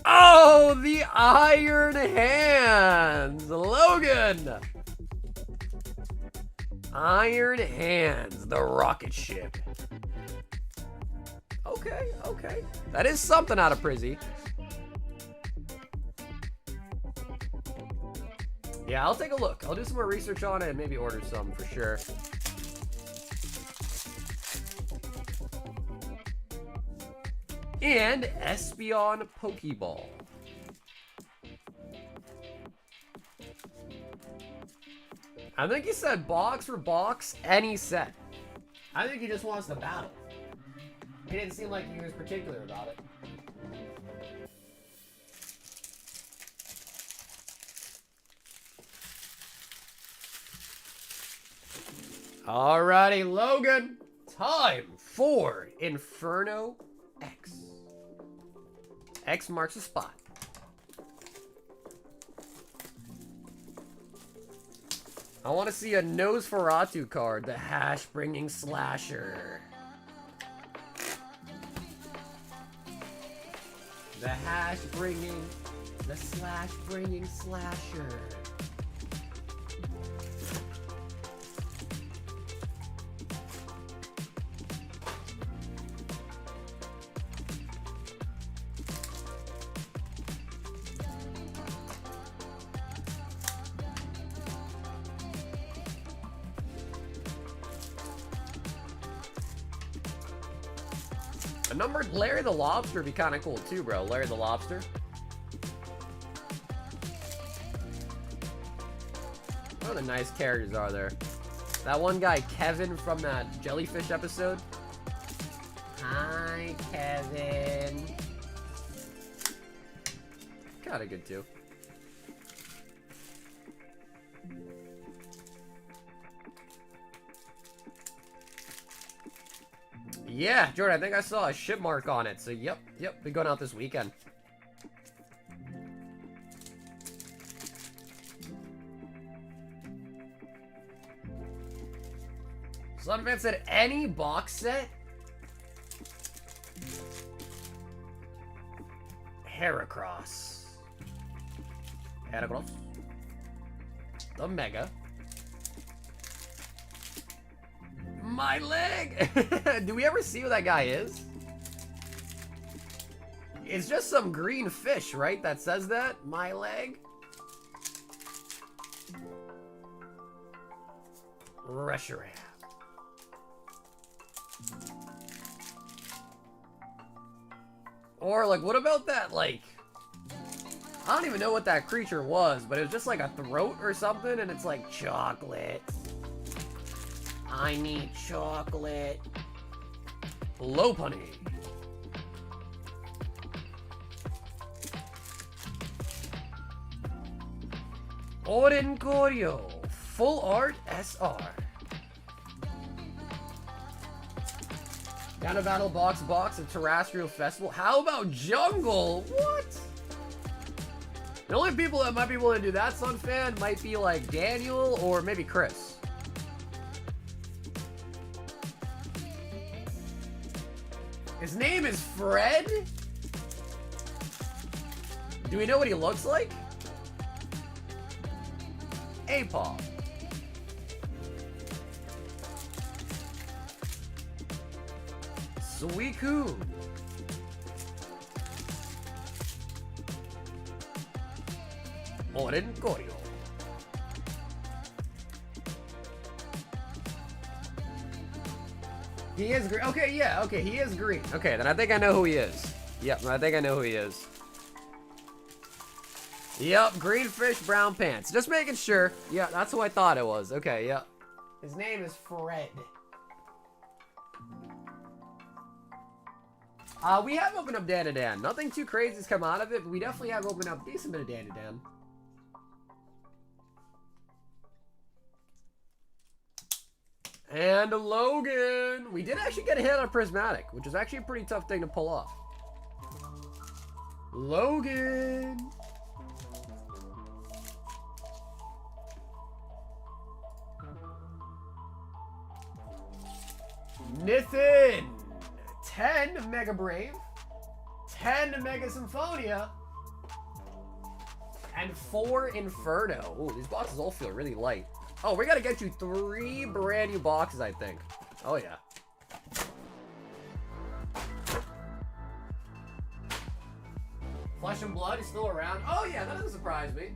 Oh, the Iron Hands! Logan! Iron Hands, the rocket ship. Okay, okay. That is something out of Prizzy. Yeah, I'll take a look. I'll do some more research on it and maybe order some for sure. And Espeon Pokeball. I think he said box for box, any set. I think he just wants to battle. He didn't seem like he was particular about it. Alrighty, Logan. Time for Inferno X. X marks the spot. I want to see a Nosferatu card, the hash bringing slasher. The hash bringing, the slash bringing slasher. A numbered Larry the Lobster would be kind of cool too, bro. Larry the Lobster. What other nice characters are there? That one guy, Kevin, from that Jellyfish episode. Hi, Kevin. kind of good too. Yeah, Jordan, I think I saw a ship mark on it. So, yep, been going out this weekend. Sunfan said, any box set? Heracross. Heracross. The Mega. My leg! Do we ever see who that guy is? It's just some green fish, right? That says that? My leg? Reshiram. Or, like, what about that, like... I don't even know what that creature was, but it was just like a throat or something, and it's like, chocolate. I need chocolate. Lopunny. Orincorio. Full art SR. Down to Battle Box of Terrestrial Festival. How about Jungle? What? The only people that might be willing to do that, Sunfan, might be like Daniel or maybe Chris. His name is Fred? Do we know what he looks like? Apop. Suicune. Orincorio. He is green. Okay, yeah, okay, he is green. Okay, then I think I know who he is. Yep, I think I know who he is. Yep, green fish, brown pants. Just making sure. Yeah, that's who I thought it was. Okay, yeah. His name is Fred. We have opened up Danadan. Nothing too crazy has come out of it, but we definitely have opened up a decent bit of Danadan. And Logan! We did actually get a hit on Prismatic, which is actually a pretty tough thing to pull off. Logan! Nithin! 10 Mega Brave, 10 Mega Symphonia, and 4 Inferno. Ooh, these boxes all feel really light. Oh, we gotta get you 3 brand new boxes, I think. Oh, yeah. Flesh and Blood is still around. Oh, yeah, that doesn't surprise me.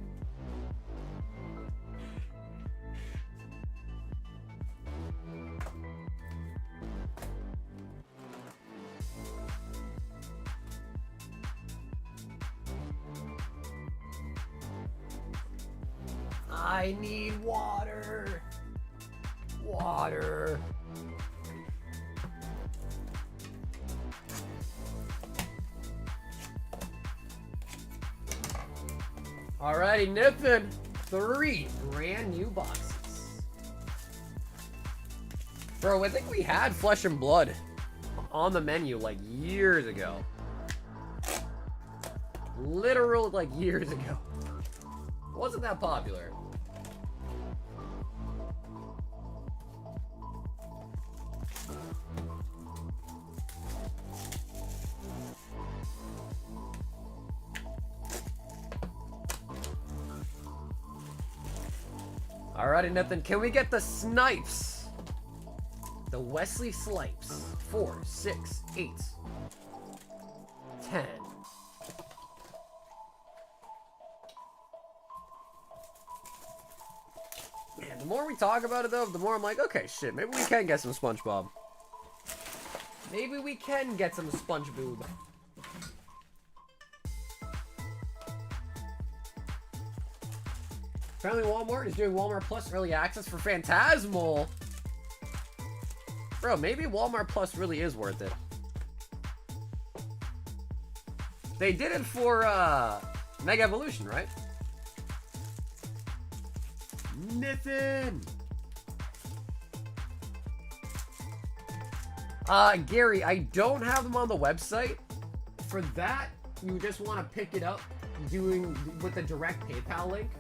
I need water. Water. Alrighty, Nipton. 3 brand new boxes. Bro, I think we had Flesh and Blood on the menu like years ago. Literal like years ago. It wasn't that popular. Alrighty, Nathan, can we get the snipes? The Wesley Snipes. 4, 6, 8, 10. Man, the more we talk about it, though, the more I'm like, okay, shit, maybe we can get some SpongeBob. Maybe we can get some SpongeBob. Apparently Walmart is doing Walmart Plus early access for Phantasmal. Bro, maybe Walmart Plus really is worth it. They did it for Mega Evolution, right? Nathan! Gary, I don't have them on the website. For that, you just want to pick it up with the direct PayPal link.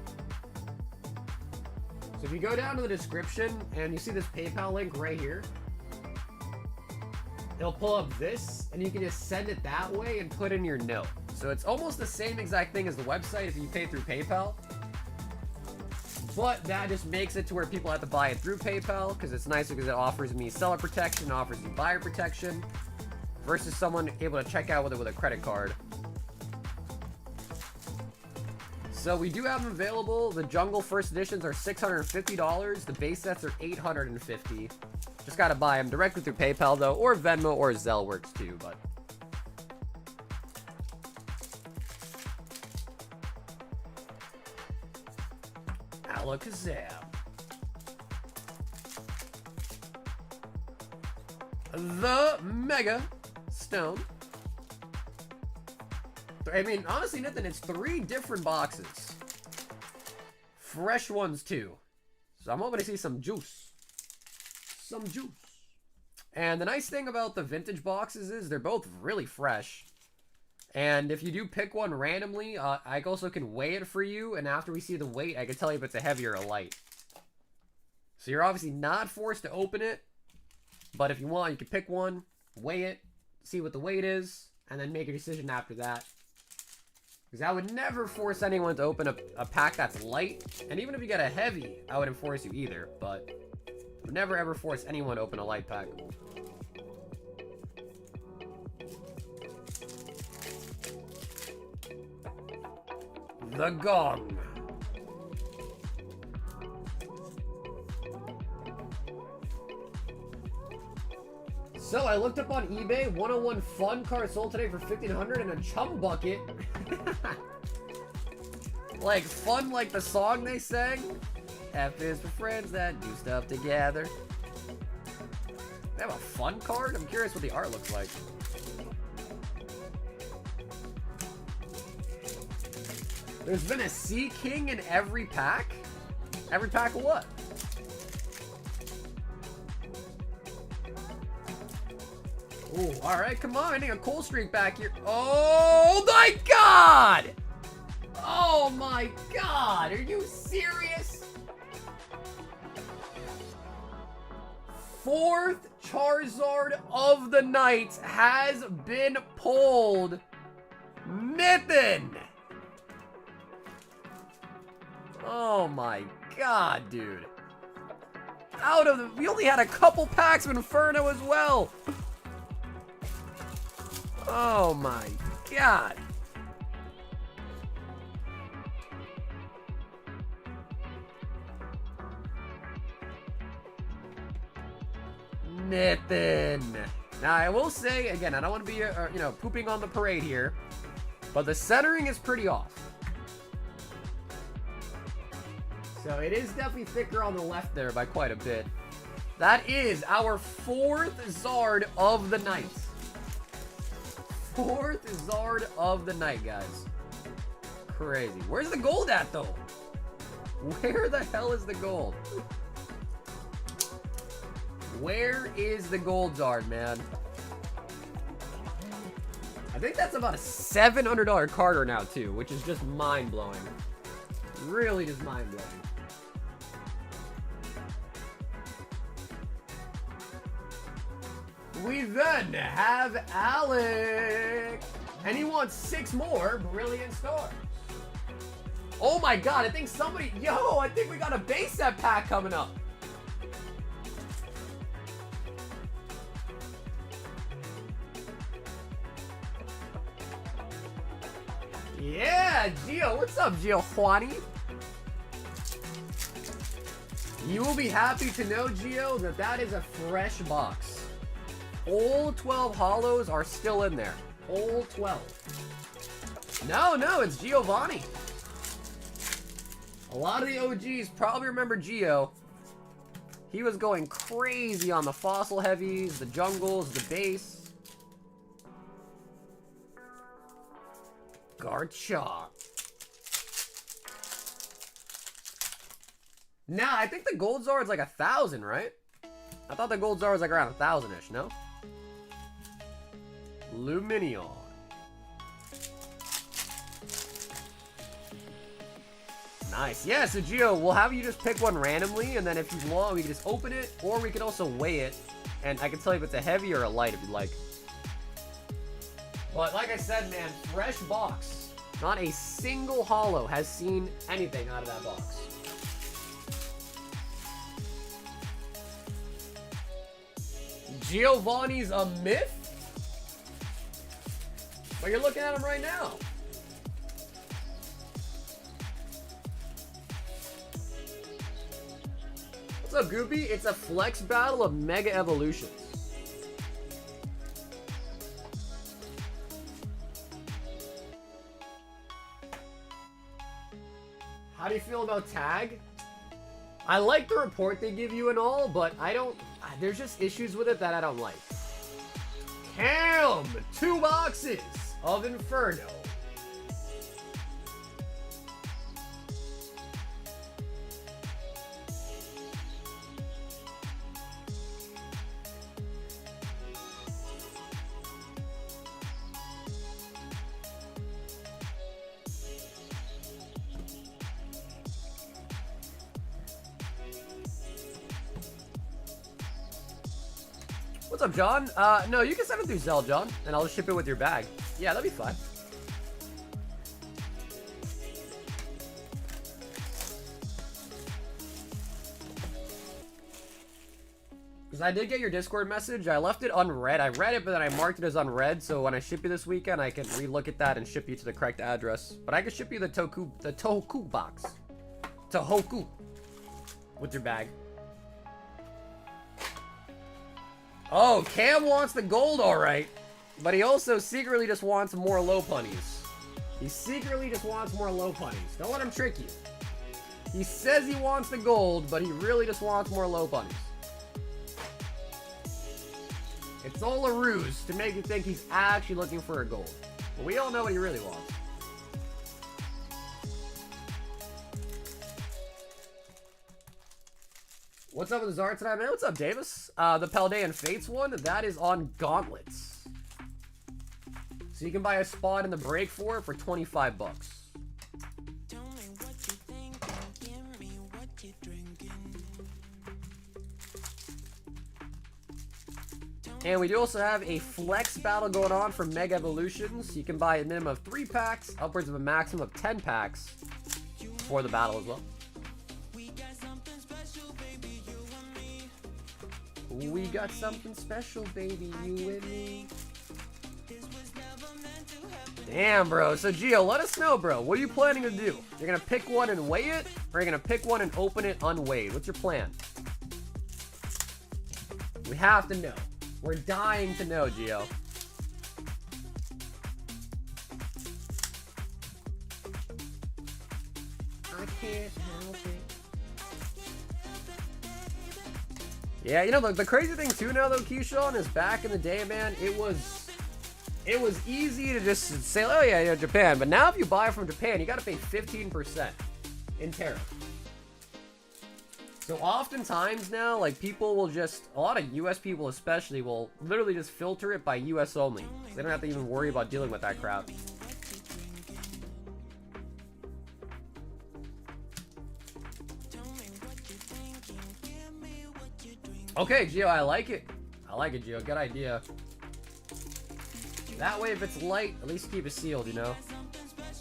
So if you go down to the description and you see this PayPal link right here, it'll pull up this and you can just send it that way and put in your note. So it's almost the same exact thing as the website if you pay through PayPal. But that just makes it to where people have to buy it through PayPal because it's nicer because it offers me seller protection, offers me buyer protection versus someone able to check out with it with a credit card. So we do have them available. The Jungle First Editions are $650. The base sets are $850. Just gotta buy them directly through PayPal though, or Venmo or Zelle works too, but. Alakazam. The Mega Stone. I mean, honestly, Nathan, it's 3 different boxes. Fresh ones, too. So I'm hoping to see some juice. Some juice. And the nice thing about the vintage boxes is they're both really fresh. And if you do pick one randomly, I also can weigh it for you. And after we see the weight, I can tell you if it's a heavy or a light. So you're obviously not forced to open it. But if you want, you can pick one, weigh it, see what the weight is, and then make a decision after that. Because I would never force anyone to open a pack that's light. And even if you get a heavy, I wouldn't force you either. But I would never ever force anyone to open a light pack. The Gong. So I looked up on eBay, 101 fun card sold today for $1,500 and a chum bucket. Like fun like the song they sang. F is for friends that do stuff together. They have a fun card? I'm curious what the art looks like. There's been a Sea King in every pack? Every pack of what? Ooh, alright, come on. I need a cool streak back here. Oh my god! Oh my god! Are you serious? 4th Charizard of the night has been pulled. Nathan! Oh my god, dude. We only had a couple packs of Inferno as well. Oh my god. Nathan. Now I will say, again, I don't want to be, pooping on the parade here, but the centering is pretty off. So it is definitely thicker on the left there by quite a bit. That is our 4th Zard of the night. 4th Zard of the night, guys. Crazy. Where's the gold at, though? Where the hell is the gold? Where is the gold Zard, man? I think that's about a $700 Carter now, too, which is just mind-blowing. Really just mind-blowing. We then have Alec. And he wants 6 more Brilliant Stars. Oh my god, I think I think we got a base set pack coming up. Yeah, Gio. What's up, Gio Juani? You will be happy to know, Gio, that is a fresh box. All 12 holos are still in there. All 12. No, it's Giovanni. A lot of the OGs probably remember Gio. He was going crazy on the fossil heavies, the jungles, the base. Garchomp. Nah, I think the gold Zard's like 1,000, right? I thought the gold Zard was like around 1,000-ish, no? Luminion. Nice. Yeah, so Gio, we'll have you just pick one randomly, and then if you want, we can just open it, or we can also weigh it, and I can tell you if it's a heavy or a light if you'd like. But like I said, man, fresh box. Not a single holo has seen anything out of that box. Giovanni's a myth? But you're looking at him right now. What's up, Goopy? It's a flex battle of Mega Evolutions. How do you feel about tag? I like the report they give you and all, but I don't... There's just issues with it that I don't like. Cam! 2 boxes of Inferno. What's up, John? No, you can send it through Zelle, John, and I'll just ship it with your bag. Yeah, that'd be fine. Because I did get your Discord message. I left it unread. I read it, but then I marked it as unread, so when I ship you this weekend, I can re-look at that and ship you to the correct address. But I can ship you the Tohoku box. Tohoku. With your bag. Oh, Cam wants the gold, alright. But he also secretly just wants more low punnies. He secretly just wants more low punnies. Don't let him trick you. He says he wants the gold, but he really just wants more low punnies. It's all a ruse to make you think he's actually looking for a gold. But we all know what he really wants. What's up with the Zard tonight, man? What's up, Davis? The Paldean Fates one, that is on gauntlets. So you can buy a spot in the break for it for 25 bucks. Tell me what you think, give me what you drinking. And we do also have a flex battle going on for Mega Evolutions. You can buy a minimum of 3 packs, upwards of a maximum of 10 packs for the battle as well. We got something special, baby, you and me. We got something special, baby, you and me. This was never meant to happen. Damn, bro. So, Gio, let us know, bro. What are you planning to do? You're going to pick one and weigh it? Or are you going to pick one and open it unweighed? What's your plan? We have to know. We're dying to know, Gio. I can't help it. Yeah, you know, the crazy thing too now, though, Keyshawn, is back in the day, man, it was easy to just say, oh yeah, Japan. But now if you buy from Japan, you got to pay 15% in tariff. So oftentimes now, like, people will just, a lot of US people especially, will literally just filter it by US only. So they don't have to even worry about dealing with that crap. Okay, Gio, I like it. I like it, Gio. Good idea. That way, if it's light, at least keep it sealed, you know?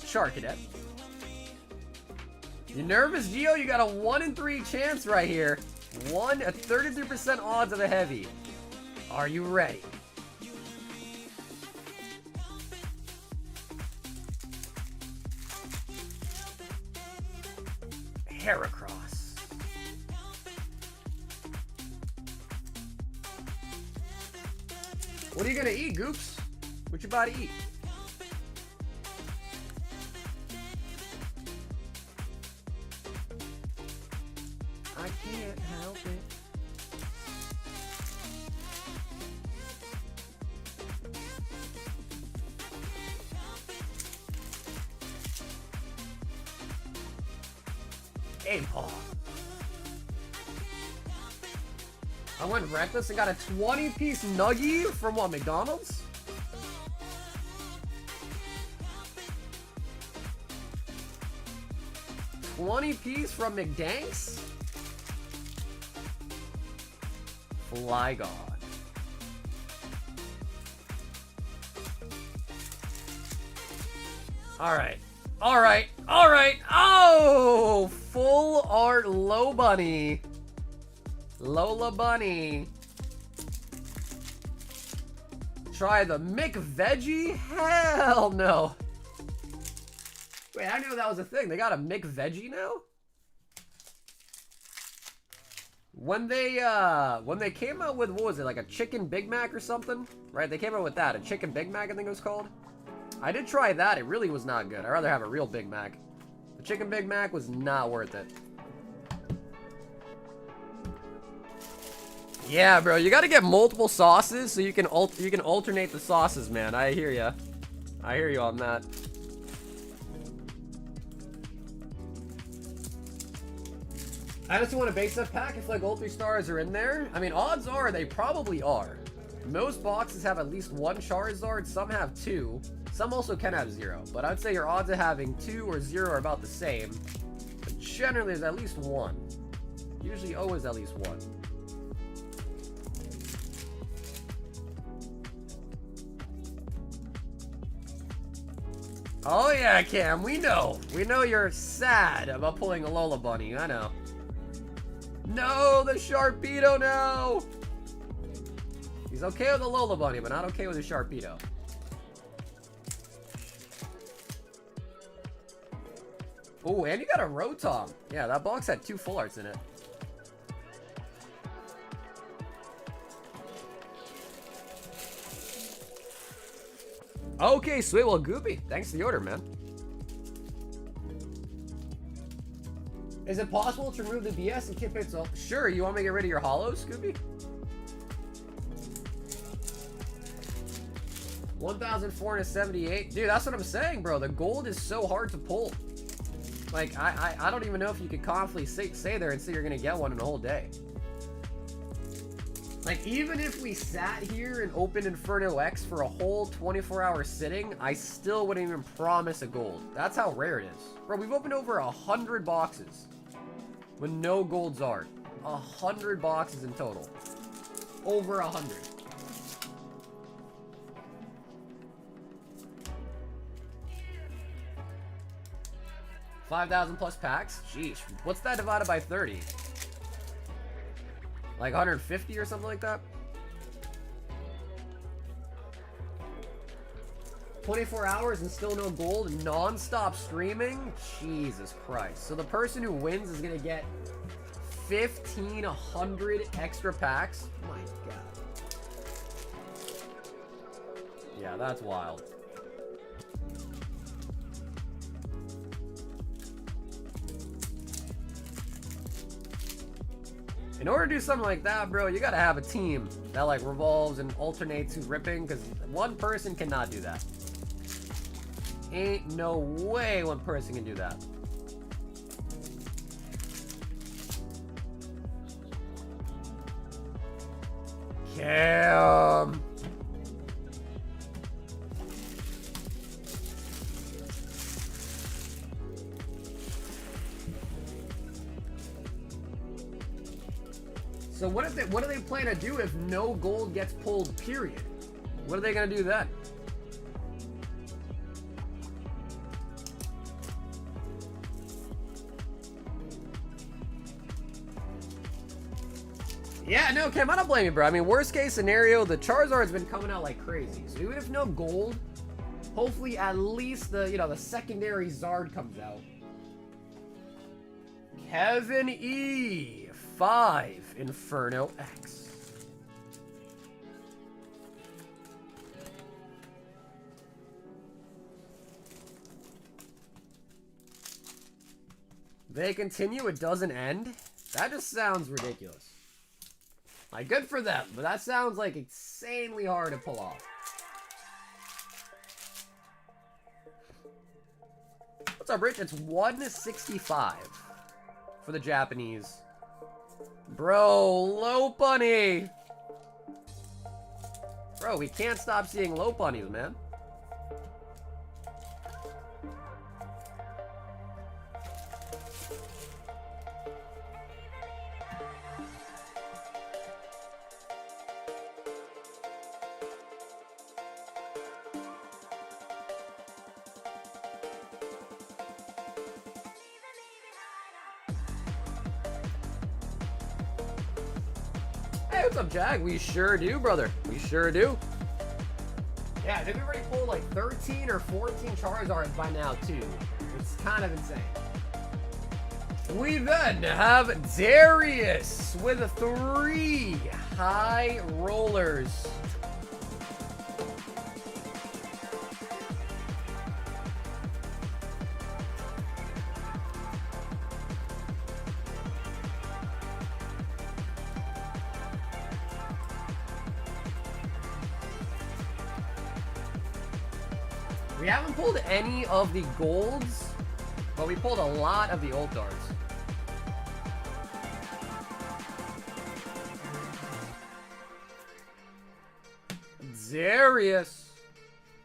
Shark Cadet. You nervous, Gio? You got a 1 in 3 chance right here. A 33% odds of a heavy. Are you ready? Heracross. What are you gonna eat, Goops? What you about to eat? I can't help it. Hey, Paul. went reckless and got a 20-piece nuggie from what, McDonald's? $20-piece from McDanks? Fly God. Alright. Alright. Alright. Oh! Full art low bunny. Lola Bunny. Try the McVeggie? Hell no. Wait, I didn't know that was a thing. They got a McVeggie now? When they came out with, what was it, like a chicken Big Mac or something? Right, they came out with that. A chicken Big Mac, I think it was called. I did try that. It really was not good. I'd rather have a real Big Mac. The chicken Big Mac was not worth it. Yeah, bro, you gotta get multiple sauces so you can alternate the sauces, man. I hear ya. I hear you on that. I just want a base up pack if like all 3 stars are in there. I mean, odds are they probably are. Most boxes have at least 1 Charizard, some have 2. Some also can have 0, but I'd say your odds of having 2 or 0 are about the same. But generally, there's at least 1. Usually always at least 1. Oh yeah, Cam, we know. We know you're sad about pulling a Lola Bunny, I know. No, the Sharpedo, no! He's okay with the Lola Bunny, but not okay with the Sharpedo. Oh, and you got a Rotom. Yeah, that box had 2 full arts in it. Okay, sweet. Well, Goopy, thanks for the order, man. Is it possible to remove the BS and keep it so? Sure, you want me to get rid of your holos, Goopy? 1,478. Dude, that's what I'm saying, bro. The gold is so hard to pull. Like, I don't even know if you could confidently say there and say you're gonna get one in a whole day. Like, even if we sat here and opened Inferno X for a whole 24-hour sitting, I still wouldn't even promise a gold. That's how rare it is. Bro, we've opened over 100 boxes with no gold Zard. 100 boxes in total. Over 100. $5,000 plus packs? Sheesh. What's that divided by 30? Like 150 or something like that? 24 hours and still no gold? Non-stop streaming? Jesus Christ. So the person who wins is gonna get 1,500 extra packs? My God. Yeah, that's wild. In order to do something like that, bro, you gotta have a team that like revolves and alternates who's ripping, because one person cannot do that. Ain't no way one person can do that. Cam. So what do they plan to do if no gold gets pulled, period? What are they gonna do then? Yeah, no, Cam, I don't blame you, bro. I mean, worst case scenario, the Charizard's been coming out like crazy. So even if no gold, hopefully at least the, you know, the secondary Zard comes out. Kevin E. 5 Inferno X. They continue, it doesn't end? That just sounds ridiculous. Like, good for them, but that sounds like insanely hard to pull off. What's up, Rich? It's 165 for the Japanese Bro, low bunny. Bro, we can't stop seeing low bunnies, man. Hey, what's up, Jag? We sure do, brother. We sure do. Yeah, I think we've already pulled like 13 or 14 Charizards by now, too. It's kind of insane. We then have Darius with 3 high rollers. We haven't pulled any of the golds, but we pulled a lot of the old cards. Darius.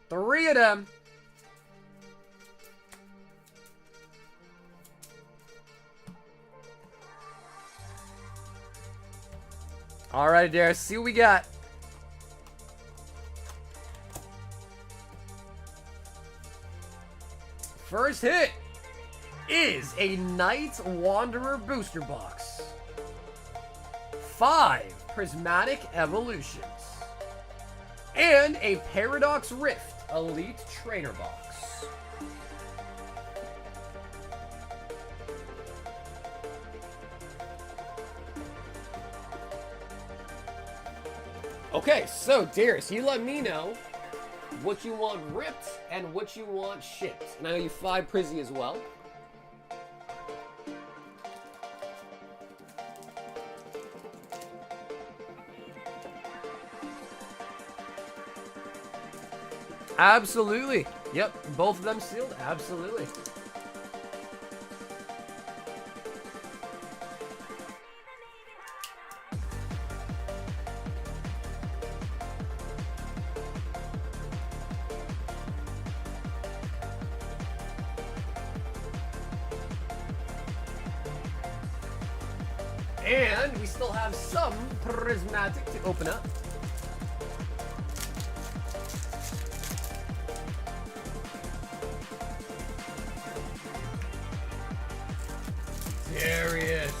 3 of them. All right, Darius, see what we got. First hit is a Night Wanderer booster box. 5 Prismatic Evolutions. And a Paradox Rift Elite Trainer box. Okay, so Darius, you let me know what you want ripped and what you want shipped. And I know you fly Prizzy as well. Absolutely. Yep, both of them sealed. Absolutely. And we still have some prismatic to open up. Darius.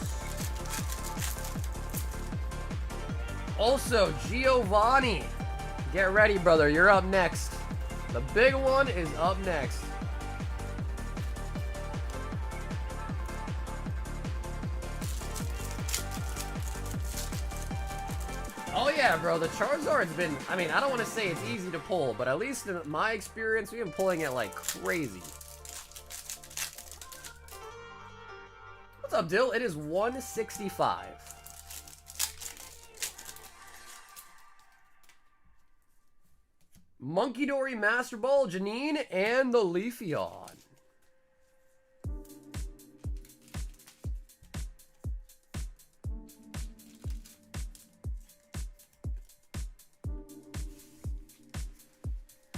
Also, Giovanni. Get ready, brother. You're up next. The big one is up next. Oh yeah, bro, the Charizard's been, I mean, I don't want to say it's easy to pull, but at least in my experience, we've been pulling it like crazy. What's up, Dill? It is 165. Monkey Dory, Master Ball, Janine, and the Leafeon.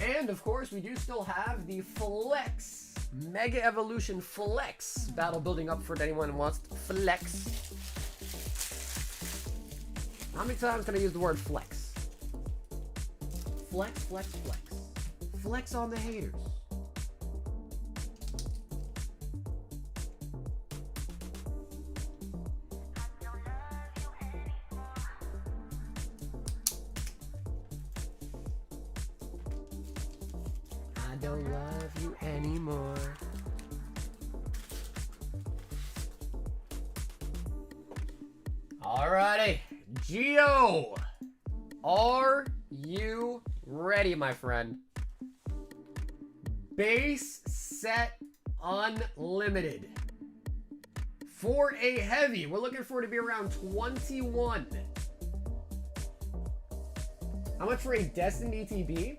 And of course, we do still have the Flex, Mega Evolution Flex battle building up for anyone who wants to flex. How many times can I use the word flex? Flex, flex, flex. Flex on the haters. I don't love you anymore. Alrighty, Geo, are you ready, my friend? Base set unlimited. For a heavy, we're looking for it to be around 21. How much for a Destined ETB?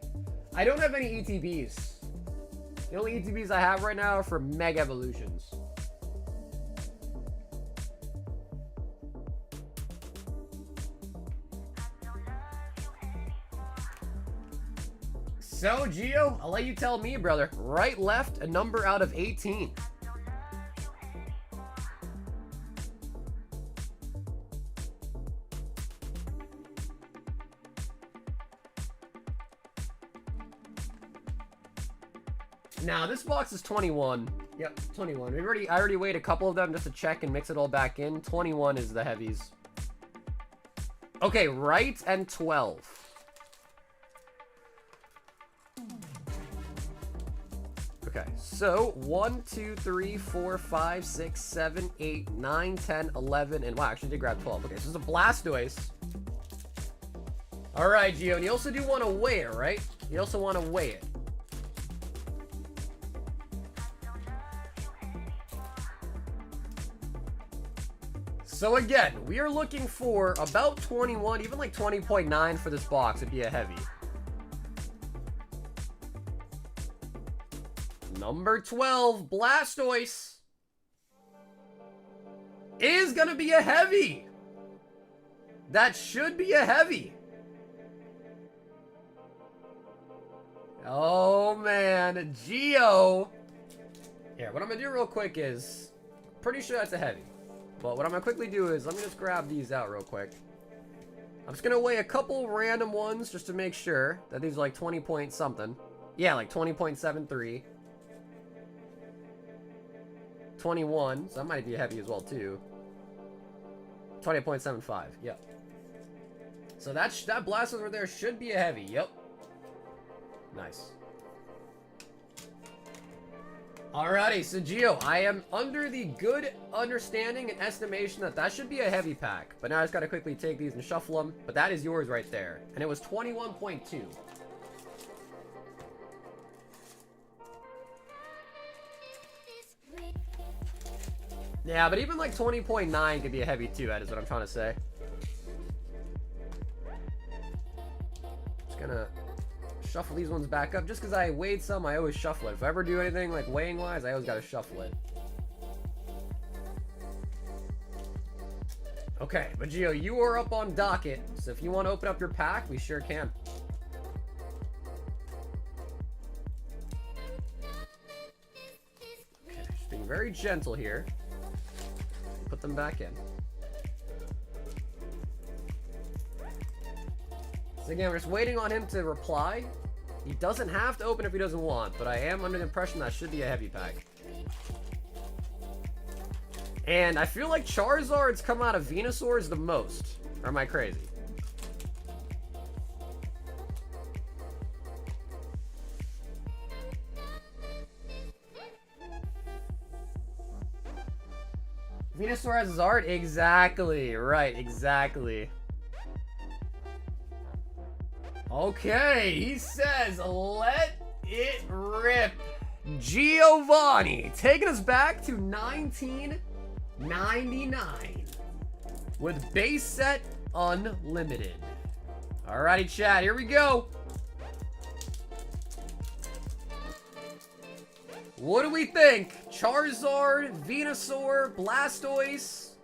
I don't have any ETBs. The only ETBs I have right now are for Mega Evolutions. So, Gio, I'll let you tell me, brother. Right, left, a number out of 18. Now, this box is 21. Yep, 21. I already weighed a couple of them just to check and mix it all back in. 21 is the heavies. Okay, right and 12. Okay, so 1, 2, 3, 4, 5, 6, 7, 8, 9, 10, 11, and wow, I actually did grab 12. Okay, so this is a Blastoise. All right, Gio, and you also do want to weigh it, right? You also want to weigh it. So again, we are looking for about 21, even like 20.9 for this box would be a heavy. Number 12, Blastoise, is gonna be a heavy. That should be a heavy. Oh man, Gio. Here, what I'm gonna do real quick is, pretty sure that's a heavy. But what I'm gonna quickly do is, let me just grab these out real quick. I'm just gonna weigh a couple random ones just to make sure that these are like 20 point something. Yeah, like 20.73. 21, so that might be a heavy as well too. 20.75, yep. So that Blastoise over there should be a heavy, yep. Nice. Alrighty, so Gio, I am under the good understanding and estimation that that should be a heavy pack. But now I just gotta quickly take these and shuffle them. But that is yours right there. And it was 21.2. Yeah, but even like 20.9 could be a heavy too, that is what I'm trying to say. Just gonna shuffle these ones back up. Just because I weighed some, I always shuffle it. If I ever do anything like weighing wise, I always gotta shuffle it. Okay, but Gio, you are up on docket, so if you want to open up your pack, we sure can. Okay, just being very gentle here. Put them back in. So again, we're just waiting on him to reply. He doesn't have to open if he doesn't want, but I am under the impression that should be a heavy pack. And I feel like Charizard's come out of Venusaurs the most. Or am I crazy? Venusaur has Zard? Exactly. Right, exactly. Okay, he says, let it rip. Giovanni, taking us back to 1999 with base set unlimited. Alrighty, chat, here we go. What do we think? Charizard, Venusaur, Blastoise.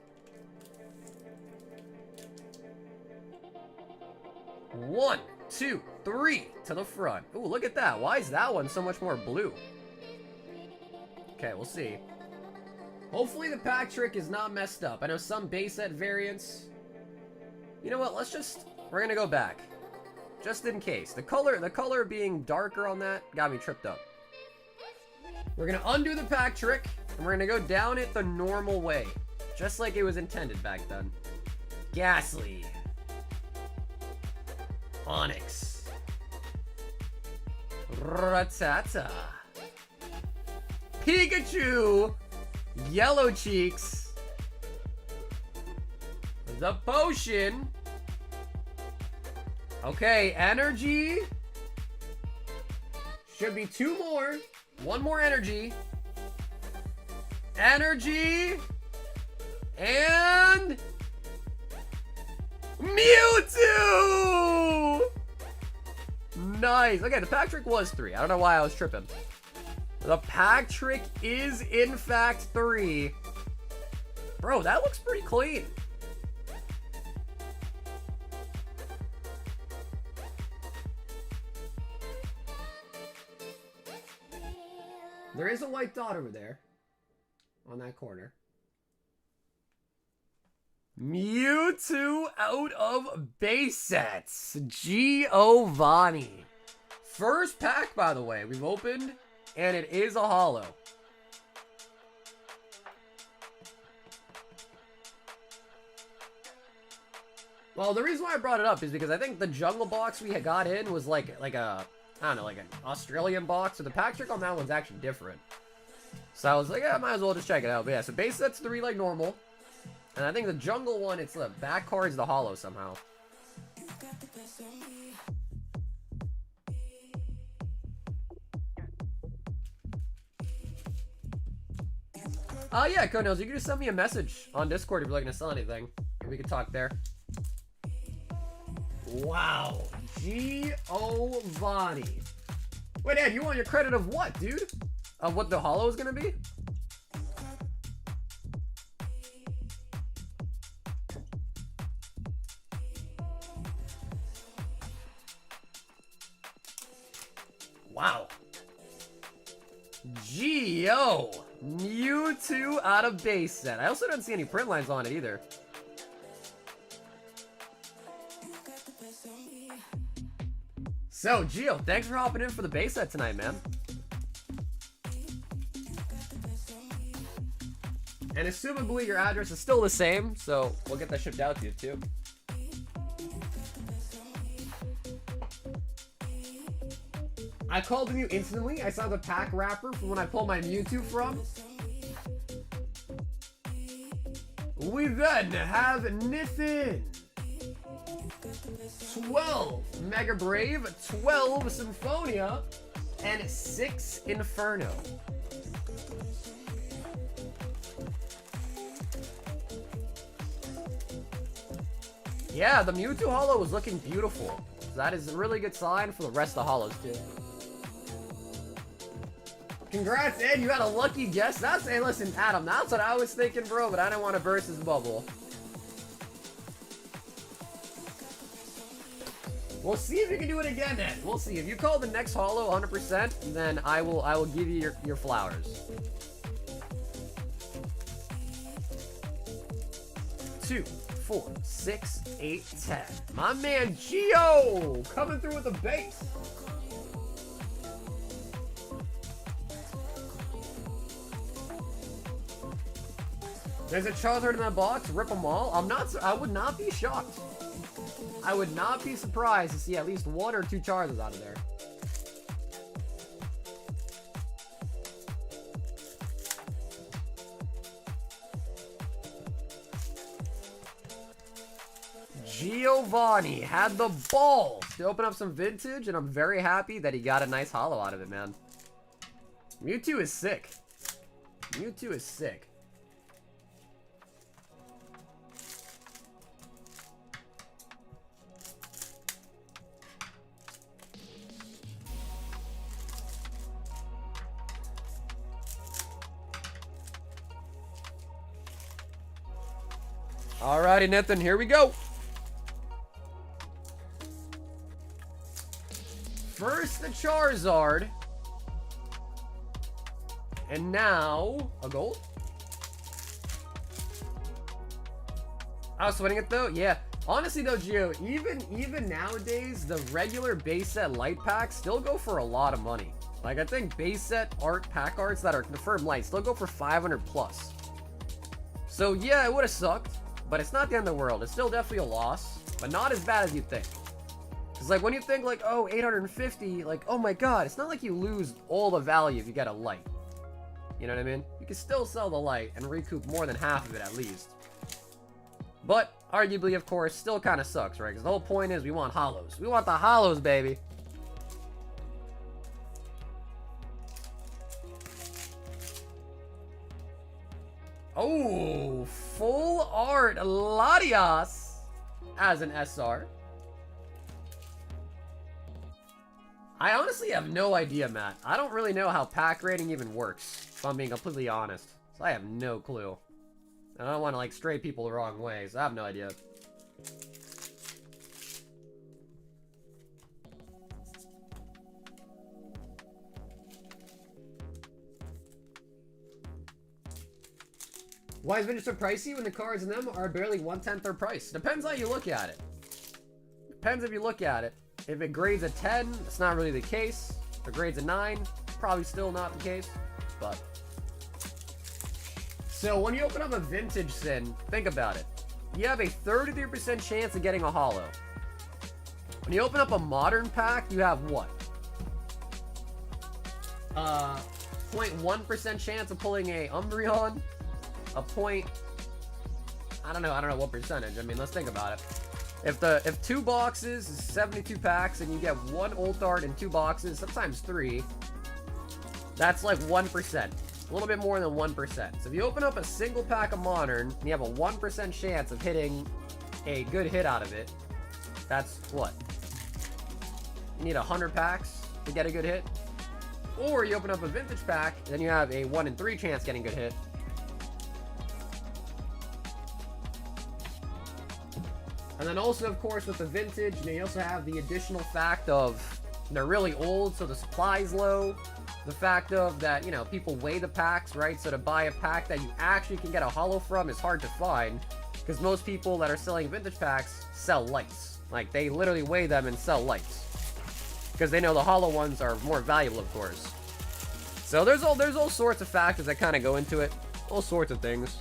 One, two, three to the front. Ooh, look at that. Why is that one so much more blue? Okay, we'll see. Hopefully the pack trick is not messed up. I know some base set variants. You know what? We're gonna go back. Just in case. The color being darker on that got me tripped up. We're gonna undo the pack trick, and we're gonna go down it the normal way. Just like it was intended back then. Ghastly. Onyx. Rattata. Pikachu. Yellow Cheeks. The Potion. Okay, Energy. Should be two more. One more Energy. Energy. And Mewtwo! Nice. Okay, the pack trick was 3. I don't know why I was tripping. The pack trick is, in fact, 3. Bro, that looks pretty clean. There is a white dot over there. On that corner. Mewtwo out of base sets. Giovanni. First pack, by the way, we've opened, and it is a holo. Well, the reason why I brought it up is because I think the jungle box we had got in was like a, I don't know, like an Australian box. So the pack trick on that one's actually different. So I was like, yeah, I might as well just check it out. But yeah, so base set's 3 like normal. And I think the jungle one, it's the back card's the holo somehow. Oh yeah, Conos, you can just send me a message on Discord if you're looking to sell anything. We can talk there. Wow. Giovanni. Wait, Ed, you want your credit of what, dude? Of what the holo is gonna be? Wow. Geo. Mewtwo out of base set. I also don't see any print lines on it either. So, Geo, thanks for hopping in for the base set tonight, man. And assumably your address is still the same, so we'll get that shipped out to you too. I called the Mew instantly. I saw the pack wrapper from when I pulled my Mewtwo from. We then have Nithin. 12 Mega Brave, 12 Symphonia, and 6 Inferno. Yeah, the Mewtwo holo was looking beautiful. That is a really good sign for the rest of the holos too. Congrats, Ed, you had a lucky guess. That's, hey, listen, Adam, that's what I was thinking, bro, but I didn't want to burst his bubble. We'll see if you can do it again, Ed. We'll see. If you call the next holo 100%, then I will give you your flowers. 2, 4, 6, 8, 10. My man Geo coming through with a base. There's a Charizard in that box. Rip them all. I would not be shocked. I would not be surprised to see at least 1 or 2 Charizards out of there. Giovanni had the balls to open up some vintage, and I'm very happy that he got a nice holo out of it, man. Mewtwo is sick. Mewtwo is sick. Alrighty, Nathan, here we go. First the Charizard. And now a gold. I was sweating it though. Yeah. Honestly though, Gio, even nowadays, the regular base set light packs still go for a lot of money. Like I think base set art pack arts that are confirmed light still go for 500 plus. So yeah, it would have sucked, but it's not the end of the world. It's still definitely a loss, but not as bad as you think. It's like when you think like, oh, 850, like, oh my god, it's not like you lose all the value if you get a light. You know what I mean? You can still sell the light and recoup more than half of it at least. But arguably, of course, still kind of sucks, right? Because the whole point is we want holos. We want the holos, baby. Oh, full art Latias as an SR. I honestly have no idea, Matt. I don't really know how pack rating even works, if I'm being completely honest. So I have no clue. I don't want to like stray people the wrong way, so I have no idea. Why is vintage so pricey when the cards in them are barely 1/10 their price? Depends how you look at it. Depends if you look at it. If it grades a 10, it's not really the case. If it grades a 9, probably still not the case. But so when you open up a vintage sin, think about it. You have a 33% chance of getting a holo. When you open up a modern pack, you have what? 0.1% chance of pulling a Umbreon. A point. I don't know what percentage. I mean, let's think about it. If 2 boxes is 72 packs and you get 1 Ulthard in 2 boxes, sometimes 3, that's like 1%. A little bit more than 1%. So if you open up a single pack of modern and you have a 1% chance of hitting a good hit out of it, that's what? You need 100 packs to get a good hit? Or you open up a vintage pack, and then you have a 1 in 3 chance getting a good hit. And then also, of course, with the vintage, you also have the additional fact of they're really old, so the supply's low. The fact of that, people weigh the packs, right? So to buy a pack that you actually can get a holo from is hard to find, because most people that are selling vintage packs sell lights. Like, they literally weigh them and sell lights, because they know the holo ones are more valuable, of course. So there's all sorts of factors that kind of go into it. All sorts of things.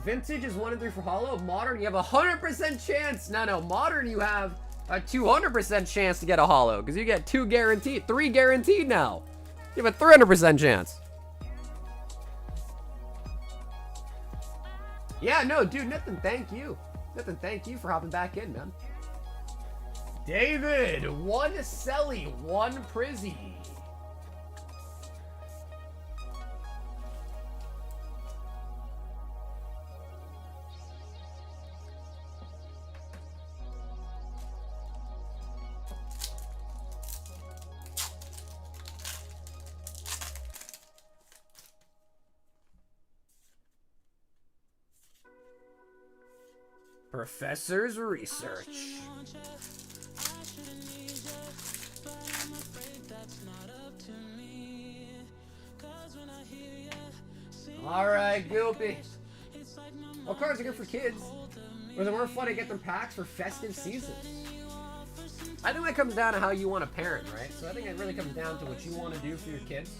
Vintage is 1 in 3 for holo. Modern, you have a 100% chance. No, modern, you have a 200% chance to get a holo, because you get 2 guaranteed, 3 guaranteed now. You have a 300% chance. Yeah, no, dude, Nathan, thank you. Nathan, thank you for hopping back in, man. David, 1 Selly, 1 Prizzy. Professor's research. Alright, Goopy. What cards are good for kids? Or is it more fun to get them packs for festive seasons? I think that comes down to how you want to parent, right? So I think it really comes down to what you want to do for your kids.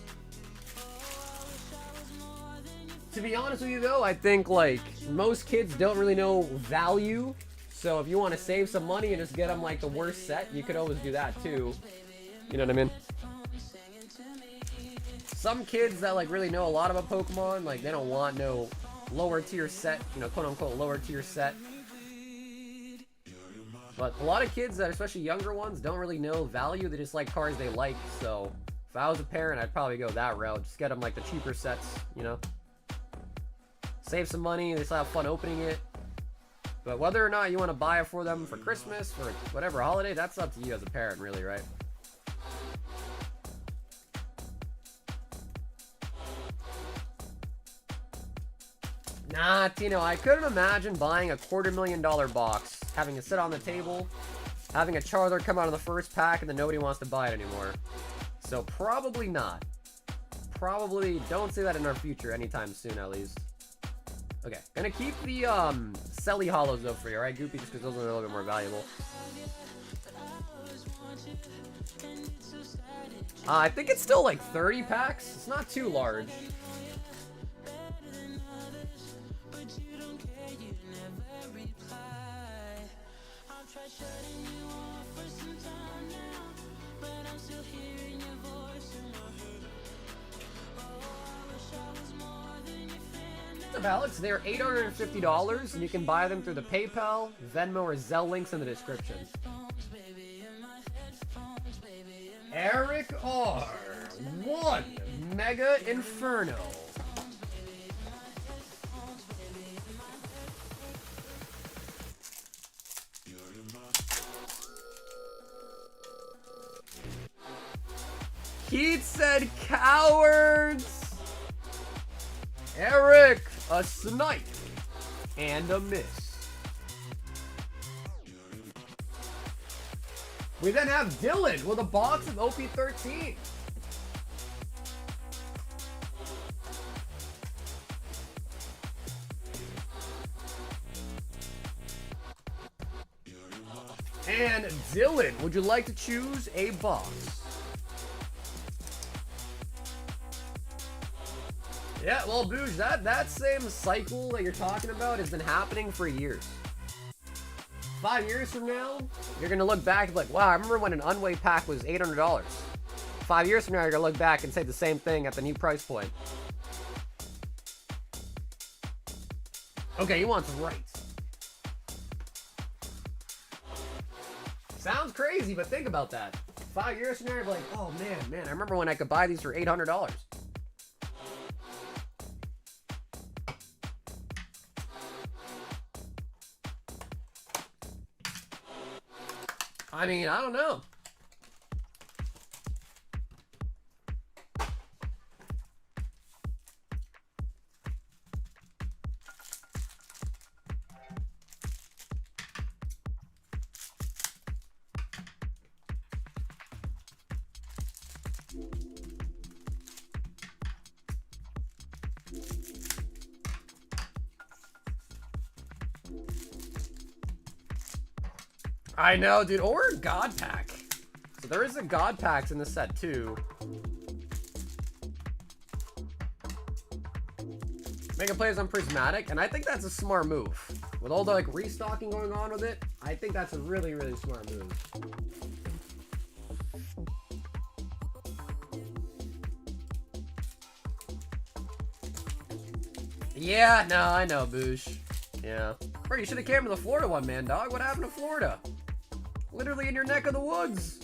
To be honest with you, though, I think, like, most kids don't really know value. So if you want to save some money and just get them, like, the worst set, you could always do that, too. You know what I mean? Some kids that, like, really know a lot about Pokemon, like, they don't want no lower tier set, quote-unquote lower tier set. But a lot of kids that, especially younger ones, don't really know value. They just like cards they like. So if I was a parent, I'd probably go that route. Just get them, like, the cheaper sets, Save some money, they still have fun opening it. But whether or not you want to buy it for them for Christmas, for whatever holiday, that's up to you as a parent, really, right? Nah, Tino, I couldn't imagine buying a $250,000 box, having it sit on the table, having a Charizard come out in the first pack, and then nobody wants to buy it anymore. So probably not. Probably don't see that in our future anytime soon, at least. Okay, gonna keep the Selly holos though for you, alright, Goopy, just because those are a little bit more valuable. I think it's still like 30 packs. It's not too large. Alex, they're $850 and you can buy them through the PayPal, Venmo, or Zelle links in the description. Eric R. 1 Mega Inferno. Keith said cowards. Eric, a snipe and a miss. We then have Dylan with a box of OP13. And Dylan, would you like to choose a box? Yeah, well, Booge, that same cycle that you're talking about has been happening for years. 5 years from now, you're gonna look back and be like, wow, I remember when an unweighed pack was $800. 5 years from now, you're gonna look back and say the same thing at the new price point. Okay, he wants right. Sounds crazy, but think about that. 5 years from now, you're like, oh man, I remember when I could buy these for $800. I mean, I don't know. I know, dude. Or a God Pack. So there is a God Packs in the set, too. Mega plays on Prismatic, and I think that's a smart move. With all the, like, restocking going on with it, I think that's a really, really smart move. Yeah, no, I know, Boosh. Yeah. Bro, you should have came to the Florida one, man, dog. What happened to Florida? Literally in your neck of the woods.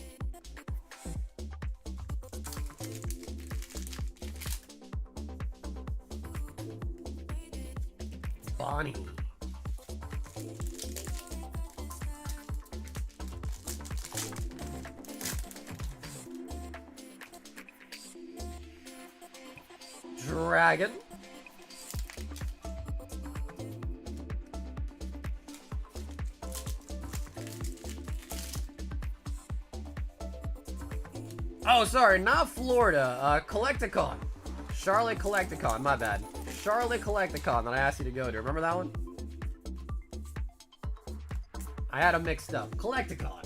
Bonnie. Dragon. Oh, sorry, not Florida. Collecticon. Charlotte Collecticon, my bad. Charlotte Collecticon that I asked you to go to. Remember that one? I had them mixed up. Collecticon.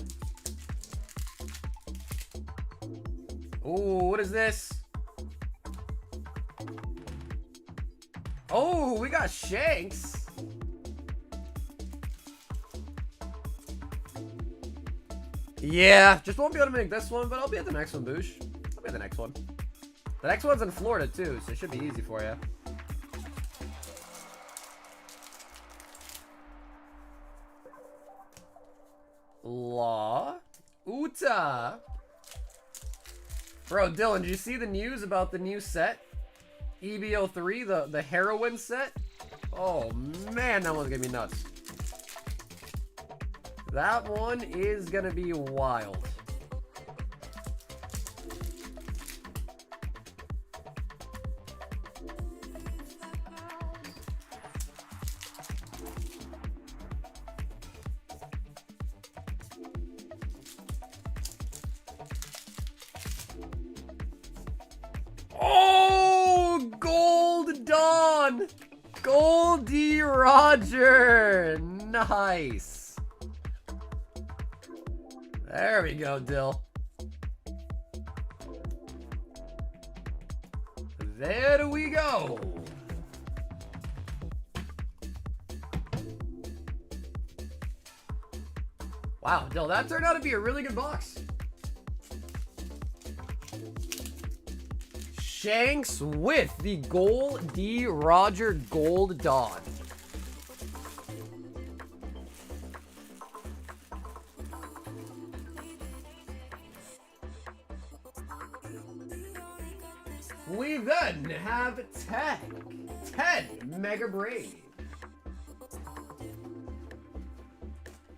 Ooh, what is this? Oh, we got Shanks. Yeah, just won't be able to make this one, but I'll be at the next one, Boosh. I'll be at the next one. The next one's in Florida, too, so it should be easy for you. Law. Uta. Bro, Dylan, did you see the news about the new set? EBO3, the heroine set? Oh, man, that one's gonna be nuts. That one is gonna be wild. Oh, Gold Dawn! Goldie Roger! Nice. There we go, Dill. There we go. Wow, Dill, that turned out to be a really good box. Shanks with the Goldie Roger Gold Dawn. We then have Ted Mega Brave.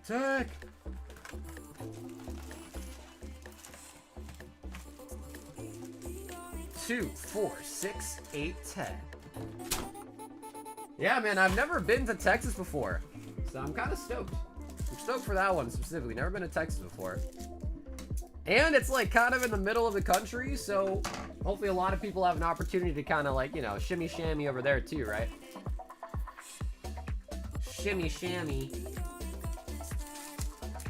Tech. Two, 4, 6, 8, 10. Yeah, man, I've never been to Texas before, so I'm kind of stoked. I'm stoked for that one specifically. Never been to Texas before. And it's like kind of in the middle of the country, so hopefully a lot of people have an opportunity to kind of like, you know, shimmy shammy over there too, right? Shimmy shammy.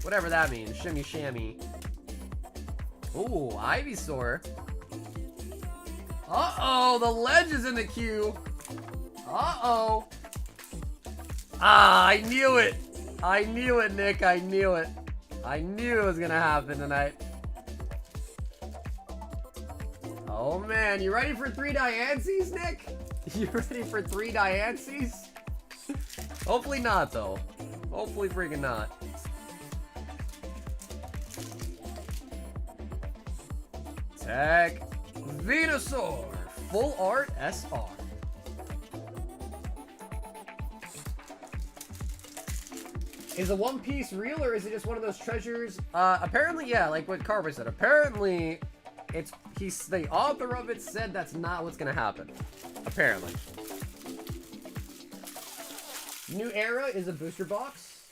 Whatever that means, shimmy shammy. Ooh, Ivysaur. Uh-oh, the ledge is in the queue. Uh-oh. Ah, I knew it. I knew it, Nick. I knew it. I knew it was gonna happen tonight. Oh man, you ready for 3 Diancies, Nick? You ready for 3 Diancies? Hopefully not, though. Hopefully freaking not. Tech Venusaur, full art SR. Is a One Piece real, or is it just one of those treasures? Apparently, yeah, like what Carver said. Apparently, the author of it said that's not what's gonna happen. Apparently. New Era is a booster box.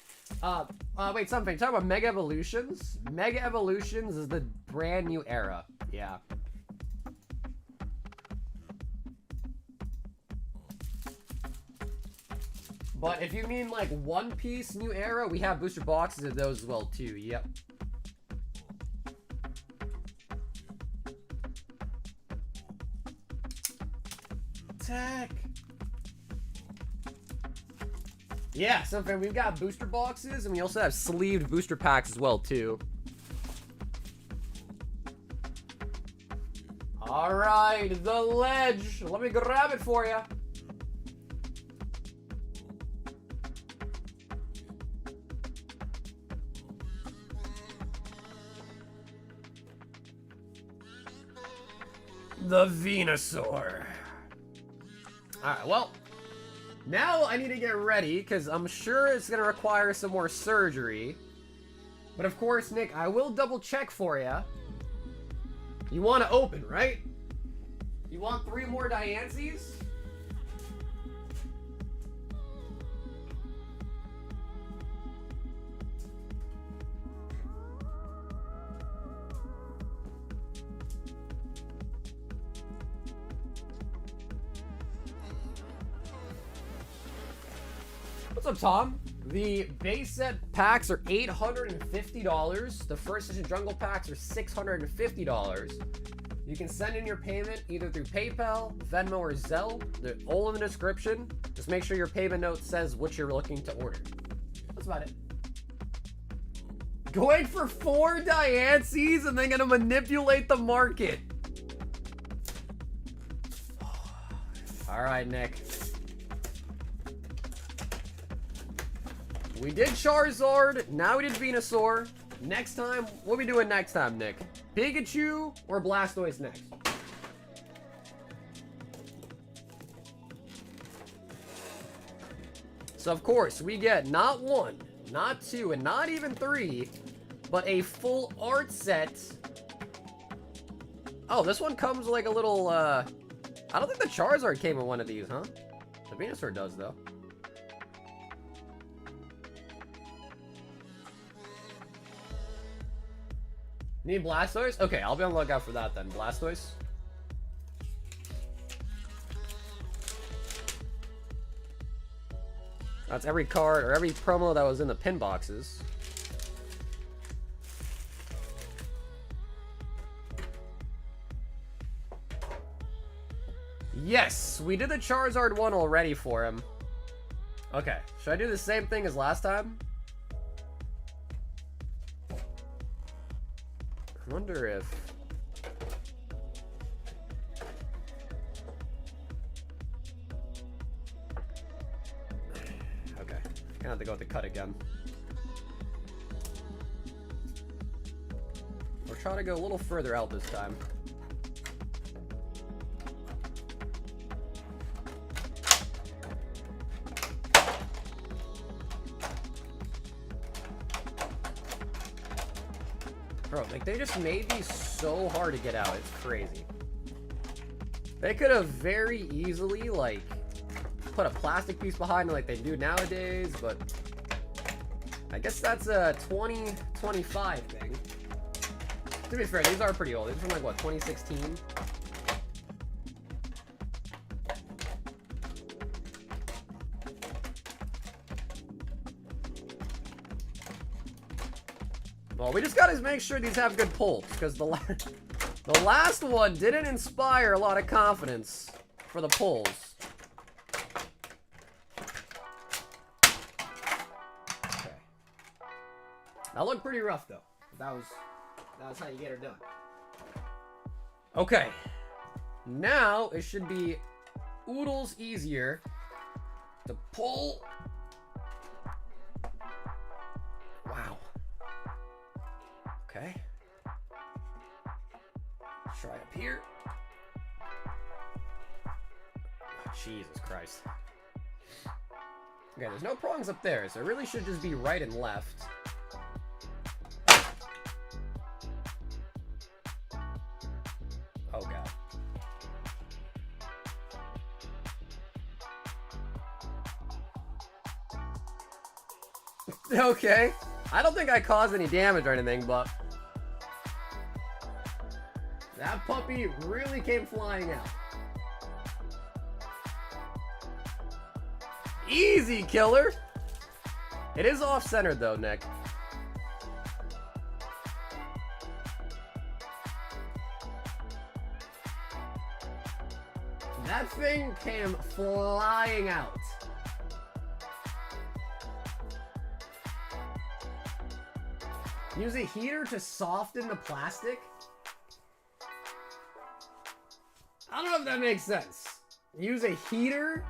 Wait, something. Talk about Mega Evolutions. Mega Evolutions is the brand new era. Yeah. But if you mean like One Piece New Era, we have booster boxes of those as well too. Yep. Tech. Yeah, something. We've got booster boxes, and we also have sleeved booster packs as well too. All right, the ledge. Let me grab it for you. The Venusaur. Alright, well, now I need to get ready, because I'm sure it's going to require some more surgery. But of course, Nick, I will double check for you. You want to open, right? You want 3 more Diancies? What's up, Tom? The base set packs are $850. The first edition jungle packs are $650. You can send in your payment either through PayPal, Venmo, or Zelle. They're all in the description. Just make sure your payment note says what you're looking to order. That's about it. Going for 4 Diancies and then gonna manipulate the market. All right, Nick. We did Charizard, now we did Venusaur. Next time, what are we doing next time, Nick? Pikachu or Blastoise next? So of course, we get not 1, not 2, and not even 3, but a full art set. Oh, this one comes like a little, I don't think the Charizard came in one of these, huh? The Venusaur does, though. Need Blastoise? Okay, I'll be on the lookout for that then. Blastoise. That's every card or every promo that was in the pin boxes. Yes, we did the Charizard one already for him. Okay, should I do the same thing as last time? I wonder if... Okay, gonna have to go with the cut again. We'll try to go a little further out this time. Bro, like, they just made these so hard to get out. It's crazy. They could have very easily, like, put a plastic piece behind it like they do nowadays, but I guess that's a 2025 thing. To be fair, these are pretty old. These are from like, what, 2016? Well, we just gotta make sure these have good pulls, because the last one didn't inspire a lot of confidence for the pulls. Okay. That looked pretty rough, though. That was how you get her done. Okay. Now it should be oodles easier to pull. Wow. Okay. Let's try up here. Oh, Jesus Christ. Okay, there's no prongs up there, so it really should just be right and left. Oh, God. Okay. I don't think I caused any damage or anything, but that puppy really came flying out. Easy, killer. It is off-centered, though, Nick. That thing came flying out. Use a heater to soften the plastic? I don't know if that makes sense. Use a heater?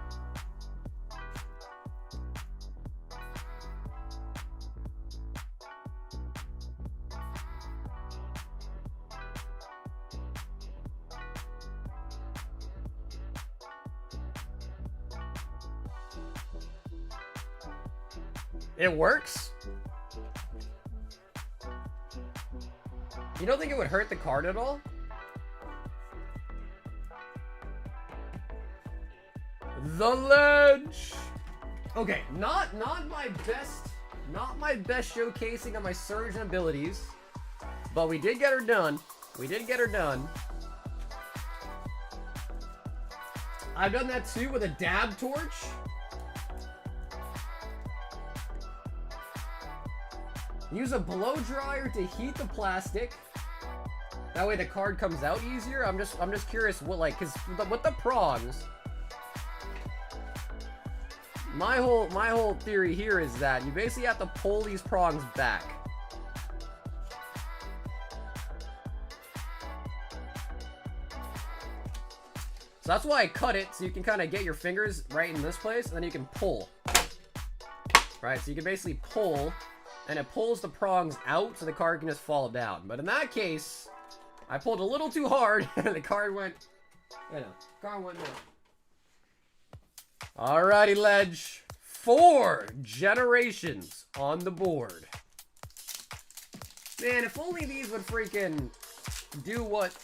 It works? You don't think it would hurt the card at all? The ledge. Okay, not my best showcasing of my surgeon abilities, but we did get her done. We did get her done. I've done that too with a dab torch. Use a blow dryer to heat the plastic. That way the card comes out easier. I'm just curious what, like, cause with the prongs, my whole theory here is that you basically have to pull these prongs back. So that's why I cut it, so you can kind of get your fingers right in this place, and then you can pull. Right, so you can basically pull, and it pulls the prongs out so the card can just fall down. But in that case, I pulled a little too hard, and the card went, card went down. Alrighty, Ledge. 4 generations on the board. Man, if only these would freaking do what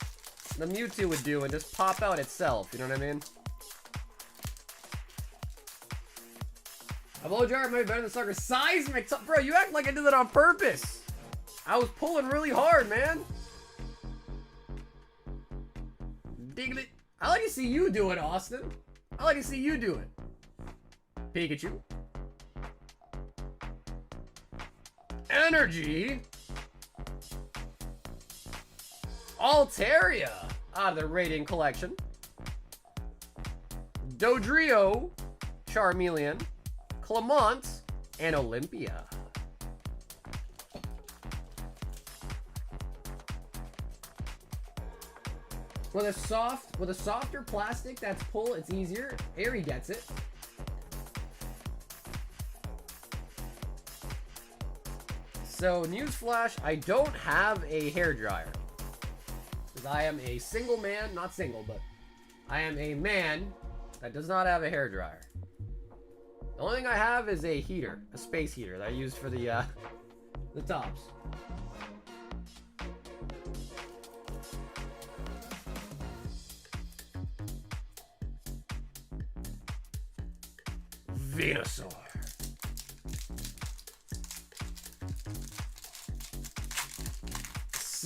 the Mewtwo would do and just pop out itself, you know what I mean? A blow jar might be better than sucker. Seismic, bro, you act like I did that on purpose. I was pulling really hard, man. Diglett. I like to see you do it, Austin. I like to see you do it. Pikachu. Energy. Altaria out of the Radiant Collection. Dodrio, Charmeleon, Clement, and Olympia. With a softer plastic that's pull, it's easier. Airy gets it. So, newsflash, I don't have a hairdryer. Because I am a single man, not single, but I am a man that does not have a hairdryer. The only thing I have is a heater, a space heater that I use for the tops. Venusaur.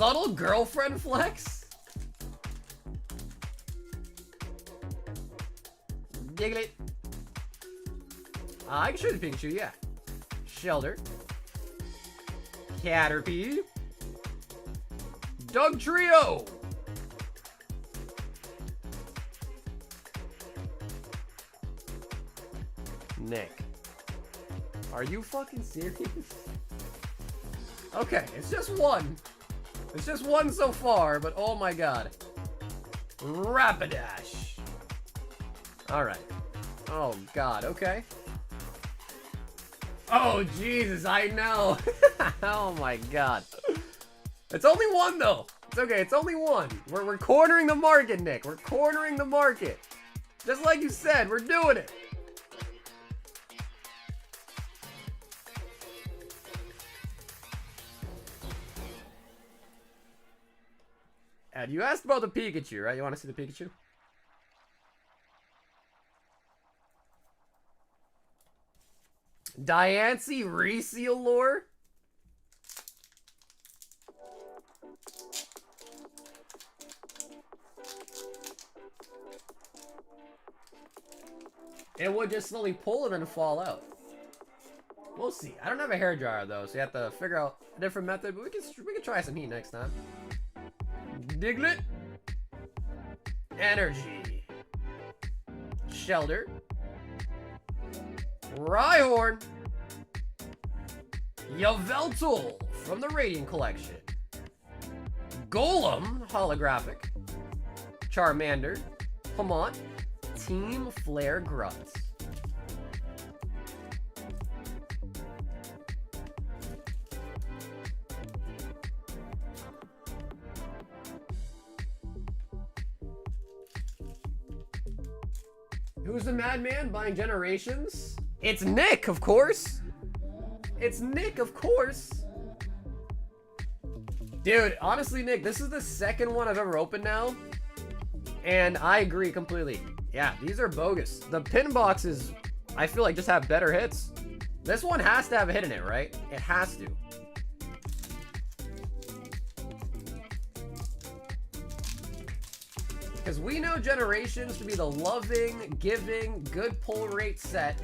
Subtle girlfriend flex? Diglett. I can show the Pikachu, yeah. Shelter. Caterpie. Doug Trio. Nick. Are you fucking serious? Okay, it's just one. It's just one so far, but oh my god. Rapidash. Alright. Oh god, okay. Oh Jesus, I know. Oh my god. It's only one though. It's okay, it's only one. We're cornering the market, Nick. We're cornering the market. Just like you said, we're doing it. And you asked about the Pikachu, right? You want to see the Pikachu? Diancie Reseal lore? It would just slowly pull it and fall out. We'll see. I don't have a hair dryer though, so you have to figure out a different method, but we can try some heat next time. Diglett. Energy. Shelter. Rhyhorn. Yveltal from the Radiant Collection. Golem holographic. Charmander. Pamont. Team Flare Grunts. Who's the madman buying Generations? It's Nick, of course. It's Nick, of course. Dude, honestly, Nick, this is the second one I've ever opened now. And I agree completely. Yeah, these are bogus. The pin boxes, I feel like, just have better hits. This one has to have a hit in it, right? It has to. Because we know Generations to be the loving, giving, good pull rate set.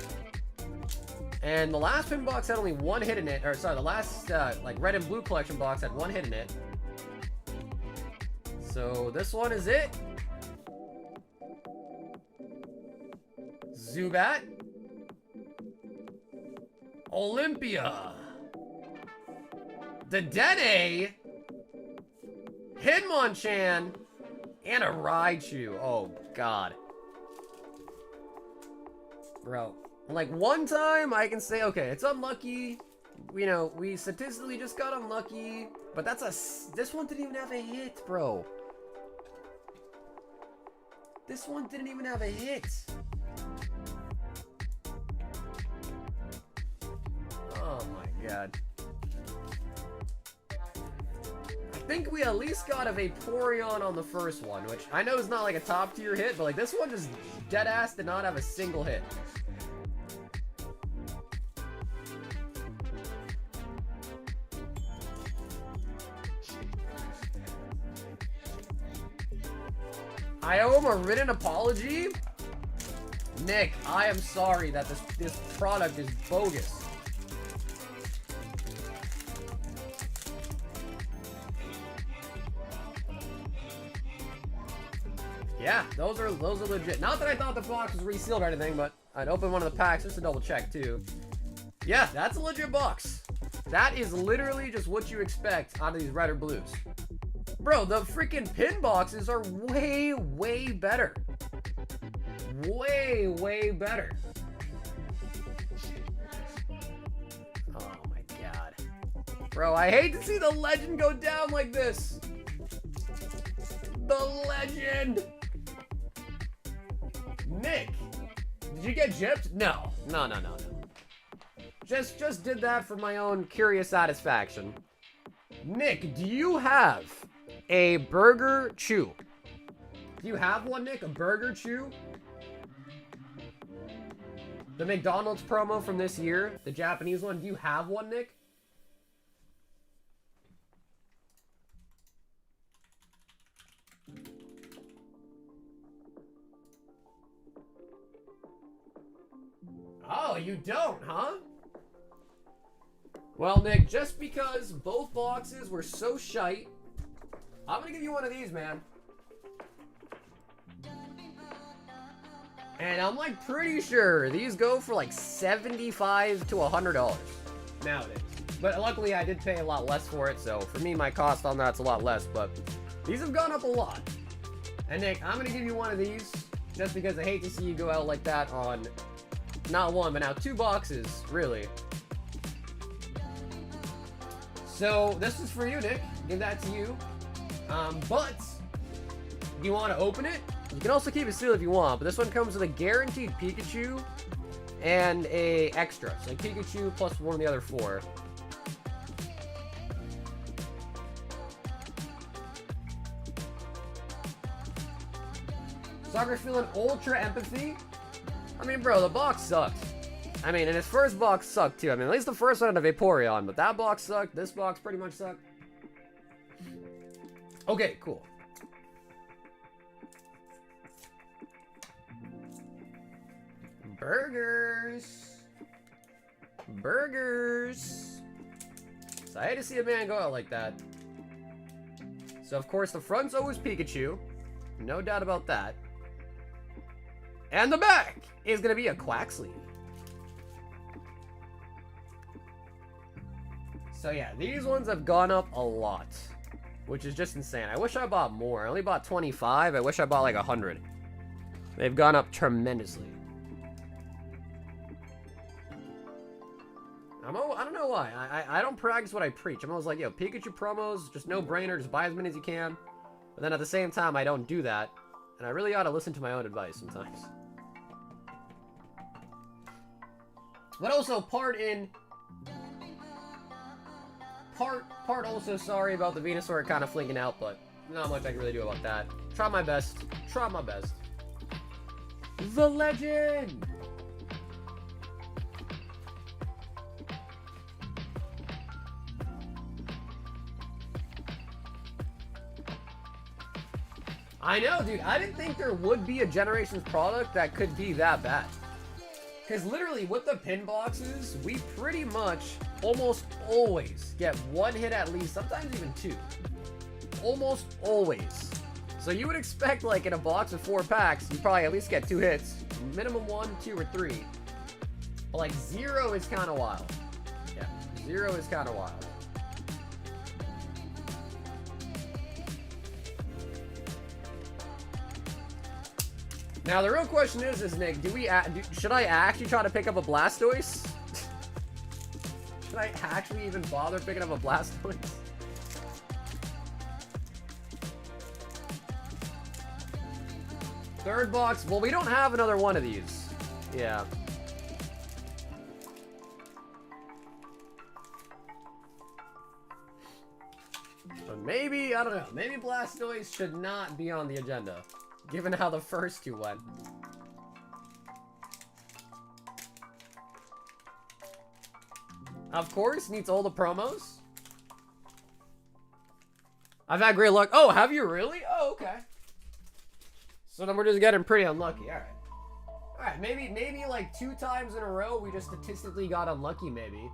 And the last pin box had only one hit in it. Or sorry, the last like red and blue collection box had one hit in it. So this one is it. Zubat. Olympia. Dedenne. Hitmonchan. And a Raichu. Oh, God. Bro. Like, one time I can say, okay, it's unlucky. You know, we statistically just got unlucky. But that's a... This one didn't even have a hit, bro. This one didn't even have a hit. Oh, my God. I think we at least got a Vaporeon on the first one, which I know is not like a top tier hit, but like this one just dead ass did not have a single hit. I owe him a written apology? Nick, I am sorry that this product is bogus. Yeah, those are legit. Not that I thought the box was resealed or anything, but I'd open one of the packs just to double check too. Yeah, that's a legit box. That is literally just what you expect out of these red or blues. Bro, the freaking pin boxes are way, way better. Way, way better. Oh my God. Bro, I hate to see the legend go down like this. The legend. Nick, did you get gypped? No. No. Just did that for my own curious satisfaction. Nick, do you have a Burger Chew? Do you have one, Nick? A Burger Chew? The McDonald's promo from this year, the Japanese one. Do you have one, Nick? Oh, you don't, huh? Well, Nick, just because both boxes were so shite, I'm gonna give you one of these, man. And I'm like pretty sure these go for like $75 to $100 nowadays. But luckily I did pay a lot less for it, so for me my cost on that's a lot less, but these have gone up a lot. And Nick, I'm gonna give you one of these just because I hate to see you go out like that on not one, but now 2 boxes, really. So this is for you, Nick. Give that to you. But do you want to open it? You can also keep it sealed if you want, but this one comes with a guaranteed Pikachu and a extra. So like Pikachu plus one of the other 4. Soccer's feeling ultra empathy. I mean, bro, the box sucked. I mean, and his first box sucked too. I mean, at least the first one had a Vaporeon, but that box sucked. This box pretty much sucked. Okay, cool. Burgers. Burgers. So I hate to see a man go out like that. So, of course, the front's always Pikachu. No doubt about that. And the back is going to be a Quaxly. So, yeah, these ones have gone up a lot, which is just insane. I wish I bought more. I only bought 25. I wish I bought like 100. They've gone up tremendously. I don't know why. I don't practice what I preach. I'm always like, yo, Pikachu promos, just no brainer, just buy as many as you can. But then at the same time, I don't do that. And I really ought to listen to my own advice sometimes. But also, part also sorry about the Venusaur kind of flinking out, but not much I can really do about that. Try my best. Try my best. The legend! I know, dude. I didn't think there would be a Generations product that could be that bad. Because literally, with the pin boxes, we pretty much almost always get 1 hit at least, sometimes even 2. Almost always. So you would expect, like, in a box of 4 packs, you probably at least get 2 hits. Minimum 1, 2, or 3. But, like, 0 is kind of wild. Yeah, 0 is kind of wild. Now the real question is Nick, should I actually try to pick up a Blastoise? Should I actually even bother picking up a Blastoise? Third box. Well, we don't have another one of these. Yeah. But maybe, I don't know. Maybe Blastoise should not be on the agenda, given how the first 2 went. Of course, needs all the promos. I've had great luck. Oh, have you really? Oh, okay. So then we're just getting pretty unlucky. All right. All right, maybe like 2 times in a row we just statistically got unlucky, maybe.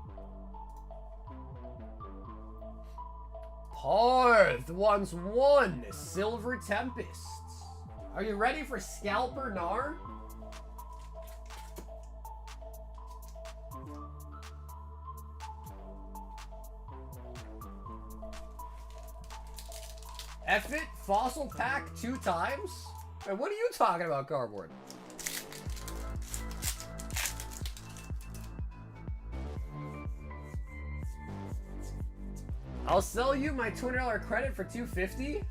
Parth wants 1 Silver Tempest. Are you ready for Scalper Gnar? F it, Fossil Pack 2 times? Wait, what are you talking about, cardboard? I'll sell you my $200 credit for $250?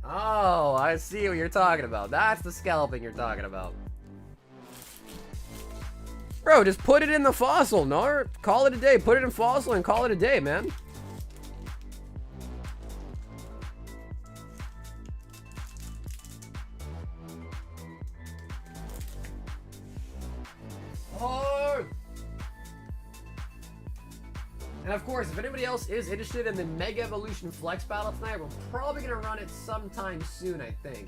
Oh, I see what you're talking about. That's the scalping you're talking about. Bro, just put it in the fossil, Gnar. Call it a day. Put it in fossil and call it a day, man. And of course, if anybody else is interested in the Mega Evolution Flex Battle tonight, we're probably going to run it sometime soon, I think.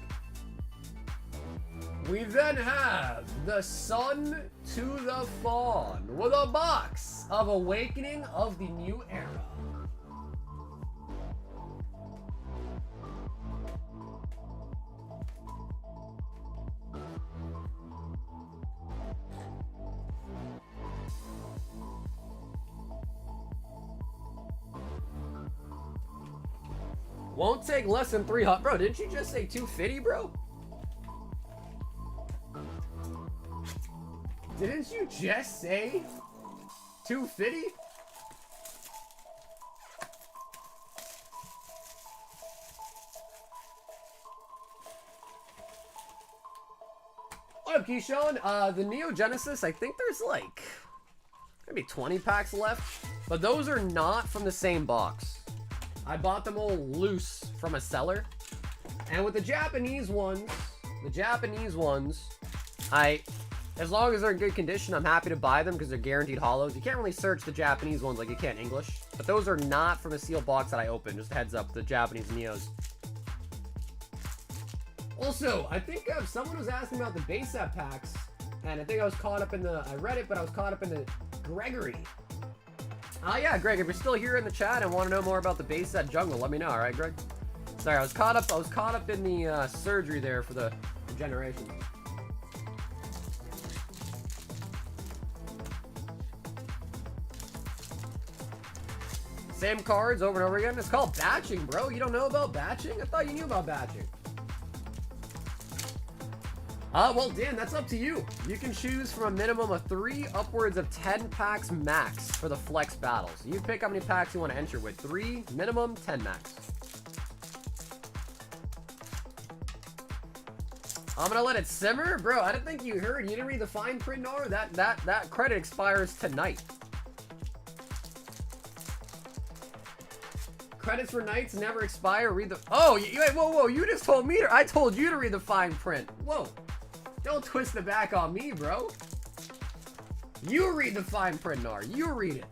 We then have the Sun to the Fawn with a box of Awakening of the New Era. Won't take less than 300. Bro, didn't you just say 250, bro? Didn't you just say 250? What up, Keyshawn? The Neo Genesis, I think there's like maybe 20 packs left, but those are not from the same box. I bought them all loose from a seller. And with the Japanese ones, as long as they're in good condition, I'm happy to buy them because they're guaranteed holos. You can't really search the Japanese ones like you can English. But those are not from a sealed box that I opened. Just a heads up, the Japanese Neos. Also, I think someone was asking about the base set packs. And I think I was caught up in the, I read it, but I was caught up in the Gregory. Yeah, Greg, if you're still here in the chat and want to know more about the base set jungle, let me know, alright, Greg? Sorry, I was caught up in the surgery there for the generation. Same cards over and over again. It's called batching, bro. You don't know about batching? I thought you knew about batching. Well, Dan, that's up to you. You can choose from a minimum of 3 upwards of 10 packs max for the flex battles. You pick how many packs you want to enter with. 3 minimum, 10 max. I'm gonna let it simmer, bro. I didn't think you heard. You didn't read the fine print, Nor. That credit expires tonight. Credits for nights never expire. Read the. Oh, whoa! You just told me. I told you to read the fine print. Whoa! Don't twist the back on me, bro. You read the fine print, Nar. You read it.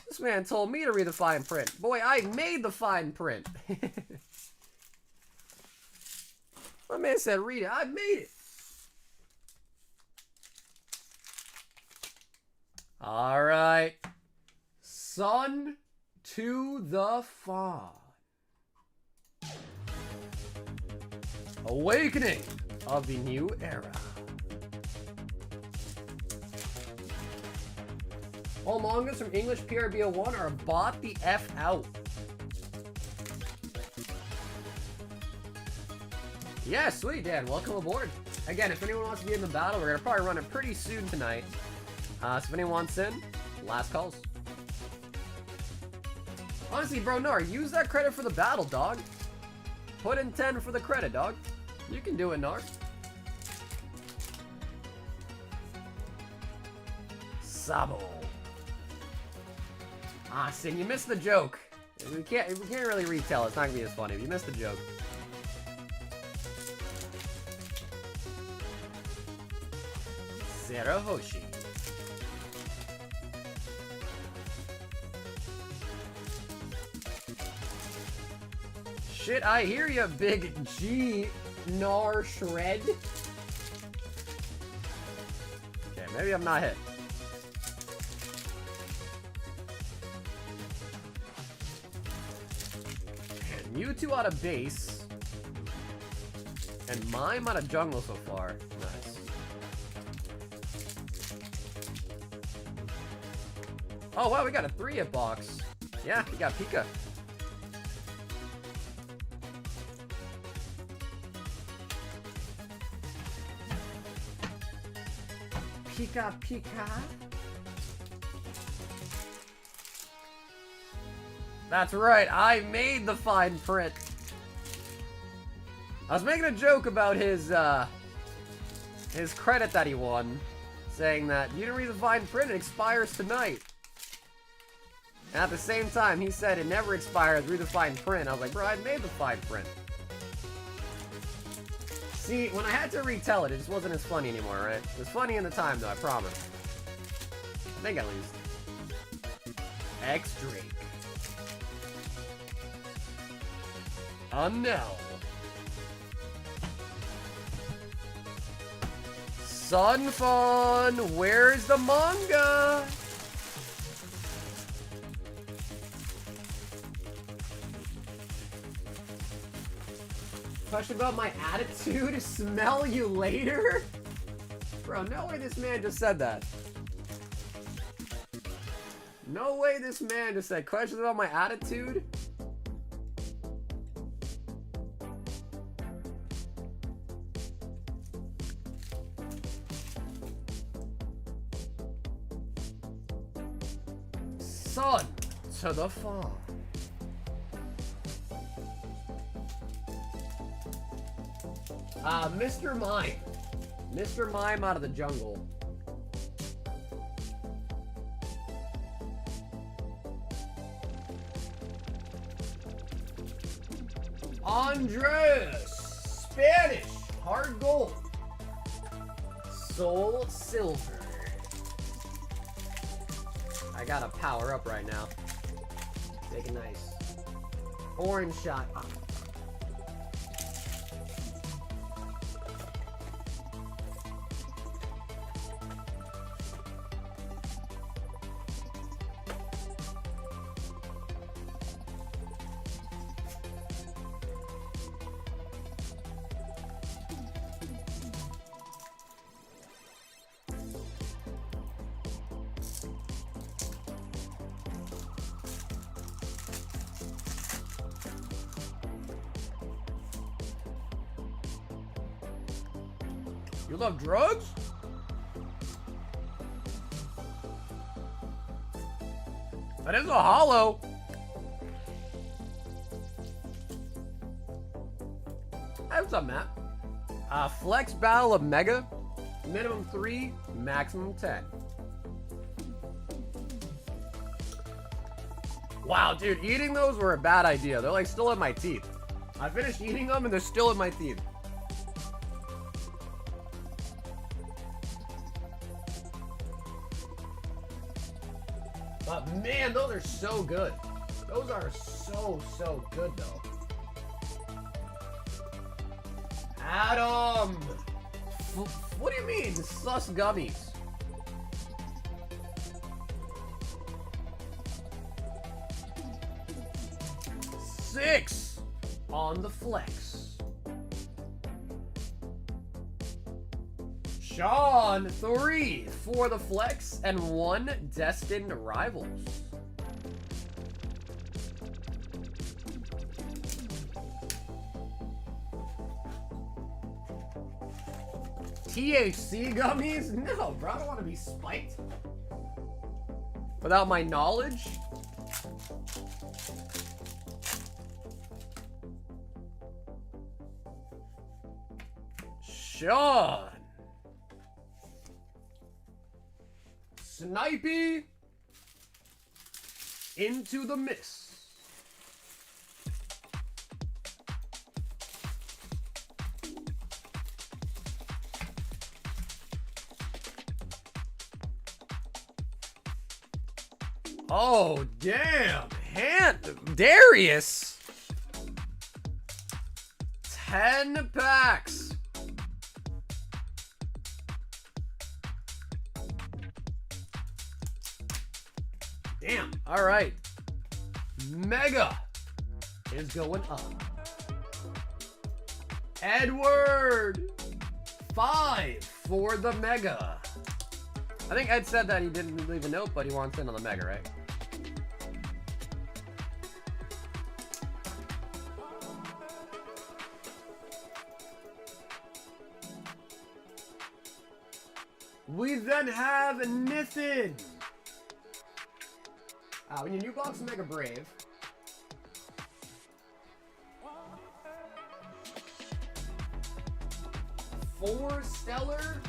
This man told me to read the fine print. Boy, I made the fine print. My man said read it. I made it. All right. Sun to the Fawn. Awakening of the New Era. All mangas from English PRBO1 are bought the F out. Yeah, sweet, Dan. Welcome aboard. Again, if anyone wants to be in the battle, we're going to probably run it pretty soon tonight. So if anyone wants in, last calls. Honestly, bro, Nar, use that credit for the battle, dog. Put in 10 for the credit, dog. You can do it, Nar. Sabo. Ah, Sin, you missed the joke. We can't really retell. It's not gonna be as funny. You missed the joke. Zerahoshi. Shit, I hear ya, big G Nar Shred. Okay, maybe I'm not hit. And Mewtwo out of base. And Mime out of jungle so far. Nice. Oh wow, we got a 3-hit box. Yeah, we got Pika. Pika Pika. That's right, I made the fine print. I was making a joke about his credit that he won, saying that you didn't read the fine print, it expires tonight. And at the same time, he said it never expires, read the fine print. I was like, bro, I made the fine print. See, when I had to retell it, it just wasn't as funny anymore, right? It was funny in the time, though, I promise. I think at least. X-Drake. Unknown. Sun Fun, where's the manga? Question about my attitude? Smell you later? Bro, no way this man just said that. No way this man just said questions about my attitude? Sun to the fall. Mr. Mime. Mr. Mime out of the jungle. Andres. Spanish. Hard gold. Soul silver. I gotta power up right now. Take it nice. Orange shot. Oh. You love drugs? That is a holo. Hey, what's up, Matt? Flex battle of Mega. Minimum 3, maximum 10. Wow, dude, eating those were a bad idea. They're like still in my teeth. I finished eating them and they're still in my teeth. But man, those are so good. Those are so good though. Adam! What do you mean, sus gummies? Six on the flex. Sean, 3 for the flex and 1 destined rivals. THC gummies? No, bro, I don't want to be spiked. Without my knowledge? Sean. Snipey. Into the miss. Oh, damn. Darius. 10 packs. Damn. All right. Mega is going up. Edward. 5 for the Mega. I think Ed said that he didn't leave a note, but he wants in on the Mega, right? We then have Nathan. When your new box is Mega Brave. Four Stellar.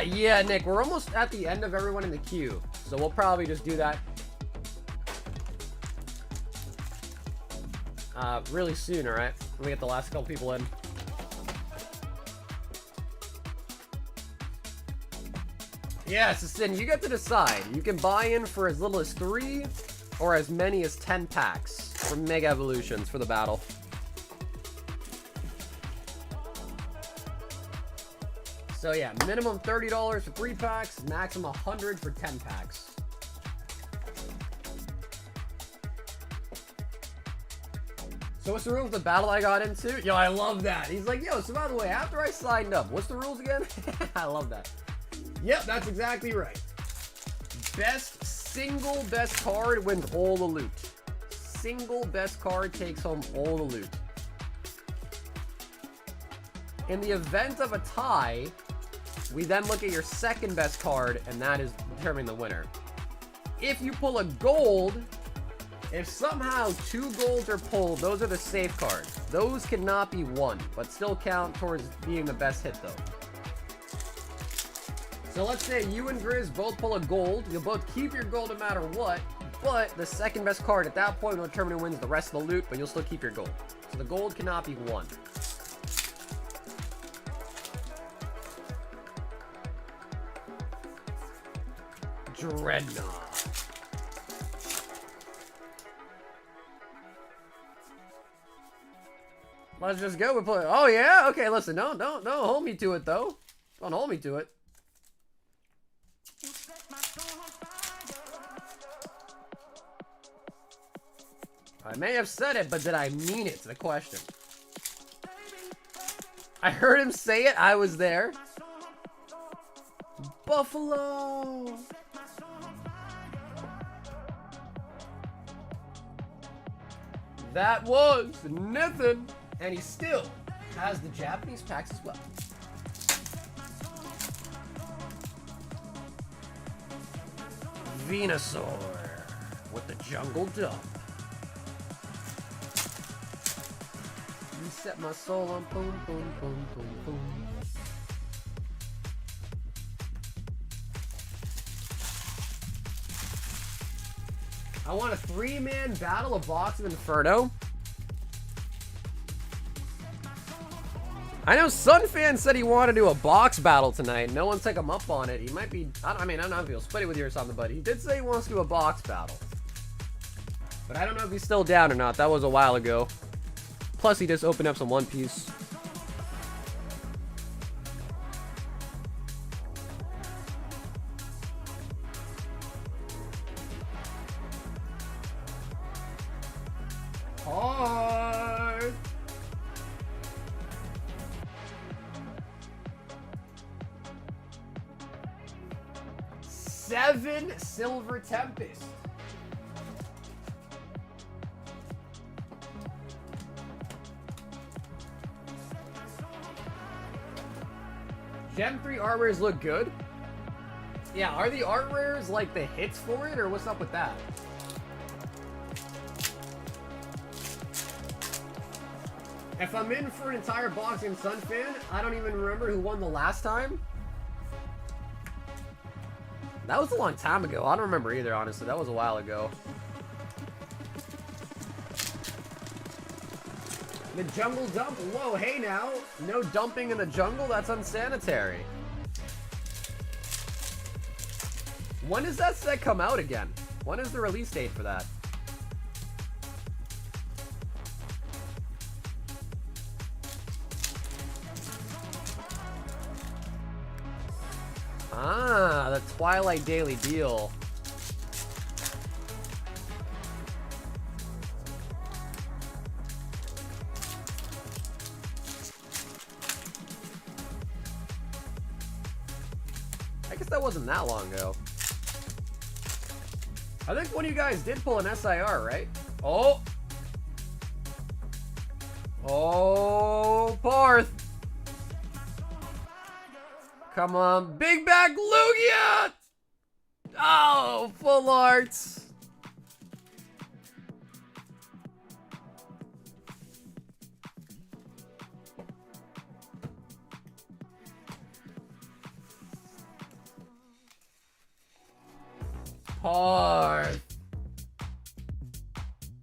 Yeah, Nick, we're almost at the end of everyone in the queue, so we'll probably just do that really soon, alright? Let me get the last couple people in. Yes, Sin, you get to decide. You can buy in for as little as 3 or as many as 10 packs for Mega Evolutions for the battle. So yeah, minimum $30 for 3 packs, maximum $100 for 10 packs. So what's the rules of the battle I got into? Yo, I love that. He's like, yo, so by the way, after I signed up, what's the rules again? I love that. Yep, that's exactly right. Single best card wins all the loot. Single best card takes home all the loot. In the event of a tie, we then look at your second best card, and that is determining the winner. If you pull a gold, if somehow 2 golds are pulled, those are the safe cards. Those cannot be won, but still count towards being the best hit though. So let's say you and Grizz both pull a gold. You'll both keep your gold no matter what, but the second best card at that point will determine who wins the rest of the loot, but you'll still keep your gold. So the gold cannot be won. Dreadnought. Let's just go and play. Oh yeah? Okay, listen, don't hold me to it though. Don't hold me to it. I may have said it, but did I mean it? The question. I heard him say it. I was there. Buffalo. That was Nathan. And he still has the Japanese packs as well. Venusaur with the jungle dump. Reset my soul on boom, boom, boom, boom, boom. I want a 3-man battle of Box of Inferno. I know Sunfan said he wanted to do a box battle tonight. No one took him up on it. He might be, I don't know if he'll split it with you or something, but he did say he wants to do a box battle. But I don't know if he's still down or not. That was a while ago. Plus, he just opened up some One Piece. Hard. Seven Silver Tempest. Gem 3 art rares look good. Yeah, are the art rares like the hits for it, or what's up with that? If I'm in for an entire box in Sunfan, I don't even remember who won the last time. That was a long time ago. I don't remember either, honestly. That was a while ago. The jungle dump? Whoa, hey now. No dumping in the jungle? That's unsanitary. When does that set come out again? When is the release date for that? Ah, the Twilight Daily Deal. I guess that wasn't that long ago. I think one of you guys did pull an SIR, right? Oh! Oh, Parth! Come on, big back Lugia! Oh, full arts.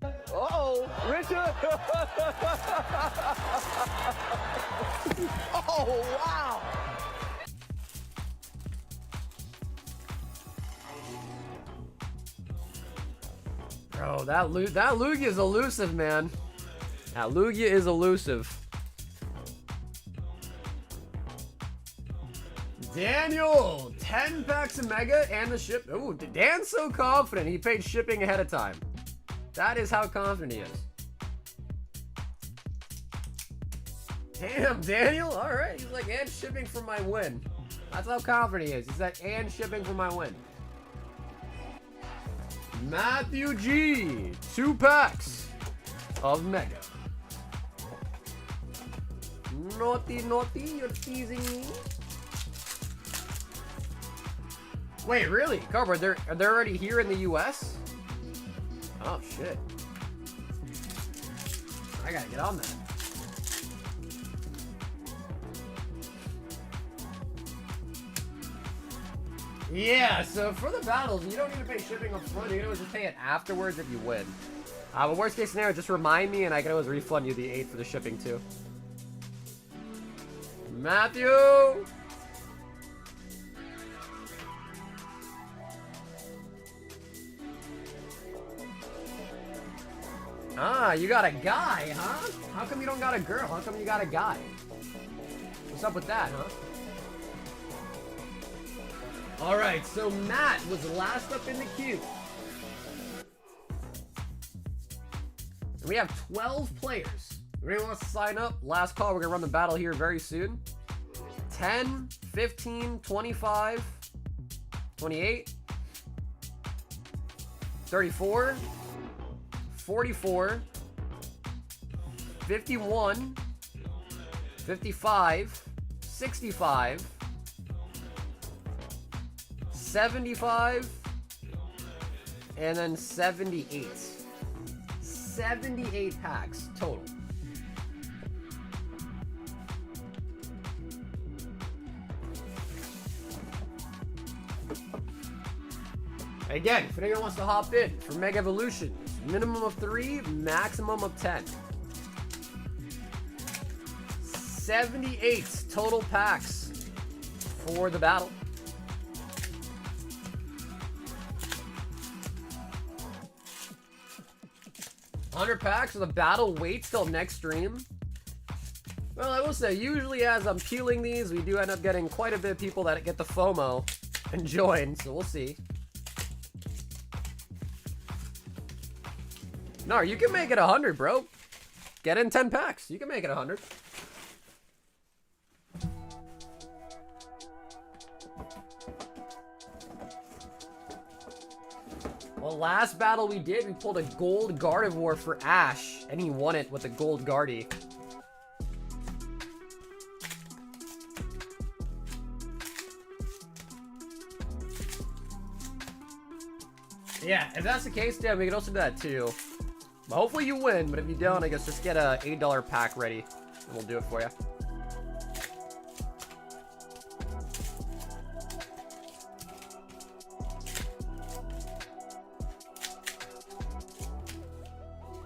Uh-oh, Rich Oh, wow. Bro, that Lugia is elusive, man. That Lugia is elusive. Daniel, 10 packs of Mega and the ship. Ooh, Dan's so confident he paid shipping ahead of time. That is how confident he is. Damn, Daniel. All right. He's like, and shipping for my win. That's how confident he is. He's like, and shipping for my win. Matthew G. 2 packs of Mega. Naughty, naughty. You're teasing me. Wait, really? Cardboard, are they already here in the US? Oh, shit. I gotta get on that. Yeah, so for the battles, you don't need to pay shipping up front. You can always just pay it afterwards if you win. But worst case scenario, just remind me and I can always refund you the 8 for the shipping too. Matthew! Ah, you got a guy, huh? How come you don't got a girl? How come you got a guy? What's up with that, huh? Alright, so Matt was last up in the queue. We have 12 players. If anyone wants to sign up, last call, we're gonna run the battle here very soon. 10, 15, 25, 28, 34, 44, 51, 55, 65, 75, and then 78. 78 packs total. Again, if anyone wants to hop in for Mega Evolution, minimum of 3, maximum of 10. 78 total packs for the battle. $100 packs for the battle waits till next stream. Well, I will say, usually as I'm peeling these, we do end up getting quite a bit of people that get the FOMO and join, so we'll see. No, you can make it 100, bro. Get in 10 packs. You can make it 100. Well, last battle we did, we pulled a gold Gardevoir for Ash, and he won it with a gold Guardy. Yeah, if that's the case, Dan, we can also do that too. But hopefully you win, but if you don't, I guess just get a $8 pack ready, and we'll do it for you.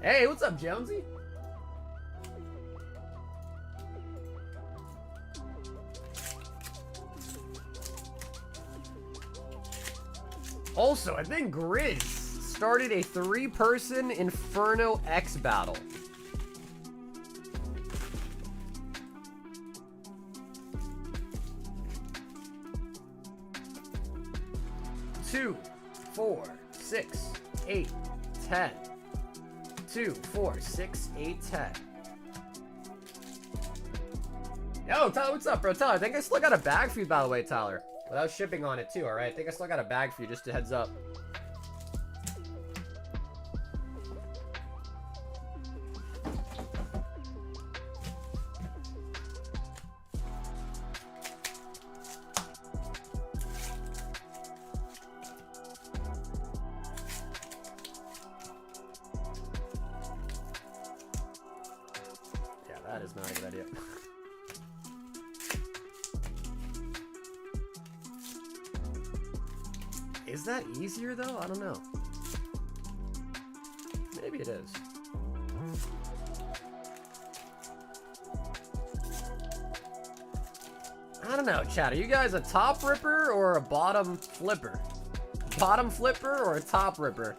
Hey, what's up, Jonesy? Also, I think Grizz started a 3-person Inferno X battle. Two, 4, 6, 8, 10. 2, 4, 6, 8, 10. Yo, Tyler, what's up, bro? Tyler, I think I still got a bag for you, by the way, Tyler. Without shipping on it, too, alright? I think I still got a bag for you, just a heads up. That is not a good idea. Is that easier though? I don't know. Maybe it is. I don't know, chat. Are you guys a top ripper or a bottom flipper? Bottom flipper or a top ripper?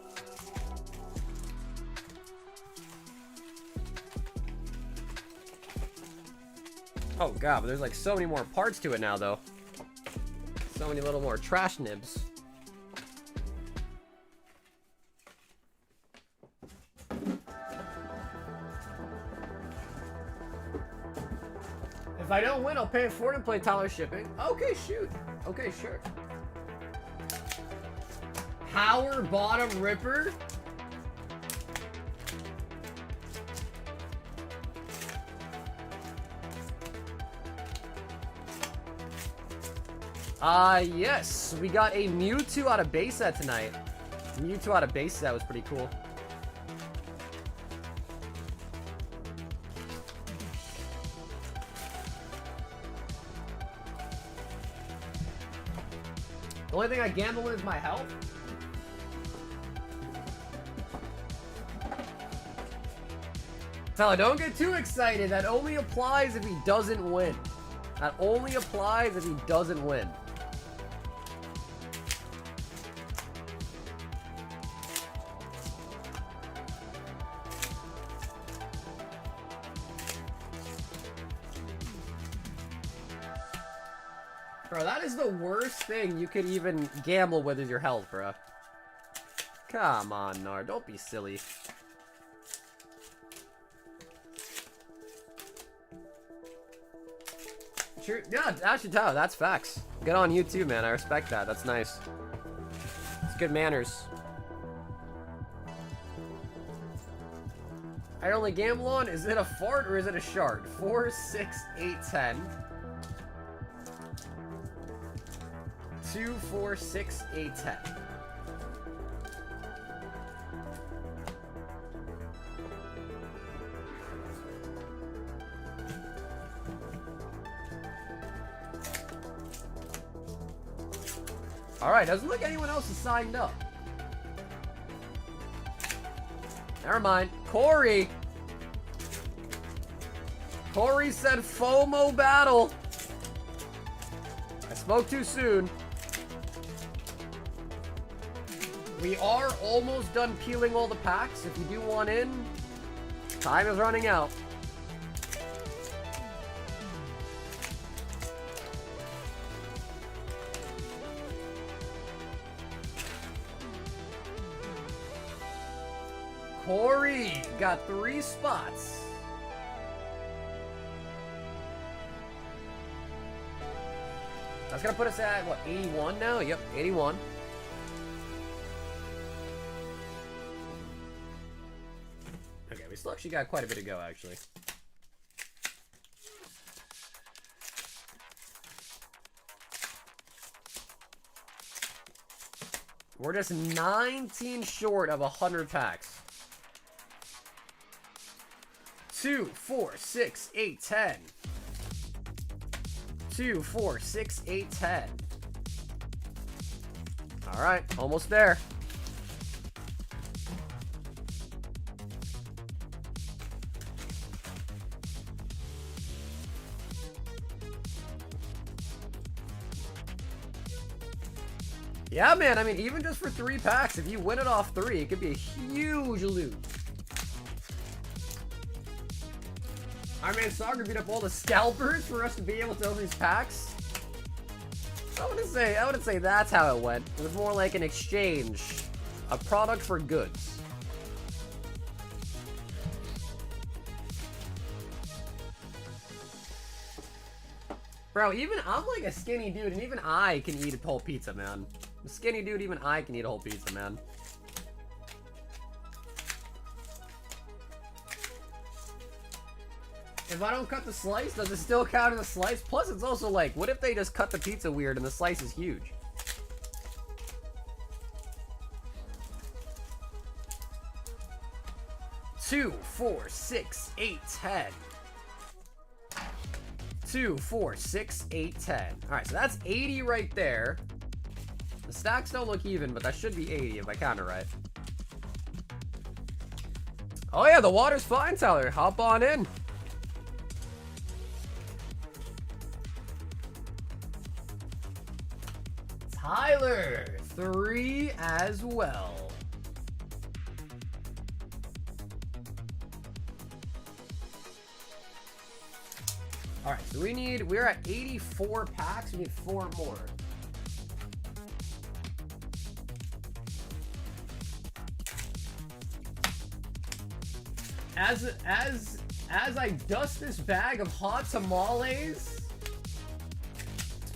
Oh god, but there's like so many more parts to it now, though. So many little more trash nibs. If I don't win, I'll pay it forward and play Tyler shipping. Okay, shoot. Okay, sure. Power bottom ripper? Yes. We got a Mewtwo out of base set tonight. Mewtwo out of base set was pretty cool. The only thing I gamble with is my health. Tyler, don't get too excited. That only applies if he doesn't win. That only applies if he doesn't win. Bro, that is the worst thing you could even gamble with is your health, bro. Come on, Nar. Don't be silly. Sure. Yeah, actually, Tyler, that's facts. Good on you too, man. I respect that. That's nice. It's good manners. I only gamble on, is it a fart or is it a shard? 4, 6, 8, 10. 2, 4, 6, 8, 10. Alright, doesn't look like anyone else is signed up. Never mind. Corey! Corey said FOMO battle. I spoke too soon. We are almost done peeling all the packs. If you do want in, time is running out. Corey got 3 spots. That's gonna put us at, what, 81 now? Yep, 81. Okay, we still actually got quite a bit to go, actually. We're just 19 short of 100 packs. 2, 4, 6, 8, 10. 2, 4, 6, 8, 10. Alright, almost there. Yeah, man, I mean, even just for 3 packs, if you win it off 3, it could be a huge loot. Our man Sagar beat up all the scalpers for us to be able to open these packs. I wouldn't say that's how it went. It was more like an exchange. A product for goods. Bro, even I'm like a skinny dude, and even I can eat a whole pizza, man. I'm a skinny dude, even I can eat a whole pizza, man. If I don't cut the slice, does it still count as a slice? Plus, it's also like, what if they just cut the pizza weird and the slice is huge? Two, 4, 6, 8, 10. 2, 4, 6, 8, 10. Alright, so that's 80 right there. The stacks don't look even, but that should be 80 if I count it right. Oh yeah, the water's fine, Tyler. Hop on in. Tyler, 3 as well. All right, so we're at 84 packs. We need 4 more. As I dust this bag of hot tamales.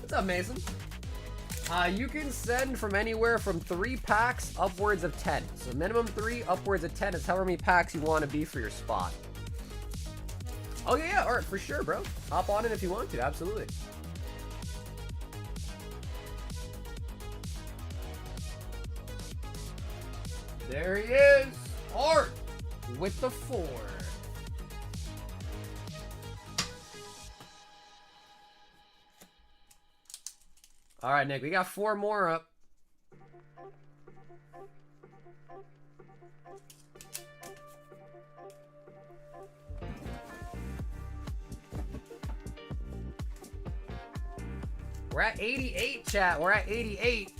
What's up, Mason? You can send from anywhere from 3 packs upwards of 10. So minimum 3, upwards of 10 is however many packs you want to be for your spot. Oh yeah, alright, for sure, bro. Hop on it if you want to, absolutely. There he is, Art, with the 4. Alright, Nick, we got 4 more up. We're at 88, chat. We're at 88.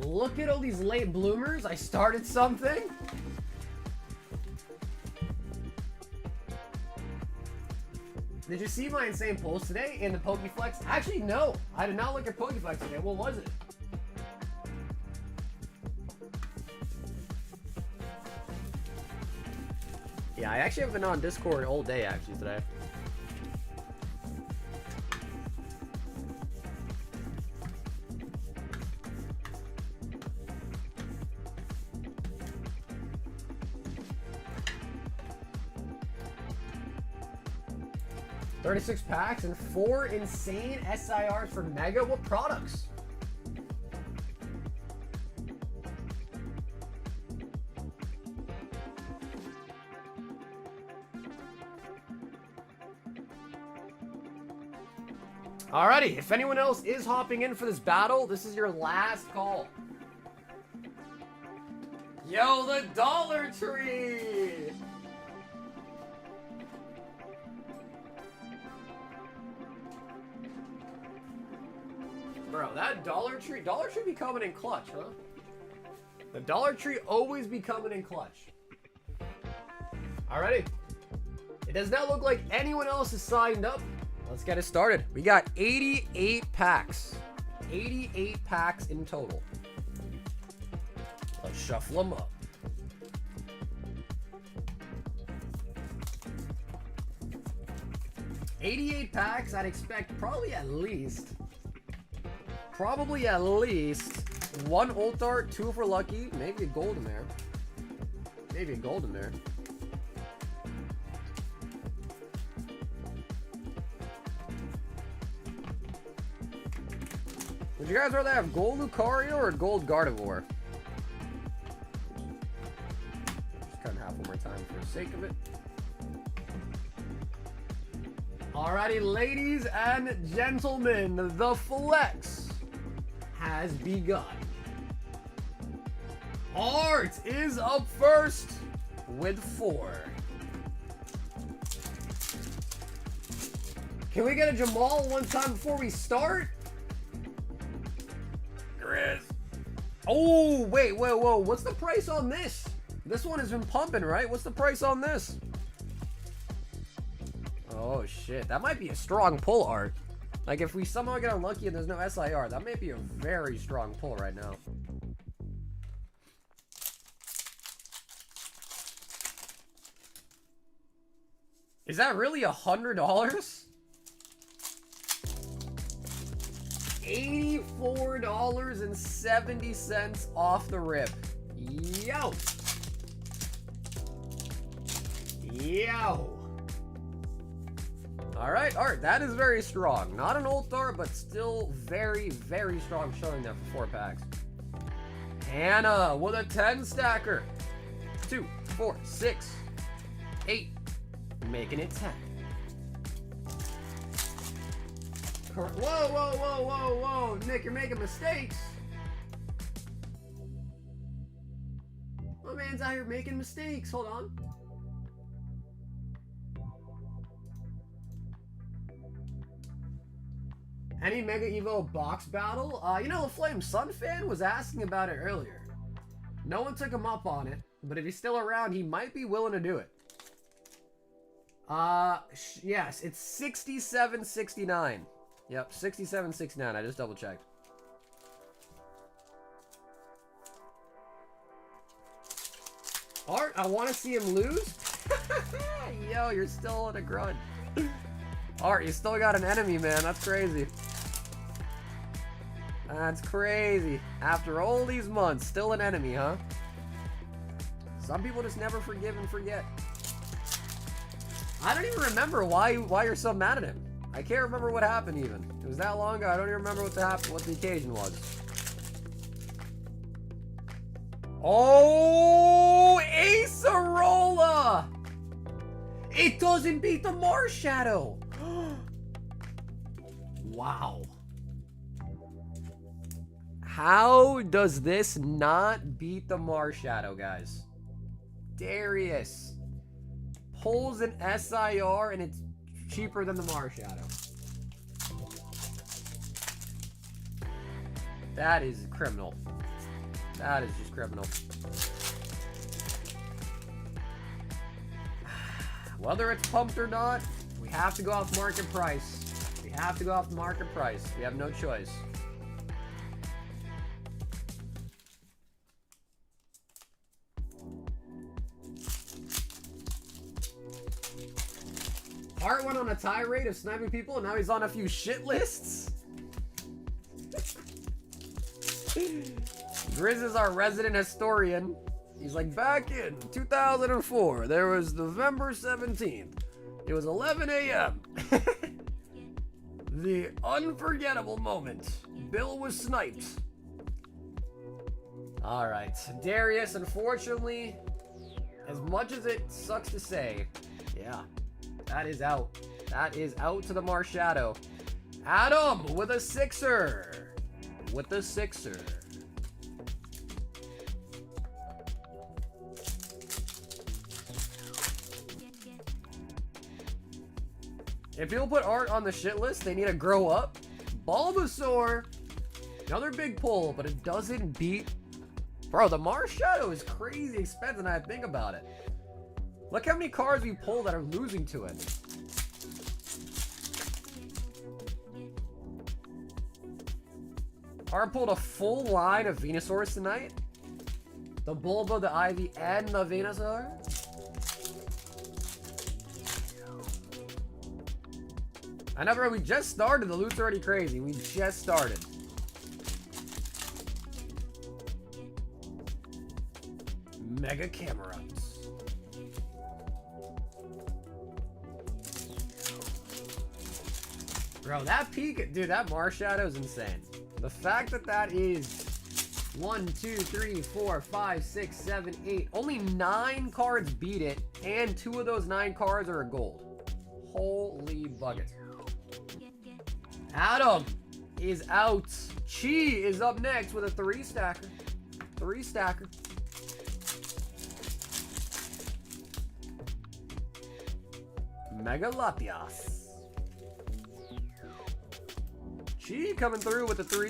Look at all these late bloomers. I started something. Did you see my insane post today in the Pokeflex? Actually, no. I did not look at Pokeflex today. What was it? Yeah, I actually have been on Discord all day actually today. $36 packs and 4 insane SIRs for Mega. What products? Alrighty, if anyone else is hopping in for this battle, this is your last call. Yo, the Dollar Tree! Bro, that Dollar Tree be coming in clutch, huh? The Dollar Tree always be coming in clutch. Alrighty. It does not look like anyone else is signed up. Let's get it started. We got 88 packs. 88 packs in total. Let's shuffle them up. $88 packs. I'd expect probably at least 1 Ult Art, 2 for lucky, maybe a gold in there. Maybe a gold in there. Would you guys rather have gold Lucario or gold Gardevoir? Just cut in half one more time for the sake of it. Alrighty, ladies and gentlemen, the flex has begun. Art is up first with 4. Can we get a Jamal one time before we start? Chris. Oh, wait, whoa. What's the price on this? This one has been pumping, right? What's the price on this? Oh, shit. That might be a strong pull, Art. Like, if we somehow get unlucky and there's no SIR, that may be a very strong pull right now. Is that really $100? $84.70 off the rip. Yo! Alright, Art, that is very strong. Not an Ult Art, but still very, very strong showing that for 4 packs. Hannah with a 10 stacker. 2, 4, 6, 8. Making it 10. Whoa. Nick, you're making mistakes. fans out here making mistakes. Hold on. Any Mega Evo box battle? You know, the Flame Sun fan was asking about it earlier. No one took him up on it, but if he's still around, he might be willing to do it. Yes, it's 67.69. Yep, 67.69. I just double checked. Art, I want to see him lose. Yo, you're still in a grunt. Art, you still got an enemy, man. That's crazy. That's crazy. After all these months, still an enemy, huh? Some people just never forgive and forget. I don't even remember why you're so mad at him. I can't remember what happened even. It was that long ago. I don't even remember what the occasion was. Oh, Acerola! It doesn't beat the Mars Shadow. Wow. How does this not beat the Mars Shadow, guys? Darius pulls an SIR and it's cheaper than the Mars Shadow. That is criminal. That is just criminal. Whether it's pumped or not, we have to go off market price. We have to go off market price. We have no choice. Art went on a tirade of sniping people, and now he's on a few shit lists. Grizz is our resident historian. He's like, back in 2004, there was November 17th. It was 11 a.m. The unforgettable moment. Bill was sniped. Alright, Darius, unfortunately, as much as it sucks to say, yeah, that is out. That is out to the Mars Shadow. Adam with a sixer. With the sixer. If people put Art on the shit list, they need to grow up. Bulbasaur. Another big pull, but it doesn't beat... Bro, the Mars Shadow is crazy expensive now I think about it. Look how many cards we pull that are losing to it. Art pulled a full line of Venusaurs tonight. The Bulba, the Ivy, and the Venusaur. I know, bro, we just started. The loot's already crazy. We just started. Mega Cameras. Bro, that peak, dude, that Mars Shadow is insane. The fact that that is 1, 2, 3, 4, 5, 6, 7, 8. Only 9 cards beat it, and 2 of those 9 cards are a gold. Holy bucket. Adam is out. Chi is up next with a 3-stacker. 3-stacker. Mega Latias. Chi coming through with a 3.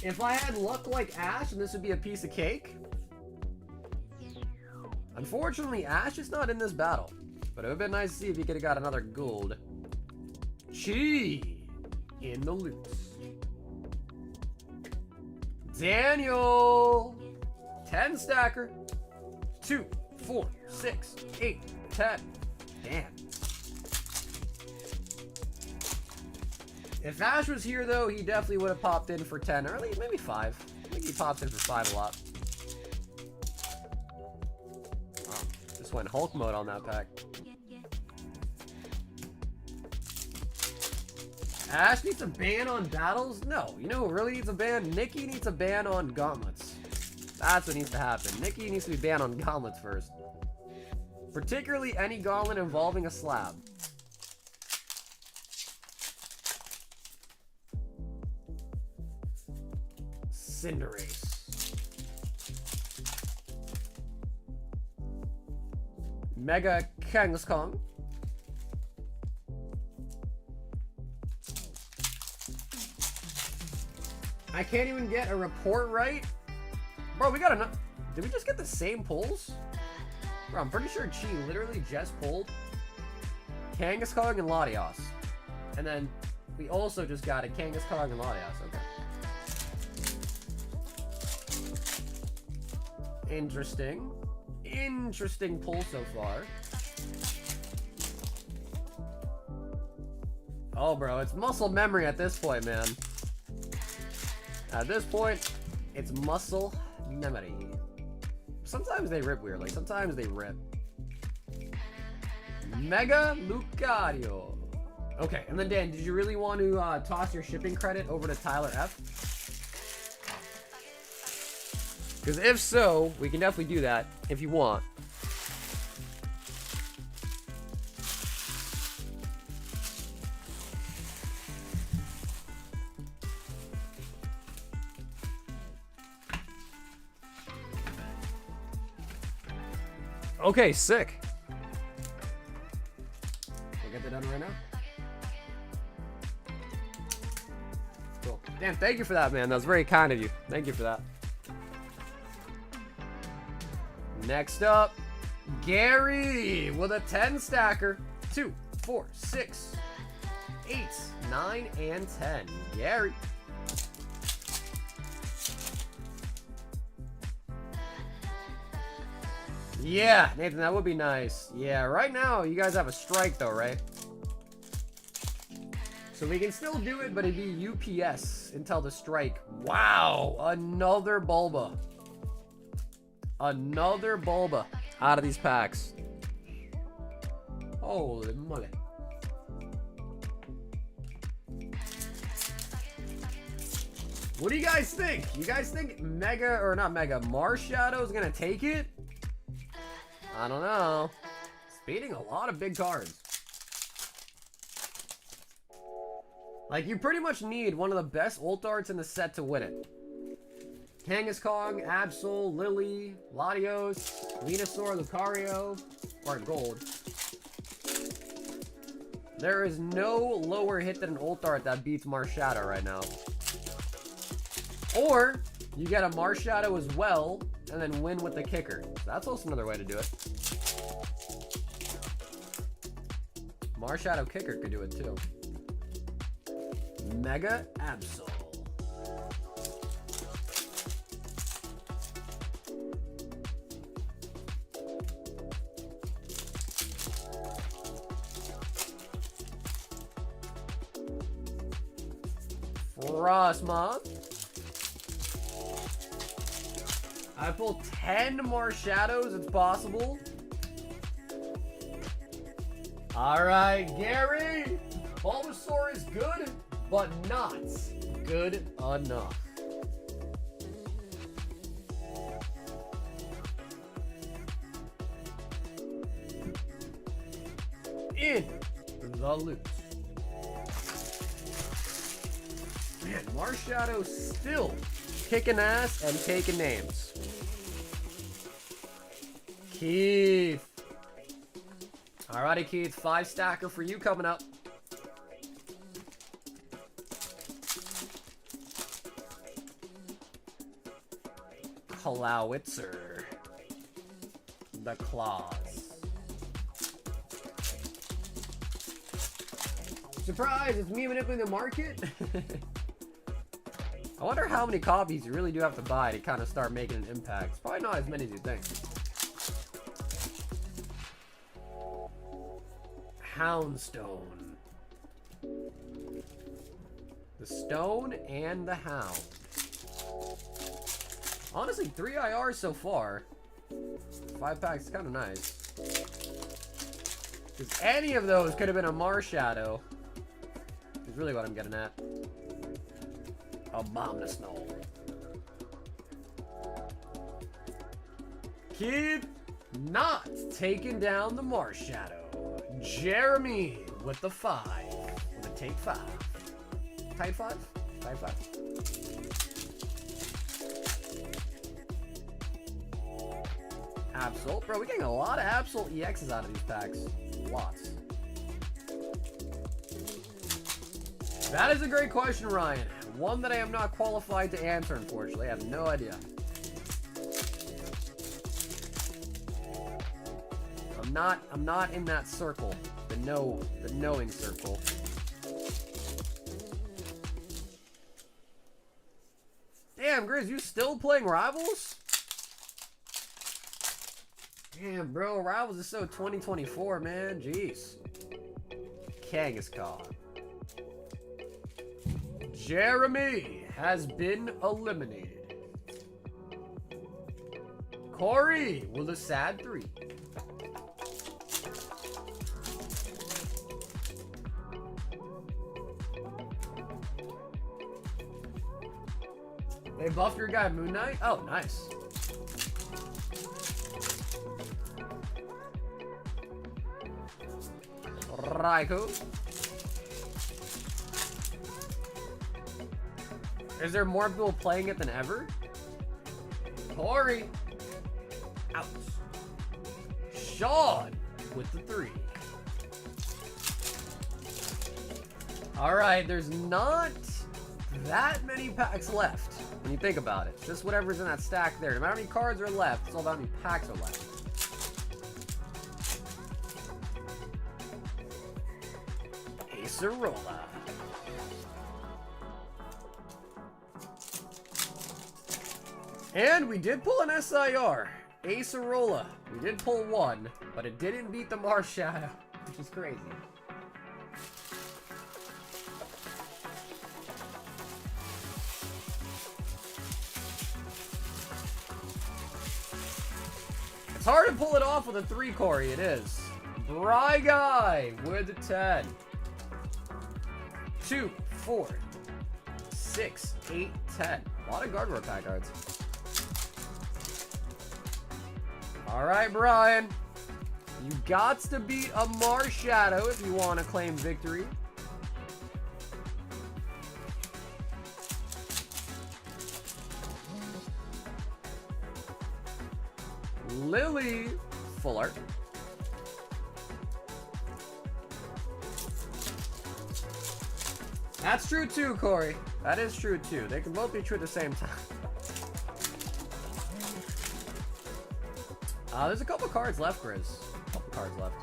If I had luck like Ash, and this would be a piece of cake. Unfortunately, Ash is not in this battle. But it would have been nice to see if he could have got another gold. Chi in the loot. Daniel! 10-stacker. 2, 4, 6, 8, 10. Damn. If Ash was here, though, he definitely would have popped in for 10, or at least maybe 5. I think he pops in for 5 a lot. Oh, just went Hulk mode on that pack. Ash needs a ban on battles? No. You know who really needs a ban? Nikki needs a ban on gauntlets. That's what needs to happen. Nikki needs to be banned on gauntlets first. Particularly any gauntlet involving a slab. Cinderace. Mega Kangaskong. I can't even get a report right. Bro, we got enough. Did we just get the same pulls? Bro, I'm pretty sure Chi literally just pulled Kangaskong and Latios. And then we also just got a Kangaskong and Latios. Okay. Interesting. Interesting pull so far. Oh, bro, it's muscle memory at this point, man. At this point, it's muscle memory. Sometimes they rip weirdly. Sometimes they rip. Mega Lucario. Okay, and then Dan, did you really want to toss your shipping credit over to Tyler F? Because if so, we can definitely do that if you want. Okay, sick. We'll get that done right now. Cool. Dan, thank you for that, man. That was very kind of you. Thank you for that. Next up, Gary with a 10 stacker. 2, 4, 6, 8, 9, and 10. Gary. Yeah, Nathan, that would be nice. Yeah, right now you guys have a strike though, right? So we can still do it, but it'd be UPS until the strike. Wow, another Bulba. Another Bulba out of these packs. Holy moly. What do you guys think? You guys think Mega, or not Mega, Marshadow is gonna take it? I don't know. Speeding a lot of big cards. Like, you pretty much need one of the best ult arts in the set to win it. Kangaskong, Absol, Lily, Latios, Venusaur, Lucario, or Gold. There is no lower hit than an ult art that beats Marshadow right now. Or, you get a Marshadow as well, and then win with the kicker. That's also another way to do it. Marshadow kicker could do it too. Mega Absol. Frostmoth. I pulled 10 Marshadows, it's possible. Alright, Gary. Bulbasaur is good, but not good enough. In the loot. Man, Marshadow still kicking ass and taking names. Keith. Alrighty, Keith. 5 stacker for you coming up. Clawitzer. The Claws. Surprise! It's me manipulating the market? I wonder how many copies you really do have to buy to kind of start making an impact. It's probably not as many as you think. Houndstone. The Stone and the Hound. Honestly, 3 IRs so far. 5 packs is kind of nice. Because any of those could have been a Marshadow. Is really what I'm getting at. Abominable. Kid not taking down the Marshadow. Jeremy with the 5. With a take 5. Type 5? Type 5. Absol. Bro, we're getting a lot of Absol EXs out of these packs. Lots. That is a great question, Ryan. One that I am not qualified to answer, unfortunately. I have no idea. I'm not in that circle. The knowing circle. Damn, Grizz, you still playing Rivals? Damn, bro, Rivals is so 2024, man. Jeez. Kangaskhan. Jeremy has been eliminated. Corey with a sad 3. They buffed your guy Moon Knight? Oh, nice. Raikou. Is there more people playing it than ever? Corey. Out. Sean with the 3. Alright, there's not that many packs left. When you think about it, just whatever's in that stack there. No matter how many cards are left, it's all about how many packs are left. Acerola. And we did pull an SIR. Acerola. We did pull one, but it didn't beat the Marshadow, which is crazy. It's hard to pull it off with a 3, Corey. It is. Bry Guy with a 10. 2, 4, 6, 8, 10. A lot of Gardevoir pack cards. Alright, Brian. You got to beat a Marshadow if you want to claim victory. Lily Fuller. That's true too, Corey. That is true too. They can both be true at the same time. There's a couple cards left, Grizz. A couple cards left.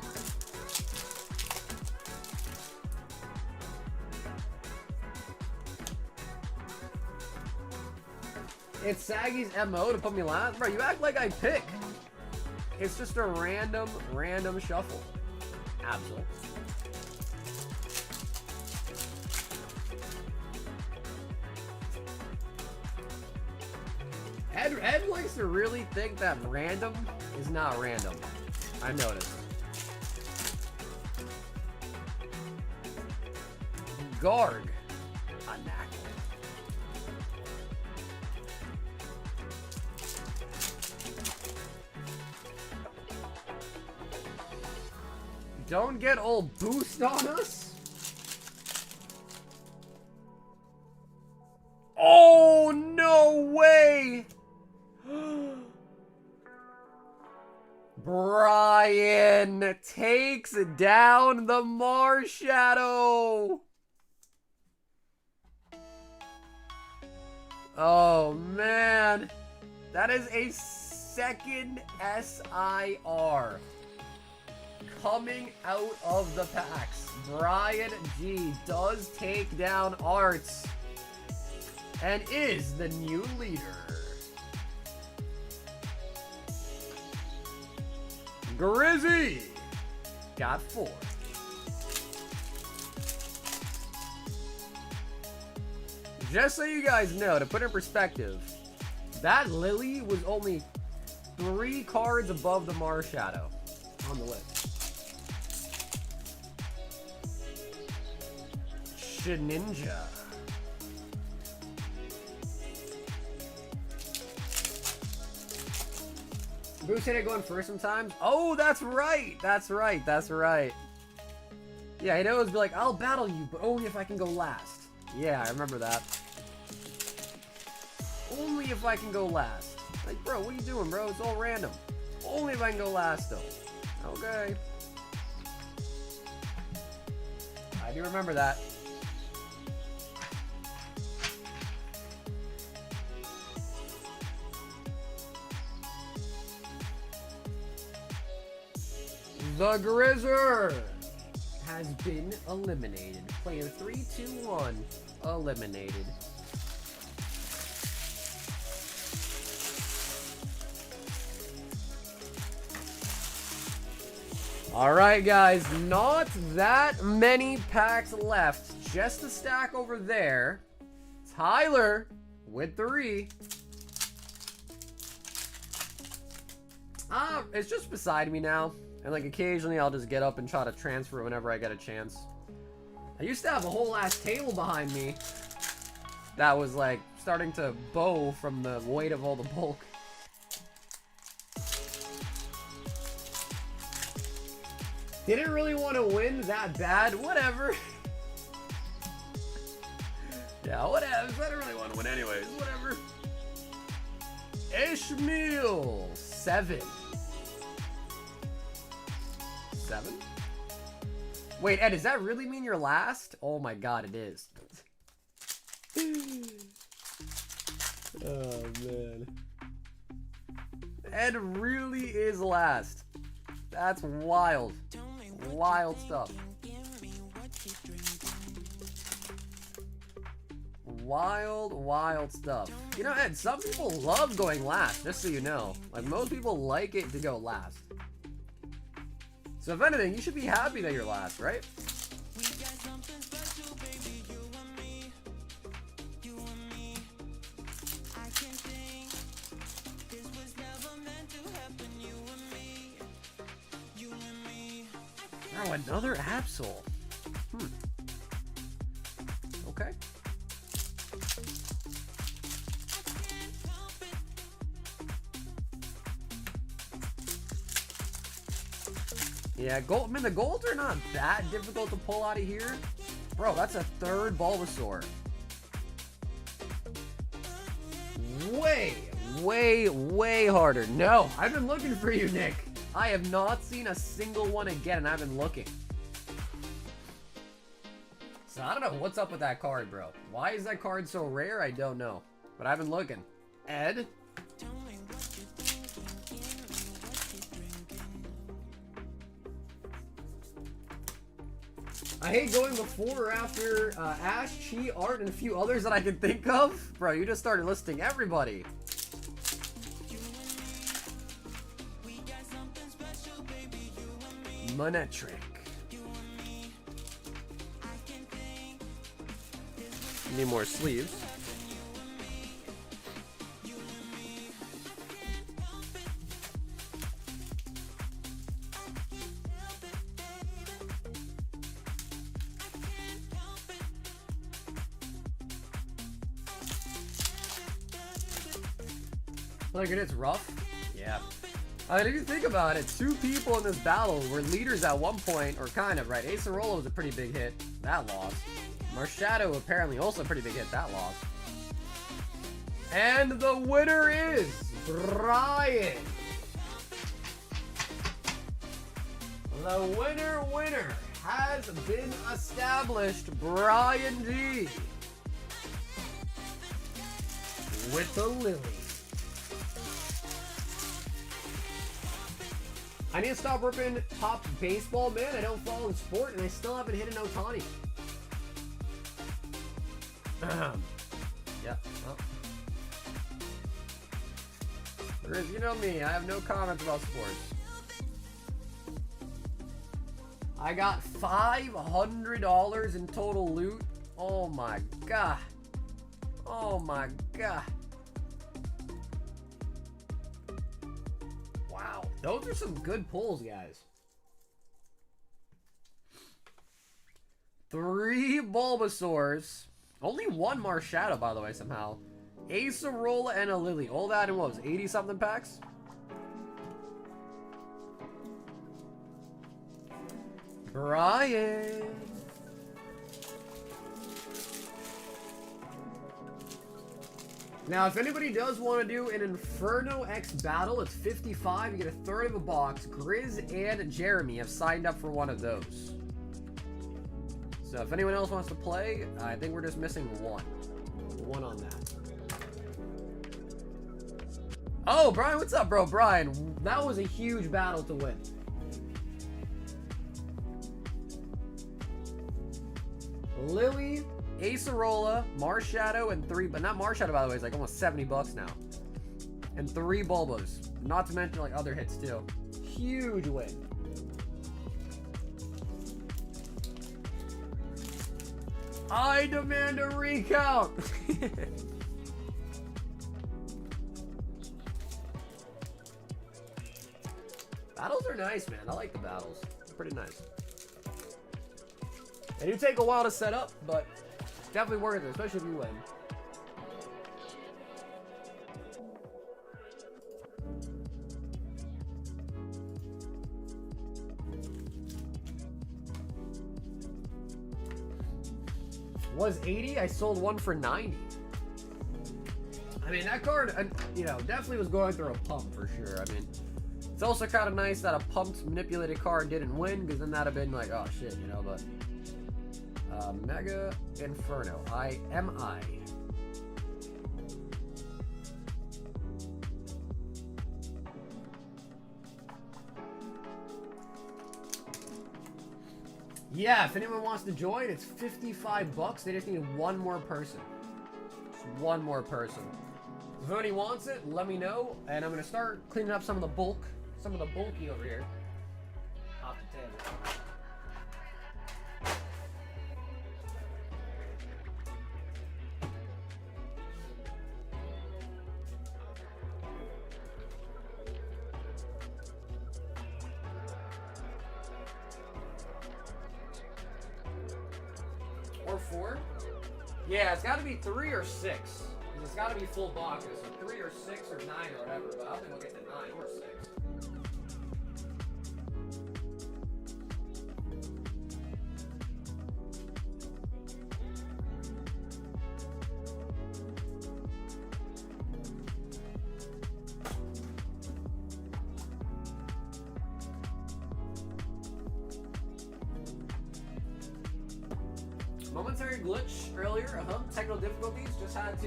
It's Saggy's MO to put me last? Bro, you act like I pick. It's just a random shuffle. Absol. Ed likes to really think that random is not random. I noticed. Garg. Unnatural. Don't get all boost on us. Oh, no way. Brian takes down the Marshadow. Oh, man. That is a second SIR coming out of the packs. Brian G does take down Arts and is the new leader. Grizzy got 4. Just so you guys know, to put in perspective, that Lily was only 3 cards above the Marshadow on the list. Ninja. Bruce hit it going first sometimes. Oh, that's right. That's right. That's right. Yeah, he'd always be like, I'll battle you, but only if I can go last. Yeah, I remember that. Only if I can go last. Like, bro, what are you doing, bro? It's all random. Only if I can go last, though. Okay. I do remember that. The Grizzer has been eliminated. Player 321 eliminated. Alright guys, not that many packs left. Just a stack over there. Tyler with 3. It's just beside me now. And like occasionally I'll just get up and try to transfer whenever I get a chance. I used to have a whole ass table behind me that was like starting to bow from the weight of all the bulk. Didn't really want to win that bad. Whatever. Yeah, whatever. I didn't really want to win anyways. Whatever. Ishmael 7. 7? Wait, Ed, does that really mean you're last? Oh my god, it is. Oh man. Ed really is last. That's wild. Wild stuff. Wild, wild stuff. You know, Ed, some people love going last, just so you know. Like, most people like it to go last. So if anything, you should be happy that you're last, right? Oh, another Absol. Okay. Yeah, gold. I mean, the golds are not that difficult to pull out of here. Bro, that's a 3rd Bulbasaur. Way, way, way harder. No, I've been looking for you, Nick. I have not seen a single one again, and I've been looking. So I don't know what's up with that card, bro. Why is that card so rare? I don't know. But I've been looking. Ed? I hate going before or after Ash, Chi, Art, and a few others that I can think of. Bro, you just started listing everybody. Monetric. Need more sleeves. Like it's rough. Yeah. I mean, if you think about it, 2 people in this battle were leaders at one point, or kind of, right? Acerola was a pretty big hit. That lost. Marshadow apparently also a pretty big hit. That lost. And the winner is Brian. The winner has been established. Brian D. With the Lily. I need to stop ripping top baseball, man. I don't follow the sport, and I still haven't hit an Ohtani. Yeah. Well. Riz, you know me. I have no comments about sports. I got $500 in total loot. Oh my god. Oh my god. Wow. Those are some good pulls, guys. 3 Bulbasaurs. Only 1 Marshadow, by the way, somehow. Acerola and a Lily. All that in what was 80-something packs? Brian. Now, if anybody does want to do an Inferno X battle, it's 55. You get a third of a box. Grizz and Jeremy have signed up for one of those. So if anyone else wants to play, I think we're just missing one. One on that. Oh, Brian, what's up, bro? Brian, that was a huge battle to win. Lily, Acerola, Marshadow, and 3, but not Marshadow, by the way, it's like almost 70 bucks now. And 3 Bulbos. Not to mention like other hits too. Huge win. I demand a recount. Battles are nice, man. I like the battles. They're pretty nice. They do take a while to set up, but definitely worth it, especially if you win. Was 80? I sold one for 90. I mean, that card, you know, definitely was going through a pump for sure. I mean, it's also kind of nice that a pumped, manipulated card didn't win, because then that'd have been like, oh shit, you know, but... Mega Inferno. I. Yeah, if anyone wants to join, it's 55 bucks. They just need one more person. Just one more person. If anybody wants it, let me know, and I'm gonna start cleaning up some of the bulky over here. Off the table. Or 4? Yeah, it's got to be 3 or 6. It's got to be full boxes. So 3 or 6 or 9 or whatever. But I don't think we'll get to 9 or 6. Momentary glitch earlier, technical difficulties, just had to...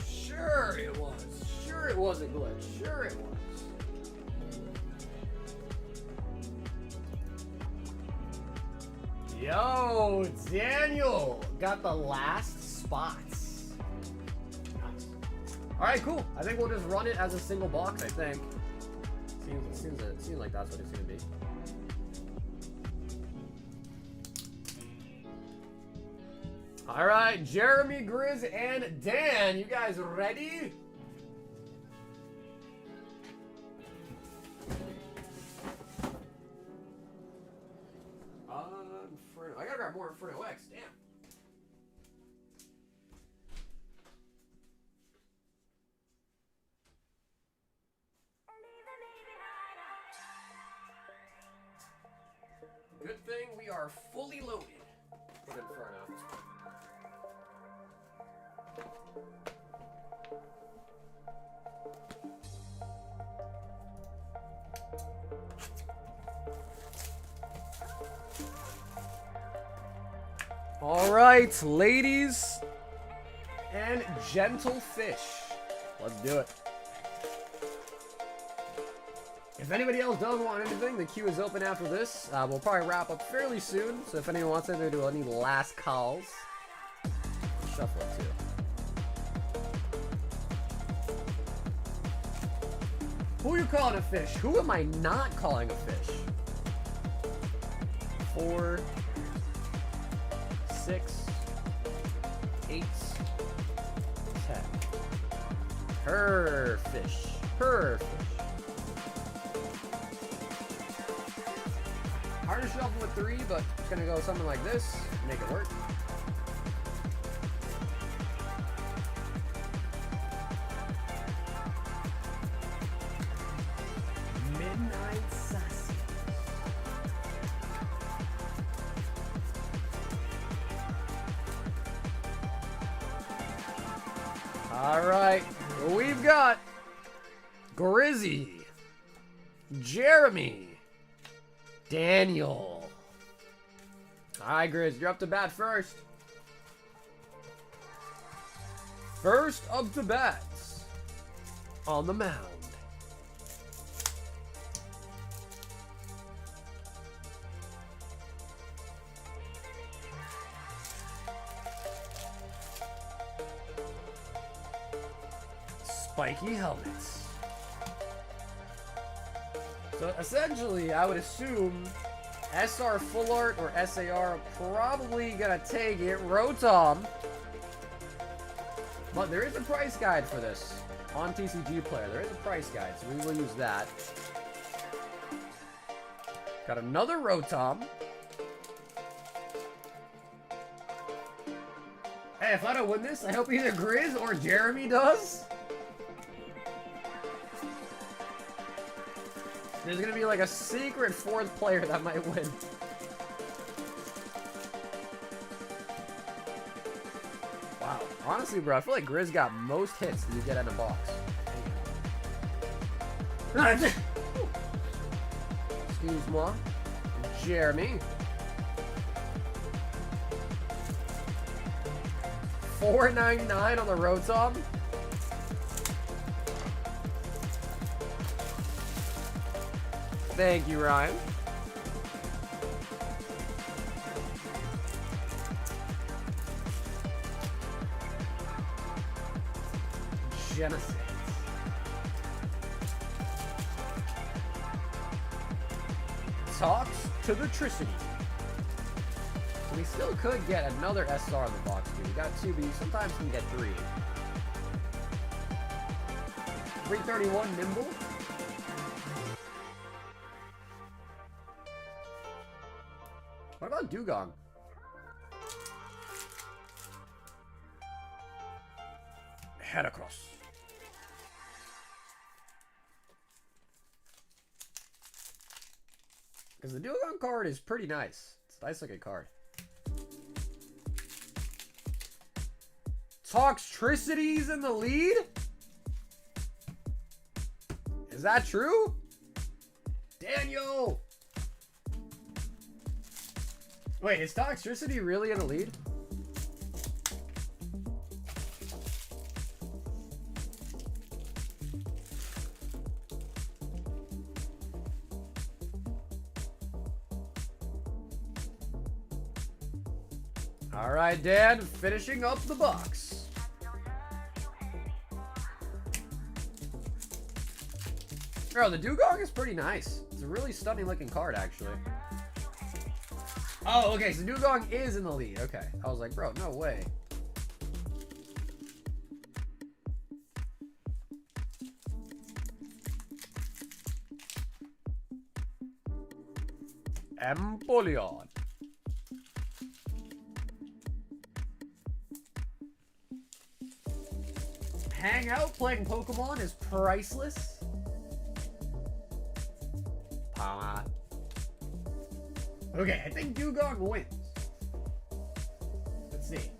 Sure it was. Sure it was a glitch. Sure it was. Yo, Daniel got the last spots. Alright, cool. I think we'll just run it as a single box, I think. Seems like that's what it's going to be. Alright, Jeremy, Grizz, and Dan. You guys ready? Inferno. I gotta grab more Inferno X. Damn. Good thing we are fully loaded with Inferno. All right, ladies and gentle fish. Let's do it. If anybody else does want anything, the queue is open after this. We'll probably wrap up fairly soon, so if anyone wants to do any last calls, shuffle it too. Who are you calling a fish? Who am I not calling a fish? 4, 6, 8, 10. Her fish. Her fish. Hard to shuffle with 3, but it's gonna go something like this. Make it work. Alright, we've got Grizzy, Jeremy, Daniel. Alright, Grizz, you're up to bat first. First up to bat on the mound. Spiky helmets. So essentially, I would assume SR Full Art or SAR probably gonna take it. Rotom. But there is a price guide for this on TCG Player. There is a price guide, so we will use that. Got another Rotom. Hey, if I don't win this, I hope either Grizz or Jeremy does. There's gonna be like a secret fourth player that might win. Wow. Honestly, bro, I feel like Grizz got most hits that you get in a box. Excuse moi. Jeremy. 4.99 on the Rotom. Thank you, Ryan. Genesis. Talks to the Tricity. We still could get another SR in the box, too. We got two, but you sometimes can get three. 331 Nimble. What about Dugong? Head across. Because the Dugong card is pretty nice. It's a nice looking card. Toxtricity's in the lead? Is that true? Daniel! Wait, is Toxtricity really in the lead? All right, Dan, finishing up the box. Bro, the Dugong is pretty nice. It's a really stunning looking card, actually. Oh, okay, so Dugong is in the lead. Okay, I was like, bro, no way. Empoleon. Hang out playing Pokemon is priceless. Palma. Okay, I think Dugong wins. Let's see.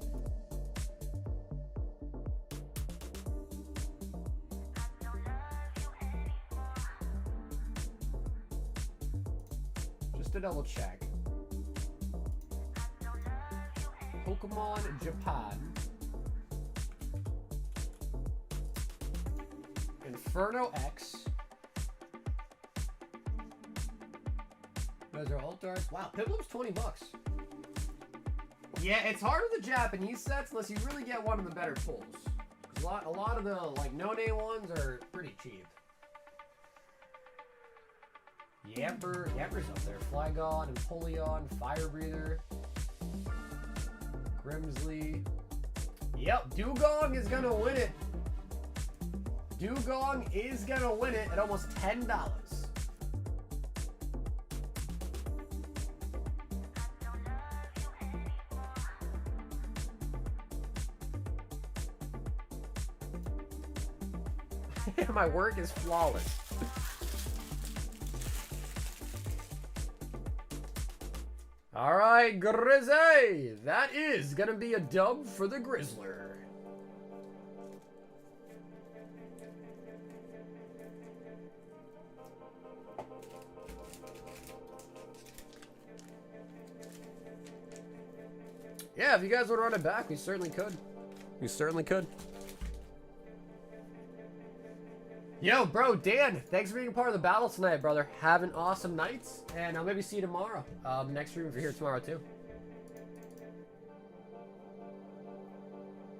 Just to double check. Pokemon Japan. Inferno X. Those are alt arts. Wow, Piplum's $20. Yeah, it's hard with the Japanese sets unless you really get one of the better pulls. A lot of the like no-name ones are pretty cheap. Yamper's up there. Flygon, Empoleon, Fire Breather, Grimsley. Yep, Dugong is gonna win it. Dugong is gonna win it at almost $10. My work is flawless. All right, Grizzy. That is gonna be a dub for the Grizzler. Yeah, if you guys want to run it back, we certainly could. We certainly could. Yo, bro, Dan, thanks for being a part of the battle tonight, brother. Have an awesome night, and I'll maybe see you tomorrow. Next stream if you're here tomorrow, too.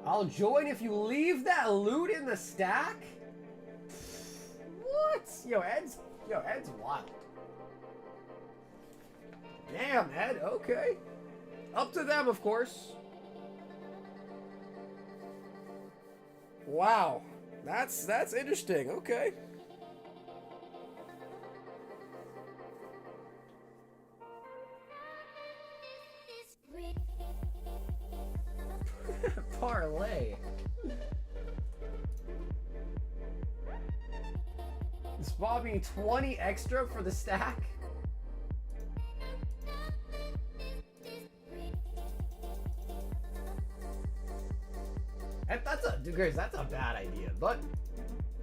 I'll join if you leave that loot in the stack? What? Yo, Ed's wild. Damn, Ed, okay. Up to them, of course. Wow. That's interesting. Okay. Parlay. Spot me 20 extra for the stack. And that's a bad idea. But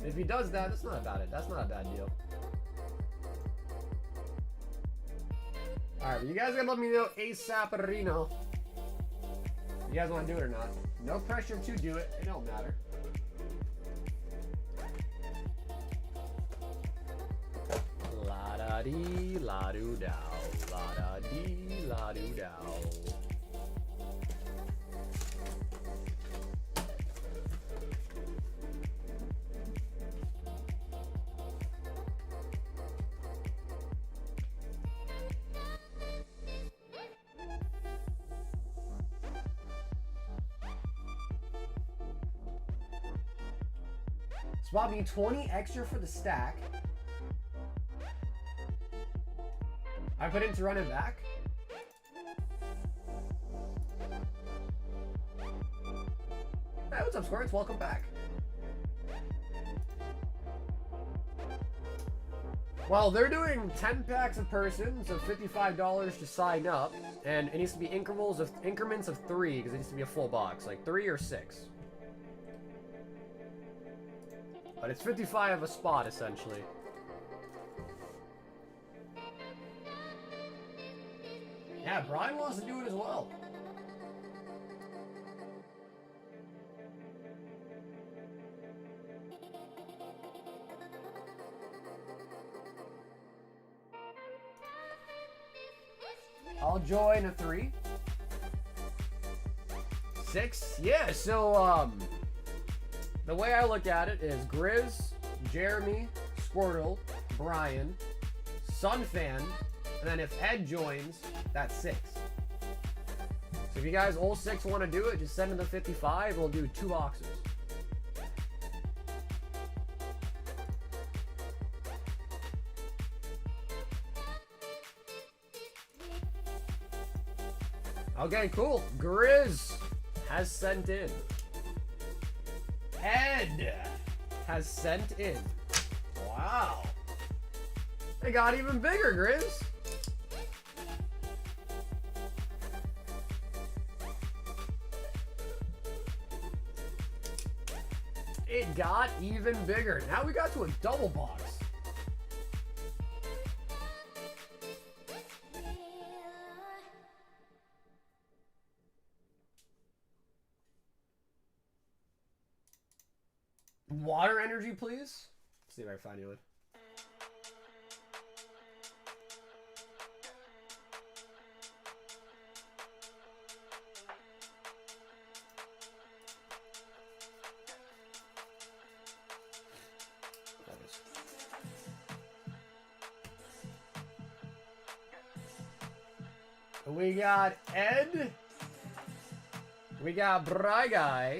if he does that, that's not a bad deal. Alright, you guys gotta let me know ASAP Reno. You guys want to do it or not? No pressure to do it. It don't matter. La da dee, la doo dow. La da dee, la doo dow. Spot me 20 extra for the stack. I put in to run it back. Hey, what's up, Squirts? Welcome back. Well, they're doing 10 packs a person, so $55 to sign up, and it needs to be increments of 3 because it needs to be a full box, like 3 or 6. But it's 55 a spot, essentially. Yeah, Brian wants to do it as well. I'll join a 3. 6? Yeah, so, the way I look at it is Grizz, Jeremy, Squirtle, Brian, Sunfan, and then if Ed joins, that's 6. So if you guys all 6 want to do it, just send in the 55. We'll do 2 boxes. Okay, cool. Grizz has sent in. Ed has sent in. Wow. It got even bigger, Grizz. It got even bigger. Now we got to a double box. Water energy, please. Let's see if I can find you one. We got Ed. We got Bry Guy.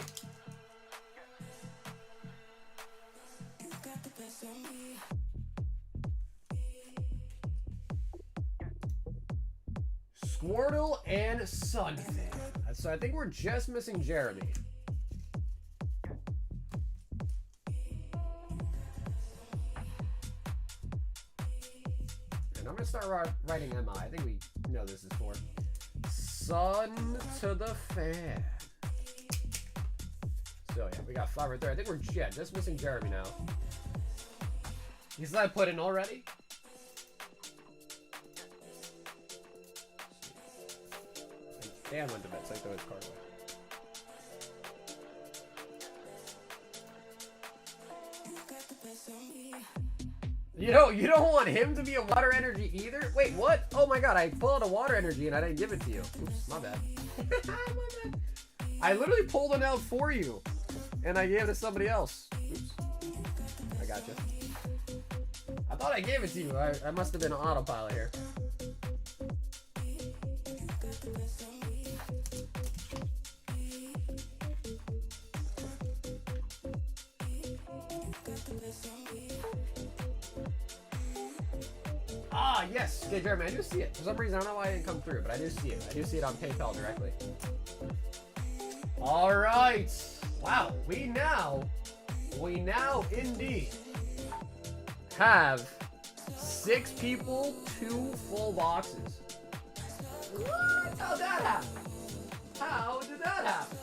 Squirtle and Sunfan. So I think we're just missing Jeremy. And I'm gonna start writing MI. I think we know this is for Sun to the Fan. So yeah, we got 5 right there. I think we're just missing Jeremy now. Because I put in already. I Dan went to bed, so I throw his card away. You don't want him to be a water energy either? Wait, what? Oh my god, I pulled out a water energy and I didn't give it to you. Oops, my bad. My bad. I literally pulled one out for you. And I gave it to somebody else. Oops. I got you. I thought I gave it to you. I must have been on autopilot here. Ah, yes. Okay, Jeremy, I do see it. For some reason, I don't know why it didn't come through, but I do see it. I do see it on PayPal directly. All right. Wow. We now indeed have 6 people, 2 full boxes. What? How'd that happen? How did that happen?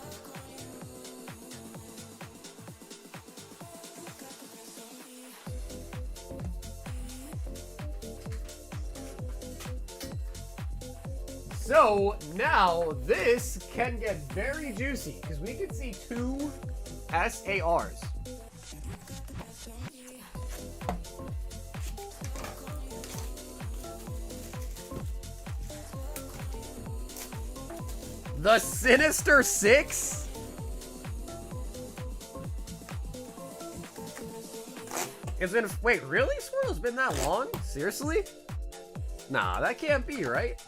So now this can get very juicy because we can see 2 SARs. The Sinister 6? It's been, wait, really? Swirl, it's been that long? Seriously? Nah, that can't be, right?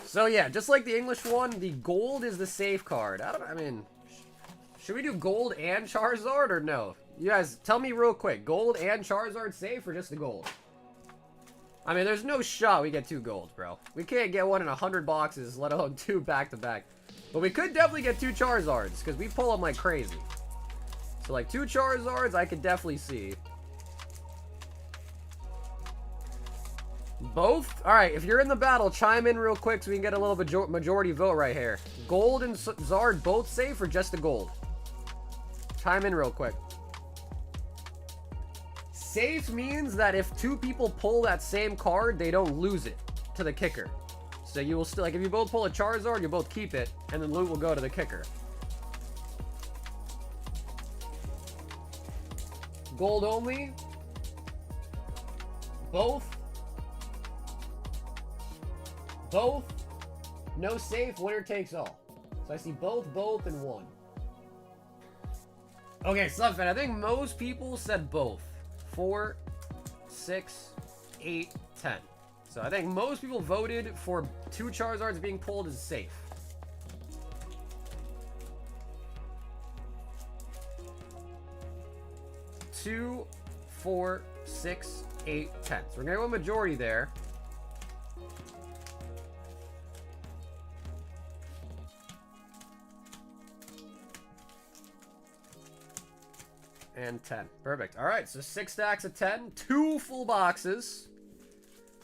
So yeah, just like the English one, the gold is the safe card. I mean, should we do gold and Charizard or no? You guys, tell me real quick. Gold and Charizard safe or just the gold? I mean, there's no shot we get 2 golds, bro. We can't get one in 100 boxes, let alone 2 back-to-back. But we could definitely get 2 Charizards, because we pull them like crazy. So like 2 Charizards, I could definitely see. Both? Alright, if you're in the battle, chime in real quick so we can get a little majority vote right here. Gold and Zard both safe or just the gold? Chime in real quick. Safe means that if 2 people pull that same card, they don't lose it to the kicker. So you will still, like if you both pull a Charizard, you both keep it, and then loot will go to the kicker. Gold only? Both? Both? No safe, winner takes all. So I see both, and 1. Okay, Sunfan, I think most people said both. 4, 6, 8, 10. So I think most people voted for 2 Charizards being pulled as safe. Two, 4, 6, 8, 10. So we're gonna go a majority there. And 10. Perfect. Alright, so 6 stacks of 10. 2 full boxes.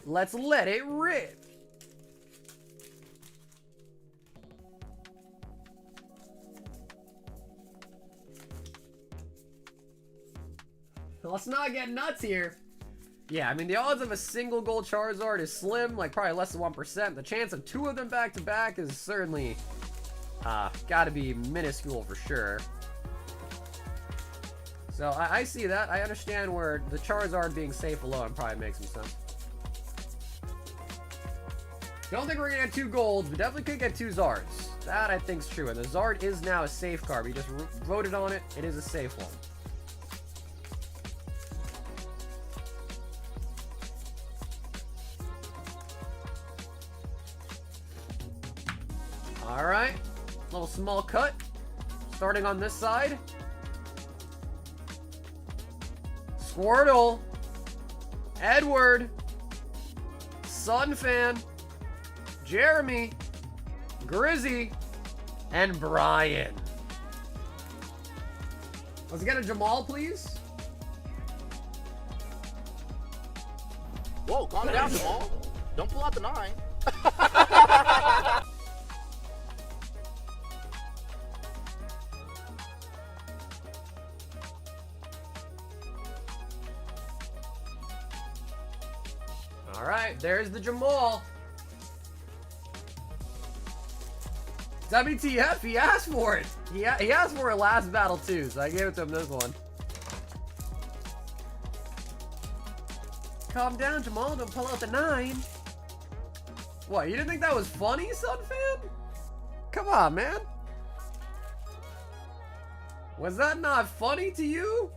Let's let it rip. Let's not get nuts here. Yeah, I mean, the odds of a single gold Charizard is slim, like probably less than 1%. The chance of 2 of them back-to-back is certainly gotta be minuscule for sure. So I see that. I understand where the Charizard being safe alone probably makes some sense. Don't think we're gonna get 2 golds, but definitely could get 2 Zards. That I think's true. And the Zard is now a safe card. We just voted on it. It is a safe one. All right, little small cut. Starting on this side. Squirtle, Edward, Sunfan, Jeremy, Grizzy, and Brian. Let's get a Jamal, please. Whoa, calm down, Jamal. Don't pull out the 9. Alright, there's the Jamal. WTF, he asked for it. He asked for it last battle too, so I gave it to him this one. Calm down, Jamal, don't pull out the 9. What, you didn't think that was funny, Sunfan? Come on, man. Was that not funny to you?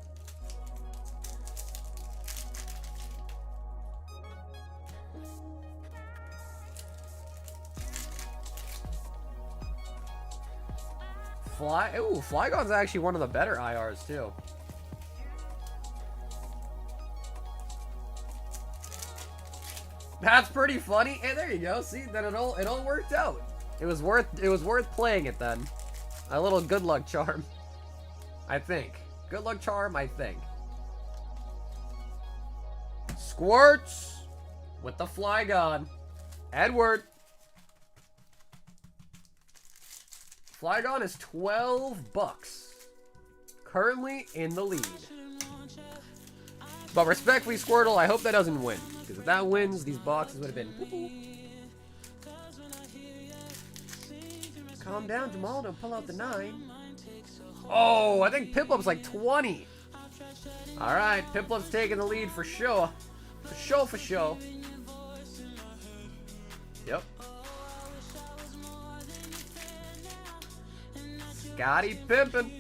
Flygon's actually one of the better IRs too. That's pretty funny. Hey, there you go. See, then it all worked out. It was worth playing it then. A little good luck charm. I think. Good luck charm, I think. Squirts with the Flygon. Edward. Flygon is $12. Currently in the lead. But respectfully, Squirtle, I hope that doesn't win. Because if that wins, these boxes would have been... Woo-hoo. Calm down, Jamal. Don't pull out the 9. Oh, I think Piplup's like 20. Alright, Piplup's taking the lead for sure. For sure. Yep. Scotty pimpin'.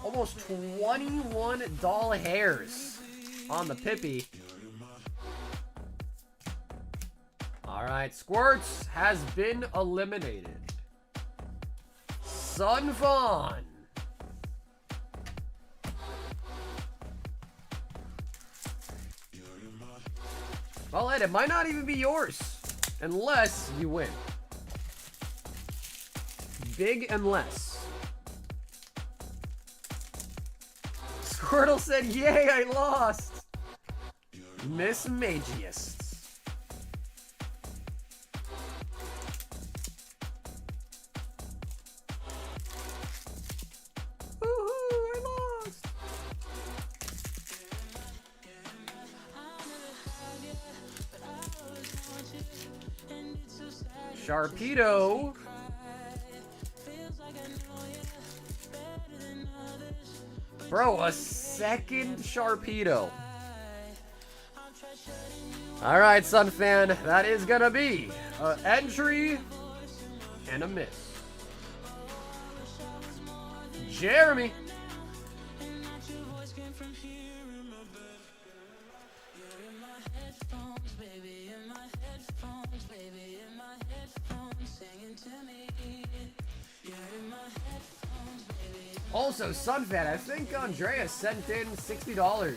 Almost 21 doll hairs on the Pippi. Alright, Squirts has been eliminated. Sun Fawn. Well, Ed, it might not even be yours. Unless you win. Big unless. Squirtle said, yay, I lost. Miss Magiest. Woohoo, I lost. Sharpedo. Bro, a second Sharpedo. Alright, Sunfan, that is gonna be an entry and a miss. Jeremy. Also, Sunfan, I think Andreas sent in $60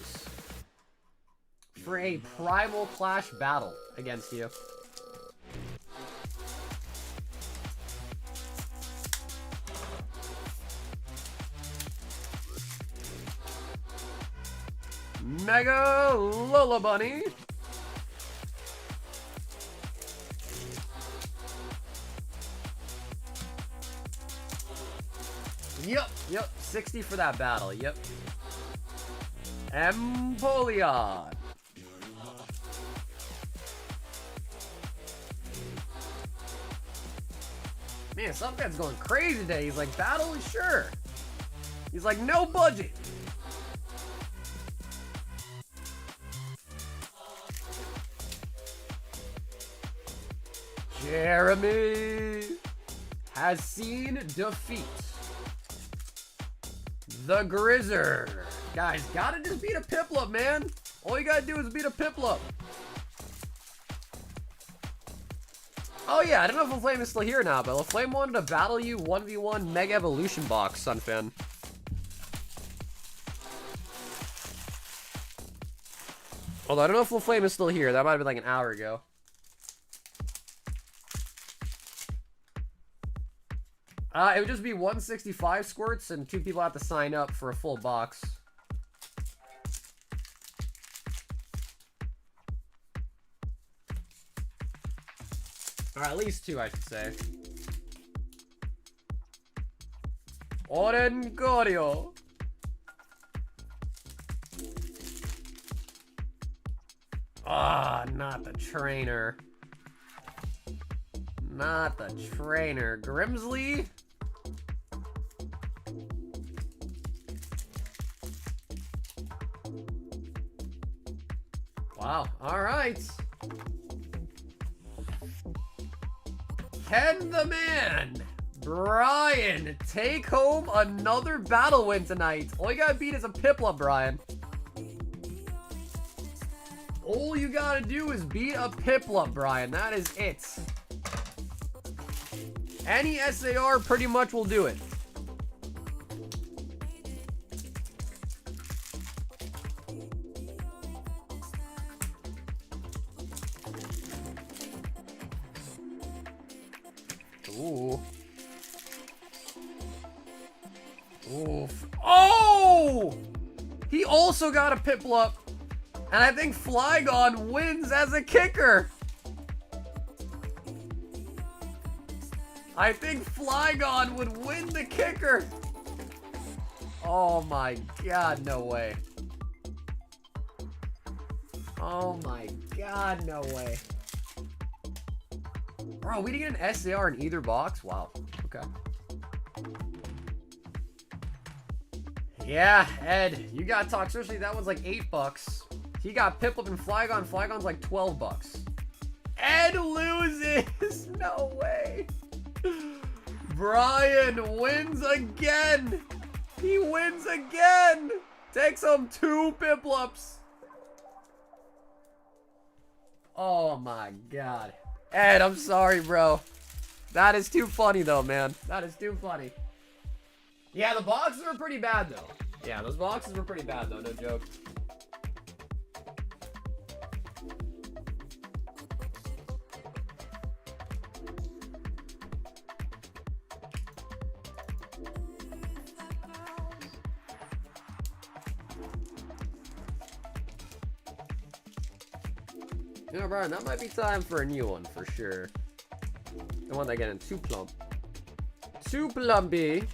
for a Primal Clash battle against you. Mega Lola Bunny. Yep, 60 for that battle, yep. Empoleon. Man, Sunfan's going crazy today. He's like, battle? Sure. He's like, no budget. Jeremy has seen defeat. The Grizzer. Guys, gotta just beat a Piplup, man. All you gotta do is beat a Piplup. Oh yeah, I don't know if LaFlame is still here now, but LaFlame wanted to battle you 1v1 Mega Evolution box, Sunfan. Although I don't know if LaFlame is still here. That might have been like an hour ago. It would just be 165 squirts, and 2 people have to sign up for a full box. Or at least 2, I should say. Orengorio. Ah, not the trainer. Not the trainer. Grimsley? Wow, alright. Can the man, Brian, take home another battle win tonight? All you gotta beat is a Piplup, Brian. All you gotta do is beat a Piplup, Brian. That is it. Any SAR pretty much will do it. Ooh. Oof. Oh! He also got a Piplup. And I think Flygon wins as a kicker. I think Flygon would win the kicker. Oh my god, no way. Oh my god, no way. Bro, we didn't get an SAR in either box? Wow. Okay. Yeah, Ed, you got Toxicity. That one's like $8. He got Piplup and Flygon. Flygon's like $12. Ed loses. No way. Brian wins again. He wins again. Takes home 2 Piplups. Oh my god. Ed, I'm sorry, bro. That is too funny, though, man. That is too funny. Yeah, the boxes were pretty bad, though. Yeah, those boxes were pretty bad, though. No joke. You know, Brian, that might be time for a new one for sure. The one that get in too plump. Too plumpy.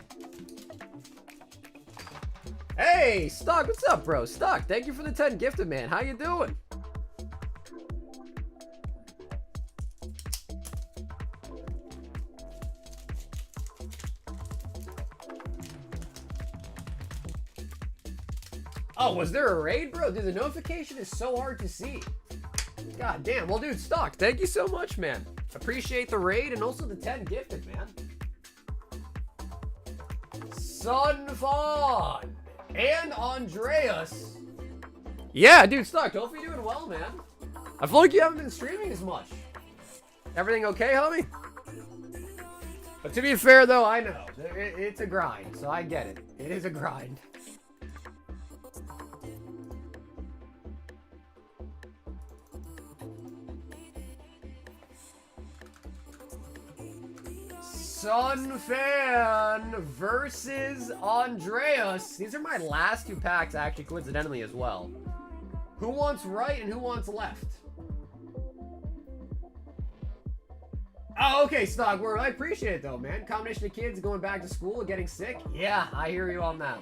Hey, Stock, what's up, bro? Stock, thank you for the 10 gifted, man. How you doing? Oh, was there a raid, bro? Dude, the notification is so hard to see. God damn. Well, dude, Stock, thank you so much, man. Appreciate the raid and also the 10 gifted, man. Sunfawn and Andreas. Yeah, dude, Stock, hopefully you're doing well, man. I feel like you haven't been streaming as much. Everything okay, homie? But to be fair, though, I know. It's a grind, so I get it. It is a grind. Sunfan versus Andreas. These are my last 2 packs, actually, coincidentally, as well. Who wants right and who wants left? Oh, okay, Stockworth. I appreciate it, though, man. Combination of kids going back to school and getting sick. Yeah, I hear you on that.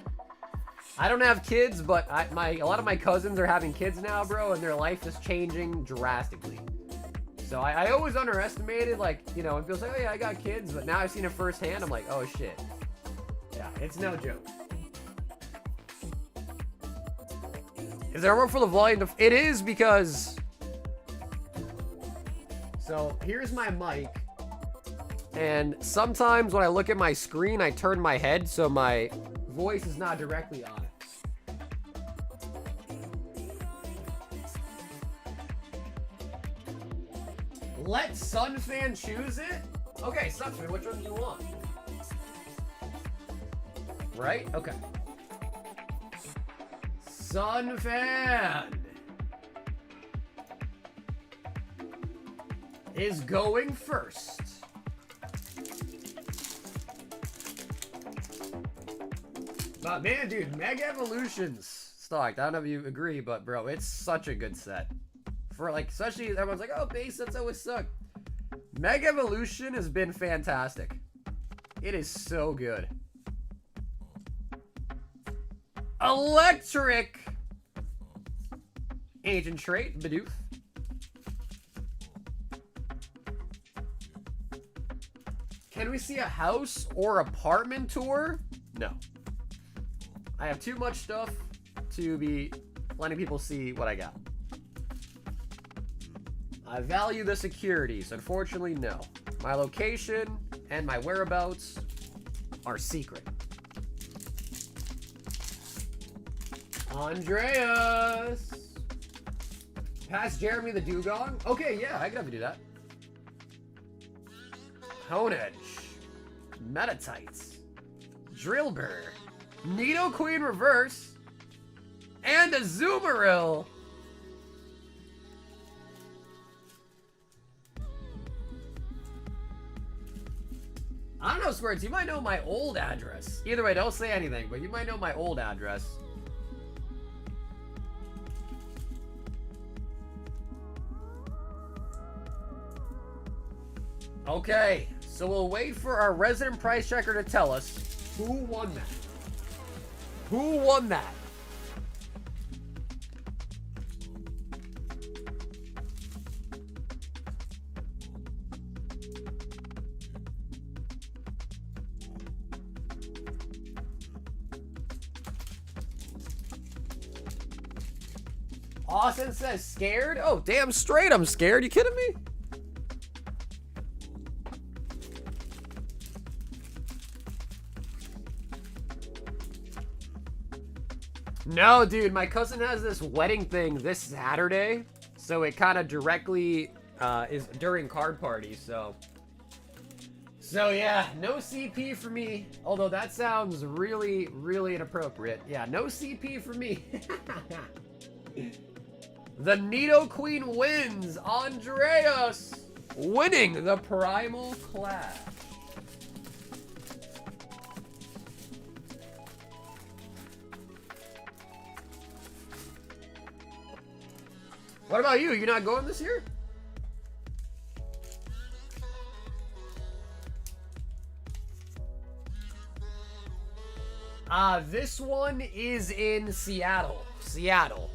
I don't have kids, but a lot of my cousins are having kids now, bro, and their life is changing drastically. So I always underestimated, like, you know, it feels like, oh yeah, I got kids, but now I've seen it firsthand, I'm like, oh shit. Yeah, it's no joke. Is there more for the volume? It is because... So, here's my mic. And sometimes when I look at my screen, I turn my head so my voice is not directly on it. Let Sunfan choose it? Okay, Sunfan, which one do you want? Right? Okay. Sunfan is going first. But man, dude, Mega Evolutions stocked. I don't know if you agree, but bro, it's such a good set. For like, especially everyone's like, oh, base sets always suck. Mega Evolution has been fantastic. It is so good. Electric Ancient Trait, Bidoof. Can we see a house or apartment tour? No. I have too much stuff to be letting people see what I got. I value the securities. Unfortunately, no. My location and my whereabouts are secret. Andreas! Pass Jeremy the Dugong? Okay, yeah, I could have to do that. Honedge. Metatites. Drillbur. Nidoqueen Reverse. And a Zoomeril. I don't know, Squirts, you might know my old address. Either way, don't say anything, but you might know my old address. Okay, so we'll wait for our resident price checker to tell us who won that. Who won that? Austin says scared? Oh, damn straight I'm scared. You kidding me? No, dude, my cousin has this wedding thing this Saturday, so it kind of directly is during card parties, so yeah, no CP for me, although that sounds really, really inappropriate. Yeah, no CP for me. The Nidoqueen wins, Andreas, winning the Primal Clash. What about you? You not going this year? This one is in Seattle. Seattle.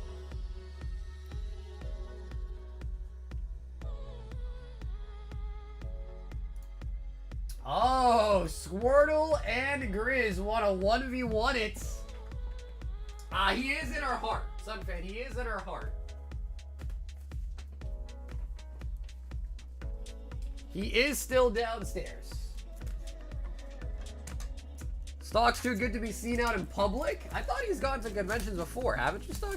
Oh, Squirtle and Grizz want to 1v1 it. He is in our heart. Sunfan, he is in our heart. He is still downstairs. Stock's too good to be seen out in public? I thought he's gone to conventions before, haven't you, Stock?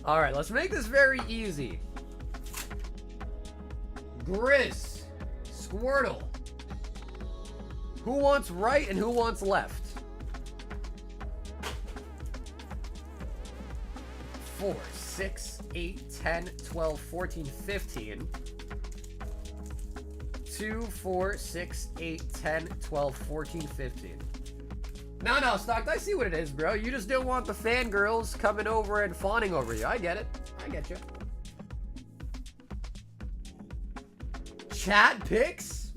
Alright, let's make this very easy. Grizz, Squirtle. Who wants right and who wants left? 4, 6, 8, 10, 12, 14, 15. 2, 4, 6, 8, 10, 12, 14, 15. No, Stocked, I see what it is, bro. You just don't want the fangirls coming over and fawning over you. I get it. I get you. Chat picks?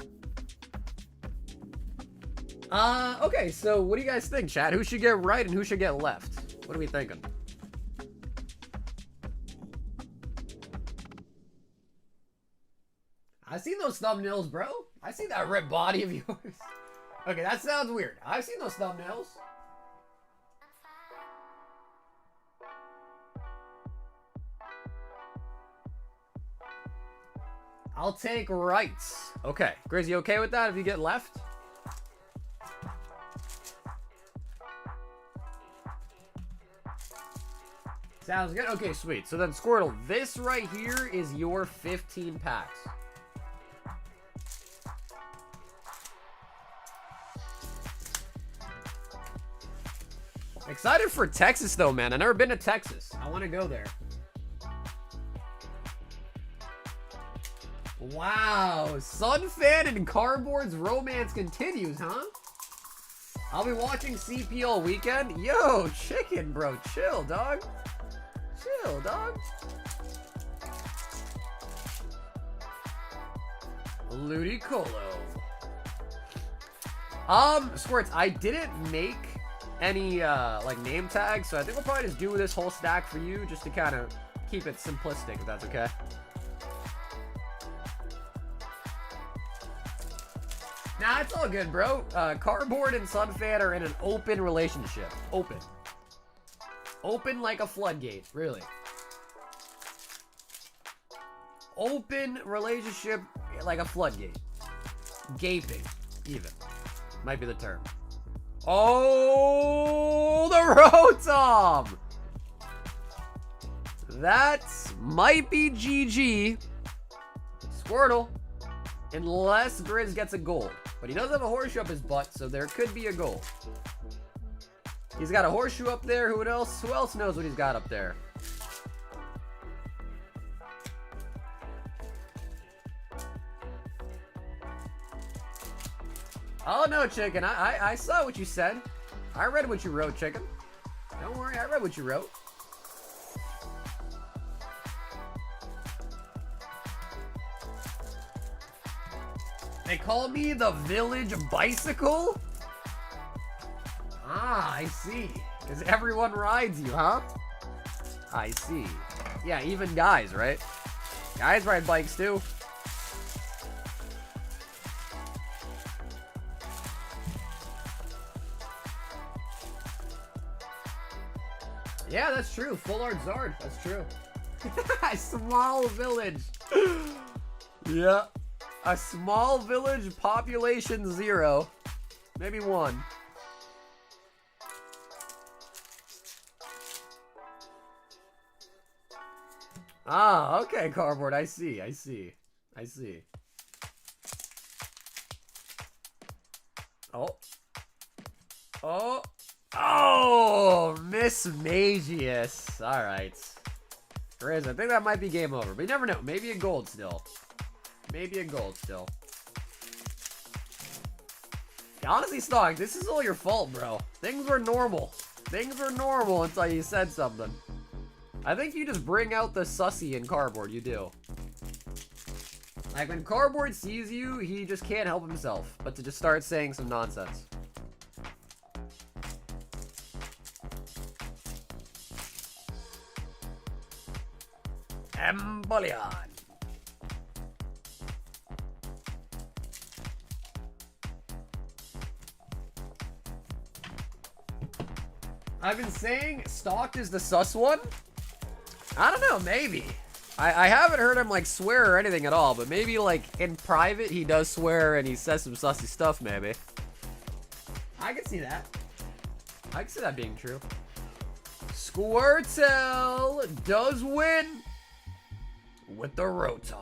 Okay, so what do you guys think, chat? Who should get right and who should get left? What are we thinking? I've seen those thumbnails, bro. I see that ripped body of yours. Okay, that sounds weird. I've seen those thumbnails. I'll take rights. Okay, Grizz, you okay with that if you get left? Sounds good. Okay, sweet. So then, Squirtle, this right here is your 15 packs. Excited for Texas, though, man. I've never been to Texas. I want to go there. Wow. Sunfan and Cardboard's romance continues, huh? I'll be watching CP all weekend. Yo, chicken, bro. Chill, dog. Chill, dog. Ludicolo. Squirts, I didn't make any, like, name tags, so I think we'll probably just do this whole stack for you, just to kind of keep it simplistic, if that's okay. Nah, it's all good, bro. Cardboard and Sunfan are in an open relationship. Open. Open like a floodgate, really. Open relationship like a floodgate. Gaping, even. Might be the term. Oh, the Rotom! That might be GG. Squirtle. Unless Grizz gets a gold. But he does have a horseshoe up his butt, so there could be a goal. He's got a horseshoe up there. Who else? Who else knows what he's got up there? Oh no, chicken. I saw what you said. I read what you wrote, chicken. Don't worry, I read what you wrote. They call me the Village Bicycle? Ah, I see. Because everyone rides you, huh? I see. Yeah, even guys, right? Guys ride bikes too. Yeah, that's true. Full art Zard. That's true. Small village. Yeah. A small village, population 0. Maybe 1. Ah, okay, Cardboard. I see. I see. I see. Oh. Oh. Oh, Miss Magius. All right. Grizz, I think that might be game over, but you never know. Maybe a gold still. Maybe a gold still. Honestly, Stock, this is all your fault, bro. Things were normal. Things were normal until you said something. I think you just bring out the sussy in Cardboard. You do. Like, when Cardboard sees you, he just can't help himself but to just start saying some nonsense. Empoleon. I've been saying Stalked is the sus one. I don't know, maybe. I haven't heard him like swear or anything at all, but maybe like in private he does swear and he says some sussy stuff, maybe. I can see that. I can see that being true. Squirtle does win with the Rotom.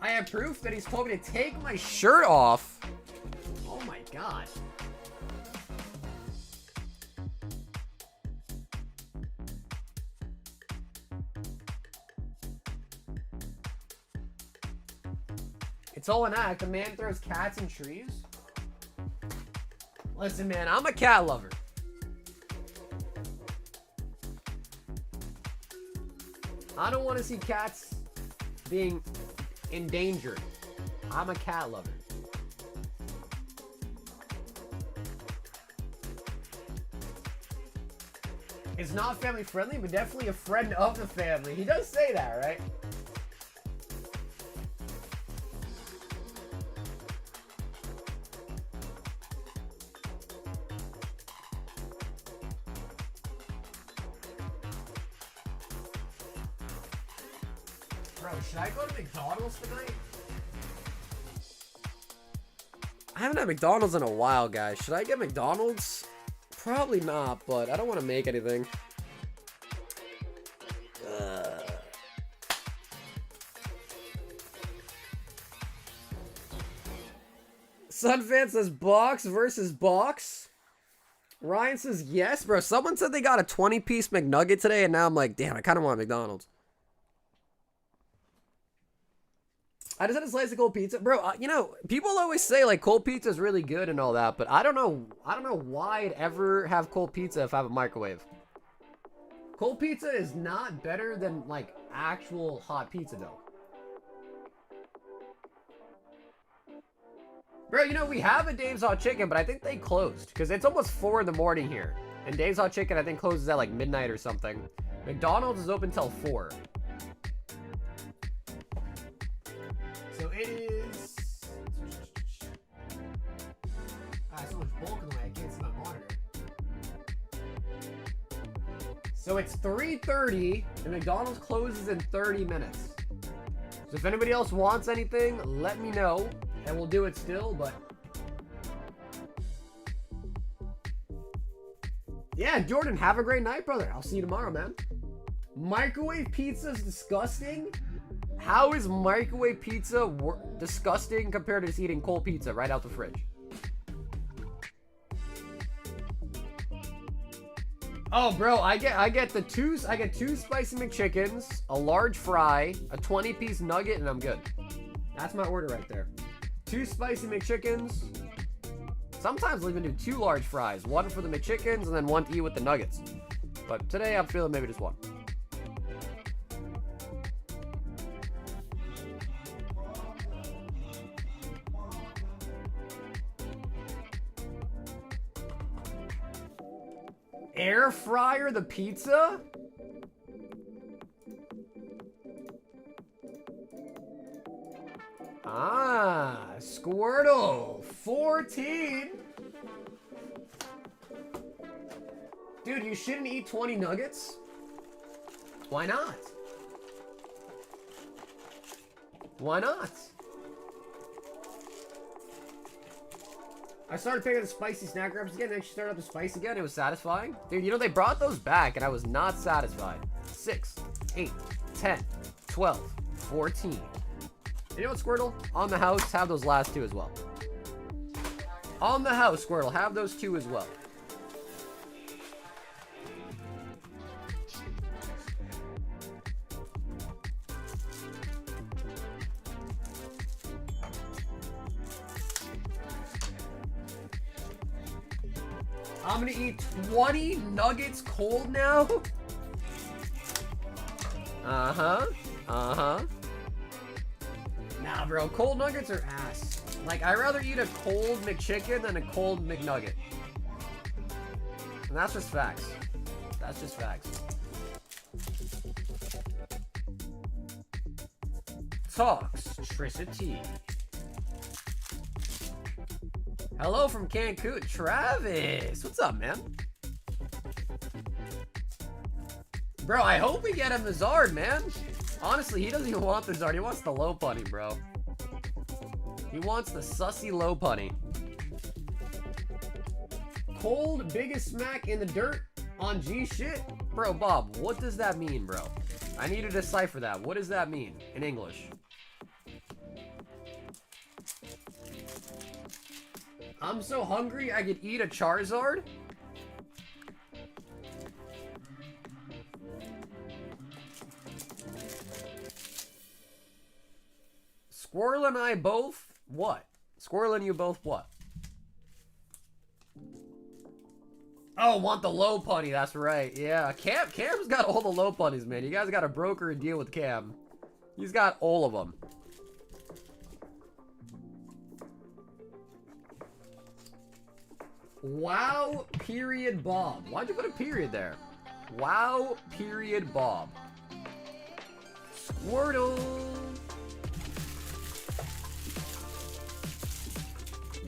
I have proof that he's told me to take my shirt off. Oh my god. It's all an act. A man throws cats in trees. Listen, man, I'm a cat lover. I don't want to see cats being endangered. I'm a cat lover. It's not family friendly, but definitely a friend of the family. He does say that, right? Bro, should I go to McDonald's tonight? I haven't had McDonald's in a while, guys. Should I get McDonald's? Probably not, but I don't want to make anything. Sunfan says box versus box. Ryan says yes, bro. Someone said they got a 20-piece McNugget today, and now I'm like, damn, I kind of want McDonald's. I just had a slice of cold pizza, bro. You know, people always say like cold pizza is really good and all that, but I don't know why I'd ever have cold pizza if I have a microwave. Cold pizza is not better than like actual hot pizza though. Bro, you know, we have a Dave's Hot Chicken, but I think they closed because it's almost 4 in the morning here. And Dave's Hot Chicken, I think, closes at like midnight or something. McDonald's is open till 4. So it is... I have so much bulk in the way, I can't see my monitor. So it's 3:30, and McDonald's closes in 30 minutes. So if anybody else wants anything, let me know, and we'll do it still, but... Yeah, Jordan, have a great night, brother. I'll see you tomorrow, man. Microwave pizza is disgusting? How is microwave pizza disgusting compared to just eating cold pizza right out the fridge? Oh, bro, I get two spicy McChickens, a large fry, a 20-piece nugget, and I'm good. That's my order right there. 2 spicy McChickens. Sometimes I'll even do 2 large fries. 1 for the McChickens and then 1 to eat with the nuggets. But today I'm feeling maybe just 1. Air fryer the pizza? Ah, Squirtle, 14. Dude, you shouldn't eat 20 nuggets? Why not? Why not? I started picking the spicy snack wraps again, and then she started up the spice again. It was satisfying. Dude, you know, they brought those back, and I was not satisfied. 6, 8, 10, 12, 14. You know what, Squirtle? On the house, have those last 2 as well. On the house, Squirtle, have those 2 as well. I'm gonna eat 20 nuggets cold now? Uh-huh. Nah, bro, cold nuggets are ass. Like, I'd rather eat a cold McChicken than a cold McNugget. And that's just facts. That's just facts. Toxtricity. Hello from Cancun. Travis, what's up, man? Bro, I hope we get him the Zard, man. Honestly, he doesn't even want the Zard. He wants the low punny, bro. He wants the sussy low punny. Cold biggest smack in the dirt on G shit? Bro, Bob, what does that mean, bro? I need to decipher that. What does that mean in English? I'm so hungry I could eat a Charizard? Squirrel and I both what? Squirrel and you both what? Oh, want the low punny, that's right. Yeah, Cam's got all the low punnies, man. You guys got to broker a deal with Cam. He's got all of them. Wow, period, Bob. Why'd you put a period there? Wow, period, Bob. Squirtle.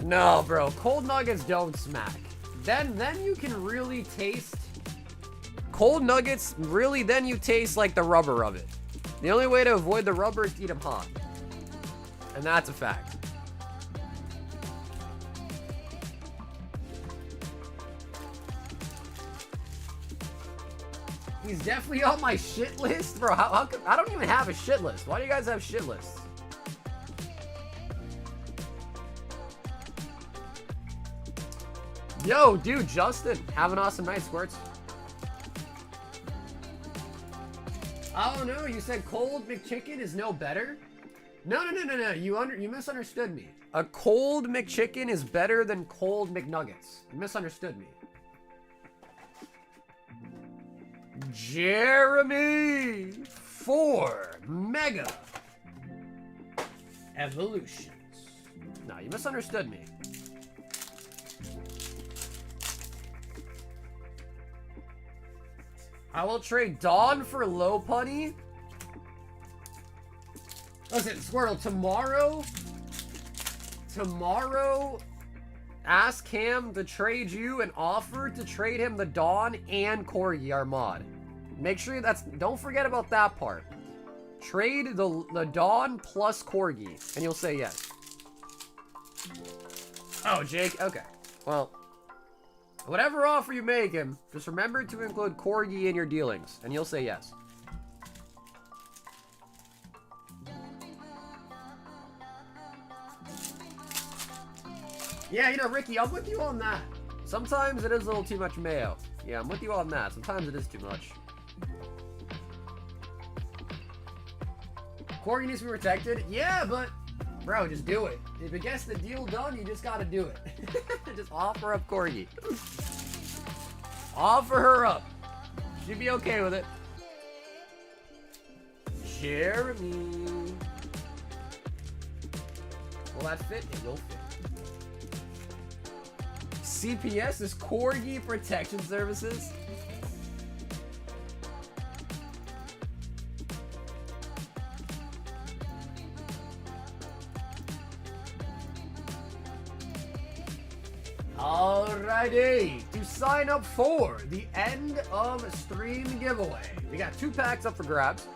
No, bro. Cold nuggets don't smack. Then you can really taste... Cold nuggets, really, then you taste like the rubber of it. The only way to avoid the rubber is to eat them hot. And that's a fact. He's definitely on my shit list, bro. How come, I don't even have a shit list. Why do you guys have shit lists? Yo, dude, Justin, have an awesome night, Squirts. Oh no, you said cold McChicken is no better? No. You misunderstood me. A cold McChicken is better than cold McNuggets. You misunderstood me. Jeremy 4 Mega Evolutions. No, you misunderstood me. I will trade Dawn for Low Punny. Listen, Squirtle, tomorrow, ask Cam to trade you and offer to trade him the Dawn and Corgi, our mod. Make sure don't forget about that part. Trade the Dawn plus Corgi, and you'll say yes. Oh, Jake, okay. Well, whatever offer you make him, just remember to include Corgi in your dealings, and you'll say yes. Yeah, you know, Ricky, I'm with you on that. Sometimes it is a little too much mayo. Yeah, I'm with you on that. Sometimes it is too much. Corgi needs to be protected. Yeah, but, bro, just do it. If it gets the deal done, you just gotta do it. Just offer up Corgi. Offer her up. She'd be okay with it. Jeremy. Will that fit? It will fit. CPS is Corgi Protection Services. Alrighty, to sign up for the end of stream giveaway, we got 2 packs up for grabs.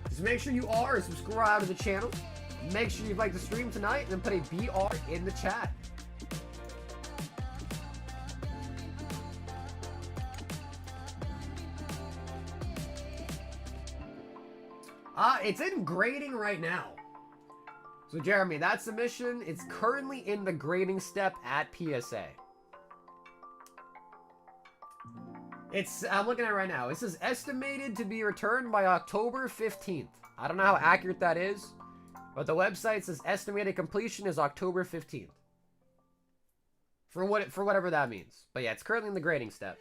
Just make sure you are subscribed to the channel. Make sure you like the stream tonight and then put a BR in the chat. It's in grading right now. So Jeremy, that submission is currently in the grading step at PSA. I'm looking at it right now. It says estimated to be returned by October 15th. I don't know how accurate that is, but the website says estimated completion is October 15th. For whatever that means. But yeah, it's currently in the grading step.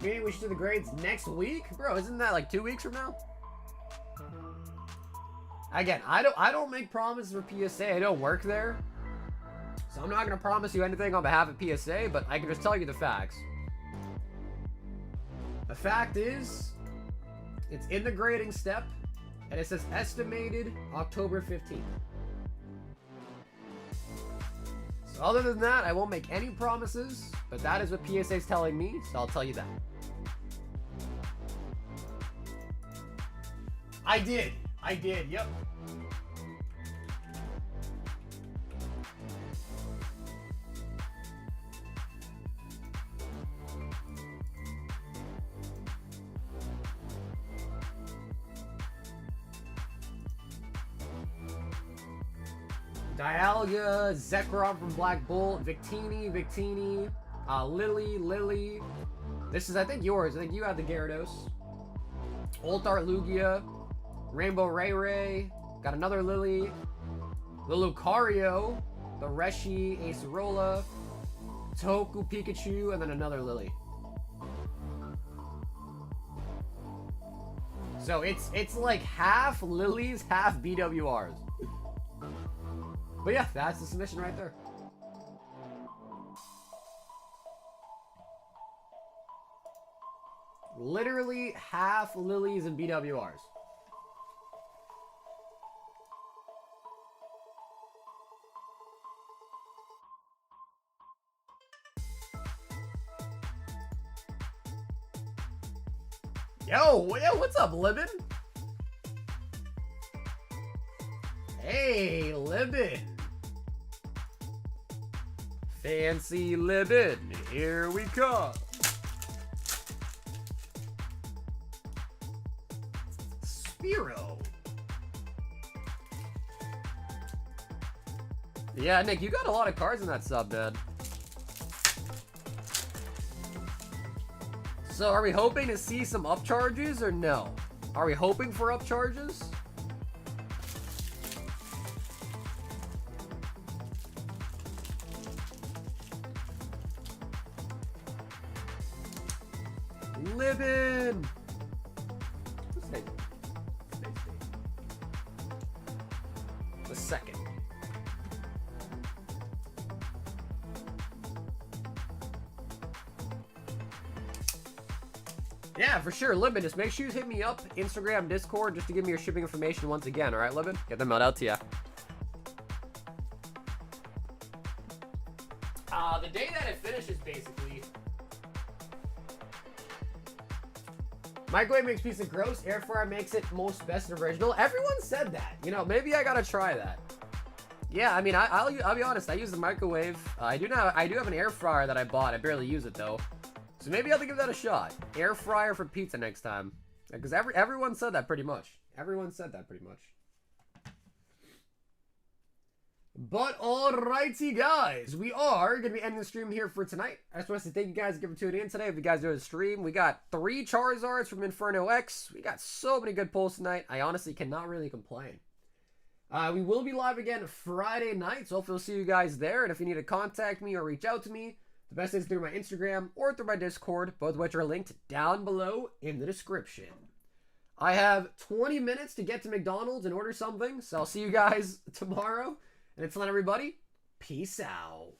Maybe we should do the grades next week? Bro, isn't that like 2 weeks from now? Again, I don't make promises for PSA. I don't work there. So I'm not going to promise you anything on behalf of PSA, but I can just tell you the facts. The fact is, it's in the grading step, and it says estimated October 15th. So other than that, I won't make any promises, but that is what PSA is telling me, so I'll tell you that. I did, yep. Dialga, Zekrom from Black Bolt, Victini, Lily. This is, I think, yours. I think you had the Gyarados. Ultart Lugia, Rainbow Ray, got another Lily, the Lucario, the Reshi, Acerola, Toku Pikachu, and then another Lily. So it's like half Lilies, half BWRs. But yeah, that's the submission right there. Literally half Lilies and BWRs. Yo, what's up, Libin? Hey, Libin. Fancy Libin, here we come. Firo. Yeah, Nick, you got a lot of cards in that sub, man. So are we hoping to see some upcharges or no? Are we hoping for upcharges? Living. What's that? The second. Yeah, for sure. Libin, just make sure you hit me up, Instagram, Discord, just to give me your shipping information once again. All right, Libin? Get them out to you. The day that it finishes, basically. Microwave makes pizza gross. Air fryer makes it most best and original. Everyone said that. You know, maybe I gotta try that. Yeah, I mean, I'll be honest. I use the microwave. I do have an air fryer that I bought. I barely use it though. So maybe I'll have to give that a shot. Air fryer for pizza next time. Because everyone said that pretty much. Everyone said that pretty much. But alrighty, guys. We are going to be ending the stream here for tonight. I just want to say thank you guys for tuning in today. If you guys enjoyed the stream, we got 3 Charizards from Inferno X. We got so many good pulls tonight. I honestly cannot really complain. We will be live again Friday night. So hopefully we'll see you guys there. And if you need to contact me or reach out to me, the best is through my Instagram or through my Discord, both of which are linked down below in the description. I have 20 minutes to get to McDonald's and order something, so I'll see you guys tomorrow. And until then, everybody, peace out.